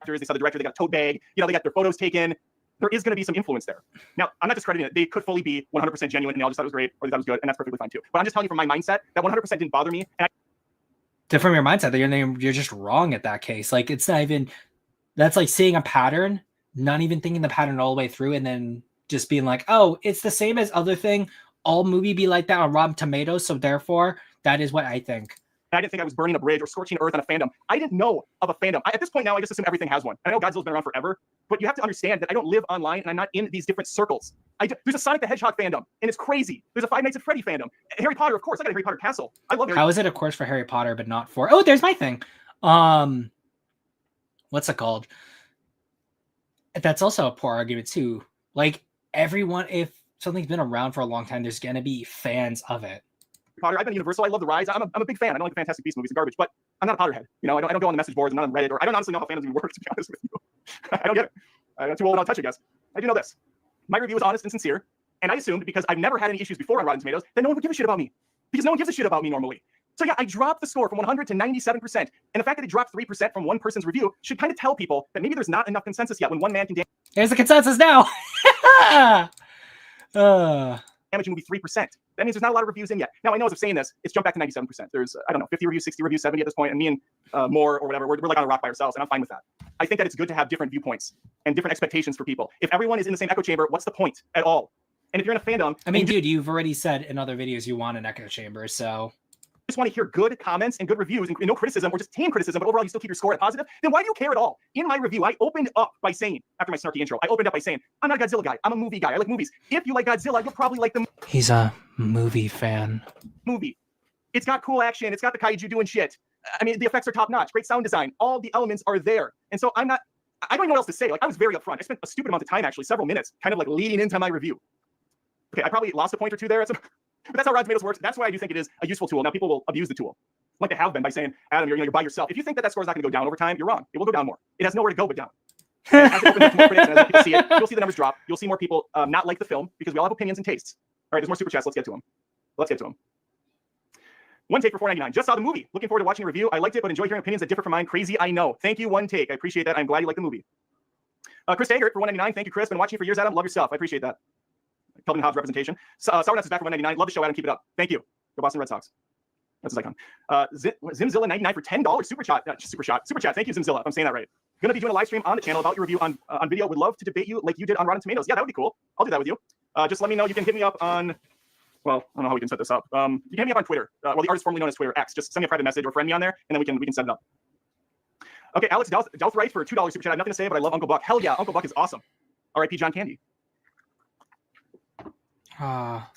They saw the director, they got a tote bag, they got their photos taken. There is going to be some influence there. Now, I'm not discrediting it. They could fully be 100% genuine and they all just thought it was great or they thought it was good, and that's perfectly fine too. But I'm just telling you from my mindset that 100% didn't bother me. And from your mindset, that you're just wrong at that case. Like, it's not even, that's like seeing a pattern, not even thinking the pattern all the way through, and then just being like, oh, it's the same as other thing. All movie be like that on Rotten Tomatoes, so therefore that is what I think. I didn't think I was burning a bridge or scorching earth on a fandom. I didn't know of a fandom. At this point now, I just assume everything has one. I know Godzilla's been around forever, but you have to understand that I don't live online and I'm not in these different circles. There's a Sonic the Hedgehog fandom, and it's crazy. There's a Five Nights at Freddy fandom. Harry Potter, of course. I got a Harry Potter castle. I love Harry How is it, of course, for Harry Potter, but not for... Oh, there's my thing. What's it called? That's also a poor argument, too. Like, everyone, if something's been around for a long time, there's going to be fans of it. Potter. I've been Universal. I love the rides. I'm a big fan. I don't like the Fantastic Beasts movies and garbage, but I'm not a Potterhead. I don't go on the message boards. I'm not on Reddit, or I don't honestly know how fandoms even work, to be honest with you. I don't get it. I'm too old and I'll touch it, I guess. I do know this. My review was honest and sincere, and I assumed because I've never had any issues before on Rotten Tomatoes that no one would give a shit about me, because no one gives a shit about me normally. So yeah, I dropped the score from 100 to 97%, and the fact that it dropped 3% from one person's review should kind of tell people that maybe there's not enough consensus yet when one man can There's the consensus now. damage a movie 3%. That means there's not a lot of reviews in yet. Now, I know as of saying this, it's jumped back to 97%. There's, 50 reviews, 60 reviews, 70 at this point, and me and Moore or whatever, we're like on a rock by ourselves, and I'm fine with that. I think that it's good to have different viewpoints and different expectations for people. If everyone is in the same echo chamber, what's the point at all? And if you're in a fandom... I mean, dude, you've already said in other videos you want an echo chamber, so... just want to hear good comments and good reviews and no criticism or just tame criticism, but overall you still keep your score at positive, then why do you care at all? In my review, I opened up by saying, after my snarky intro, I'm not a Godzilla guy. I'm a movie guy. I like movies. If you like Godzilla, you'll probably like the... He's a movie fan. Movie. It's got cool action. It's got the kaiju doing shit. I mean, the effects are top-notch. Great sound design. All the elements are there. And so I don't even know what else to say. Like, I was very upfront. I spent a stupid amount of time, actually, several minutes, kind of like leading into my review. Okay, I probably lost a point or two there. But that's how Rotten Tomatoes works. That's why I do think it is a useful tool. Now, people will abuse the tool, like they have been, by saying, Adam, you're by yourself. If you think that score is not going to go down over time, you're wrong. It will go down more. It has nowhere to go but down. And as it opens up to more critics and as people see it, you'll see the numbers drop. You'll see more people not like the film, because we all have opinions and tastes. All right, there's more super chats. Let's get to them. One take for $4.99. Just saw the movie. Looking forward to watching a review. I liked it, but enjoy hearing opinions that differ from mine. Crazy, I know. Thank you, One Take. I appreciate that. I'm glad you like the movie. Chris Taggart for $1.99. Thank you, Chris. Been watching for years, Adam. Love your stuff. I appreciate that. Kelvin Hobbs representation. Sour Nuts is back for $1.99. Love the show, Adam. Keep it up. Thank you. Go Boston Red Sox. That's his icon. Zimzilla 99 for $10. Super chat. Thank you, Zimzilla, if I'm saying that right. Gonna be doing a live stream on the channel about your review on video. Would love to debate you like you did on Rotten Tomatoes. Yeah, that would be cool. I'll do that with you. Just let me know. You can hit me up on... Well, I don't know how we can set this up. You can hit me up on Twitter. The artist formerly known as Twitter X. Just send me a private message or friend me on there, and then we can set it up. Okay, Alex Douthright for $2 super chat. I have nothing to say, but I love Uncle Buck. Hell yeah, Uncle Buck is awesome. R.I.P. John Candy.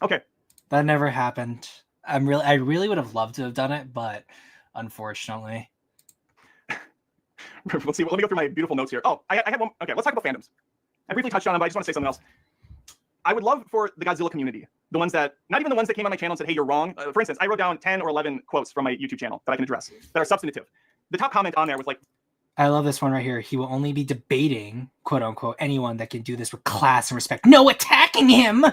Okay. That never happened. I really would have loved to have done it, but unfortunately. Let's see. Let me go through my beautiful notes here. Oh, I have one. Okay, let's talk about fandoms. I briefly touched on them, but I just want to say something else. I would love for the Godzilla community, the ones that, not even the ones that came on my channel and said, hey, you're wrong. For instance, I wrote down 10 or 11 quotes from my YouTube channel that I can address that are substantive. The top comment on there was like, I love this one right here. He will only be debating, quote unquote, anyone that can do this with class and respect. No attacking him.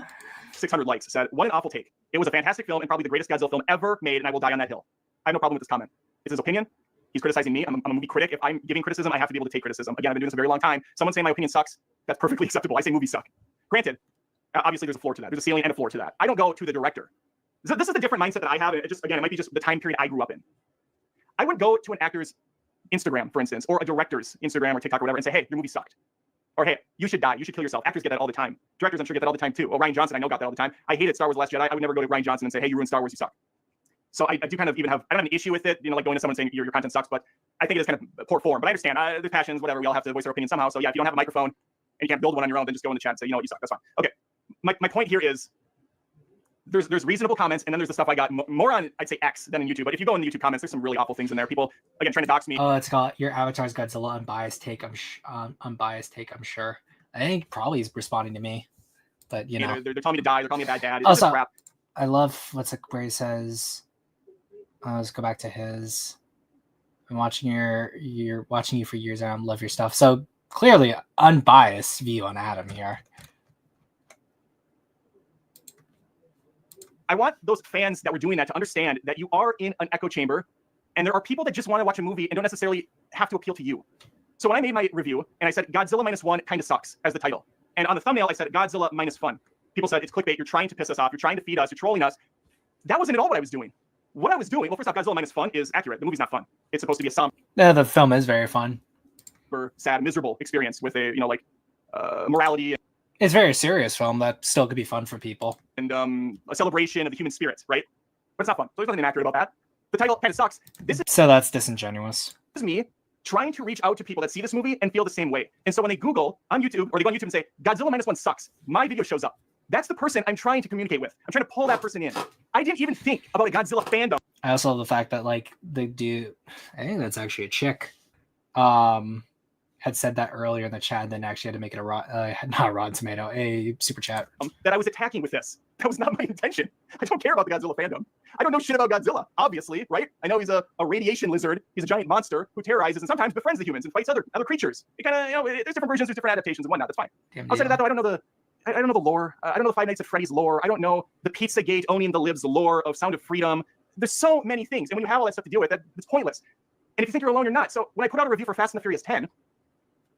600 likes. Said, what an awful take. It was a fantastic film and probably the greatest Godzilla film ever made, and I will die on that hill. I have no problem with this comment. It's his opinion. He's criticizing me. I'm a movie critic. If I'm giving criticism, I have to be able to take criticism. Again, I've been doing this a very long time. Someone saying my opinion sucks, that's perfectly acceptable. I say movies suck. Granted, obviously there's a floor to that. There's a ceiling and a floor to that. I don't go to the director. This is the different mindset that I have. It might be just the time period I grew up in. I would go to an actor's Instagram, for instance, or a director's Instagram or TikTok or whatever, and say, hey, your movie sucked. Or, hey, you should die. You should kill yourself. Actors get that all the time. Directors, I'm sure, get that all the time, too. Oh, Rian Johnson, I know, got that all the time. I hated Star Wars The Last Jedi. I would never go to Rian Johnson and say, hey, you ruined Star Wars, you suck. So I do kind of even have, I don't have an issue with it, like going to someone saying your content sucks, but I think it is kind of poor form, but I understand. There's passions, whatever. We all have to voice our opinion somehow. So yeah, if you don't have a microphone and you can't build one on your own, then just go in the chat and say, you know what, you suck. That's fine. Okay. My point here is there's reasonable comments, and then there's the stuff I got more on, I'd say, X than in YouTube. But if you go in the YouTube comments, there's some really awful things in there. People, again, trying to dox me. Oh, it's got your avatar's Godzilla unbiased take. I'm sure. I think probably he's responding to me, but you know, they're telling me to die. They're calling me a bad dad. It's also, crap. I love where he says. Let's go back to his. I'm watching you're watching you for years, and I love your stuff. So clearly, unbiased view on Adam here. I want those fans that were doing that to understand that you are in an echo chamber, and there are people that just want to watch a movie and don't necessarily have to appeal to you. So when I made my review and I said Godzilla Minus One kind of sucks as the title, and on the thumbnail I said Godzilla Minus Fun, people said it's clickbait. You're trying to piss us off. You're trying to feed us. You're trolling us. That wasn't at all what I was doing. What I was doing, well, first off, Godzilla Minus Fun is accurate. The movie's not fun. It's supposed to be a somber, The film is very fun. sad, miserable experience with a morality. It's a very serious film that still could be fun for people. And a celebration of the human spirit, right? But it's not fun. So there's nothing inaccurate about that. The title kind of sucks. So that's disingenuous. This is me trying to reach out to people that see this movie and feel the same way. And so when they Google on YouTube, or they go on YouTube and say, Godzilla Minus One sucks, my video shows up. That's the person I'm trying to communicate with. I'm trying to pull that person in. I didn't even think about a Godzilla fandom. I also love the fact that like the dude, I think that's actually a chick, had said that earlier in the chat, and then actually had to make it not a Rotten Tomato, a super chat. That I was attacking with this. That was not my intention. I don't care about the Godzilla fandom. I don't know shit about Godzilla, obviously, right? I know he's a radiation lizard. He's a giant monster who terrorizes and sometimes befriends the humans and fights other creatures. It kind of, there's different versions, there's different adaptations and whatnot. That's fine. Outside of that, though, I don't know the lore. I don't know the Five Nights at Freddy's lore. I don't know the Pizzagate, Onion the Libs lore of Sound of Freedom. There's so many things, and when you have all that stuff to deal with, it's pointless. And if you think you're alone, you're not. So when I put out a review for Fast and the Furious 10,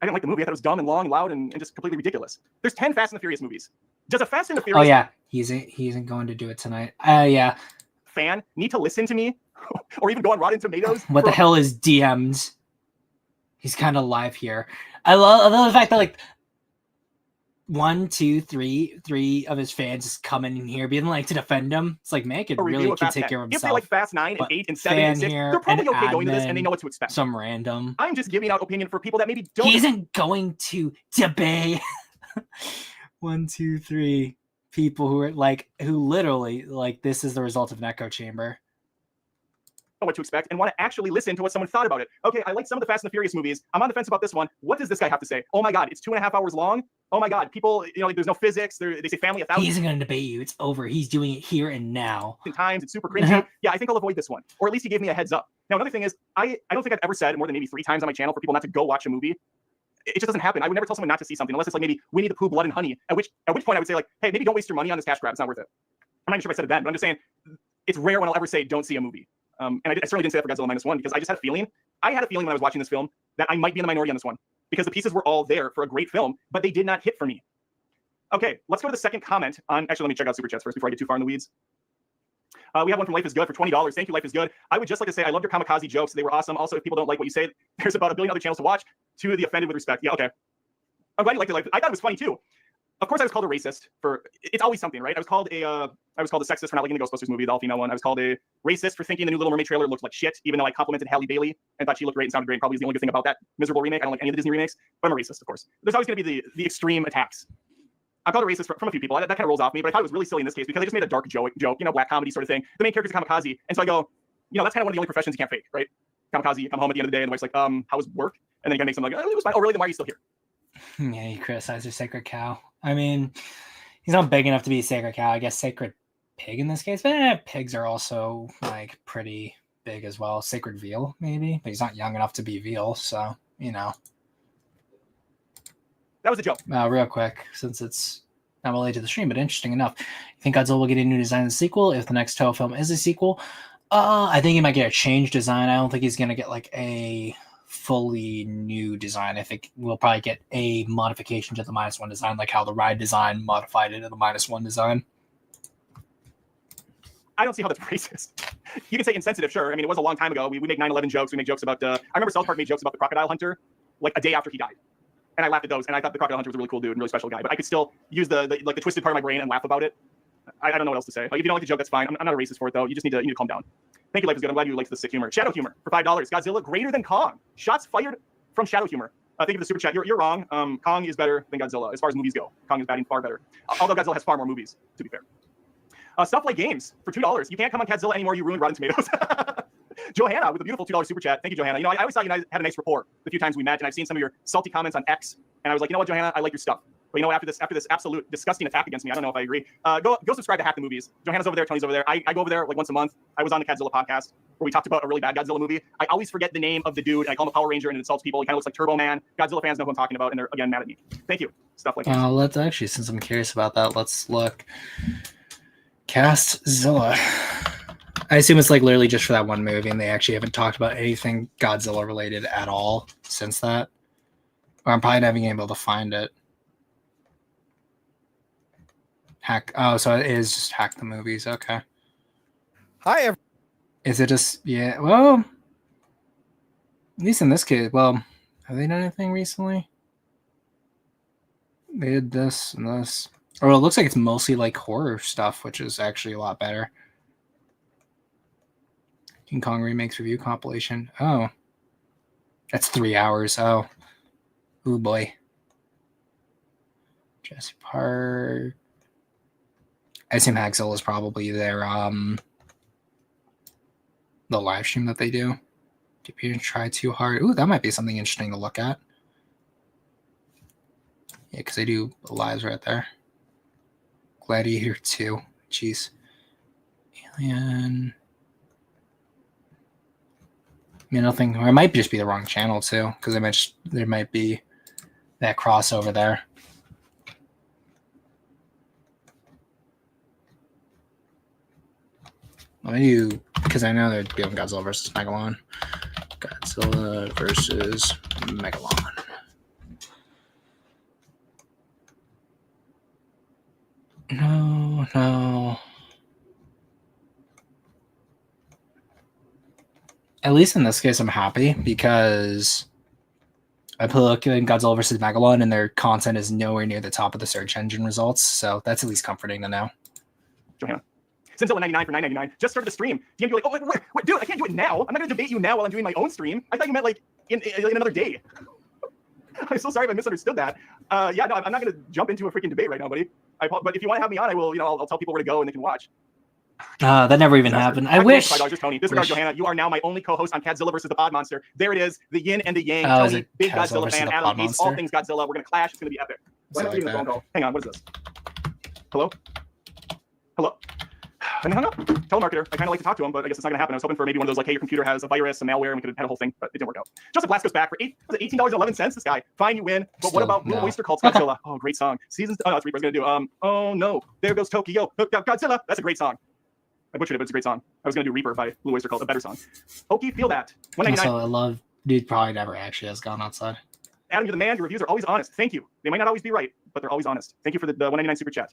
I didn't like the movie. I thought it was dumb and long and loud and just completely ridiculous. There's 10 Fast and the Furious movies. Does a Fast and the Furious... Oh, yeah. He isn't going to do it tonight. Yeah. Fan need to listen to me? Or even go on Rotten Tomatoes? What the hell is DM'd? He's kind of live here. I love the fact that, like, 1, 2, 3 of his fans just coming in here being like to defend him. It's like, man, could really can take care of himself. If they like Fast 9 and 8 and 7 and 6, they're probably okay going to this and they know what to expect. Some random. I'm just giving out opinion for people that maybe don't. He isn't going to debate. 1, 2, 3 people who literally like this is the result of an echo chamber. Know what to expect and want to actually listen to what someone thought about it. Okay, I like some of the Fast and the Furious movies. I'm on the fence about this one. What does this guy have to say? Oh my God, it's 2.5 hours long. Oh my God, people, there's no physics. They say family 1,000. He isn't going to debate you. It's over. He's doing it here and now. Times it's super cringy. Yeah, I think I'll avoid this one. Or at least he gave me a heads up. Now another thing is, I don't think I've ever said more than maybe 3 times on my channel for people not to go watch a movie. It just doesn't happen. I would never tell someone not to see something unless it's like maybe Winnie the Pooh, Blood and Honey. At which point I would say like, hey, maybe don't waste your money on this cash grab. It's not worth it. I'm not even sure if I said it then, but I'm just saying it's rare when I'll ever say don't see a movie. And I certainly didn't say that for Godzilla Minus One because I just had a feeling. I had a feeling when I was watching this film that I might be in the minority on this one because the pieces were all there for a great film, but they did not hit for me. Okay, let's go to the second comment on. Actually, let me check out Super Chats first before I get too far in the weeds. We have one from Life is Good for $20. Thank you, Life is Good. I would just like to say I loved your kamikaze jokes. They were awesome. Also, if people don't like what you say, there's about 1 billion other channels to watch. To the offended with respect. Yeah, okay. I'm glad you liked it. I thought it was funny too. Of course, I was called a racist for. It's always something, right? I was called a sexist for not liking the Ghostbusters movie, the all-female one. I was called a racist for thinking the new Little Mermaid trailer looked like shit, even though I complimented Halle Bailey and thought she looked great and sounded great. Probably is the only good thing about that miserable remake. I don't like any of the Disney remakes, but I'm a racist, of course. There's always going to be the extreme attacks. I'm called a racist from a few people. That kind of rolls off me, but I thought it was really silly in this case because they just made a dark joke, black comedy sort of thing. The main character's a kamikaze, and so I go, that's kind of one of the only professions you can't fake, right? Kamikaze, you come home at the end of the day, and the wife's like, how was work? And then you gotta make something like, oh, it was fine. Oh, really? Then why are you still here? Yeah, you criticize your sacred cow. I mean, he's not big enough to be a sacred cow. I guess sacred pig in this case. But pigs are also like pretty big as well. Sacred veal, maybe, but he's not young enough to be veal. So that was a joke. Real quick, since it's not related to the stream, but interesting enough. You think Godzilla will get a new design in the sequel if the next Toho film is a sequel? I think he might get a changed design. I don't think he's gonna get like a fully new design. I think we'll probably get a modification to the Minus One design, like how the ride design modified it to the Minus One design. I don't see how that's racist. You can say insensitive, sure. I mean, it was a long time ago. We make 9/11 jokes. We make jokes about. I remember South Park made jokes about the crocodile hunter, like a day after he died, and I laughed at those. And I thought the crocodile hunter was a really cool dude and really special guy. But I could still use the twisted part of my brain and laugh about it. I don't know what else to say. Like, if you don't like the joke, that's fine. I'm not a racist for it though. You just need to calm down. Thank you, Life is Good. I'm glad you liked the sick humor. Shadow humor for $5. Godzilla greater than Kong. Shots fired from Shadow humor. Thank you for the super chat. You're wrong. Kong is better than Godzilla as far as movies go. Kong is batting far better. Although Godzilla has far more movies, to be fair. Stuff like games for $2. You can't come on Godzilla anymore. You ruined Rotten Tomatoes. Johanna with a beautiful $2 super chat. Thank you, Johanna. You know, I always thought you guys had a nice rapport the few times we met, and I've seen some of your salty comments on X, and I was like, you know what, Johanna, I like your stuff. But you know, after this absolute disgusting attack against me, I don't know if I agree. Go subscribe to Hack the Movies. Johanna's over there, Tony's over there. I go over there like once a month. I was on the Godzilla podcast where we talked about a really bad Godzilla movie. I always forget the name of the dude, and I call him a Power Ranger, and it insults people. He kind of looks like Turbo Man. Godzilla fans know who I'm talking about, and they're again mad at me. Thank you. Stuff like that. Let's actually, since I'm curious about that, let's look. Castzilla. I assume it's like literally just for that one movie, and they actually haven't talked about anything Godzilla related at all since that. Or I'm probably not even able to find it. Hack. Oh, so it is just Hack the Movies. Okay. Hi, is it just, yeah, well, at least in this case, well, have they done anything recently? They did this and this. Or it looks like it's mostly like horror stuff, which is actually a lot better. King Kong Remakes Review Compilation. Oh. That's 3 hours. Oh. Ooh, boy. Jurassic Park. I assume Hackzilla is probably their the live stream that they do. If you didn't try too hard. Ooh, that might be something interesting to look at. Yeah, because they do lives right there. Gladiator 2. Jeez. Alien. I mean, nothing. Or it might just be the wrong channel too, because there might be that crossover there. Let me do, because I know they're doing Godzilla versus Megalon. Godzilla versus Megalon. No. At least in this case, I'm happy because I look at Godzilla versus Megalon and their content is nowhere near the top of the search engine results. So that's at least comforting to know. Johanna. Zimcast 99 for $9.99. Just started the stream. DM'd you like, oh, wait, dude, I can't do it now. I'm not going to debate you now while I'm doing my own stream. I thought you meant like in another day. I'm so sorry if I misunderstood that. Yeah, no, I'm not going to jump into a freaking debate right now, buddy. But if you want to have me on, I will. I'll tell people where to go and they can watch. That never even happened. I wish. $5, Tony. Disregard Johanna. You are now my only co-host on Godzilla versus the Pod Monster. There it is, the yin and the yang. Tony, big Godzilla fan. Adam hates all things Godzilla. We're gonna clash. It's gonna be epic. Why not even a phone call? Hang on. What is this? Hello. And hung up. Telemarketer. I kind of like to talk to him, but I guess it's not gonna happen. I was hoping for maybe one of those like, hey, your computer has a virus, some malware, and we could have had a whole thing, but it didn't work out. Joseph Blasco's back for $18.11. This guy. Fine, you win. But what about Blue Oyster Cult's Godzilla? Oh, great song. Seasons. Oh no, that's Reaper's gonna do. Oh no, there goes Tokyo. Godzilla. That's a great song. I butchered it, but it's a great song. I was going to do Reaper by Blue Oyster Cult, a better song. Okie, feel that. Also, I love, dude probably never actually has gone outside. Adam, you're the man. Your reviews are always honest. Thank you. They might not always be right, but they're always honest. Thank you for the $1.99 super chat.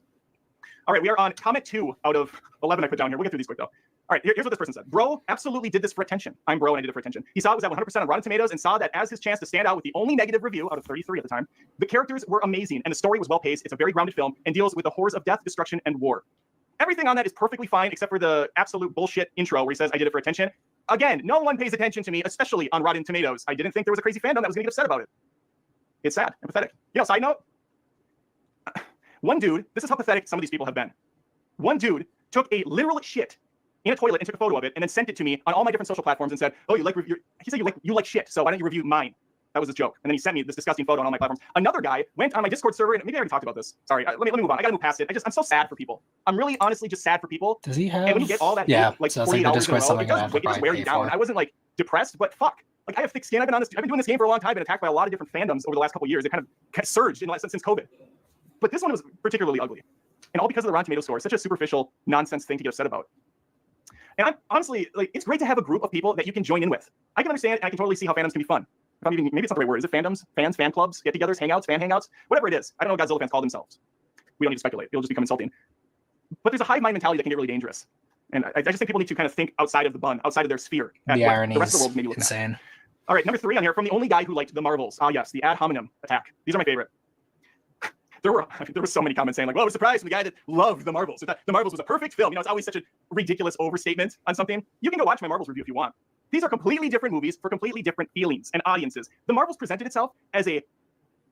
All right, we are on comment 2 out of 11 I put down here. We'll get through these quick, though. All right, here's what this person said. Bro absolutely did this for attention. I'm bro and I did it for attention. He saw it was at 100% on Rotten Tomatoes and saw that as his chance to stand out with the only negative review out of 33 at the time. The characters were amazing and the story was well-paced. It's a very grounded film and deals with the horrors of death, destruction, and war. Everything on that is perfectly fine except for the absolute bullshit intro where he says, I did it for attention. Again, no one pays attention to me, especially on Rotten Tomatoes. I didn't think there was a crazy fandom that was going to get upset about it. It's sad and pathetic. You know, side note, one dude, this is how pathetic some of these people have been. One dude took a literal shit in a toilet and took a photo of it and then sent it to me on all my different social platforms and said, oh, he said you like shit, so why don't you review mine? That was a joke. And then he sent me this disgusting photo on all my platforms. Another guy went on my Discord server, and maybe I already talked about this. Sorry, let me move on. I gotta move past it. I'm so sad for people. I'm really honestly just sad for people. Does he have? And when you get all that, like so 48 like hours in a row, it does wear you down. I wasn't like depressed, but fuck. Like I have thick skin. I've been doing this game for a long time, been attacked by a lot of different fandoms over the last couple of years. It kind of surged since COVID. But this one was particularly ugly, and all because of the Rotten Tomatoes score. Such a superficial nonsense thing to get upset about. And I'm honestly like, it's great to have a group of people that you can join in with. I can understand, and I can totally see how fandoms can be fun. Maybe it's not the right word. Is it fandoms? Fans, fan clubs, get-togethers, hangouts, fan hangouts? Whatever it is. I don't know what Godzilla fans call themselves. We don't need to speculate. It'll just become insulting. But there's a hive mind mentality that can get really dangerous. And I just think people need to kind of think outside of the bun, outside of their sphere. The irony the rest of the world is maybe insane. At. All right, number 3 on here from the only guy who liked the Marvels. Ah, yes, the ad hominem attack. These are my favorite. there were so many comments saying like, well, I was surprised from the guy that loved the Marvels. That the Marvels was a perfect film. You know, it's always such a ridiculous overstatement on something. You can go watch my Marvels review if you want. These are completely different movies for completely different feelings and audiences. The Marvels presented itself as a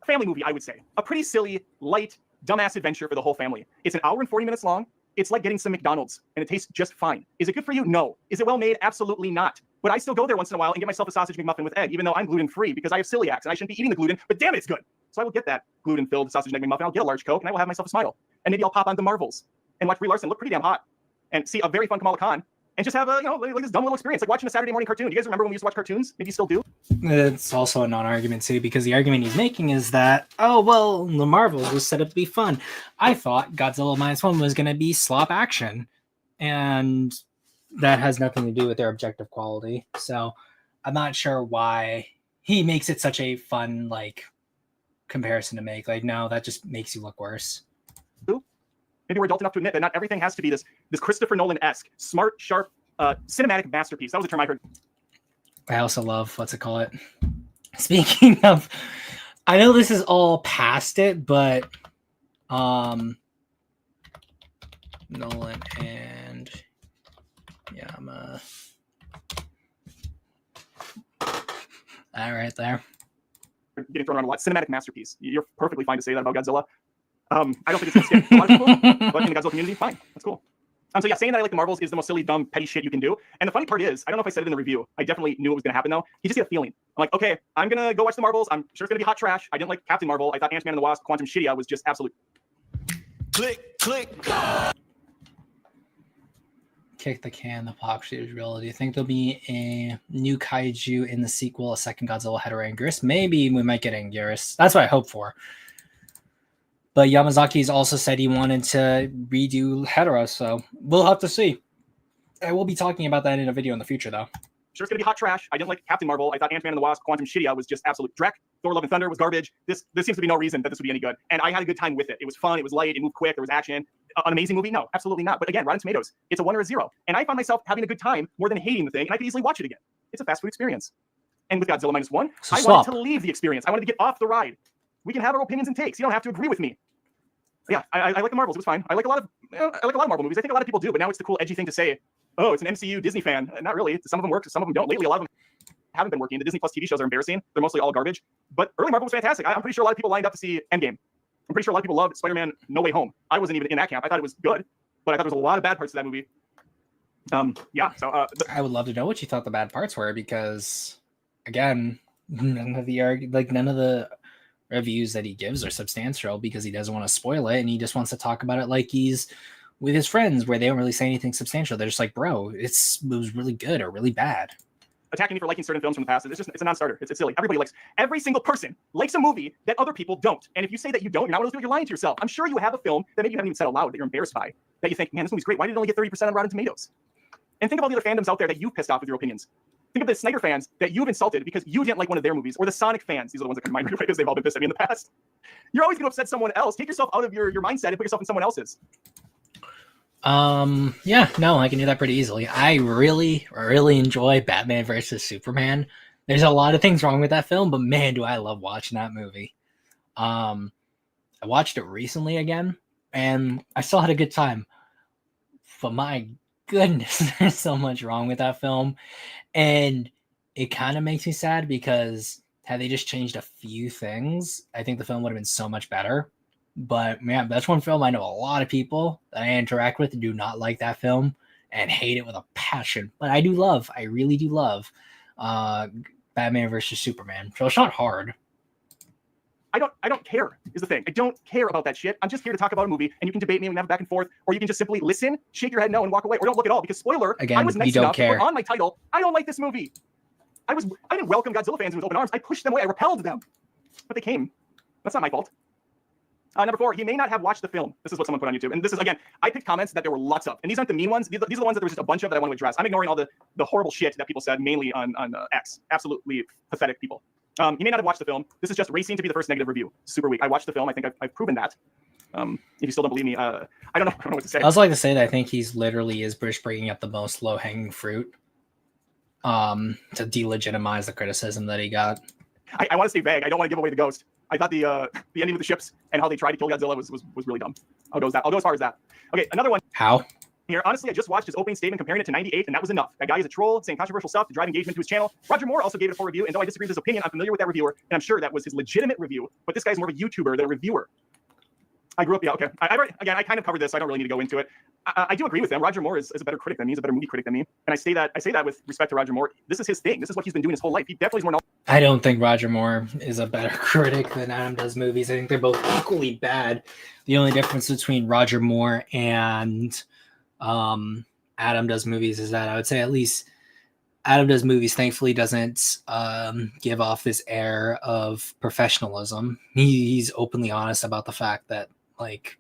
family movie, I would say. A pretty silly, light, dumbass adventure for the whole family. It's an hour and 40 minutes long. It's like getting some McDonald's, and it tastes just fine. Is it good for you? No. Is it well made? Absolutely not. But I still go there once in a while and get myself a sausage McMuffin with egg, even though I'm gluten-free because I have celiacs and I shouldn't be eating the gluten, but damn it, it's good. So I will get that gluten-filled sausage and egg McMuffin. I'll get a large Coke, and I will have myself a smile. And maybe I'll pop on the Marvels and watch Brie Larson look pretty damn hot and see a very fun Kamala Khan and just have a, like this dumb little experience, like watching a Saturday morning cartoon. Do you guys remember when we used to watch cartoons? Maybe you still do? It's also a non-argument too, because the argument he's making is that, oh, well, the Marvels was set up to be fun. I thought Godzilla Minus One was going to be slop action, and that has nothing to do with their objective quality. So I'm not sure why he makes it such a fun, like, comparison to make. Like, no, that just makes you look worse. Maybe we're adult enough to admit that not everything has to be this Christopher Nolan-esque, smart, sharp, cinematic masterpiece. That was a term I heard. I also love, speaking of, I know this is all past it, but Nolan and Yama. All right, there. Getting thrown around a lot. Cinematic masterpiece. You're perfectly fine to say that about Godzilla. I don't think it's going to scare a lot of people, but in the Godzilla community, fine. That's cool. So yeah, saying that I like the Marvels is the most silly, dumb, petty shit you can do. And the funny part is, I don't know if I said it in the review. I definitely knew it was going to happen, though. You just get a feeling. I'm like, okay, I'm going to go watch the Marvels. I'm sure it's going to be hot trash. I didn't like Captain Marvel. I thought Ant-Man and the Wasp, Quantum Shitty was just absolute. Click. Kick the can, the hypocrisy is real. Do you think there'll be a new kaiju in the sequel, a second Godzilla head or Anguirus? Maybe we might get Anguirus. That's what I hope for. But Yamazaki's also said he wanted to redo Hedorah, so we'll have to see. I will be talking about that in a video in the future, though. Sure, it's going to be hot trash. I didn't like Captain Marvel. I thought Ant-Man and the Wasp, Quantum Shitty was just absolute dreck. Thor: Love and Thunder was garbage. This seems to be no reason that this would be any good. And I had a good time with it. It was fun. It was light. It moved quick. There was action. An amazing movie? No, absolutely not. But again, Rotten Tomatoes, it's a 1 or a 0. And I found myself having a good time more than hating the thing, and I could easily watch it again. It's a fast food experience. And with Godzilla Minus One, I wanted to leave the experience. I wanted to get off the ride. We can have our opinions and takes. You don't have to agree with me. Yeah, I like the Marvels. It was fine. I like a lot of Marvel movies. I think a lot of people do, but now it's the cool, edgy thing to say. Oh, it's an MCU Disney fan. Not really. Some of them work, some of them don't. Lately, a lot of them haven't been working. The Disney Plus TV shows are embarrassing. They're mostly all garbage. But early Marvel was fantastic. I'm pretty sure a lot of people lined up to see Endgame. I'm pretty sure a lot of people loved Spider-Man No Way Home. I wasn't even in that camp. I thought it was good, but I thought there was a lot of bad parts of that movie. Yeah. So I would love to know what you thought the bad parts were, because again, none of the reviews that he gives are substantial because he doesn't want to spoil it, and he just wants to talk about it like he's with his friends, where they don't really say anything substantial. They're just like, bro, it was really good or really bad. Attacking me for liking certain films from the past, it's a non-starter. It's silly. Every single person likes a movie that other people don't. And if you say that you don't, you're not willing to do it, you're lying to yourself. I'm sure you have a film that maybe you haven't even said aloud that you're embarrassed by, that you think, man, this movie's great. Why did it only get 30% on Rotten Tomatoes? And think of all the other fandoms out there that you've pissed off with your opinions. Think of the Snyder fans that you've insulted because you didn't like one of their movies, or the Sonic fans. These are the ones that come to mind because they've all been pissed at me in the past. You're always going to upset someone else. Take yourself out of your mindset and put yourself in someone else's. Yeah, no, I can do that pretty easily. I really enjoy Batman versus Superman. There's a lot of things wrong with that film, but man, do I love watching that movie. I watched it recently again, and I still had a good time. But my goodness, there's so much wrong with that film. And it kind of makes me sad, because had they just changed a few things, I think the film would have been so much better. But man, that's one film I know a lot of people that I interact with do not like that film and hate it with a passion. But I really do love Batman versus Superman. So it's not hard. I don't care is the thing. I don't care about that shit. I'm just here to talk about a movie, and you can debate me and have a back and forth, or you can just simply listen, shake your head no, and walk away, or don't look at all, because spoiler, again, I was nice you don't enough care. to put on my title, I don't like this movie. I didn't welcome Godzilla fans with open arms. I pushed them away. I repelled them. But they came. That's not my fault. Number 4, he may not have watched the film. This is what someone put on YouTube. And this is, again, I picked comments that there were lots of. And these aren't the mean ones. These are the ones that there was just a bunch of that I want to address. I'm ignoring all the horrible shit that people said, mainly on X. Absolutely pathetic people. He may not have watched the film. This is just racing to be the first negative review. Super weak. I watched the film. I think I've proven that. If you still don't believe me, I don't know what to say. I also like to say that I think he's literally is bringing up the most low-hanging fruit to delegitimize the criticism that he got. I want to stay vague. I don't want to give away the ghost. I thought the ending with the ships and how they tried to kill Godzilla was really dumb. I'll go as far as that. Okay, another one. How? Here, honestly, I just watched his opening statement comparing it to 98, and that was enough. That guy is a troll, saying controversial stuff to drive engagement to his channel. Roger Moore also gave it a full review, and though I disagree with his opinion, I'm familiar with that reviewer, and I'm sure that was his legitimate review, but this guy's more of a YouTuber than a reviewer. I grew up, yeah, okay. I kind of covered this, so I don't really need to go into it. I do agree with him. Roger Moore is a better critic than me. He's a better movie critic than me. And I say that with respect to Roger Moore. This is his thing. This is what he's been doing his whole life. He definitely is more knowledgeable. I don't think Roger Moore is a better critic than Adam does movies. I think they're both equally bad. The only difference between Roger Moore and Adam does movies is that I would say at least Adam does movies thankfully doesn't give off this air of professionalism. He's openly honest about the fact that like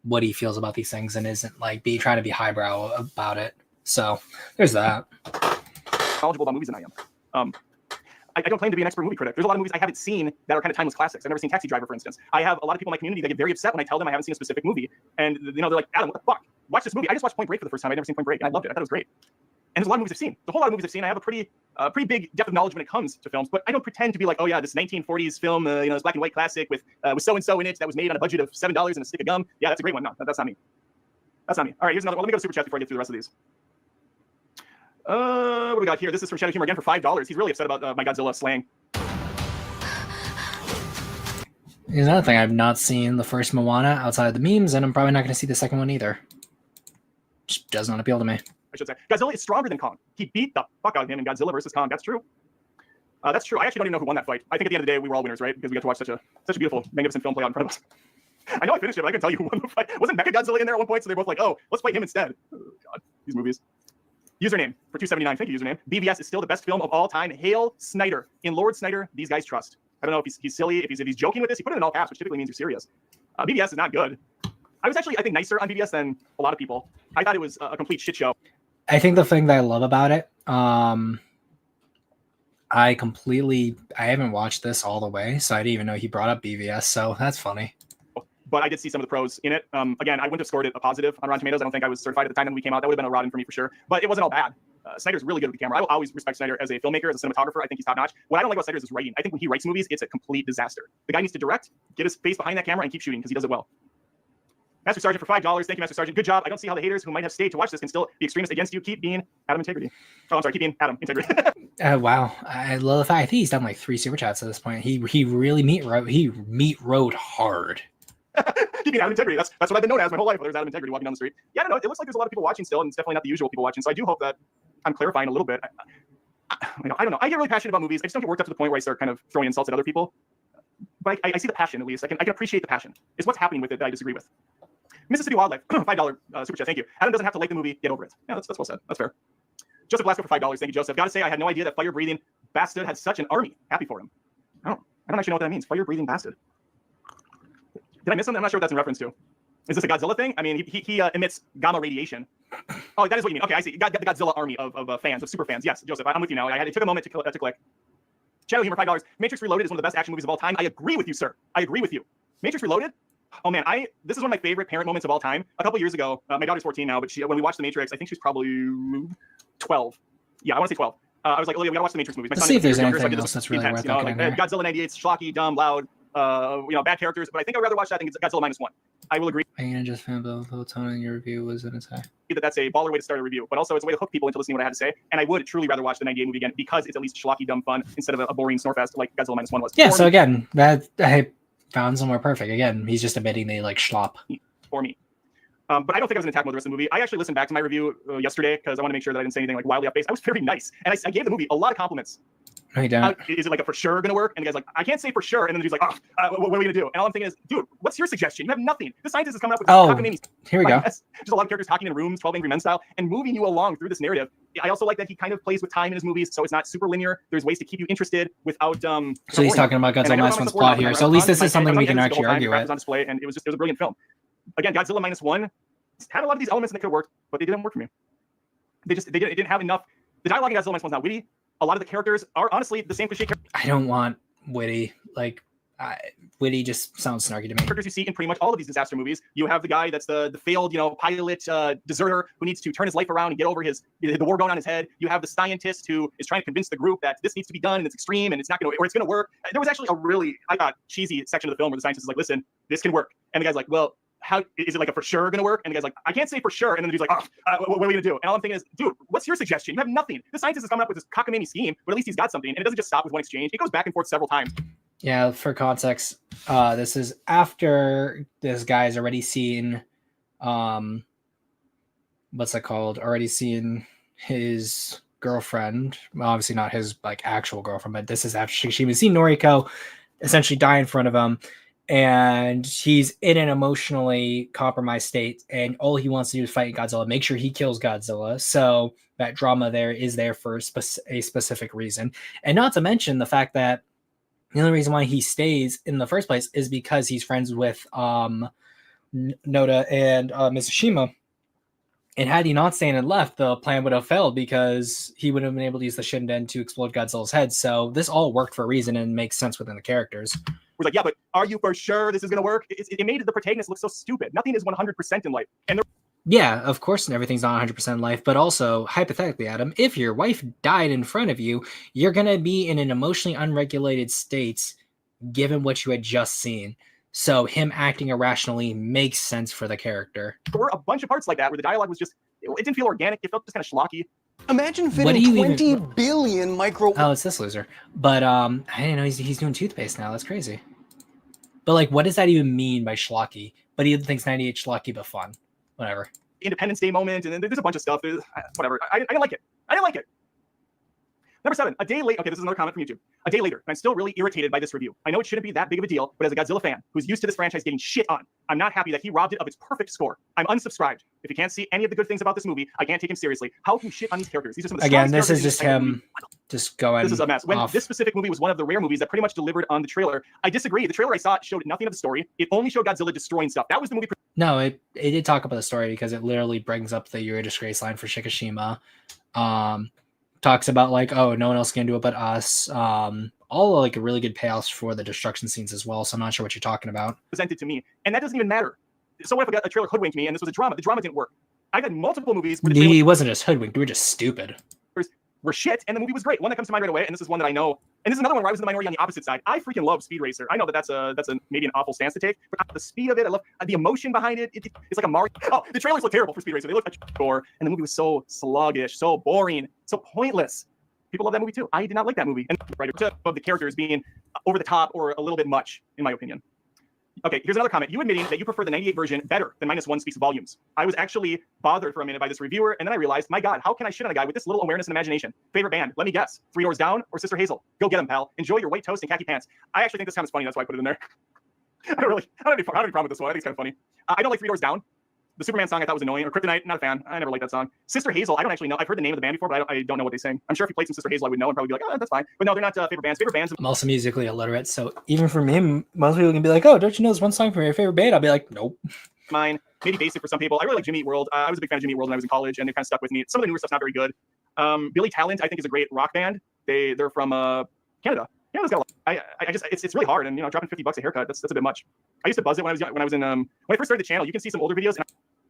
what he feels about these things and isn't like trying to be highbrow about it. So there's that. Knowledgeable about movies than I am. I don't claim to be an expert movie critic. There's a lot of movies I haven't seen that are kind of timeless classics. I've never seen Taxi Driver, for instance. I have a lot of people in my community that get very upset when I tell them I haven't seen a specific movie. And they're like, Adam, what the fuck? Watch this movie. I just watched Point Break for the first time. I'd never seen Point Break, and I loved it. I thought it was great. And there's a lot of movies I've seen. The whole lot of movies I've seen, I have a pretty big depth of knowledge when it comes to films. But I don't pretend to be like, oh yeah, this 1940s film, this black and white classic with so-and-so in it that was made on a budget of $7 and a stick of gum. Yeah, that's a great one. No, that's not me. That's not me. All right, here's another one. Let me go to Super Chat before I get through the rest of these. What do we got here? This is from Shadow Humor again for $5. He's really upset about my Godzilla slang. Here's another thing. I've not seen the first Moana outside of the memes, and I'm probably not going to see the second one either. Just does not appeal to me. I should say. Godzilla is stronger than Kong. He beat the fuck out of him in Godzilla versus Kong. That's true. That's true. I actually don't even know who won that fight. I think at the end of the day, we were all winners, right? Because we got to watch such a beautiful, magnificent film play out in front of us. I know I finished it, but I can tell you who won the fight. Wasn't Mechagodzilla in there at one point? So they're both like, oh, let's fight him instead. Oh, God, these movies. Username for 279. Thank you, username. BVS is still the best film of all time. Hail Snyder. In Lord Snyder, these guys trust. I don't know if he's silly, if he's joking with this. He put it in all caps, which typically means you're serious. BVS is not good. I was actually, I think, nicer on BVS than a lot of people. I thought it was a complete shit show. I think the thing that I love about it, I haven't watched this all the way, so I didn't even know he brought up BVS, so that's funny. But I did see some of the pros in it. Again, I wouldn't have scored it a positive on Rotten Tomatoes. I don't think I was certified at the time when we came out. That would have been a rotten for me for sure. But it wasn't all bad. Snyder's really good with the camera. I will always respect Snyder as a filmmaker, as a cinematographer. I think he's top notch. What I don't like about Snyder is his writing. I think when he writes movies, it's a complete disaster. The guy needs to direct, get his face behind that camera, and keep shooting because he does it well. Master Sergeant for $5. Thank you, Master Sergeant. Good job. I don't see how the haters who might have stayed to watch this can still be extremists against you. Keep being Adam Integrity. Oh, I'm sorry. Keep being Adam Integrity. Wow. I love the fact. I think he's done like 3 super chats at this point. He really meat rode hard. Keeping Adam Integrity. That's what I've been known as my whole life. There's Adam Integrity walking down the street. Yeah, I don't know. It looks like there's a lot of people watching still, and it's definitely not the usual people watching. So I do hope that I'm clarifying a little bit. I don't know. I get really passionate about movies. I just don't get worked up to the point where I start kind of throwing insults at other people. But I see the passion, at least. I can appreciate the passion. It's what's happening with it that I disagree with. Mississippi Wildlife, $5 super chat. Thank you. Adam doesn't have to like the movie. Get over it. Yeah, that's well said. That's fair. Joseph Blasco for $5. Thank you, Joseph. Gotta say, I had no idea that fire-breathing bastard had such an army. Happy for him. I don't actually know what that means. Fire-breathing bastard. Did I miss something? I'm not sure what that's in reference to. Is this a Godzilla thing? I mean, he emits gamma radiation. Oh, that is what you mean. Okay, I see. You got the Godzilla army of fans, of super fans. Yes, Joseph, I'm with you now. It took a moment to click. Shadow Humor, $5. Matrix Reloaded is one of the best action movies of all time. I agree with you, sir. I agree with you. Matrix Reloaded? Oh man, this is one of my favorite parent moments of all time. A couple years ago, my daughter's 14 now, but when we watched The Matrix, I think she was probably 12. Yeah, I want to say 12. I was like, Olivia, we gotta watch the Matrix movies. Let's see if there's anything else that's really worth looking at. Godzilla 98's schlocky, dumb, loud, bad characters, but I think I'd rather watch that than Godzilla Minus One. I will agree. I just found the whole tone in your review was in its high. That's a baller way to start a review, but also it's a way to hook people into listening to what I had to say. And I would truly rather watch the 98 movie again because it's at least schlocky, dumb fun instead of a boring snorefest like Godzilla Minus One was. Yeah, so again, that I found somewhere perfect. Again, he's just admitting they like schlop. For me. But I don't think I was in attack mode the rest of the movie. I actually listened back to my review yesterday because I want to make sure that I didn't say anything like wildly off base. I was very nice. And I gave the movie a lot of compliments. No, you don't. Is it like a for sure going to work? And the guy's like, I can't say for sure. And then the dude's like, what are we going to do? And all I'm thinking is, dude, what's your suggestion? You have nothing. The scientist is coming up with here we go. Just a lot of characters talking in rooms, 12 Angry Men style, and moving you along through this narrative. I also like that he kind of plays with time in his movies, so it's not super linear. There's ways to keep you interested without. So he's talking about Godzilla Minus One's plot here. So at least this is something we can actually argue with. On display, and it was a brilliant film. Again, Godzilla Minus One had a lot of these elements that could have worked, but they didn't work for me. It didn't have enough. The dialogue in Godzilla Minus One's not witty. A lot of the characters are honestly the same cliche characters. I don't want witty. Like, Witty just sounds snarky to me. Characters you see in pretty much all of these disaster movies. You have the guy that's the failed, pilot deserter who needs to turn his life around and get over the war going on his head. You have the scientist who is trying to convince the group that this needs to be done and it's extreme and it's not going to, or it's going to work. There was actually a really, I thought, cheesy section of the film where the scientist is like, listen, this can work. And the guy's like, well, how is it like a for sure going to work? And the guy's like, I can't say for sure. And then the dude's like, what are we going to do? And all I'm thinking is, dude, what's your suggestion? You have nothing. The scientist is coming up with this cockamamie scheme, but at least he's got something. And it doesn't just stop with one exchange. It goes back and forth several times. Yeah, for context, this is after this guy's already seen, what's it called? Already seen his girlfriend. Well, obviously not his like actual girlfriend, but this is after she was seeing Noriko essentially die in front of him. And he's in an emotionally compromised state, and all he wants to do is fight Godzilla, make sure he kills Godzilla. So that drama there is there for a specific reason. And not to mention the fact that the only reason why he stays in the first place is because he's friends with Noda and Mitsushima. And had he not stayed and left, the plan would have failed because he would have been able to use the Shinden to explode Godzilla's head. So this all worked for a reason and makes sense within the characters. We're like, yeah, but are you for sure this is going to work? It made the protagonist look so stupid. Nothing is 100% in life. And yeah, of course, everything's not 100% in life, but also, hypothetically, Adam, if your wife died in front of you, you're going to be in an emotionally unregulated state given what you had just seen. So him acting irrationally makes sense for the character. There were a bunch of parts like that where the dialogue was just, it didn't feel organic. It felt just kind of schlocky. Imagine fitting 20 billion micro... Oh, it's this loser. But I didn't know he's doing toothpaste now. That's crazy. But like, what does that even mean by schlocky? But he thinks 98 schlocky but fun. Whatever. Independence Day moment, and then there's a bunch of stuff. Whatever. I didn't like it. I didn't like it. Number 7, a day late. Okay, this is another comment from YouTube. A day later, and I'm still really irritated by this review. I know it shouldn't be that big of a deal, but as a Godzilla fan who's used to this franchise getting shit on, I'm not happy that he robbed it of its perfect score. I'm unsubscribed. If you can't see any of the good things about this movie, I can't take him seriously. How can you shit on these characters? These are some of the Again, this is just him just going. This is a mess. When off. This specific movie was one of the rare movies that pretty much delivered on the trailer. I disagree. The trailer I saw showed nothing of the story. It only showed Godzilla destroying stuff. That was the movie. No, it did talk about the story because it literally brings up the "You're a disgrace" line for Shikishima. Talks about like, oh, no one else can do it but us. All like really good payoffs for the destruction scenes as well. So I'm not sure what you're talking about. Presented to me, and that doesn't even matter. So what if a trailer hoodwinked me and this was a drama? The drama didn't work. I've had multiple movies where He wasn't just hoodwinked. We were just stupid. Were shit, and the movie was great. One that comes to mind right away, and this is one that I know. And this is another one where I was in the minority on the opposite side. I freaking love Speed Racer. I know that that's a maybe an awful stance to take, but the speed of it, I love the emotion behind it. It's like a Mario. Oh, the trailers look terrible for Speed Racer. They look like a gore, and the movie was so sluggish, so boring, so pointless. People love that movie too. I did not like that movie, and right of the characters being over the top or a little bit much, in my opinion. Okay, here's another comment. You admitting that you prefer the 98 version better than -1 speaks volumes. I was actually bothered for a minute by this reviewer, and then I realized, my God, how can I shit on a guy with this little awareness and imagination? Favorite band? Let me guess. 3 Doors Down or Sister Hazel? Go get them, pal. Enjoy your white toast and khaki pants. I actually think this comment's funny. That's why I put it in there. I don't have any problem with this one. I think it's kind of funny. I don't like 3 Doors Down. The Superman song I thought was annoying. Or Kryptonite, not a fan. I never liked that song. Sister Hazel, I don't actually know. I've heard the name of the band before, but I don't know what they sing. I'm sure if you played some Sister Hazel, I would know and probably be like, oh, that's fine. But no, they're not favorite bands. Favorite bands. I'm also musically illiterate, so even from him, most people can be like, oh, don't you know this one song from your favorite band? I'll be like, nope. Mine, maybe basic for some people. I really like Jimmy Eat World. I was a big fan of Jimmy Eat World when I was in college, and they kind of stuck with me. Some of the newer stuff's not very good. Billy Talent, I think, is a great rock band. They're from Canada. Canada's got a lot. I just it's really hard, and dropping $50 a haircut, that's a bit much. I used to buzz it when I was young, when I first started the channel. You can see some older videos.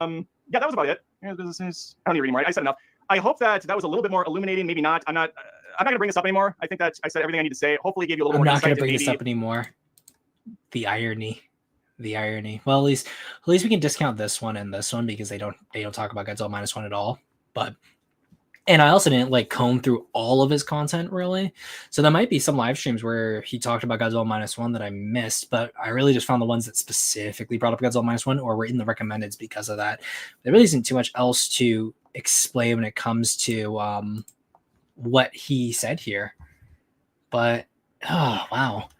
And, yeah, that was about it. I don't need to read more. I said enough. I hope that was a little bit more illuminating. Maybe not. I'm not going to bring this up anymore. I think that I said everything I need to say. Hopefully, it gave you a little more. I'm not going to bring this up anymore. The irony. Well, at least we can discount this one and this one because they don't talk about Godzilla -1 at all. And I also didn't like comb through all of his content really. So there might be some live streams where he talked about Godzilla -1 that I missed, but I really just found the ones that specifically brought up Godzilla -1 or were in the recommendeds because of that. There really isn't too much else to explain when it comes to what he said here. But oh wow.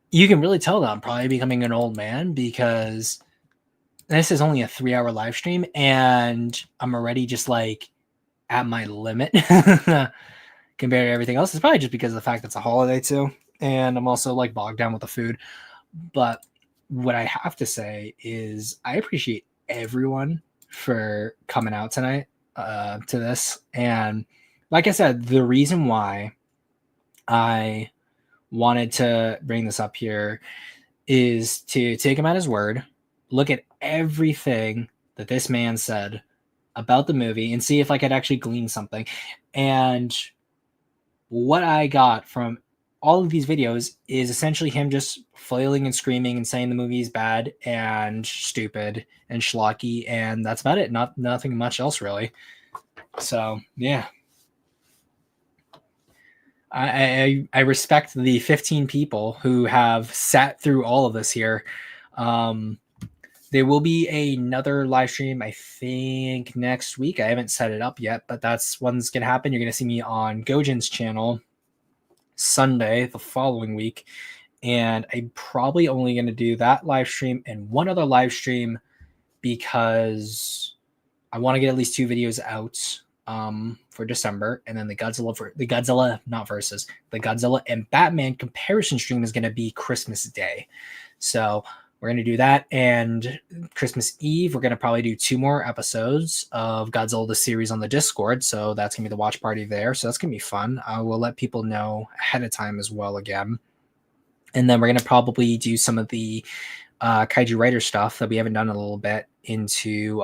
You can really tell that I'm probably becoming an old man because this is only a 3-hour live stream and I'm already just like at my limit compared to everything else. It's probably just because of the fact that it's a holiday too. And I'm also like bogged down with the food. But what I have to say is I appreciate everyone for coming out tonight to this. And like I said, the reason why I wanted to bring this up here is to take him at his word, look at everything that this man said about the movie and see if I could actually glean something. And what I got from all of these videos is essentially him just flailing and screaming and saying the movie is bad and stupid and schlocky, and that's about it. Nothing much else really. So yeah. I respect the 15 people who have sat through all of this here. There will be another live stream, I think, next week. I haven't set it up yet, but that's when's going to happen. You're going to see me on Gojin's channel Sunday the following week. And I'm probably only going to do that live stream and one other live stream because I want to get at least 2 videos out for December. And then the Godzilla and Batman comparison stream is going to be Christmas Day. So we're going to do that. And Christmas Eve, we're going to probably do 2 more episodes of Godzilla the series on the Discord. So that's going to be the watch party there. So that's going to be fun. We'll let people know ahead of time as well again. And then we're going to probably do some of the Kaiju Writer stuff that we haven't done in a little bit into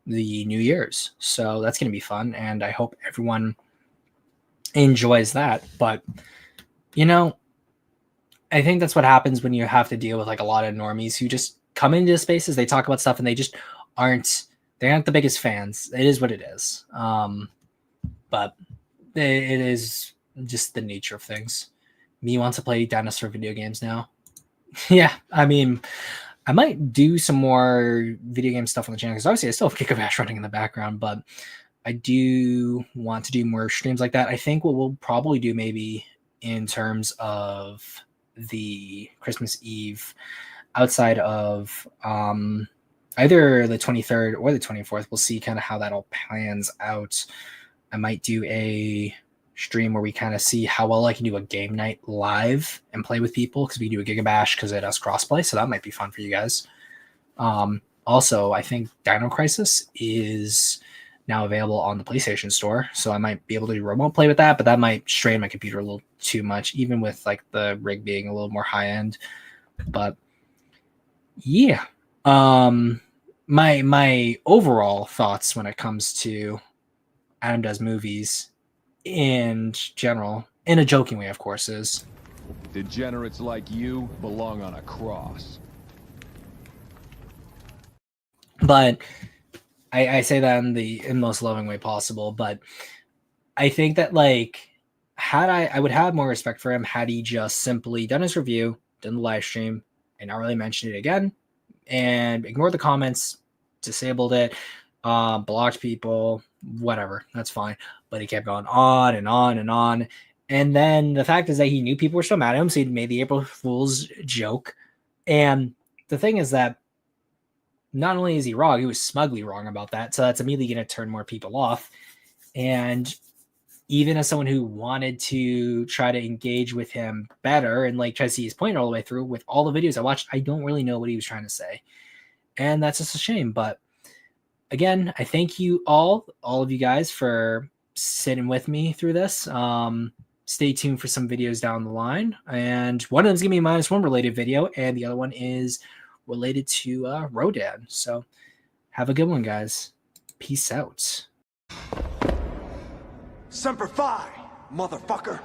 the New Year's. So that's going to be fun. And I hope everyone enjoys that. But, you know, I think that's what happens when you have to deal with like a lot of normies who just come into spaces, they talk about stuff and they just aren't the biggest fans. It is what it is. But it is just the nature of things. Me wants to play dinosaur video games now. Yeah, I mean, I might do some more video game stuff on the channel because obviously I still have Kick of Ash running in the background, but I do want to do more streams like that. I think what we'll probably do maybe in terms of the Christmas Eve outside of either the 23rd or the 24th, we'll see kind of how that all plans out. I might do a stream where we kind of see how well I can do a game night live and play with people because we do a Gigabash because it has crossplay, so that might be fun for you guys. Also, I think Dino Crisis is now available on the PlayStation Store, so I might be able to do remote play with that, but that might strain my computer a little too much, even with like the rig being a little more high end. But yeah, my overall thoughts when it comes to Adam Does Movies in general, in a joking way, of course, is degenerates like you belong on a cross. But I say that in the most loving way possible. But I think that like I would have more respect for him had he just simply done his review, done the live stream, and not really mentioned it again, and ignored the comments, disabled it, blocked people, whatever. That's fine. But he kept going on and on and on. And then the fact is that he knew people were still mad at him, so he made the April Fool's joke. And the thing is that not only is he wrong, he was smugly wrong about that. So that's immediately going to turn more people off. And even as someone who wanted to try to engage with him better and like try to see his point all the way through with all the videos I watched, I don't really know what he was trying to say. And that's just a shame. But again, I thank you all of you guys for sitting with me through this. Stay tuned for some videos down the line. And one of them is going to be a -1 related video. And the other one is related to Rodan. So have a good one, guys. Peace out. Semper Fi, motherfucker.